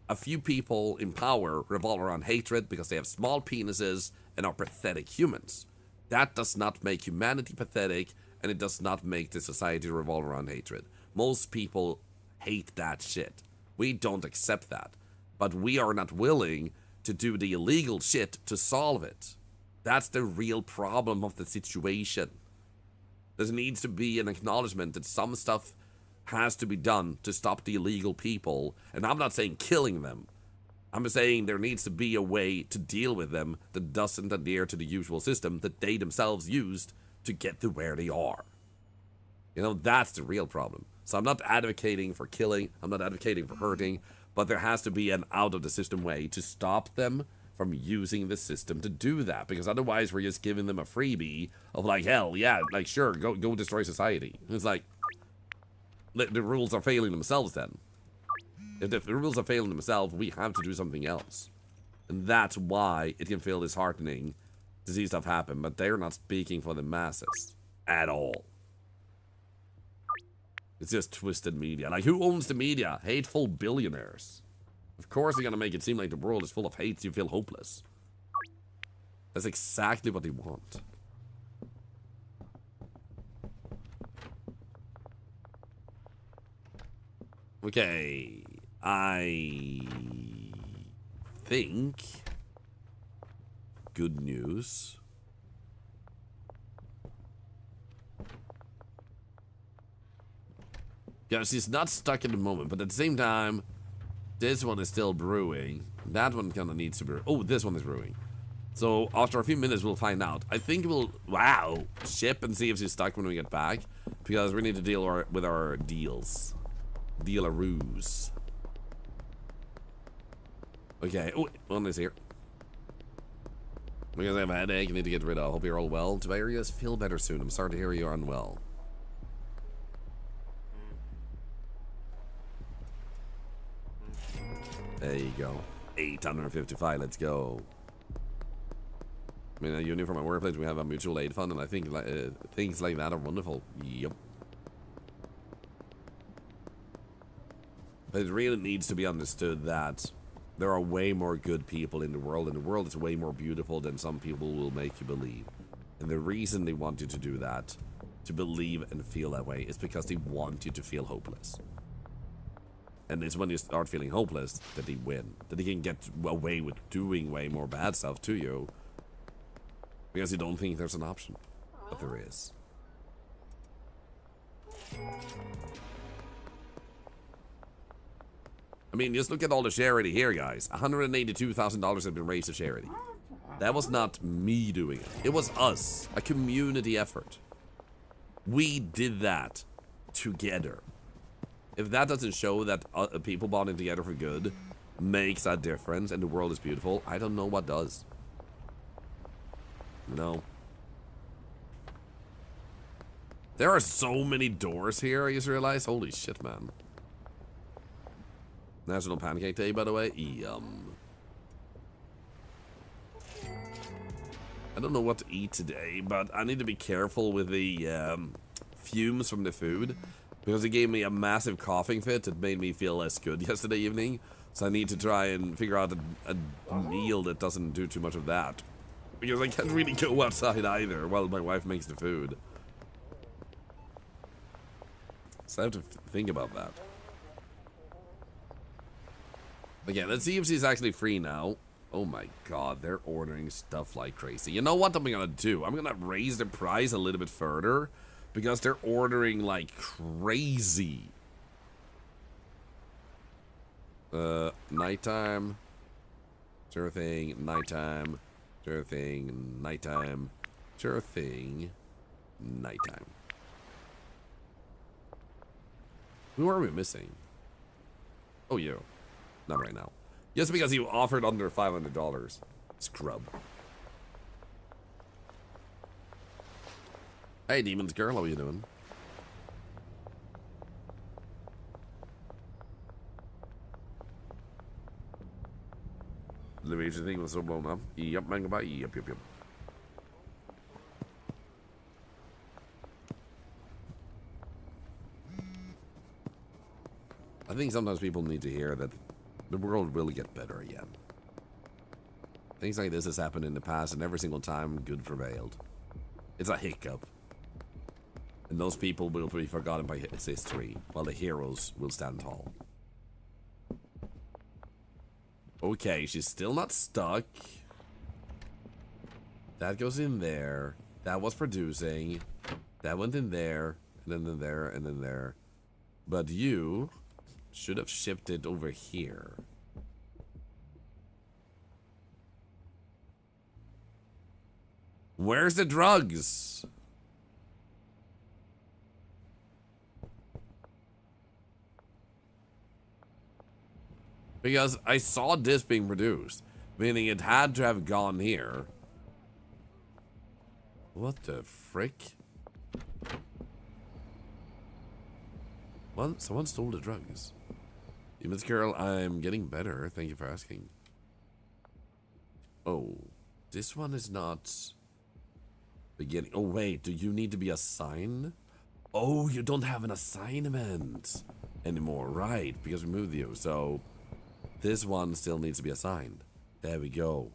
A few people in power revolve around hatred because they have small penises and are pathetic humans. That does not make humanity pathetic, and it does not make the society revolve around hatred. Most people hate that shit. We don't accept that. But we are not willing to do the illegal shit to solve it. That's the real problem of the situation. There needs to be an acknowledgement that some stuff has to be done to stop the illegal people. And I'm not saying killing them. I'm saying there needs to be a way to deal with them that doesn't adhere to the usual system that they themselves used to get to where they are. You know, that's the real problem. So I'm not advocating for killing. I'm not advocating for hurting. But there has to be an out-of-the-system way to stop them from using the system to do that, because otherwise we're just giving them a freebie of like, hell yeah, like sure, go destroy society. It's like the rules are failing themselves then. If the rules are failing themselves, we have to do something else. And that's why it can feel disheartening to see stuff happen, but they're not speaking for the masses at all. It's just twisted media. Like, who owns the media? Hateful billionaires. Of course they're gonna make it seem like the world is full of hate so you feel hopeless. That's exactly what they want. Okay, I think good news. Yeah, she's not stuck at the moment, but at the same time, this one is still brewing. That one kind of needs to brew. Oh, this one is brewing. So after a few minutes, we'll find out. I think we'll, wow, ship and see if she's stuck when we get back, because we need to deal with our deals. Dealaroos. Okay. Oh, one is here. Because I have a headache, I need to get rid of. Hope you're all well. Tiberius, feel better soon. I'm sorry to hear you're unwell. There you go. 855, let's go. I mean, a unit from my workplace, we have a mutual aid fund, and I think things like that are wonderful. Yep. But it really needs to be understood that there are way more good people in the world, and the world is way more beautiful than some people will make you believe. And the reason they want you to do that, to believe and feel that way, is because they want you to feel hopeless. And it's when you start feeling hopeless that they win. That they can get away with doing way more bad stuff to you. Because you don't think there's an option. But there is. I mean, just look at all the charity here, guys. $182,000 has been raised to charity. That was not me doing it. It was us. A community effort. We did that together. If that doesn't show that people bonding together for good makes a difference and the world is beautiful, I don't know what does. No. There are so many doors here, I just realized. Holy shit, man. National Pancake Day, by the way. Yum. I don't know what to eat today, but I need to be careful with the fumes from the food. Because it gave me a massive coughing fit. It made me feel less good yesterday evening. So I need to try and figure out a meal that doesn't do too much of that. Because I can't really go outside either while my wife makes the food. So I have to think about that. Okay, let's see if she's actually free now. Oh my god, they're ordering stuff like crazy. You know what I'm gonna do? I'm gonna raise the price a little bit further. Because they're ordering like crazy. Nighttime. Sure thing. Nighttime. Sure thing. Nighttime. Sure thing. Nighttime. Who are we missing? Oh, you. Not right now. Just because you offered under $500. Scrub. Hey, Demons Girl, how are you doing? The major thing was so blown up. Yep, man, goodbye. Yep. I think sometimes people need to hear that the world will get better again. Things like this has happened in the past, and every single time, good prevailed. It's a hiccup. And those people will be forgotten by its history, while the heroes will stand tall. Okay, she's still not stuck. That goes in there. That was producing. That went in there, and then in there, and then there. But you should have shipped it over here. Where's the drugs? Because I saw this being produced. Meaning it had to have gone here. What the frick? Well, someone stole the drugs. Demons girl, I'm getting better. Thank you for asking. Oh, this one is not beginning. Oh wait, do you need to be assigned? Oh, you don't have an assignment anymore, right? Because we moved you. So this one still needs to be assigned. There we go.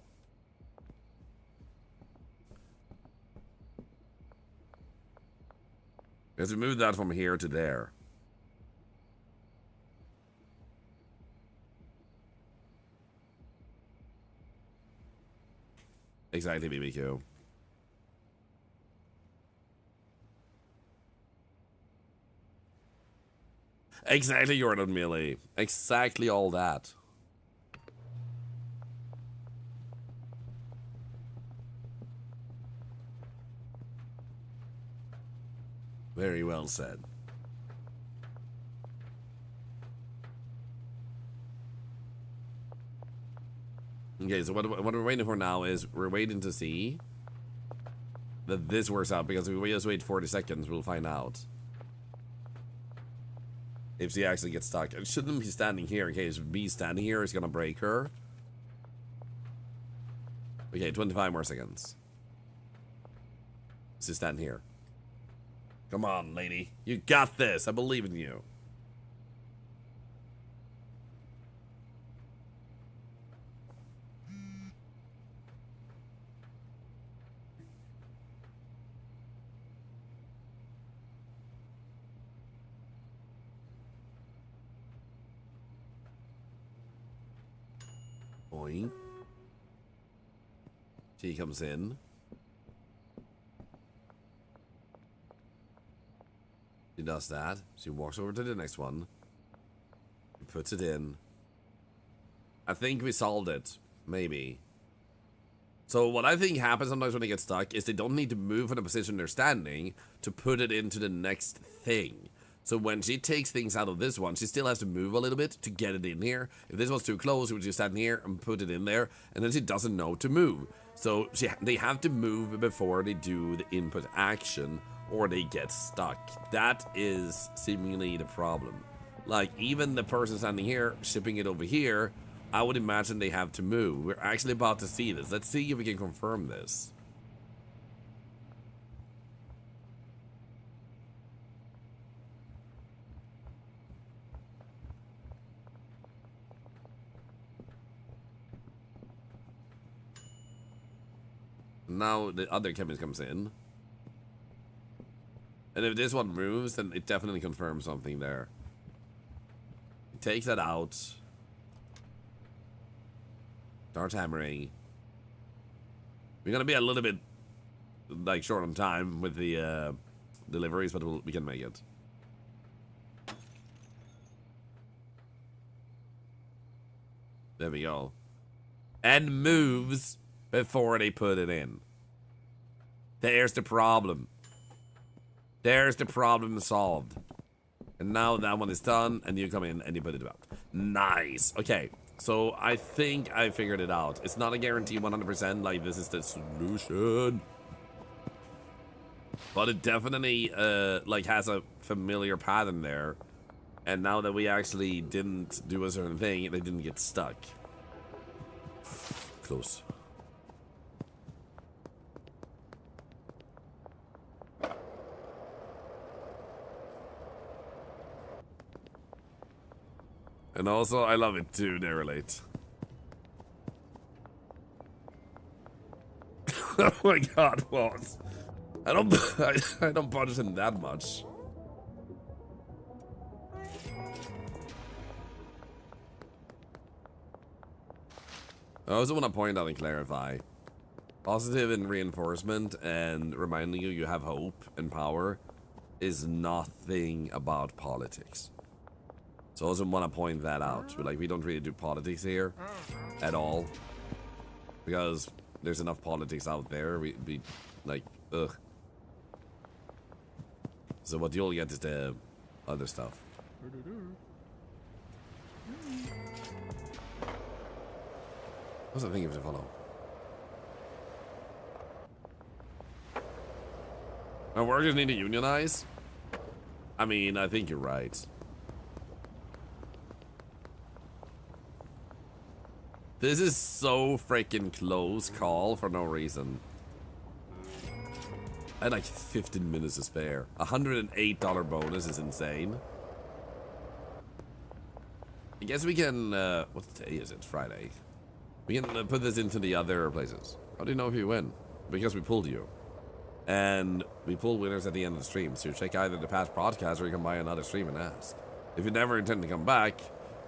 Because we moved that from here to there. Exactly, BBQ. Exactly, Jordan Millie. Exactly all that. Very well said. Okay, so what we're waiting for now is we're waiting to see that this works out, because if we just wait 40 seconds, we'll find out if she actually gets stuck. It shouldn't be standing here in case me standing here is gonna break her. Okay, 25 more seconds. She's standing here. Come on, lady. You got this. I believe in you. Boing. She comes in. She does that. She walks over to the next one. She puts it in. I think we solved it. Maybe. So what I think happens sometimes when they get stuck is they don't need to move from the position they're standing to put it into the next thing. So when she takes things out of this one, she still has to move a little bit to get it in here. If this one's too close, she would just stand here and put it in there, and then she doesn't know to move. So they have to move before they do the input action, or they get stuck. That is seemingly the problem. Like, even the person standing here, shipping it over here, I would imagine they have to move. We're actually about to see this. Let's see if we can confirm this. Now the other chemist comes in. And if this one moves, then it definitely confirms something there. It takes that out. Starts hammering. We're gonna be a little bit like short on time with the deliveries, but we can make it. There we go. And moves before they put it in. There's the problem. There's the problem solved. And now that one is done, and you come in and you put it out. Nice. Okay, so I think I figured it out. It's not a guarantee 100%, like this is the solution. But it definitely, like, has a familiar pattern there. And now that we actually didn't do a certain thing, they didn't get stuck. Close. And also, I love it too, they relate. Oh my god, what? I don't punish him that much. I also want to point out and clarify. Positive and reinforcement and reminding you have hope and power is nothing about politics. So I also want to point that out. Like, we don't really do politics here at all. Because there's enough politics out there. We like, ugh. So what you'll get is the other stuff. What's the thing you have to follow? Our workers need to unionize? I mean, I think you're right. This is so freaking close call for no reason. I had like 15 minutes to spare. $108 bonus is insane. I guess we can, what day is it? Friday. We can put this into the other places. How do you know if you win? Because we pulled you. And we pull winners at the end of the stream. So you check either the past broadcast or you can buy another stream and ask. If you never intend to come back,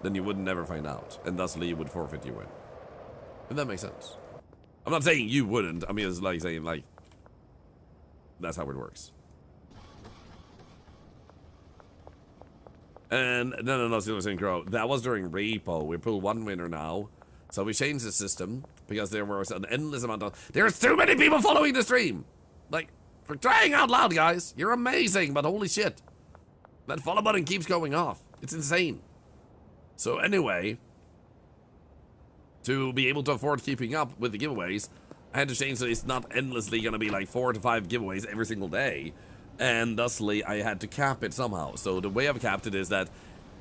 then you would never find out. And thusly you would forfeit your win. If that makes sense. I'm not saying you wouldn't. I mean, it's like saying, like, that's how it works. And no, Silver Crow. That was during repo. We pulled one winner now. So we changed the system because there was an endless amount of. There's too many people following the stream. Like, for crying out loud, guys. You're amazing, but holy shit. That follow button keeps going off. It's insane. So anyway, to be able to afford keeping up with the giveaways, I had to change so it's not endlessly going to be like 4 to 5 giveaways every single day. And thusly, I had to cap it somehow. So the way I've capped it is that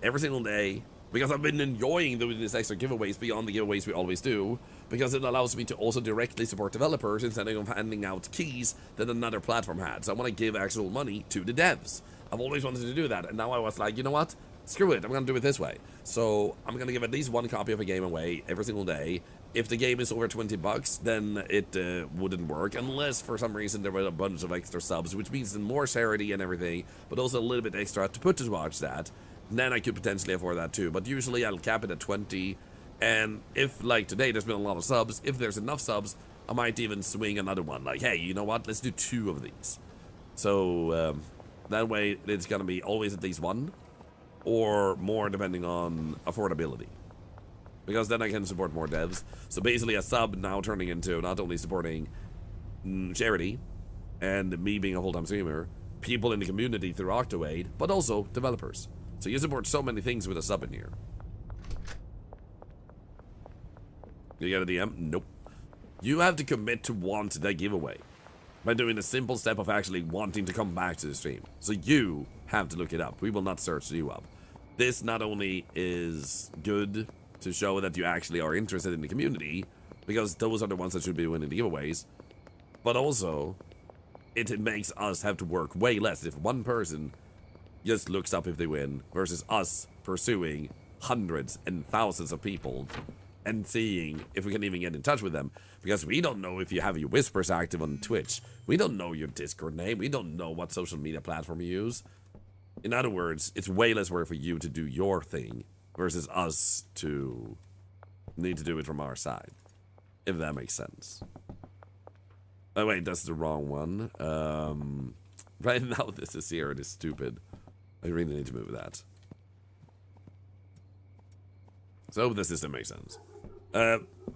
every single day, because I've been enjoying doing these extra giveaways beyond the giveaways we always do, because it allows me to also directly support developers instead of handing out keys that another platform had. So I want to give actual money to the devs. I've always wanted to do that, and now I was like, you know what? Screw it, I'm going to do it this way. So I'm going to give at least one copy of a game away every single day. If the game is over $20, then it wouldn't work, unless for some reason there were a bunch of extra subs, which means more charity and everything, but also a little bit extra to put towards that. Then I could potentially afford that too, but usually I'll cap it at 20, and if, like today, there's been a lot of subs, if there's enough subs, I might even swing another one, like, hey, you know what, let's do 2 of these. So, that way, it's gonna be always at least 1, or more depending on affordability. Because then I can support more devs. So basically a sub now turning into not only supporting charity, and me being a full-time streamer, people in the community through Octoaid, but also developers. So you support so many things with a sub in here. You get a DM? Nope. You have to commit to want that giveaway by doing a simple step of actually wanting to come back to the stream. So you have to look it up. We will not search you up. This not only is good to show that you actually are interested in the community, because those are the ones that should be winning the giveaways, but also it makes us have to work way less if one person just looks up if they win versus us pursuing hundreds and thousands of people and seeing if we can even get in touch with them, because we don't know if you have your whispers active on Twitch, we don't know your Discord name, we don't know what social media platform you use. In other words, it's way less work for you to do your thing versus us to need to do it from our side, if that makes sense. Oh wait, that's the wrong one. Right now this is here, it is stupid. I really need to move that. So the system makes sense.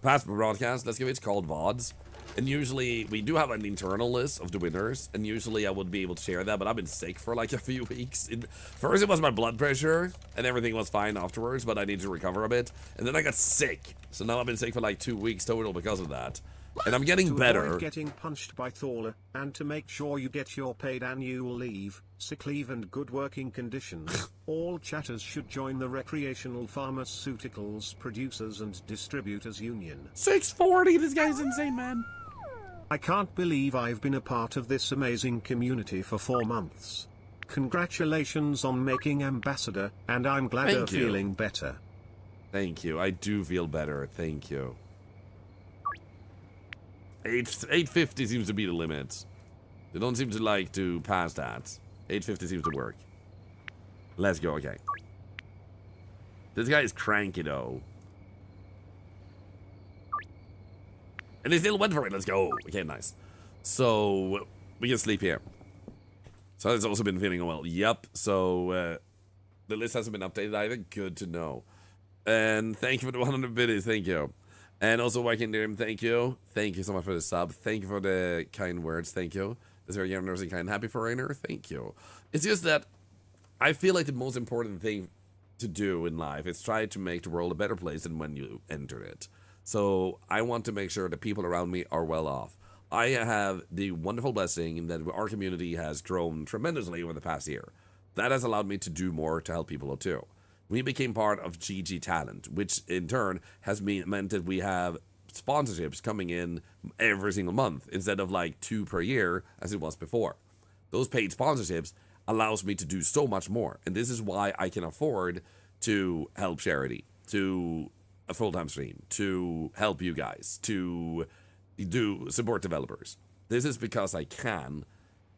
Past broadcast, let's give it, it's called VODs. And usually, we do have an internal list of the winners, and usually I would be able to share that, but I've been sick for like a few weeks. First it was my blood pressure, and everything was fine afterwards, but I need to recover a bit. And then I got sick, so now I've been sick for like 2 weeks total because of that. And I'm getting better. To avoid getting punched by Thorlar, and to make sure you get your paid annual leave, sick leave and good working conditions, all chatters should join the Recreational Pharmaceuticals Producers and Distributors Union. 640, this guy's insane, man. I can't believe I've been a part of this amazing community for 4 months. Congratulations on making ambassador, and I'm glad you're feeling better. Thank you, I do feel better, thank you. 850 seems to be the limit. They don't seem to like to pass that. 850 seems to work. Let's go, okay. This guy is cranky though. And they still went for it, let's go. Okay, nice. So, we can sleep here. So it's also been feeling well. Yep, so the list hasn't been updated either. Good to know. And thank you for the 100 biddies, thank you. And also, Waking Dream, thank you. Thank you so much for the sub. Thank you for the kind words, thank you. This very generous and kind. Happy foreigner, thank you. It's just that I feel like the most important thing to do in life is try to make the world a better place than when you entered it. So I want to make sure that people around me are well off. I have the wonderful blessing that our community has grown tremendously over the past year. That has allowed me to do more to help people out too. We became part of GG Talent, which in turn has meant that we have sponsorships coming in every single month instead of like 2 per year as it was before. Those paid sponsorships allows me to do so much more, and this is why I can afford to help charity, to a full-time stream, to help you guys, to do support developers. This is because I can,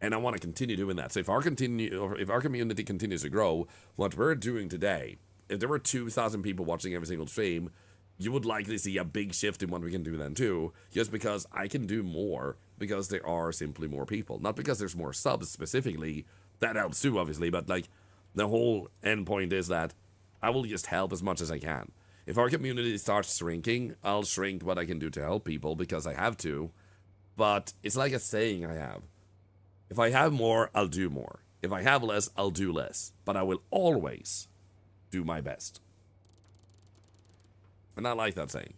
and I want to continue doing that. So if our community continues to grow, what we're doing today, if there were 2,000 people watching every single stream, you would likely see a big shift in what we can do then too, just because I can do more because there are simply more people. Not because there's more subs specifically, that helps too obviously, but like the whole end point is that I will just help as much as I can. If our community starts shrinking, I'll shrink what I can do to help people because I have to, but it's like a saying I have. If I have more, I'll do more. If I have less, I'll do less, but I will always do my best. And I like that saying.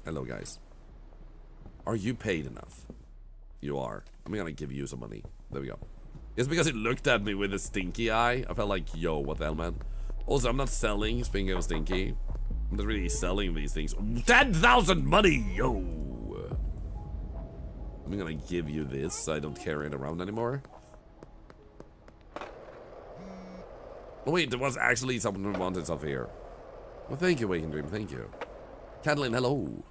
Hello, guys. Are you paid enough? You are. I'm gonna give you some money. There we go. It's because it looked at me with a stinky eye. I felt like, yo, what the hell, man? Also, I'm not selling, speaking of stinky. I'm not really selling these things. 10,000 money, yo! I'm gonna give you this. I don't carry it around anymore. Oh wait, there was actually someone who wanted stuff here. Well, thank you, Waking Dream, thank you. Catalin, hello.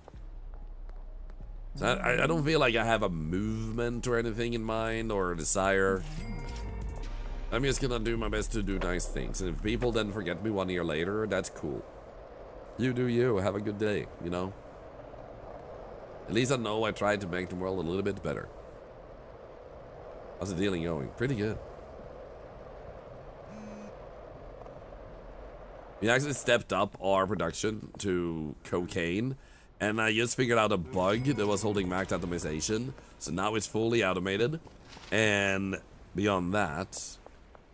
So I don't feel like I have a movement or anything in mind or a desire. I'm just gonna do my best to do nice things. And if people then forget me 1 year later, that's cool. You do you, have a good day, you know? At least I know I tried to make the world a little bit better. How's the dealing going? Pretty good. We actually stepped up our production to cocaine, and I just figured out a bug that was holding max atomization, so now it's fully automated. And beyond that,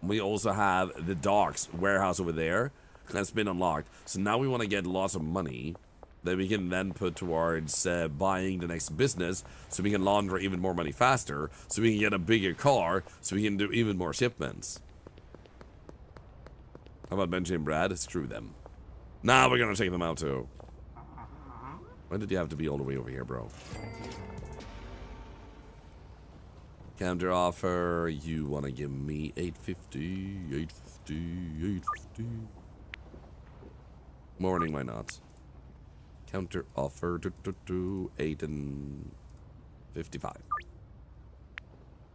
we also have the docks warehouse over there that's been unlocked. So now we want to get lots of money that we can then put towards buying the next business, so we can launder even more money faster, so we can get a bigger car, so we can do even more shipments. How about Benji and Brad? Screw them. Now we're gonna take them out too. Why did you have to be all the way over here, bro? Counter offer. You wanna give me 850, 850, 850. Morning, why not? Counter offer 8 and 55.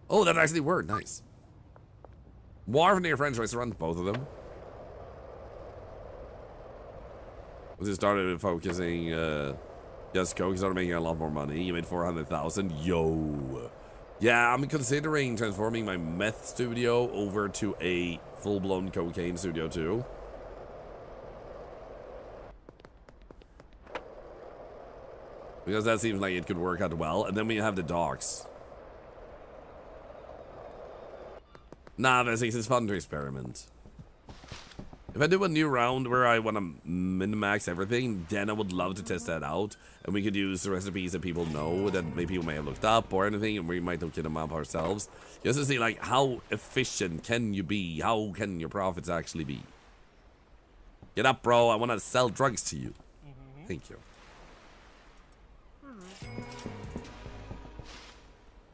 Oh, that actually worked. Nice. Wharf near French restaurant, both of them. We just started focusing, just Coke started making a lot more money. You made 400,000. Yo. Yeah, I'm considering transforming my meth studio over to a full-blown cocaine studio too. Because that seems like it could work out well. And then we have the docks. Nah, this is fun to experiment. If I do a new round where I want to min-max everything, then I would love to test that out. And we could use the recipes that people know, that maybe people may have looked up or anything, and we might look them up ourselves. Just to see, like, how efficient can you be? How can your profits actually be? Get up, bro. I want to sell drugs to you. Thank you.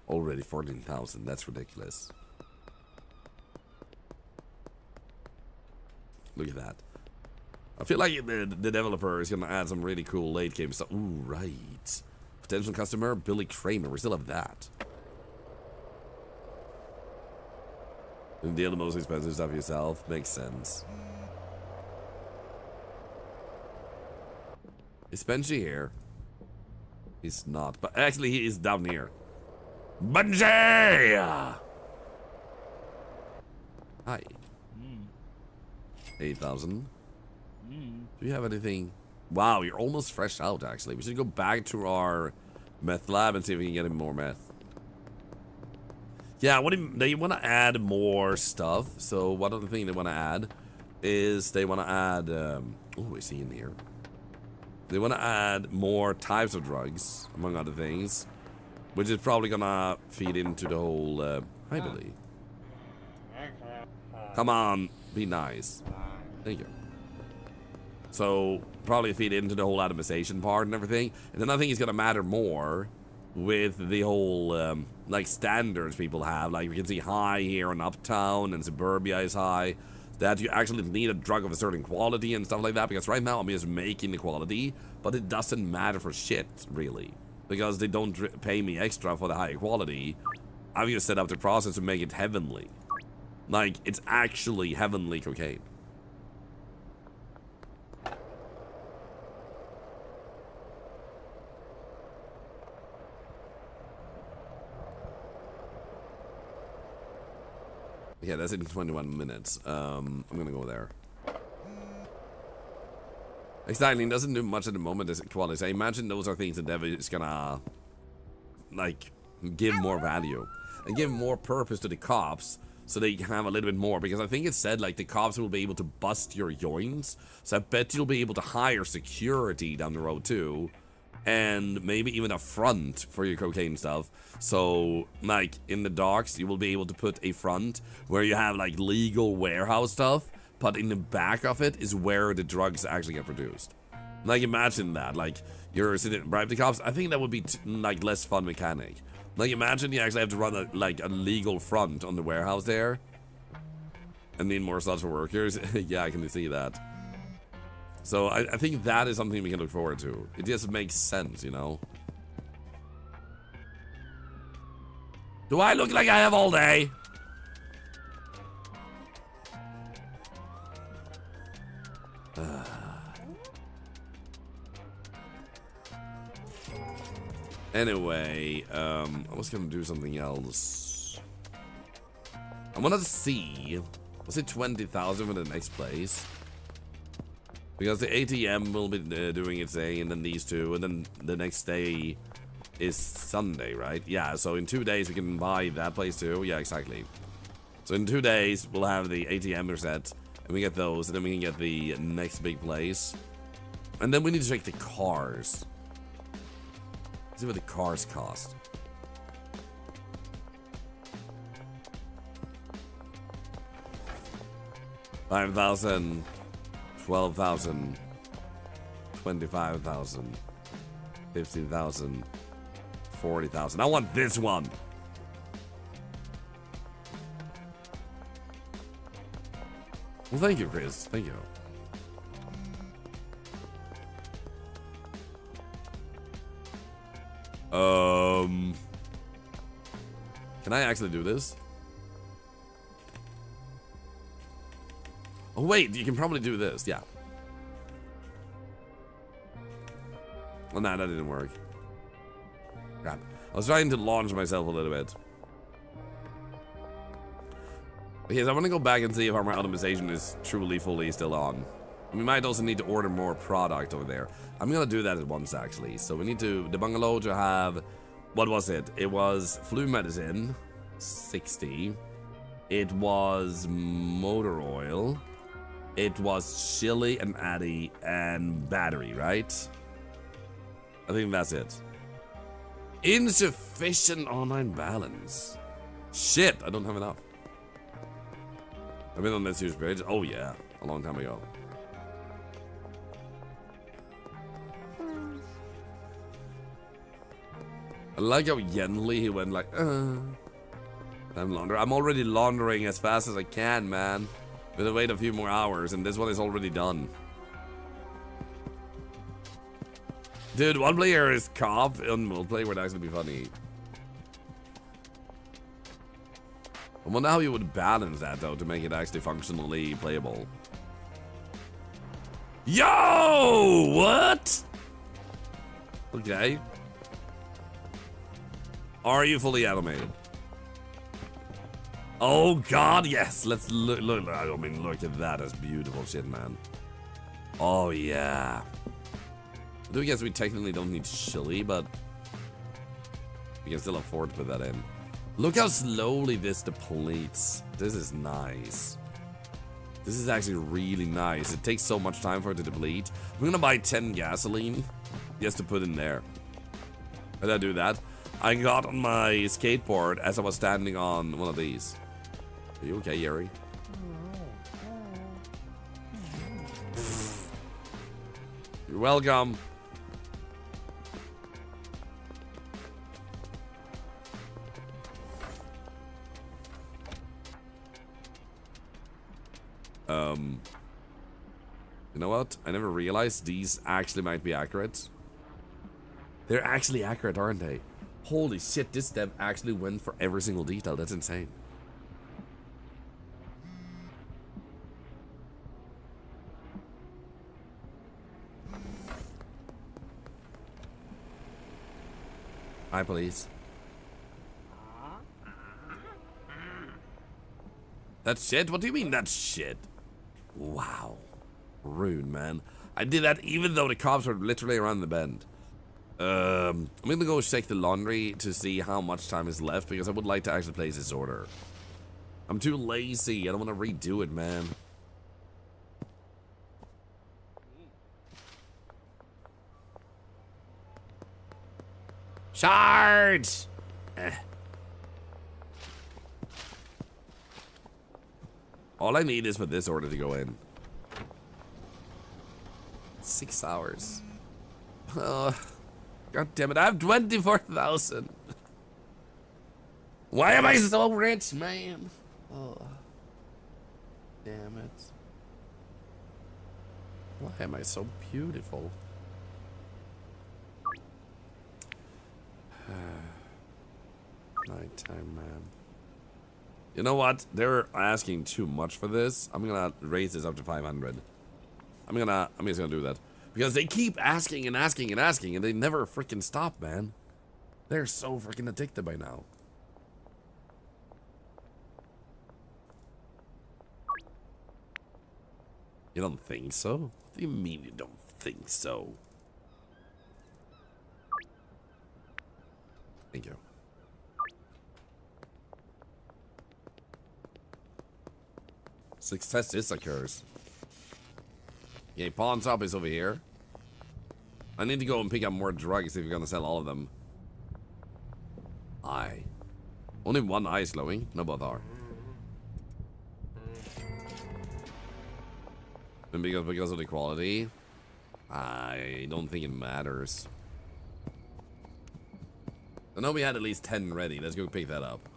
Already 14,000. That's ridiculous. Look at that. I feel like the developer is going to add some really cool late game stuff. Ooh, right. Potential customer, Billy Kramer. We still have that. And deal the most expensive stuff yourself. Makes sense. Is Benji here? He's not. But actually, he is down here. Benji! Hi. 8,000. Do you have anything? Wow, you're almost fresh out, actually. We should go back to our meth lab and see if we can get him more meth. Yeah, they want to add more stuff. So one of the things they want to add is they want to add, oh, is he in here? They want to add more types of drugs, among other things, which is probably gonna feed into the whole, hi Billy. Come on, be nice. Thank you. So, probably feed into the whole atomization part and everything. And then I think it's gonna matter more with the whole, like, standards people have. Like, we can see high here in Uptown, and Suburbia is high. That you actually need a drug of a certain quality and stuff like that. Because right now I'm just making the quality, but it doesn't matter for shit, really. Because they don't pay me extra for the higher quality. I've just set up the process to make it heavenly. Like, it's actually heavenly cocaine. Yeah, that's in 21 minutes. I'm gonna go there. Exactly, it doesn't do much at the moment as quality. I imagine those are things that Dev is gonna, like, give more value. And give more purpose to the cops, so they can have a little bit more. Because I think it said, like, the cops will be able to bust your joints. So I bet you'll be able to hire security down the road, too. And maybe even a front for your cocaine stuff. So, like, in the docks, you will be able to put a front where you have, like, legal warehouse stuff, but in the back of it is where the drugs actually get produced. Like, imagine that. Like, you're sitting, bribe the cops. I think that would be, like, less fun mechanic. Like, imagine you actually have to run, a legal front on the warehouse there. And need more slots for workers. Yeah, I can see that. So I think that is something we can look forward to. It just makes sense, you know? Do I look like I have all day? Anyway, I was gonna do something else. I wanted to see, was it 20,000 for the next place? Because the ATM will be doing its thing, and then these two, and then the next day is Sunday, right? Yeah, so in 2 days we can buy that place too. Yeah, exactly. So in 2 days we'll have the ATM reset, and we get those, and then we can get the next big place. And then we need to check the cars. See what the cars cost. $5,000, 12,000, 25,000, 15,000, 40,000. I want this one. Well, thank you, Chris. Thank you. Can I actually do this? Oh wait, you can probably do this, yeah. Well, nah, that didn't work. Crap. I was trying to launch myself a little bit. Because I want to go back and see if our automation is truly fully still on. We might also need to order more product over there. I'm gonna do that at once, actually. So we need to, the bungalow to have, what was it? It was flu medicine, 60. It was motor oil. It was chili and addy and battery, right? I think that's it. Insufficient online balance. Shit, I don't have enough. I've been on this huge page. Oh yeah, a long time ago. I like how Yenli, he went like, I'm laundering. I'm already laundering as fast as I can, man. Gonna wait a few more hours, and this one is already done. Dude, one player is cop, and multiplayer would actually be funny. I wonder how you would balance that, though, to make it actually functionally playable. Yo! What? Okay. Are you fully animated? Oh god, yes! Let's look, I mean, look at that. That's beautiful shit, man. Oh, yeah. I do guess we technically don't need chili, but we can still afford to put that in. Look how slowly this depletes. This is nice. This is actually really nice. It takes so much time for it to deplete. I'm gonna buy 10 gasoline just to put in there. How did I do that? I got on my skateboard as I was standing on one of these. Are you okay, Yuri? You're welcome. You know what? I never realized these actually might be accurate. They're actually accurate, aren't they? Holy shit, this dev actually went for every single detail. That's insane. Hi, police. That's shit? What do you mean that's shit? Wow. Rude, man. I did that even though the cops were literally around the bend. I'm gonna go check the laundry to see how much time is left because I would like to actually place this order. I'm too lazy. I don't want to redo it, man. Charge! All I need is for this order to go in. 6 hours. God damn it, I have 24,000. Why am I so rich, man? Oh. Damn it. Why am I so beautiful? Nighttime, man. You know what? They're asking too much for this. I'm gonna raise this up to 500. I'm just gonna do that. Because they keep asking and asking and asking and they never freaking stop, man. They're so freaking addicted by now. You don't think so? What do you mean you don't think so? Thank you. Success this occurs. Yeah, pawn shop is over here. I need to go and pick up more drugs if you're gonna sell all of them. Eye. Only one eye is glowing. No, both are. And because of the quality, I don't think it matters. I know we had at least 10 ready. Let's go pick that up.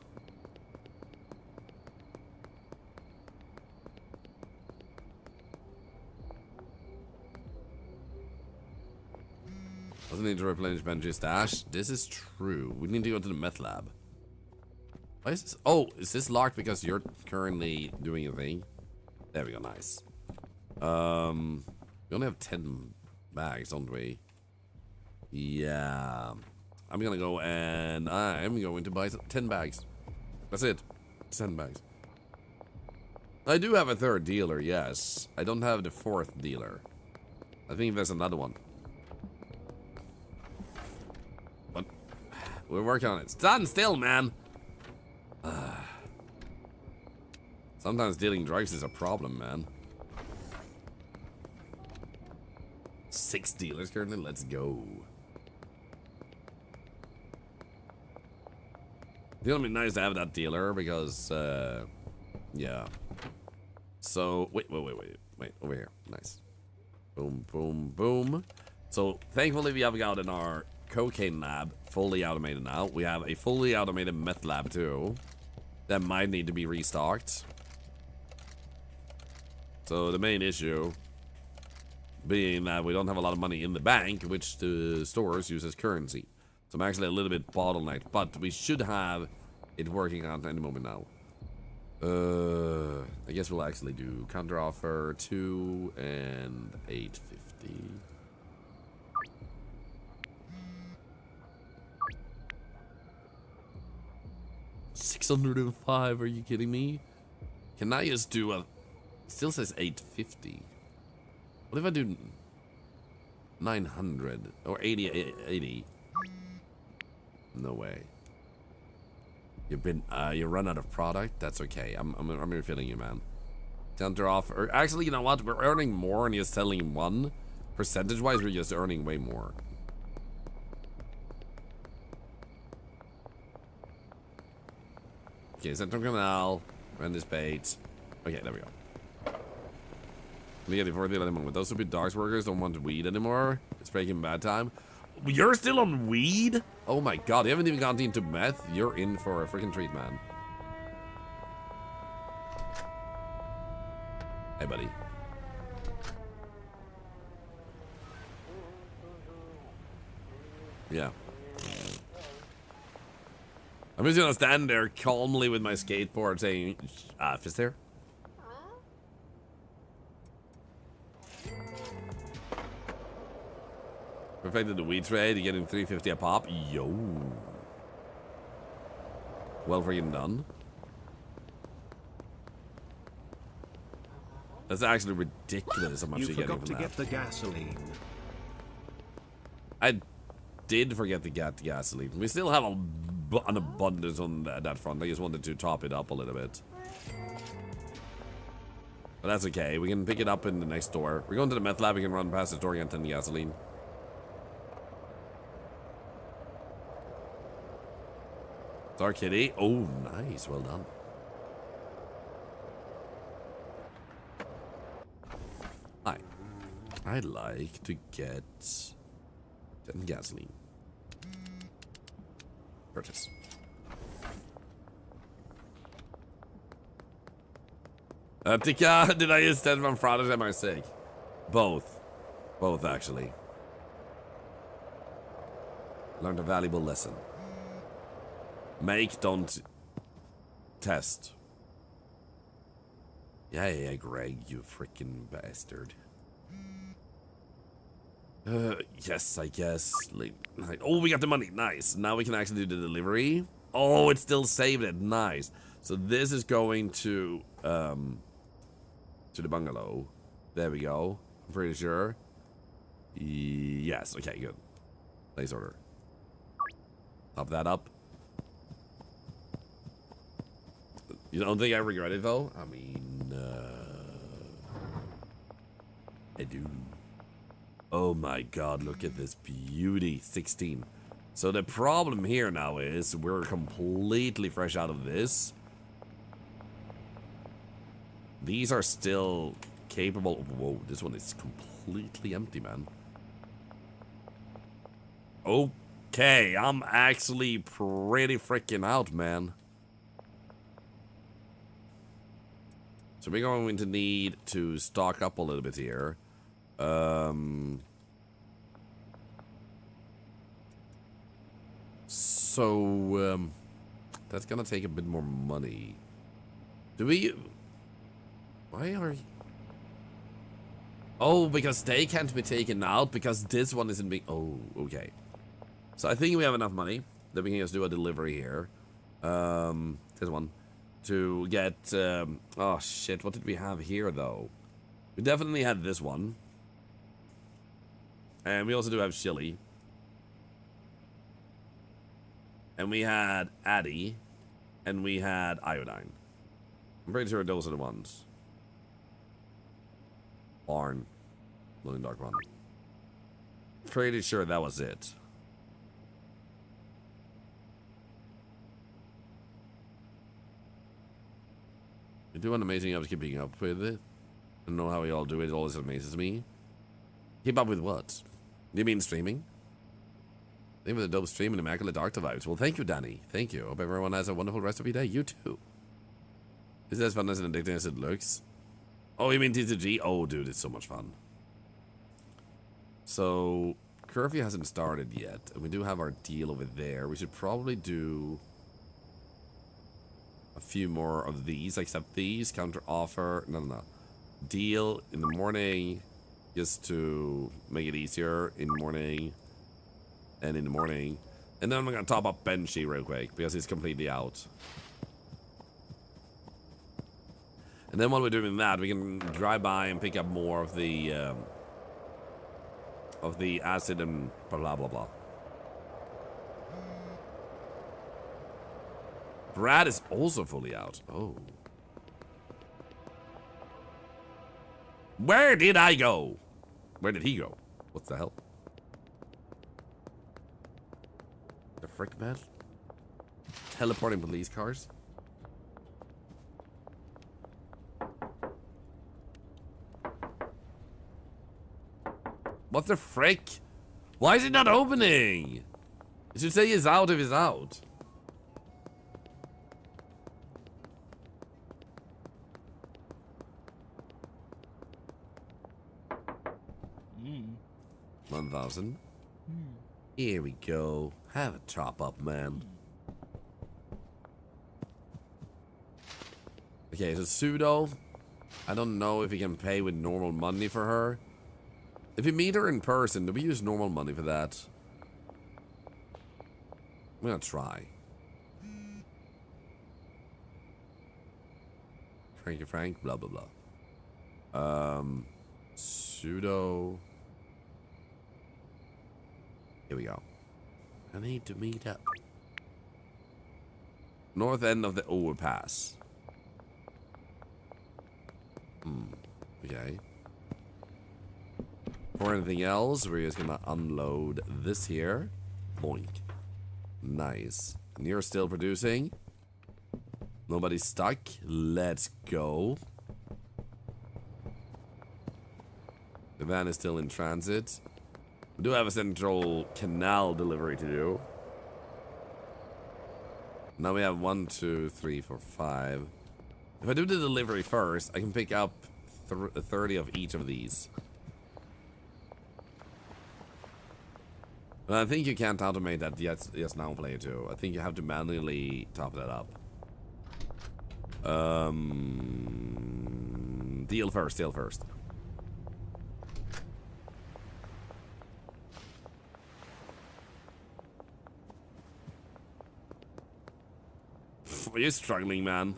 Doesn't need to replenish Benji's stash. This is true. We need to go to the meth lab. Why is this? Oh, is this locked because you're currently doing a thing? There we go. Nice. We only have 10 bags, don't we? Yeah. I'm gonna go and I'm going to buy 10 bags. That's it. 10 bags. I do have a third dealer, yes. I don't have the fourth dealer. I think there's another one. But we're working on it. Stand still, man. Sometimes dealing drugs is a problem, man. 6 dealers currently. Let's go. It's gonna be nice to have that dealer because, yeah. So, wait, over here. Nice. Boom, boom, boom. So, thankfully we have gotten our cocaine lab fully automated now. We have a fully automated meth lab too. That might need to be restocked. So, the main issue being that we don't have a lot of money in the bank, which the stores use as currency. So I'm actually a little bit bottlenecked, but we should have it working out any moment now. I guess we'll actually do counter offer 2 and 850. $605, are you kidding me? Can I just do a... Still says 850. What if I do 900 or 80? No way. You run out of product. That's okay. I'm refilling you, man. Counter offer. Actually, you know what? We're earning more and he's selling one. Percentage-wise, we're just earning way more. Okay, Central Canal. Rent is paid. Okay, there we go. We get it for the lemon. Those stupid dogs workers don't want weed anymore. It's breaking bad time. You're still on weed? Oh my god, you haven't even gotten into meth? You're in for a freaking treat, man. Hey, buddy. Yeah. I'm just gonna stand there calmly with my skateboard saying, is there? Perfected the weed trade, you're getting 350 a pop. Yo. Well freaking done. That's actually ridiculous how much you're getting from that. You forgot to get the gasoline. I did forget to get the gasoline. We still have an abundance on that front. I just wanted to top it up a little bit. But that's okay. We can pick it up in the next store. We're going to the meth lab. We can run past the store and get the gasoline. It's our kitty. Oh, nice. Well done. Hi. I'd like to get some gasoline. Purchase. Tika, did I use that from Friday? Am I sick? Both. Both, actually. Learned a valuable lesson. Make, don't test. Yeah, Greg, you freaking bastard. Yes, I guess. Oh, we got the money. Nice. Now we can actually do the delivery. Oh, it still saved it. Nice. So this is going to the bungalow. There we go. I'm pretty sure. Yes. Okay, good. Place order. Top that up. You don't think I regret it, though? I mean, I do. Oh my god, look at this beauty. 16. So the problem here now is we're completely fresh out of this. These are still capable. Whoa, this one is completely empty, man. Okay, I'm actually pretty freaking out, man. So we're going to need to stock up a little bit here. That's gonna take a bit more money. Do we... Why are you... Oh, because they can't be taken out because this one isn't being... Oh, okay. So I think we have enough money that we can just do a delivery here. This one. To get... oh, shit. What did we have here, though? We definitely had this one. And we also do have chili. And we had Addy. And we had iodine. I'm pretty sure those are the ones. Barn. Living Dark one. Pretty sure that was it. You do an amazing job keeping up with it. I don't know how you all do it. It always amazes me. Keep up with what? Do you mean streaming? Thank you for the dope stream and immaculate art vibes. Well, thank you, Danny. Thank you. Hope everyone has a wonderful rest of your day. You too. Is it as fun as and addicting as it looks? Oh, you mean T2G? Oh, dude, it's so much fun. So, curfew hasn't started yet. And we do have our deal over there. We should probably do a few more of these. Except these. Counter offer. No. Deal in the morning. Just to make it easier in the morning. And in the morning. And then I'm going to top up Benchy real quick. Because he's completely out. And then while we're doing that, we can drive by and pick up more of the acid and blah blah blah. Brad is also fully out. Oh. Where did I go? Where did he go? What the hell? The frick, man? Teleporting police cars? What the frick? Why is it not opening? It should say he's out if he's out. Mm. 1,000. Here we go. Have a chop up, man. Okay, so pseudo. I don't know if we can pay with normal money for her. If we meet her in person, do we use normal money for that? I'm gonna try. Frankie Frank, blah blah blah. Pseudo. Here we go. I need to meet up. North end of the overpass. Okay. For anything else, we're just gonna unload this here. Boink. Nice. And you're still producing. Nobody's stuck. Let's go. The van is still in transit. We do have a central canal delivery to do. Now we have 1, 2, 3, 4, 5. If I do the delivery first, I can pick up 30 of each of these. But I think you can't automate that yet. Yes, now player 2. I think you have to manually top that up. Deal first. Are you struggling, man?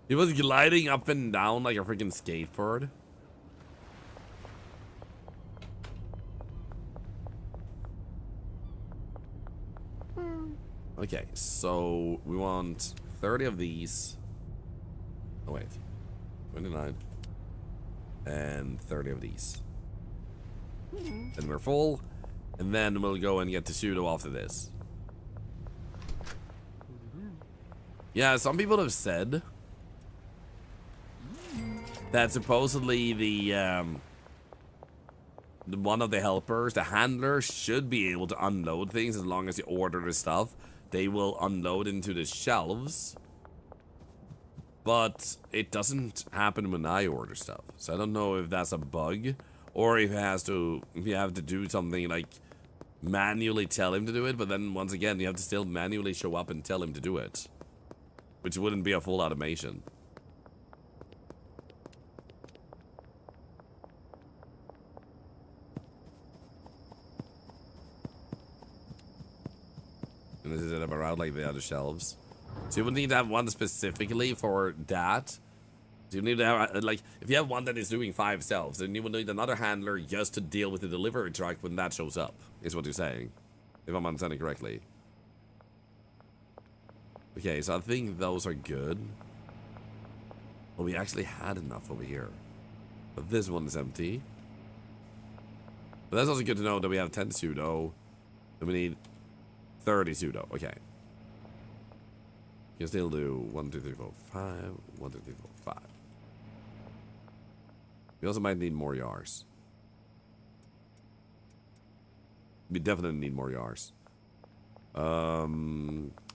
He was gliding up and down like a freaking skateboard. Okay, so we want 30 of these. Oh wait, 29 and 30 of these. Then we're full, and then we'll go and get the pseudo after this. Yeah, some people have said that supposedly the one of the helpers, the handler, should be able to unload things as long as you order the stuff. They will unload into the shelves. But it doesn't happen when I order stuff. So I don't know if that's a bug, or if you have to do something like manually tell him to do it, but then once again you have to still manually show up and tell him to do it. Which wouldn't be a full automation. And this is it around like the other shelves. So you would need to have one specifically for that. So you need to have, like, if you have one that is doing 5 shelves, then you would need another handler just to deal with the delivery truck when that shows up, is what you're saying. If I'm understanding correctly. Okay, so I think those are good. Well, we actually had enough over here. But this one is empty. But that's also good to know that we have 10 pseudo. And we need 30 pseudo. Okay. You can still do 1, 2, 3, 4, 5. 1, 2, 3, 4, 5. We also might need more yars. We definitely need more yars.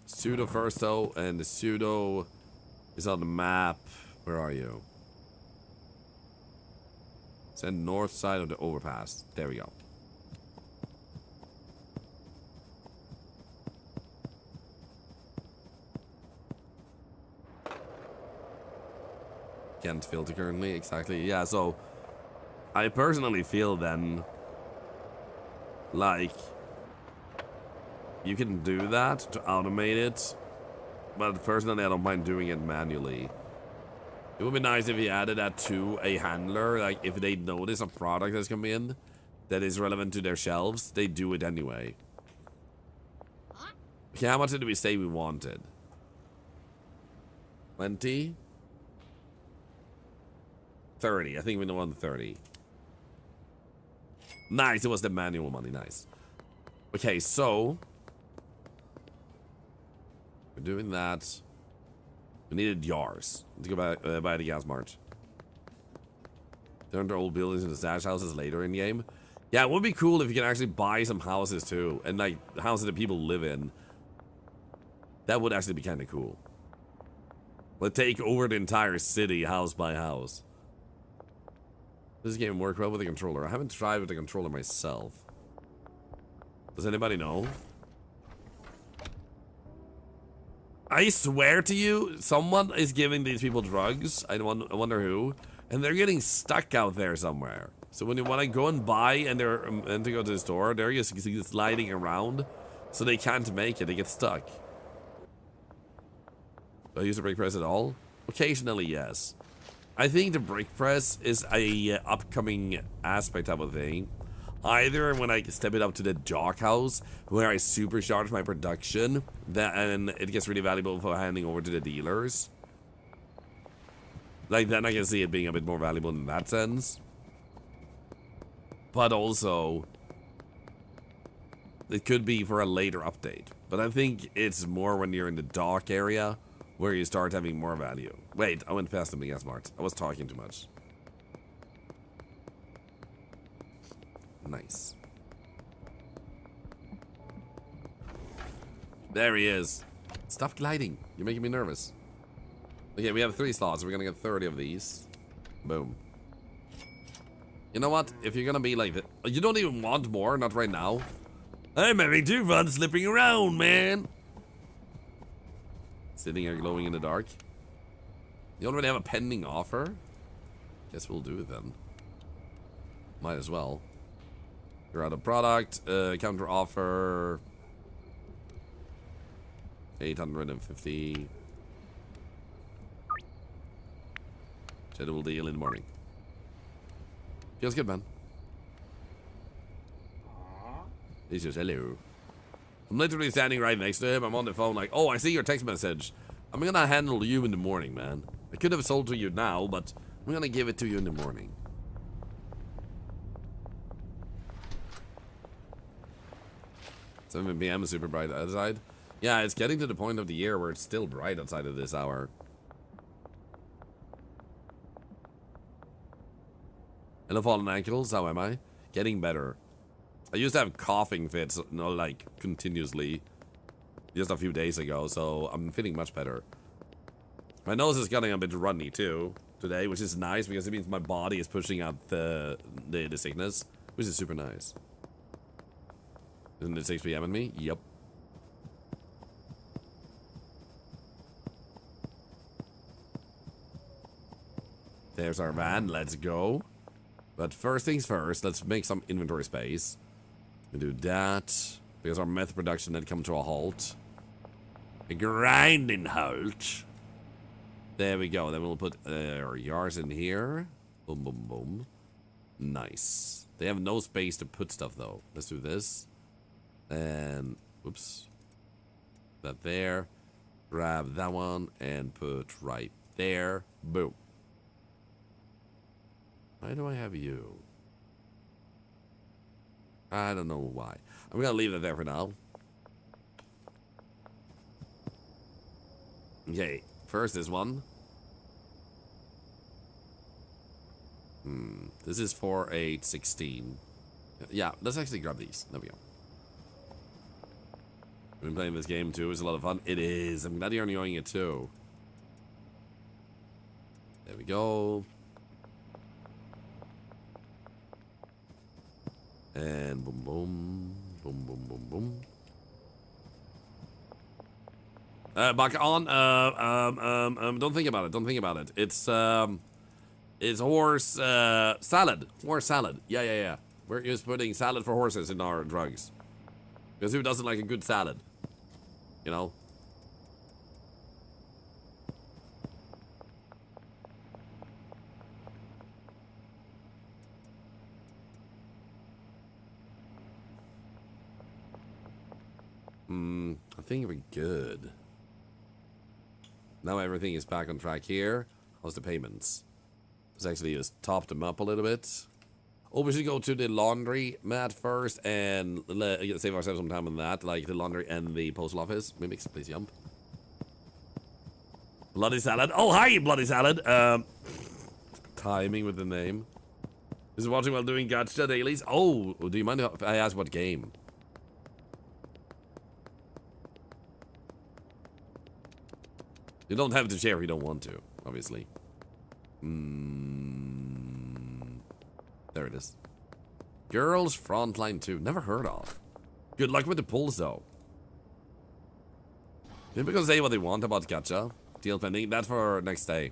Pseudo first though, and the pseudo is on the map. Where are you? It's on the north side of the overpass. There we go. Can't filter currently, exactly. Yeah, so I personally feel then like you can do that to automate it, but personally I don't mind doing it manually. It would be nice if you added that to a handler, like if they notice a product that's come in that is relevant to their shelves, they do it anyway. Okay, how much did we say we wanted? 20. 30. I think we want 30. Nice. It was the manual money. Nice. Okay, so we're doing that. We needed jars to go buy the gas mart. Turn their old buildings into stash houses later in game. Yeah, it would be cool if you can actually buy some houses too, and like houses that people live in. That would actually be kind of cool. Like take over the entire city house by house. Does this game work well with the controller? I haven't tried with the controller myself. Does anybody know? I swear to you, someone is giving these people drugs. I wonder who. And they're getting stuck out there somewhere. So when you want to go and buy and they're and to go to the store, they're just sliding around. So they can't make it. They get stuck. Do I use the brake press at all? Occasionally, yes. I think the brake press is a upcoming aspect type of thing. Either when I step it up to the jock house, where I supercharge my production, and it gets really valuable for handing over to the dealers. Like, then I can see it being a bit more valuable in that sense. But also, it could be for a later update. But I think it's more when you're in the dock area, where you start having more value. Wait, I went past the gas mart. I was talking too much. Nice. There he is. Stop gliding. You're making me nervous. Okay, we have 3 slots. We're gonna get 30 of these. Boom. You know what? If you're gonna be like this, you don't even want more, not right now. I'm having too fun slipping around, man. Sitting here glowing in the dark. You already have a pending offer? Guess we'll do it then. Might as well. You're out of product. Counter offer. 850. Schedule deal in the morning. Feels good, man. He says hello. I'm literally standing right next to him. I'm on the phone like, oh, I see your text message. I'm gonna handle you in the morning, man. I could have sold to you now, but I'm gonna give it to you in the morning. 7 PM, super bright outside. Yeah, it's getting to the point of the year where it's still bright outside of this hour. Hello, fallen ankles. How am I? Getting better. I used to have coughing fits, you know, like continuously, just a few days ago, so I'm feeling much better. My nose is getting a bit runny too today, which is nice because it means my body is pushing out the sickness, which is super nice. Isn't it 6 PM on me? Yep. There's our van. Let's go. But first things first, let's make some inventory space. We do that because our meth production had come to a halt. A grinding halt. There we go. Then we'll put our yards in here. Boom, boom, boom. Nice. They have no space to put stuff though. Let's do this. And whoops. That there. Grab that one and put right there. Boom. Why do I have you? I don't know why. I'm gonna leave it there for now. Okay, first this one. This is 4, 8, 16. Yeah, let's actually grab these. There we go. I've been playing this game too. It's a lot of fun. It is. I'm glad you're enjoying it too. There we go. And boom, boom, boom, boom, boom, boom. Back on. Don't think about it. Don't think about it. It's horse salad. Horse salad. Yeah. We're just putting salad for horses in our drugs. Because who doesn't like a good salad? You know. I think we're good. Now everything is back on track here. How's the payments? Let's actually just top them up a little bit. Oh, we should go to the laundry mat first and save ourselves some time on that, like the laundry and the postal office. Mimics, please jump. Bloody Salad. Oh, hi, Bloody Salad. Timing with the name. Is watching while doing gacha dailies. Oh, do you mind if I ask what game? You don't have to share if you don't want to, obviously. There it is. Girls Frontline 2. Never heard of. Good luck with the pulls, though. People can say what they want about gacha. Deal pending. That's for next day.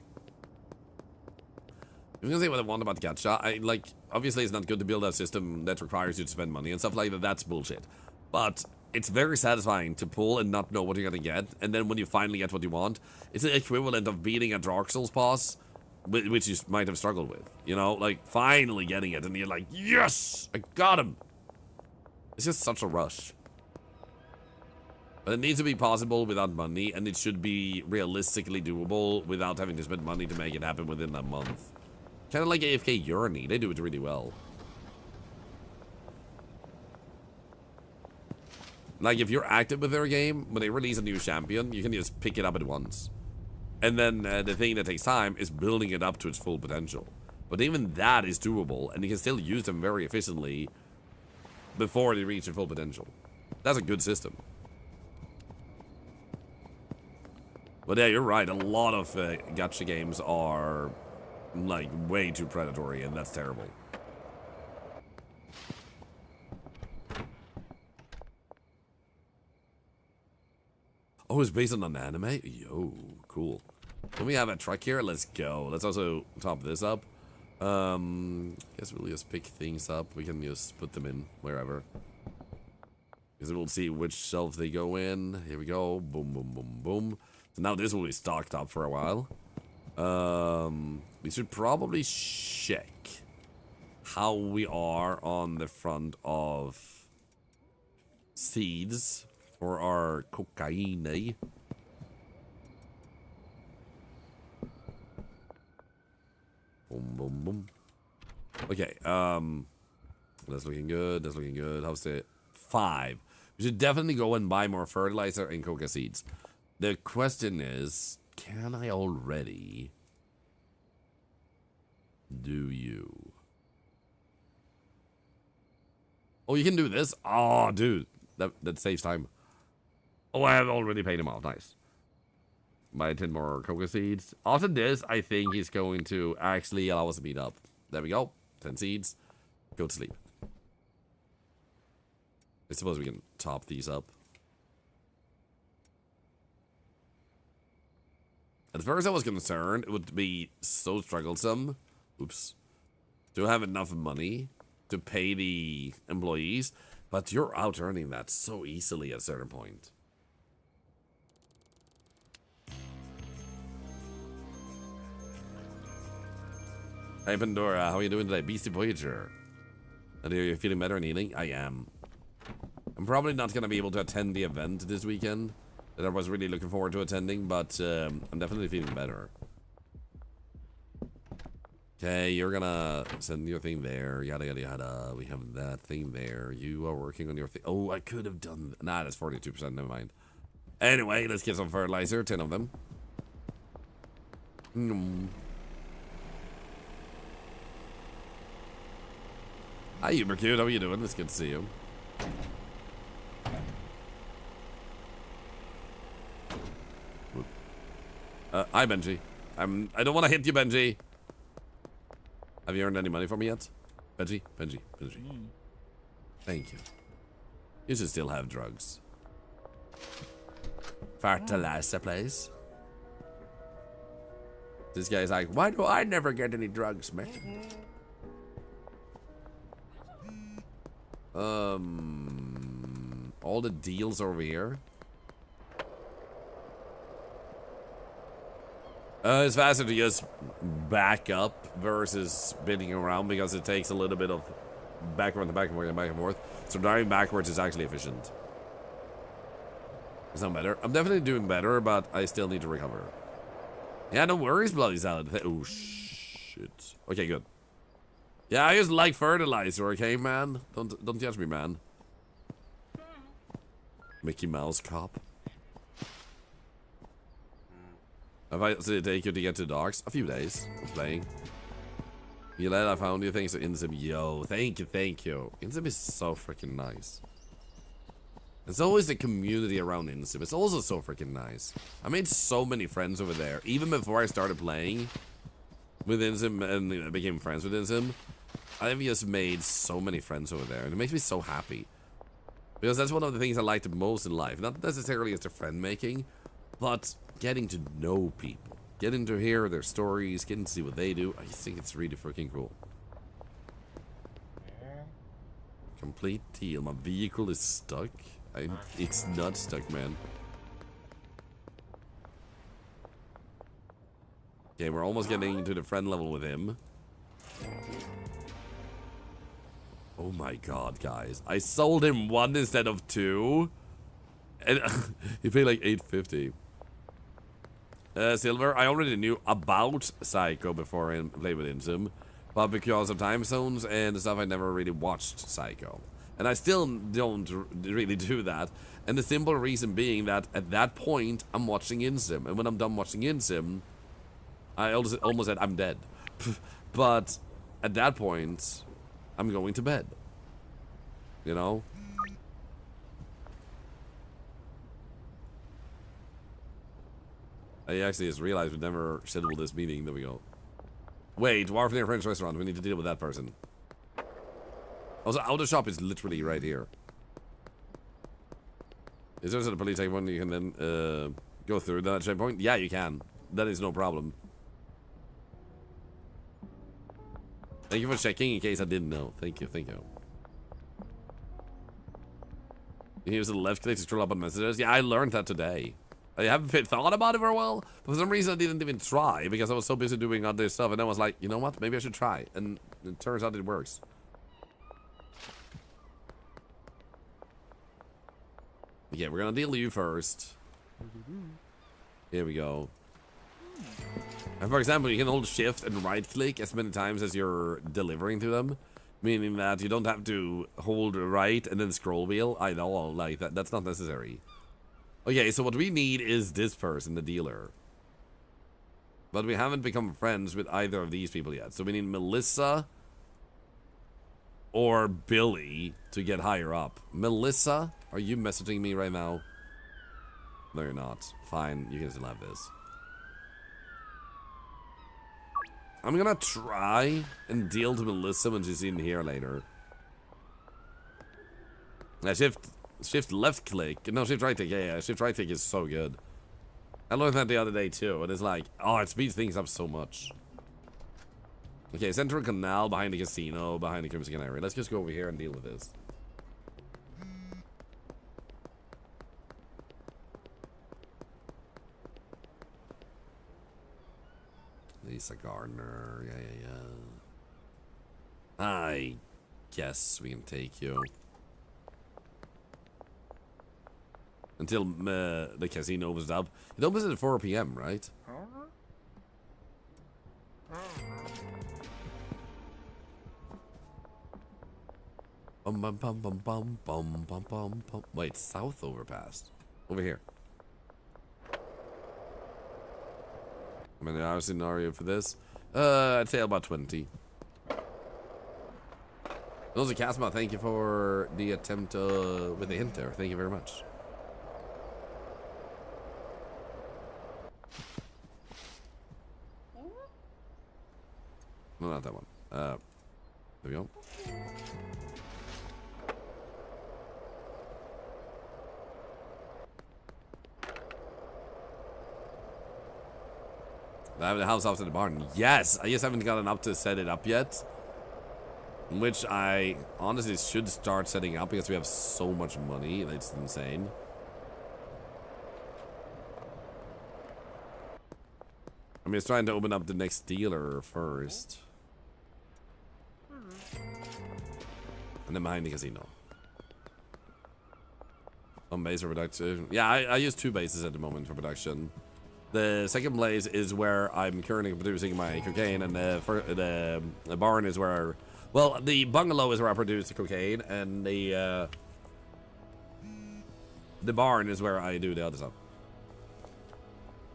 People can say what they want about gacha. Obviously it's not good to build a system that requires you to spend money and stuff like that. That's bullshit. But it's very satisfying to pull and not know what you're gonna get. And then when you finally get what you want, it's the equivalent of beating a Dark Souls boss, which you might have struggled with. You know, like finally getting it and you're like, yes, I got him. It's just such a rush. But it needs to be possible without money, and it should be realistically doable without having to spend money to make it happen within a month. Kind of like AFK Journey, they do it really well. Like, if you're active with their game, when they release a new champion, you can just pick it up at once. And then the thing that takes time is building it up to its full potential. But even that is doable, and you can still use them very efficiently before they reach their full potential. That's a good system. But yeah, you're right, a lot of gacha games are, like, way too predatory, and that's terrible. Oh, it's based on an anime? Yo, cool. Can we have a truck here? Let's go. Let's also top this up. Guess we'll just pick things up. We can just put them in wherever. Because we'll see which shelf they go in. Here we go. Boom, boom, boom, boom. So now this will be stocked up for a while. We should probably check how we are on the front of seeds for our cocaine. Boom, boom, boom. Okay, that's looking good, that's looking good. How's it? 5. We should definitely go and buy more fertilizer and coca seeds. The question is, can I already? Do you? Oh, you can do this? Oh, dude. That saves time. Oh, I have already paid him off. Nice. Buy 10 more coca seeds. After this, I think he's going to actually allow us to meet up. There we go. 10 seeds. Go to sleep. I suppose we can top these up. At first I was concerned it would be so strugglesome, oops, to have enough money to pay the employees, but you're out earning that so easily at a certain point. Hey Pandora, how are you doing today? Beastie Voyager. Are you feeling better and healing? I am. I'm probably not going to be able to attend the event this weekend that I was really looking forward to attending, but I'm definitely feeling better. Okay, you're gonna send your thing there, yada yada yada. We have that thing there. You are working on your thing. Oh, I could have done. Nah, that's 42%. Never mind. Anyway, let's get some fertilizer. 10 of them. Hi, Ubercute. How are you doing? It's good to see you. Hi, Benji. I don't want to hit you, Benji. Have you earned any money from me yet? Benji? Benji. Thank you. You should still have drugs. Fertilizer, please. This guy's like, why do I never get any drugs, man? All the deals over here. It's faster to just back up versus spinning around because it takes a little bit of backward and backward and back and forth. So driving backwards is actually efficient. It's not better. I'm definitely doing better, but I still need to recover. Yeah, no worries, bloody salad. Oh, shit. Okay, good. Yeah, I just like fertilizer, okay, man? Don't judge me, man. Mickey Mouse cop. Have I did it take you to get to the docks? A few days of playing. You let I found you. Thanks to Insim. Yo, thank you, thank you. Insim is so freaking nice. It's always the community around Insim. It's also so freaking nice. I made so many friends over there. Even before I started playing with Insim and became friends with Insim, I've just made so many friends over there. And it makes me so happy. Because that's one of the things I like the most in life. Not necessarily as the friend making, but getting to know people. Getting to hear their stories, getting to see what they do. I think it's really freaking cool. Complete deal. My vehicle is stuck. It's not stuck, man. Okay, we're almost getting to the friend level with him. Oh my god, guys. I sold him 1 instead of 2. And he paid like $8.50. Silver, I already knew about Psycho before I played with Insim. But because of time zones and stuff, I never really watched Psycho. And I still don't really do that. And the simple reason being that at that point, I'm watching Insim. And when I'm done watching Insim, I almost said I'm dead. But at that point, I'm going to bed. You know? I actually just realized we never scheduled this meeting. There we go. Wait, Dwarf near French restaurant. We need to deal with that person. Also, Auto Shop is literally right here. Is there a police checkpoint you can then go through that checkpoint? Yeah, you can. That is no problem. Thank you for checking in case I didn't know. Thank you, thank you. You use the left click to scroll up on messages? Yeah, I learned that today. I haven't thought about it for a while, but for some reason I didn't even try because I was so busy doing other stuff, and I was like, you know what, maybe I should try, and it turns out it works. Yeah, we're gonna deal with you first. Here we go. And for example, you can hold shift and right click as many times as you're delivering to them, meaning that you don't have to hold right and then scroll wheel at all. Like that's not necessary. Okay, so what we need is this person, the dealer. But we haven't become friends with either of these people yet. So we need Melissa or Billy to get higher up. Melissa, are you messaging me right now? No, you're not. Fine, you can still have this. I'm gonna try and deal to Melissa when she's in here later. Shift left click. No, shift right click. Yeah, shift right click is so good. I learned that the other day too, and it's like, oh, it speeds things up so much. Okay, Central Canal behind the casino, behind the Crimson Canary. Let's just go over here and deal with this. Lisa Gardner. Yeah. I guess we can take you. Until the casino opens up. It opens at 4 p.m., right? Wait, South Overpass. Over here. I mean, our scenario for this? I'd say about 20. Also, Casma, thank you for the attempt with the hint there. Thank you very much. No, not that one. There we go. I have the house after the barn. Yes, I just haven't gotten up to set it up yet. Which I honestly should start setting up because we have so much money. It's insane. I'm just trying to open up the next dealer first. And then behind the casino. One base for production. Yeah, I use 2 bases at the moment for production. The second place is where I'm currently producing my cocaine, and the barn is where, well, the bungalow is where I produce the cocaine, and the barn is where I do the other stuff.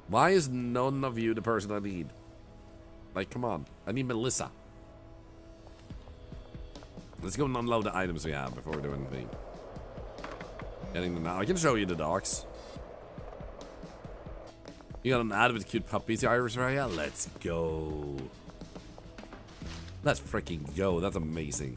Why is none of you the person I need? Like, come on, I need Melissa. Let's go and unload the items we have before we do anything. Getting them now. I can show you the docks. You got an ad with cute puppies, the Irish area? Let's go. Let's freaking go. That's amazing.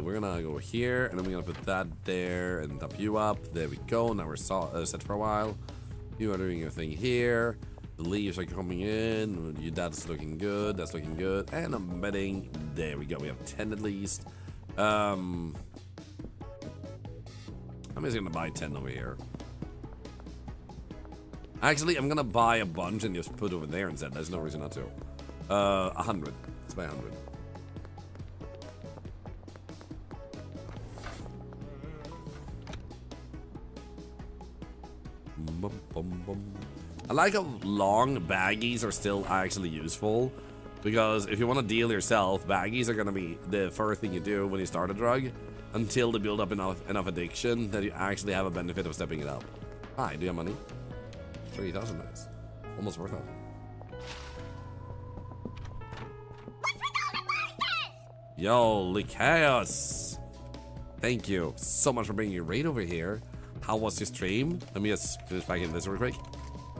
We're gonna go here, and then we're gonna put that there, and dump you up. There we go. Now we're set for a while. You are doing your thing here. The leaves are coming in. That's looking good. That's looking good. And I'm betting. There we go. We have 10 at least. I'm just gonna buy 10 over here. Actually, I'm gonna buy a bunch and just put over there instead. There's no reason not to. 100. Let's buy 100. Bum, bum, bum. I like how long baggies are still actually useful, because if you want to deal yourself, baggies are gonna be the first thing you do when you start a drug, until they build up enough addiction that you actually have a benefit of stepping it up. Hi, do you have money? 30,000 nice. Almost worth it. Yo, Chaos! Thank you so much for bringing your raid over here. How was your stream? Let me just finish back in this real quick.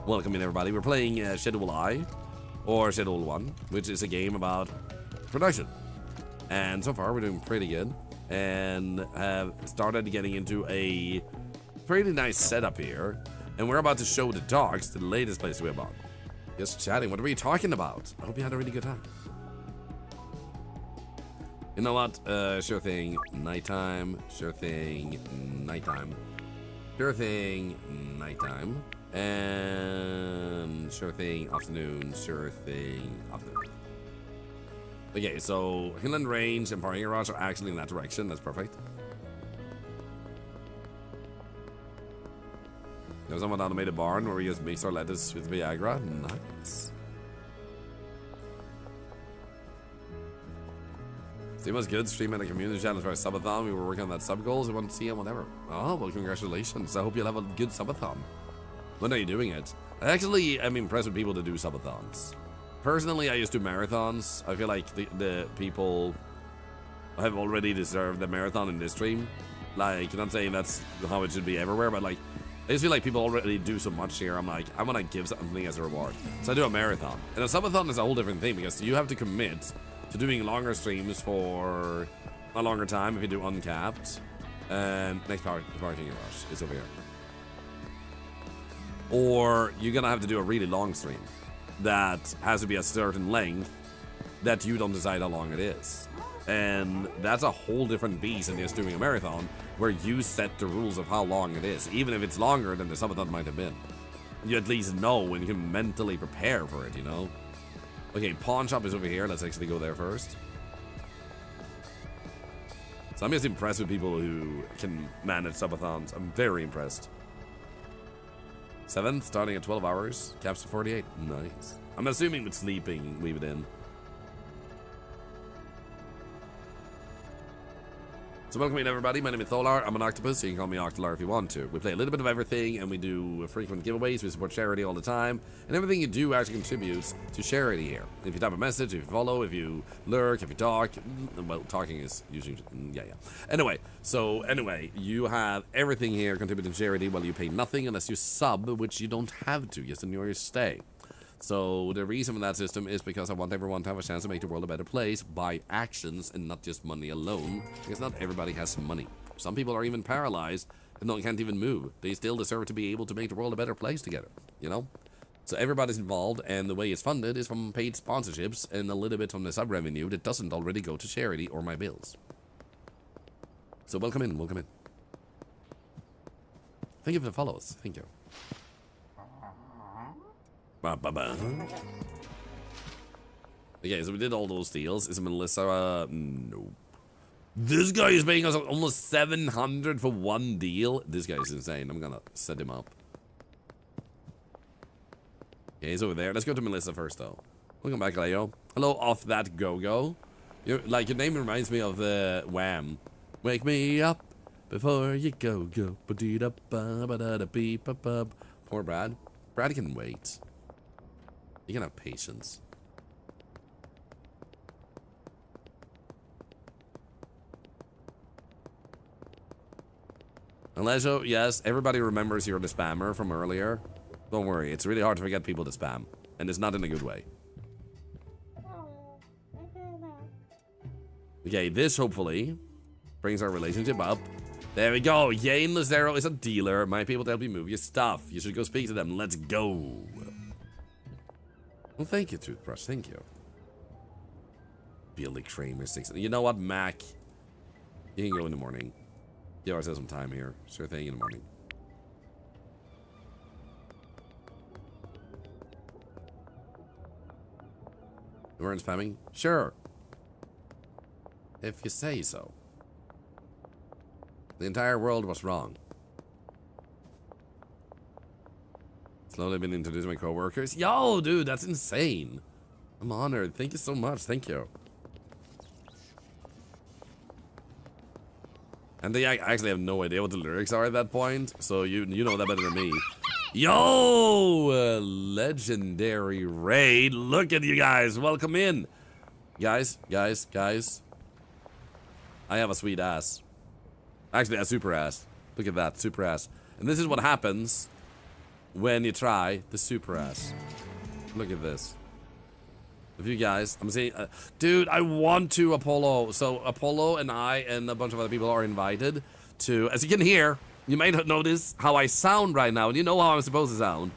Welcome in, everybody. We're playing Schedule I, or Schedule 1, which is a game about production. And so far, we're doing pretty good. And have started getting into a pretty nice setup here. And we're about to show the dogs the latest place we're on. Just chatting. What are we talking about? I hope you had a really good time. You know what? Sure thing. Nighttime. Sure thing. Nighttime. Sure thing. Nighttime. And sure thing. Afternoon. Sure thing. Afternoon. Okay, so Hinland Range and Parking Garage are actually in that direction. That's perfect. There's someone automated barn where we just mix our lettuce with Viagra. Nice. Stream was good. Stream at a community channel for a subathon. We were working on that sub goals. We want to see him, whatever. Oh, well, congratulations. I hope you'll have a good subathon. When are you doing it? Actually, I'm impressed with people that do subathons. Personally, I used to do marathons. I feel like the people have already deserved the marathon in this stream. Like, I'm not saying that's how it should be everywhere, but like, I just feel like people already do so much here. I'm like, I want to give something as a reward. So I do a marathon. And a subathon is a whole different thing, because you have to commit to doing longer streams for a longer time if you do uncapped. And next parking garage is over here. Or you're gonna have to do a really long stream that has to be a certain length that you don't decide how long it is. And that's a whole different beast than just doing a marathon, where you set the rules of how long it is, even if it's longer than the subathon might have been. You at least know, and you can mentally prepare for it, you know? Okay, pawn shop is over here. Let's actually go there first. So I'm just impressed with people who can manage subathons. I'm very impressed. 7th, starting at 12 hours. Caps to 48. Nice. I'm assuming with sleeping, leave it in. So welcome in, everybody. My name is Thorlar. I'm an octopus, so you can call me Octolar if you want to. We play a little bit of everything, and we do frequent giveaways. We support charity all the time, and everything you do actually contributes to charity here. If you type a message, if you follow, if you lurk, if you talk, well, talking is usually, yeah. Anyway, you have everything here contributing to charity while you pay nothing unless you sub, which you don't have to, just in your stay. So the reason for that system is because I want everyone to have a chance to make the world a better place by actions and not just money alone, because not everybody has money. Some people are even paralyzed and can't even move. They still deserve to be able to make the world a better place together, you know? So everybody's involved, and the way it's funded is from paid sponsorships and a little bit from the sub-revenue that doesn't already go to charity or my bills. So welcome in, welcome in. Thank you for the follows, thank you. Ba-ba-ba. Okay, so we did all those deals. Is Melissa? No. This guy is paying us almost 700 for one deal. This guy is insane. I'm gonna set him up. Okay, he's over there. Let's go to Melissa first, though. Welcome back, Leo. Hello, off that go-go. Your name reminds me of the Wham. Wake me up before you go-go. Poor Brad. Brad can wait. You can have patience. Alejo, yes, everybody remembers you're the spammer from earlier. Don't worry, it's really hard to forget people to spam. And it's not in a good way. Okay, this hopefully brings our relationship up. There we go. Yane Lazaro is a dealer. Might be able to help you move your stuff. You should go speak to them. Let's go. Well, thank you, Toothbrush. Thank you. Billy Kramer 6. You know what, Mac? You can go in the morning. Give ourselves some time here. Sure thing, in the morning. You weren't spamming? Sure. If you say so. The entire world was wrong. Slowly been introduced to my co-workers. Yo, dude, that's insane. I'm honored. Thank you so much. Thank you. And they actually have no idea what the lyrics are at that point, so you know that better than me. Yo, legendary raid. Look at you guys. Welcome in. Guys. I have a sweet ass. Actually, a super ass. Look at that, super ass. And this is what happens when you try the super ass. Look at this. If you guys, I'm saying, dude, I want to Apollo. So Apollo and I and a bunch of other people are invited to, as you can hear, you might notice how I sound right now, and you know how I'm supposed to sound.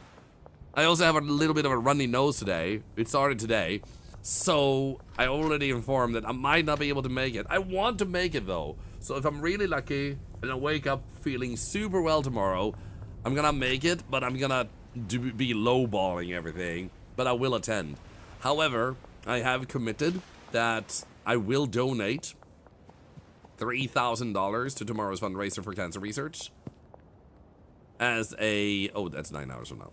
I also have a little bit of a runny nose today. It started today. So I already informed that I might not be able to make it. I want to make it though. So if I'm really lucky and I wake up feeling super well tomorrow, I'm gonna make it, but I'm gonna be lowballing everything. But I will attend. However, I have committed that I will donate $3,000 to tomorrow's fundraiser for cancer research as a... Oh, that's 9 hours from now.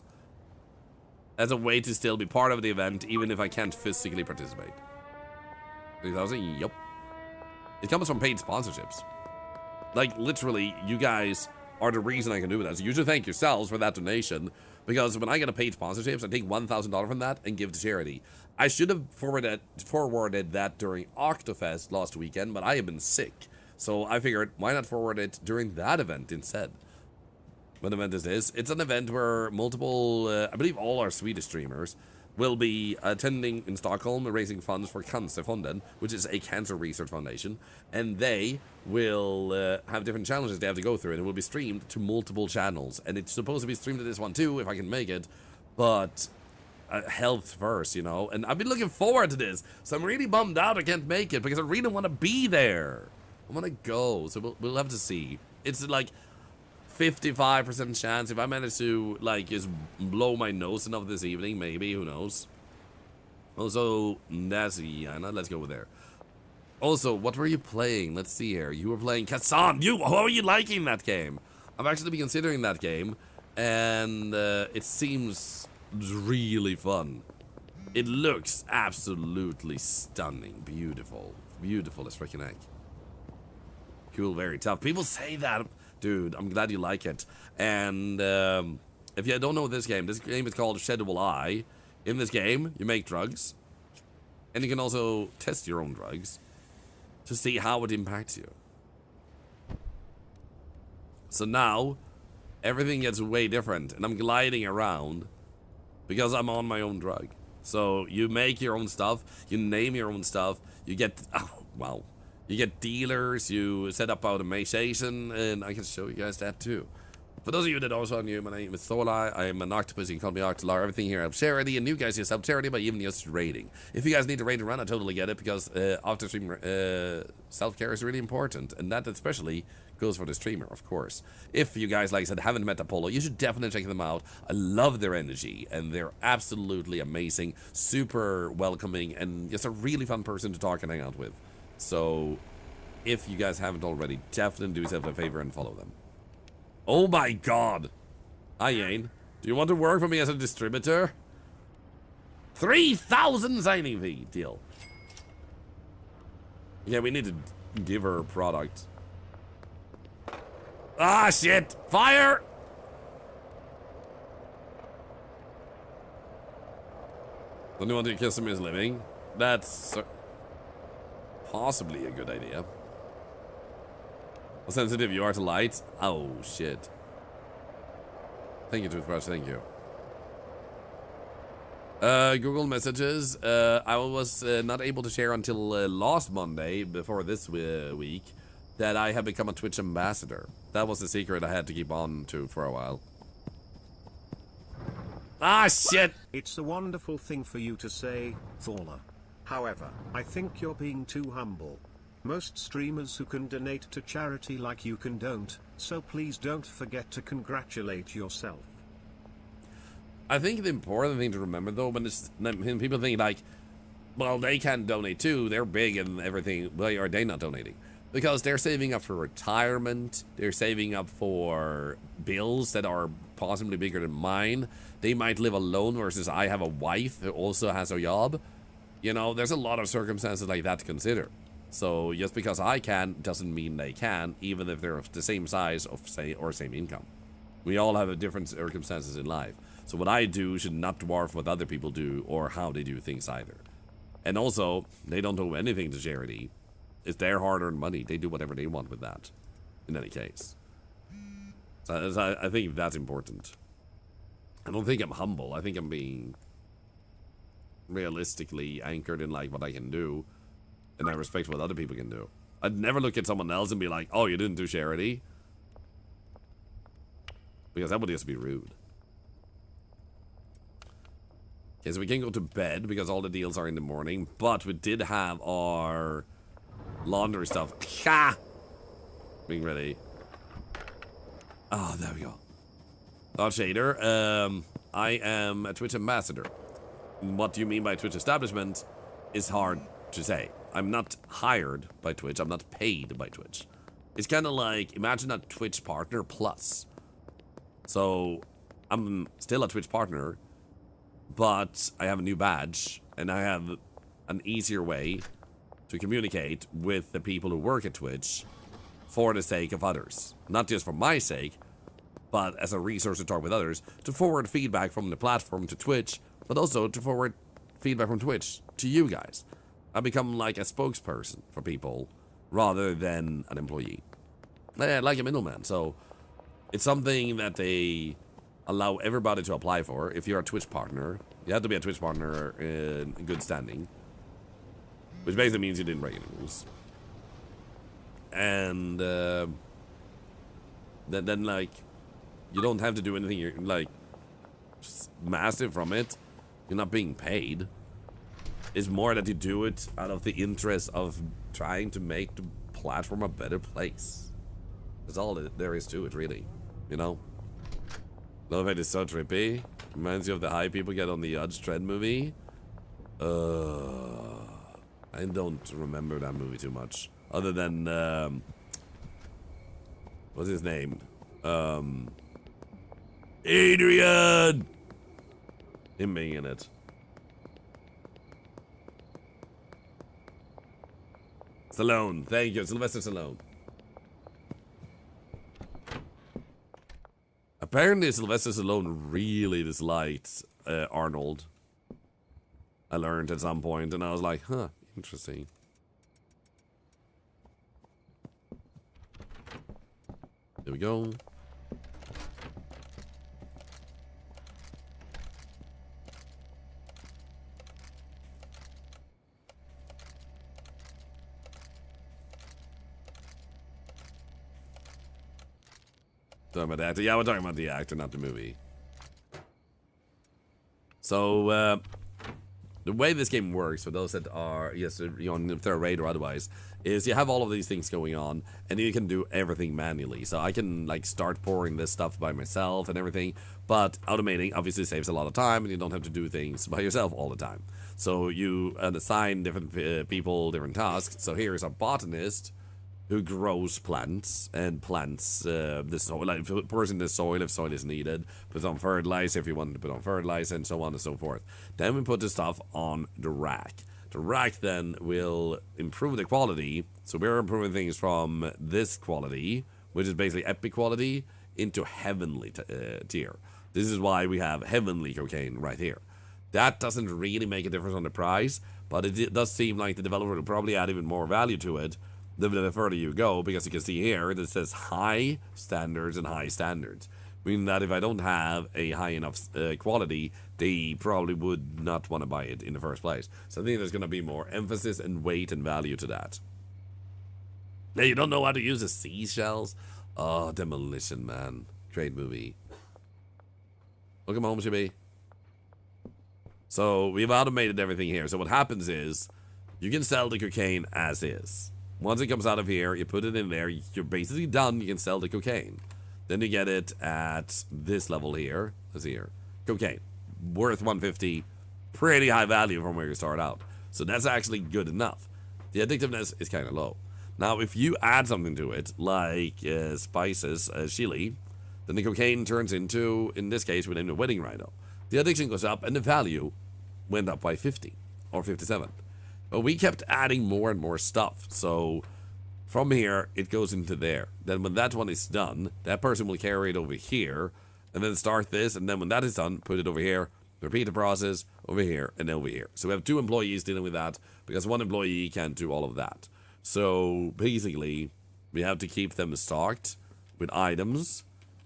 As a way to still be part of the event, even if I can't physically participate. 3,000? Yup. It comes from paid sponsorships. Like, literally, you guys are the reason I can do that. So you should thank yourselves for that donation. Because when I get a paid sponsorships, I take $1,000 from that and give to charity. I should have forwarded that during Octofest last weekend, but I have been sick. So I figured, why not forward it during that event instead? What event is this? It's an event where multiple, I believe all our Swedish streamers will be attending in Stockholm, raising funds for Cancerfonden, which is a cancer research foundation, and they will have different challenges they have to go through, and it will be streamed to multiple channels, and it's supposed to be streamed to this one too, if I can make it, but health first, you know, and I've been looking forward to this, so I'm really bummed out I can't make it, because I really want to be there. I want to go, so we'll have to see. It's like 55% chance if I manage to like just blow my nose enough this evening, maybe, who knows. Also, that's Yana, let's go with there. Also, what were you playing? Let's see here. You were playing Kazan. How are you liking that game? I've actually been considering that game, and it seems really fun. It looks absolutely stunning, beautiful as freaking heck. Cool, very tough. People say that. Dude, I'm glad you like it. And if you don't know this game is called Sheddable Eye. In this game, you make drugs. And you can also test your own drugs to see how it impacts you. So now, everything gets way different. And I'm gliding around because I'm on my own drug. So you make your own stuff. You name your own stuff. You get... Oh, wow. You get dealers, you set up automation, and I can show you guys that too. For those of you that also are new, my name is Thorlar. I am an octopus. You can call me Octolar. Everything here helps charity, and you guys just help charity by even just rating. If you guys need to rate and run, I totally get it, because after stream self-care is really important, and that especially goes for the streamer, of course. If you guys, like I said, haven't met Apollo, you should definitely check them out. I love their energy, and they're absolutely amazing, super welcoming, and just a really fun person to talk and hang out with. So, if you guys haven't already, definitely do yourself a favor and follow them. Oh my god! Hi, Yane. Do you want to work for me as a distributor? 3,000 signing fee deal. Yeah, we need to give her a product. Ah, shit! Fire! Don't you want to kiss him his living? That's possibly a good idea. How sensitive you are to light? Oh, shit. Thank you, Toothbrush, thank you. Google Messages. I was not able to share until last Monday, before this week, that I have become a Twitch ambassador. That was the secret I had to keep on to for a while. Ah, shit! It's a wonderful thing for you to say, Thorlar. However, I think you're being too humble. Most streamers who can donate to charity like you can don't, so please don't forget to congratulate yourself. I think the important thing to remember, though, when people think like, well, they can donate too, they're big and everything, why are they not donating? Because they're saving up for retirement, they're saving up for bills that are possibly bigger than mine. They might live alone versus I have a wife who also has a job. You know, there's a lot of circumstances like that to consider. So just because I can doesn't mean they can, even if they're the same size of or same income. We all have different circumstances in life. So what I do should not dwarf what other people do or how they do things either. And also, they don't owe anything to charity. It's their hard-earned money. They do whatever they want with that, in any case. So I think that's important. I don't think I'm humble. I think I'm being realistically anchored in like what I can do. And I respect what other people can do. I'd never look at someone else and be like, oh, you didn't do charity. Because that would just be rude. Okay, so we can go to bed because all the deals are in the morning. But we did have our laundry stuff. Ha! Being ready. Oh, there we go. Dodge Shader. I am a Twitch ambassador. What do you mean by Twitch establishment is hard to say. I'm not hired by Twitch. I'm not paid by Twitch. It's kind of like, imagine a Twitch partner plus. So, I'm still a Twitch partner, but I have a new badge, and I have an easier way to communicate with the people who work at Twitch for the sake of others. Not just for my sake, but as a resource to talk with others, to forward feedback from the platform to Twitch, but also to forward feedback from Twitch to you guys. I become like a spokesperson for people rather than an employee. Like a middleman. So it's something that they allow everybody to apply for. If you're a Twitch partner, you have to be a Twitch partner in good standing, which basically means you didn't break any rules. And then like you don't have to do anything. You're like massive from it. You're not being paid. It's more that you do it out of the interest of trying to make the platform a better place. That's all there is to it, really. You know? Love it is so trippy. Reminds you of the high people get on the Judge Dredd movie. I don't remember that movie too much. Other than, what's his name? Adrian! Him being in it. Stallone. Thank you. Sylvester Stallone. Apparently Sylvester Stallone really disliked Arnold. I learned at some point, and I was like, huh, interesting. There we go. Talking about the actor. Yeah, we're talking about the actor, not the movie. So, the way this game works, for those that are, yes, if they're a raid or otherwise, is you have all of these things going on, and you can do everything manually. So I can, like, start pouring this stuff by myself and everything, but automating obviously saves a lot of time, and you don't have to do things by yourself all the time. So you assign different people different tasks. So here's a botanist who grows plants and plants the soil, like pours in the soil if soil is needed, puts on fertilizer if you want to put on fertilizer, and so on and so forth. Then we put the stuff on the rack. The rack then will improve the quality, so we're improving things from this quality, which is basically epic quality, into heavenly tier. This is why we have heavenly cocaine right here. That doesn't really make a difference on the price, but it does seem like the developer will probably add even more value to it the further you go, because you can see here that it says high standards and high standards. Meaning that if I don't have a high enough quality, they probably would not want to buy it in the first place. So I think there's going to be more emphasis and weight and value to that. Now, you don't know how to use the seashells? Oh, Demolition Man. Great movie. Welcome home, Jimmy. So we've automated everything here. So what happens is, you can sell the cocaine as is. Once it comes out of here, you put it in there, you're basically done, you can sell the cocaine. Then you get it at this level here. Let's see here. Cocaine. Worth 150. Pretty high value from where you start out. So that's actually good enough. The addictiveness is kind of low. Now, if you add something to it, like spices, chili, then the cocaine turns into, in this case, within a wedding rhino. The addiction goes up, and the value went up by 50 or 57. But we kept adding more and more stuff. So from here, it goes into there. Then when that one is done, that person will carry it over here, and then start this, and then when that is done, put it over here, repeat the process over here and over here. So we have 2 employees dealing with that, because 1 employee can't do all of that. So basically, we have to keep them stocked with items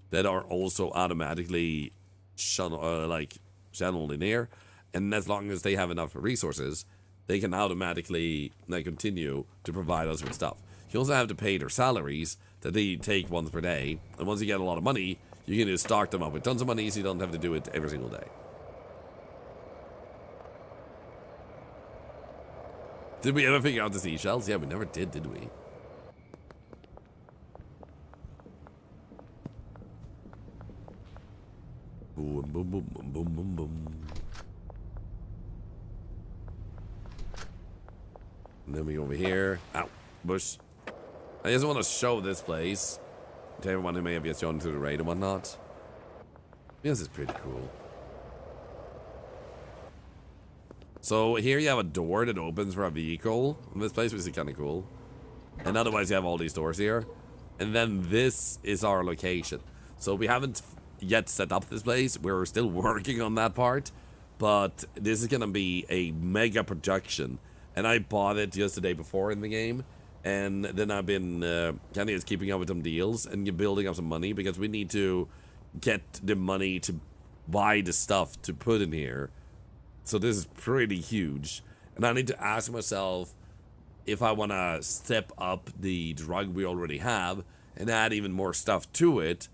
that are also automatically channeled in here, and as long as they have enough resources, they can automatically continue to provide us with stuff. You also have to pay their salaries that they take once per day, and once you get a lot of money, you can just stock them up with tons of money, so you don't have to do it every single day. Did we ever figure out the seashells? Yeah, we never did we? Boom, boom, boom, boom, boom, boom, boom. And then we go over here. Ow, bush. I just want to show this place to everyone who may have just joined through the raid and whatnot. This is pretty cool. So here you have a door that opens for a vehicle in this place, which is kind of cool. And otherwise you have all these doors here. And then this is our location. So we haven't yet set up this place. We're still working on that part. But this is going to be a mega production. And I bought it just the day before in the game. And then I've been kind of just keeping up with some deals and building up some money, because we need to get the money to buy the stuff to put in here. So this is pretty huge. And I need to ask myself if I want to step up the drug we already have and add even more stuff to it,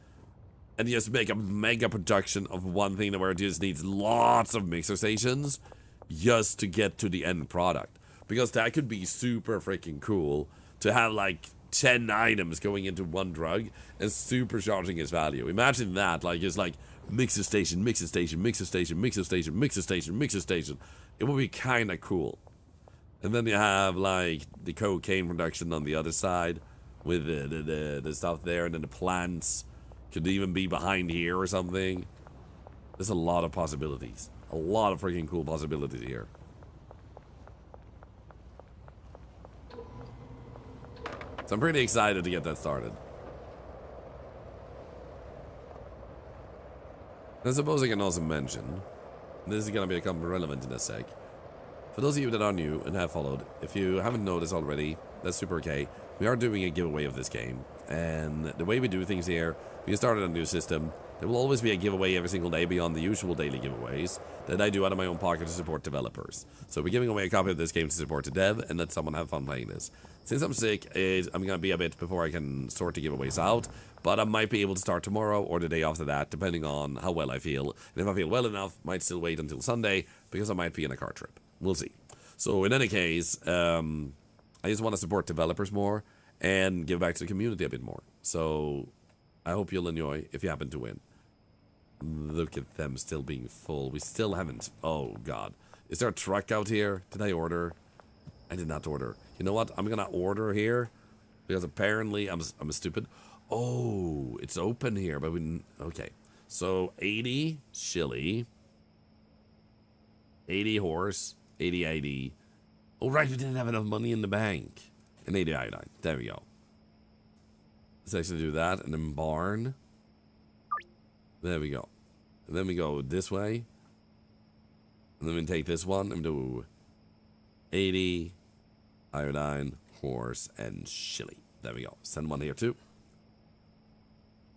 and just make a mega production of one thing where it just needs lots of mixer stations just to get to the end product. Because that could be super freaking cool to have like 10 items going into one drug and supercharging its value. Imagine that, like it's like mixer station, mixer station, mixer station, mixer station, mixer station, mixer station. It would be kind of cool. And then you have like the cocaine production on the other side with the stuff there, and then the plants could even be behind here or something. There's a lot of possibilities. A lot of freaking cool possibilities here. So I'm pretty excited to get that started. I suppose I can also mention, this is going to become relevant in a sec. For those of you that are new and have followed, if you haven't noticed already, that's super okay. We are doing a giveaway of this game And the way we do things here, we started a new system. There will always be a giveaway every single day beyond the usual daily giveaways that I do out of my own pocket to support developers. So we're giving away a copy of this game to support the dev and let someone have fun playing this. Since I'm sick, I'm going to be a bit before I can sort the giveaways out, but I might be able to start tomorrow or the day after that, depending on how well I feel. And if I feel well enough, might still wait until Sunday, because I might be in a car trip. We'll see. So in any case, I just want to support developers more and give back to the community a bit more. So I hope you'll enjoy if you happen to win. Look at them still being full. We still haven't. Oh, God. Is there a truck out here? Did I order? I did not order. You know what? I'm going to order here because apparently I'm stupid. Oh, it's open here, but we... Okay. So 80 chili, 80 horse, 80 ID. Oh, right. We didn't have enough money in the bank. And 80 iodine. There we go. Let's actually do that. And then barn. There we go. And then we go this way. And then we take this one and do 80 iodine, horse, and chili. There we go. Send one here too.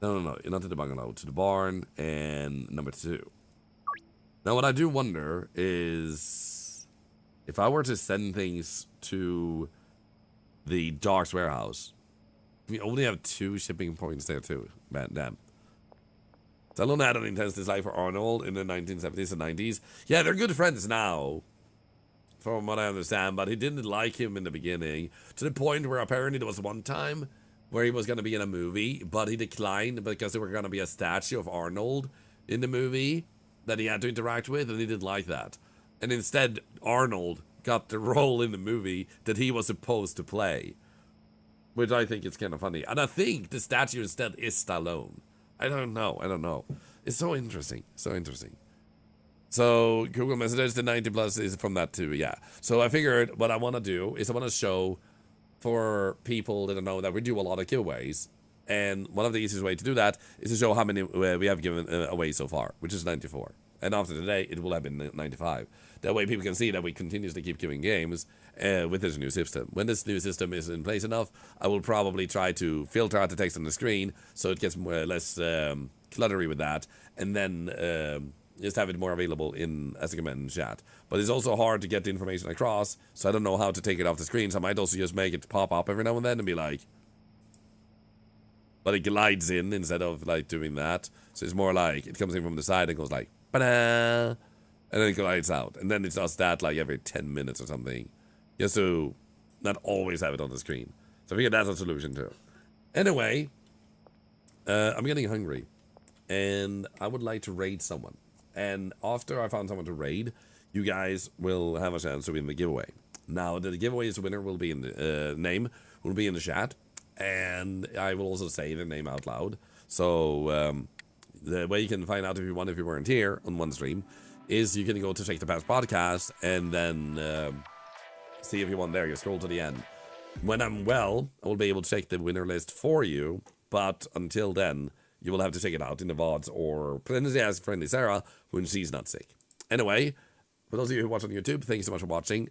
No. You're not to the bungalow. To the barn. And number 2. Now what I do wonder is if I were to send things to the Docks warehouse, we only have 2 shipping points there too. Man, damn. Stallone had an intense dislike for Arnold in the 1970s and 90s. Yeah, they're good friends now, from what I understand, but he didn't like him in the beginning, to the point where apparently there was one time where he was going to be in a movie, but he declined because there were going to be a statue of Arnold in the movie that he had to interact with, and he didn't like that. And instead, Arnold got the role in the movie that he was supposed to play, which I think is kind of funny. And I think the statue instead is Stallone. I don't know. It's so interesting. So Google Messages, the 90 plus is from that too, yeah. So I figured what I want to do is I want to show for people that don't know that we do a lot of giveaways. And one of the easiest ways to do that is to show how many we have given away so far, which is 94. And after today, it will have been 95. That way people can see that we continuously keep giving games with this new system. When this new system is in place enough, I will probably try to filter out the text on the screen so it gets less cluttery with that. And then just have it more available as a comment in chat. But it's also hard to get the information across, so I don't know how to take it off the screen. So I might also just make it pop up every now and then and be like... But it glides in instead of like doing that. So it's more like it comes in from the side and goes like... ba-da, and then it glides out. And then it does that like every 10 minutes or something. Just to not always have it on the screen. So I figured that's a solution too. Anyway, I'm getting hungry. And I would like to raid someone. And after I found someone to raid, you guys will have a chance to win the giveaway. Now, the giveaway's winner will be in the name, will be in the chat. And I will also say the name out loud. So, the way you can find out if you won if you weren't here on one stream is you can go to Check the Past podcast and then see if you won there. You scroll to the end. When I'm well, I will be able to check the winner list for you. But until then, you will have to check it out in the VODs or potentially ask Friendly Sarah when she's not sick. Anyway, for those of you who watch on YouTube, thank you so much for watching.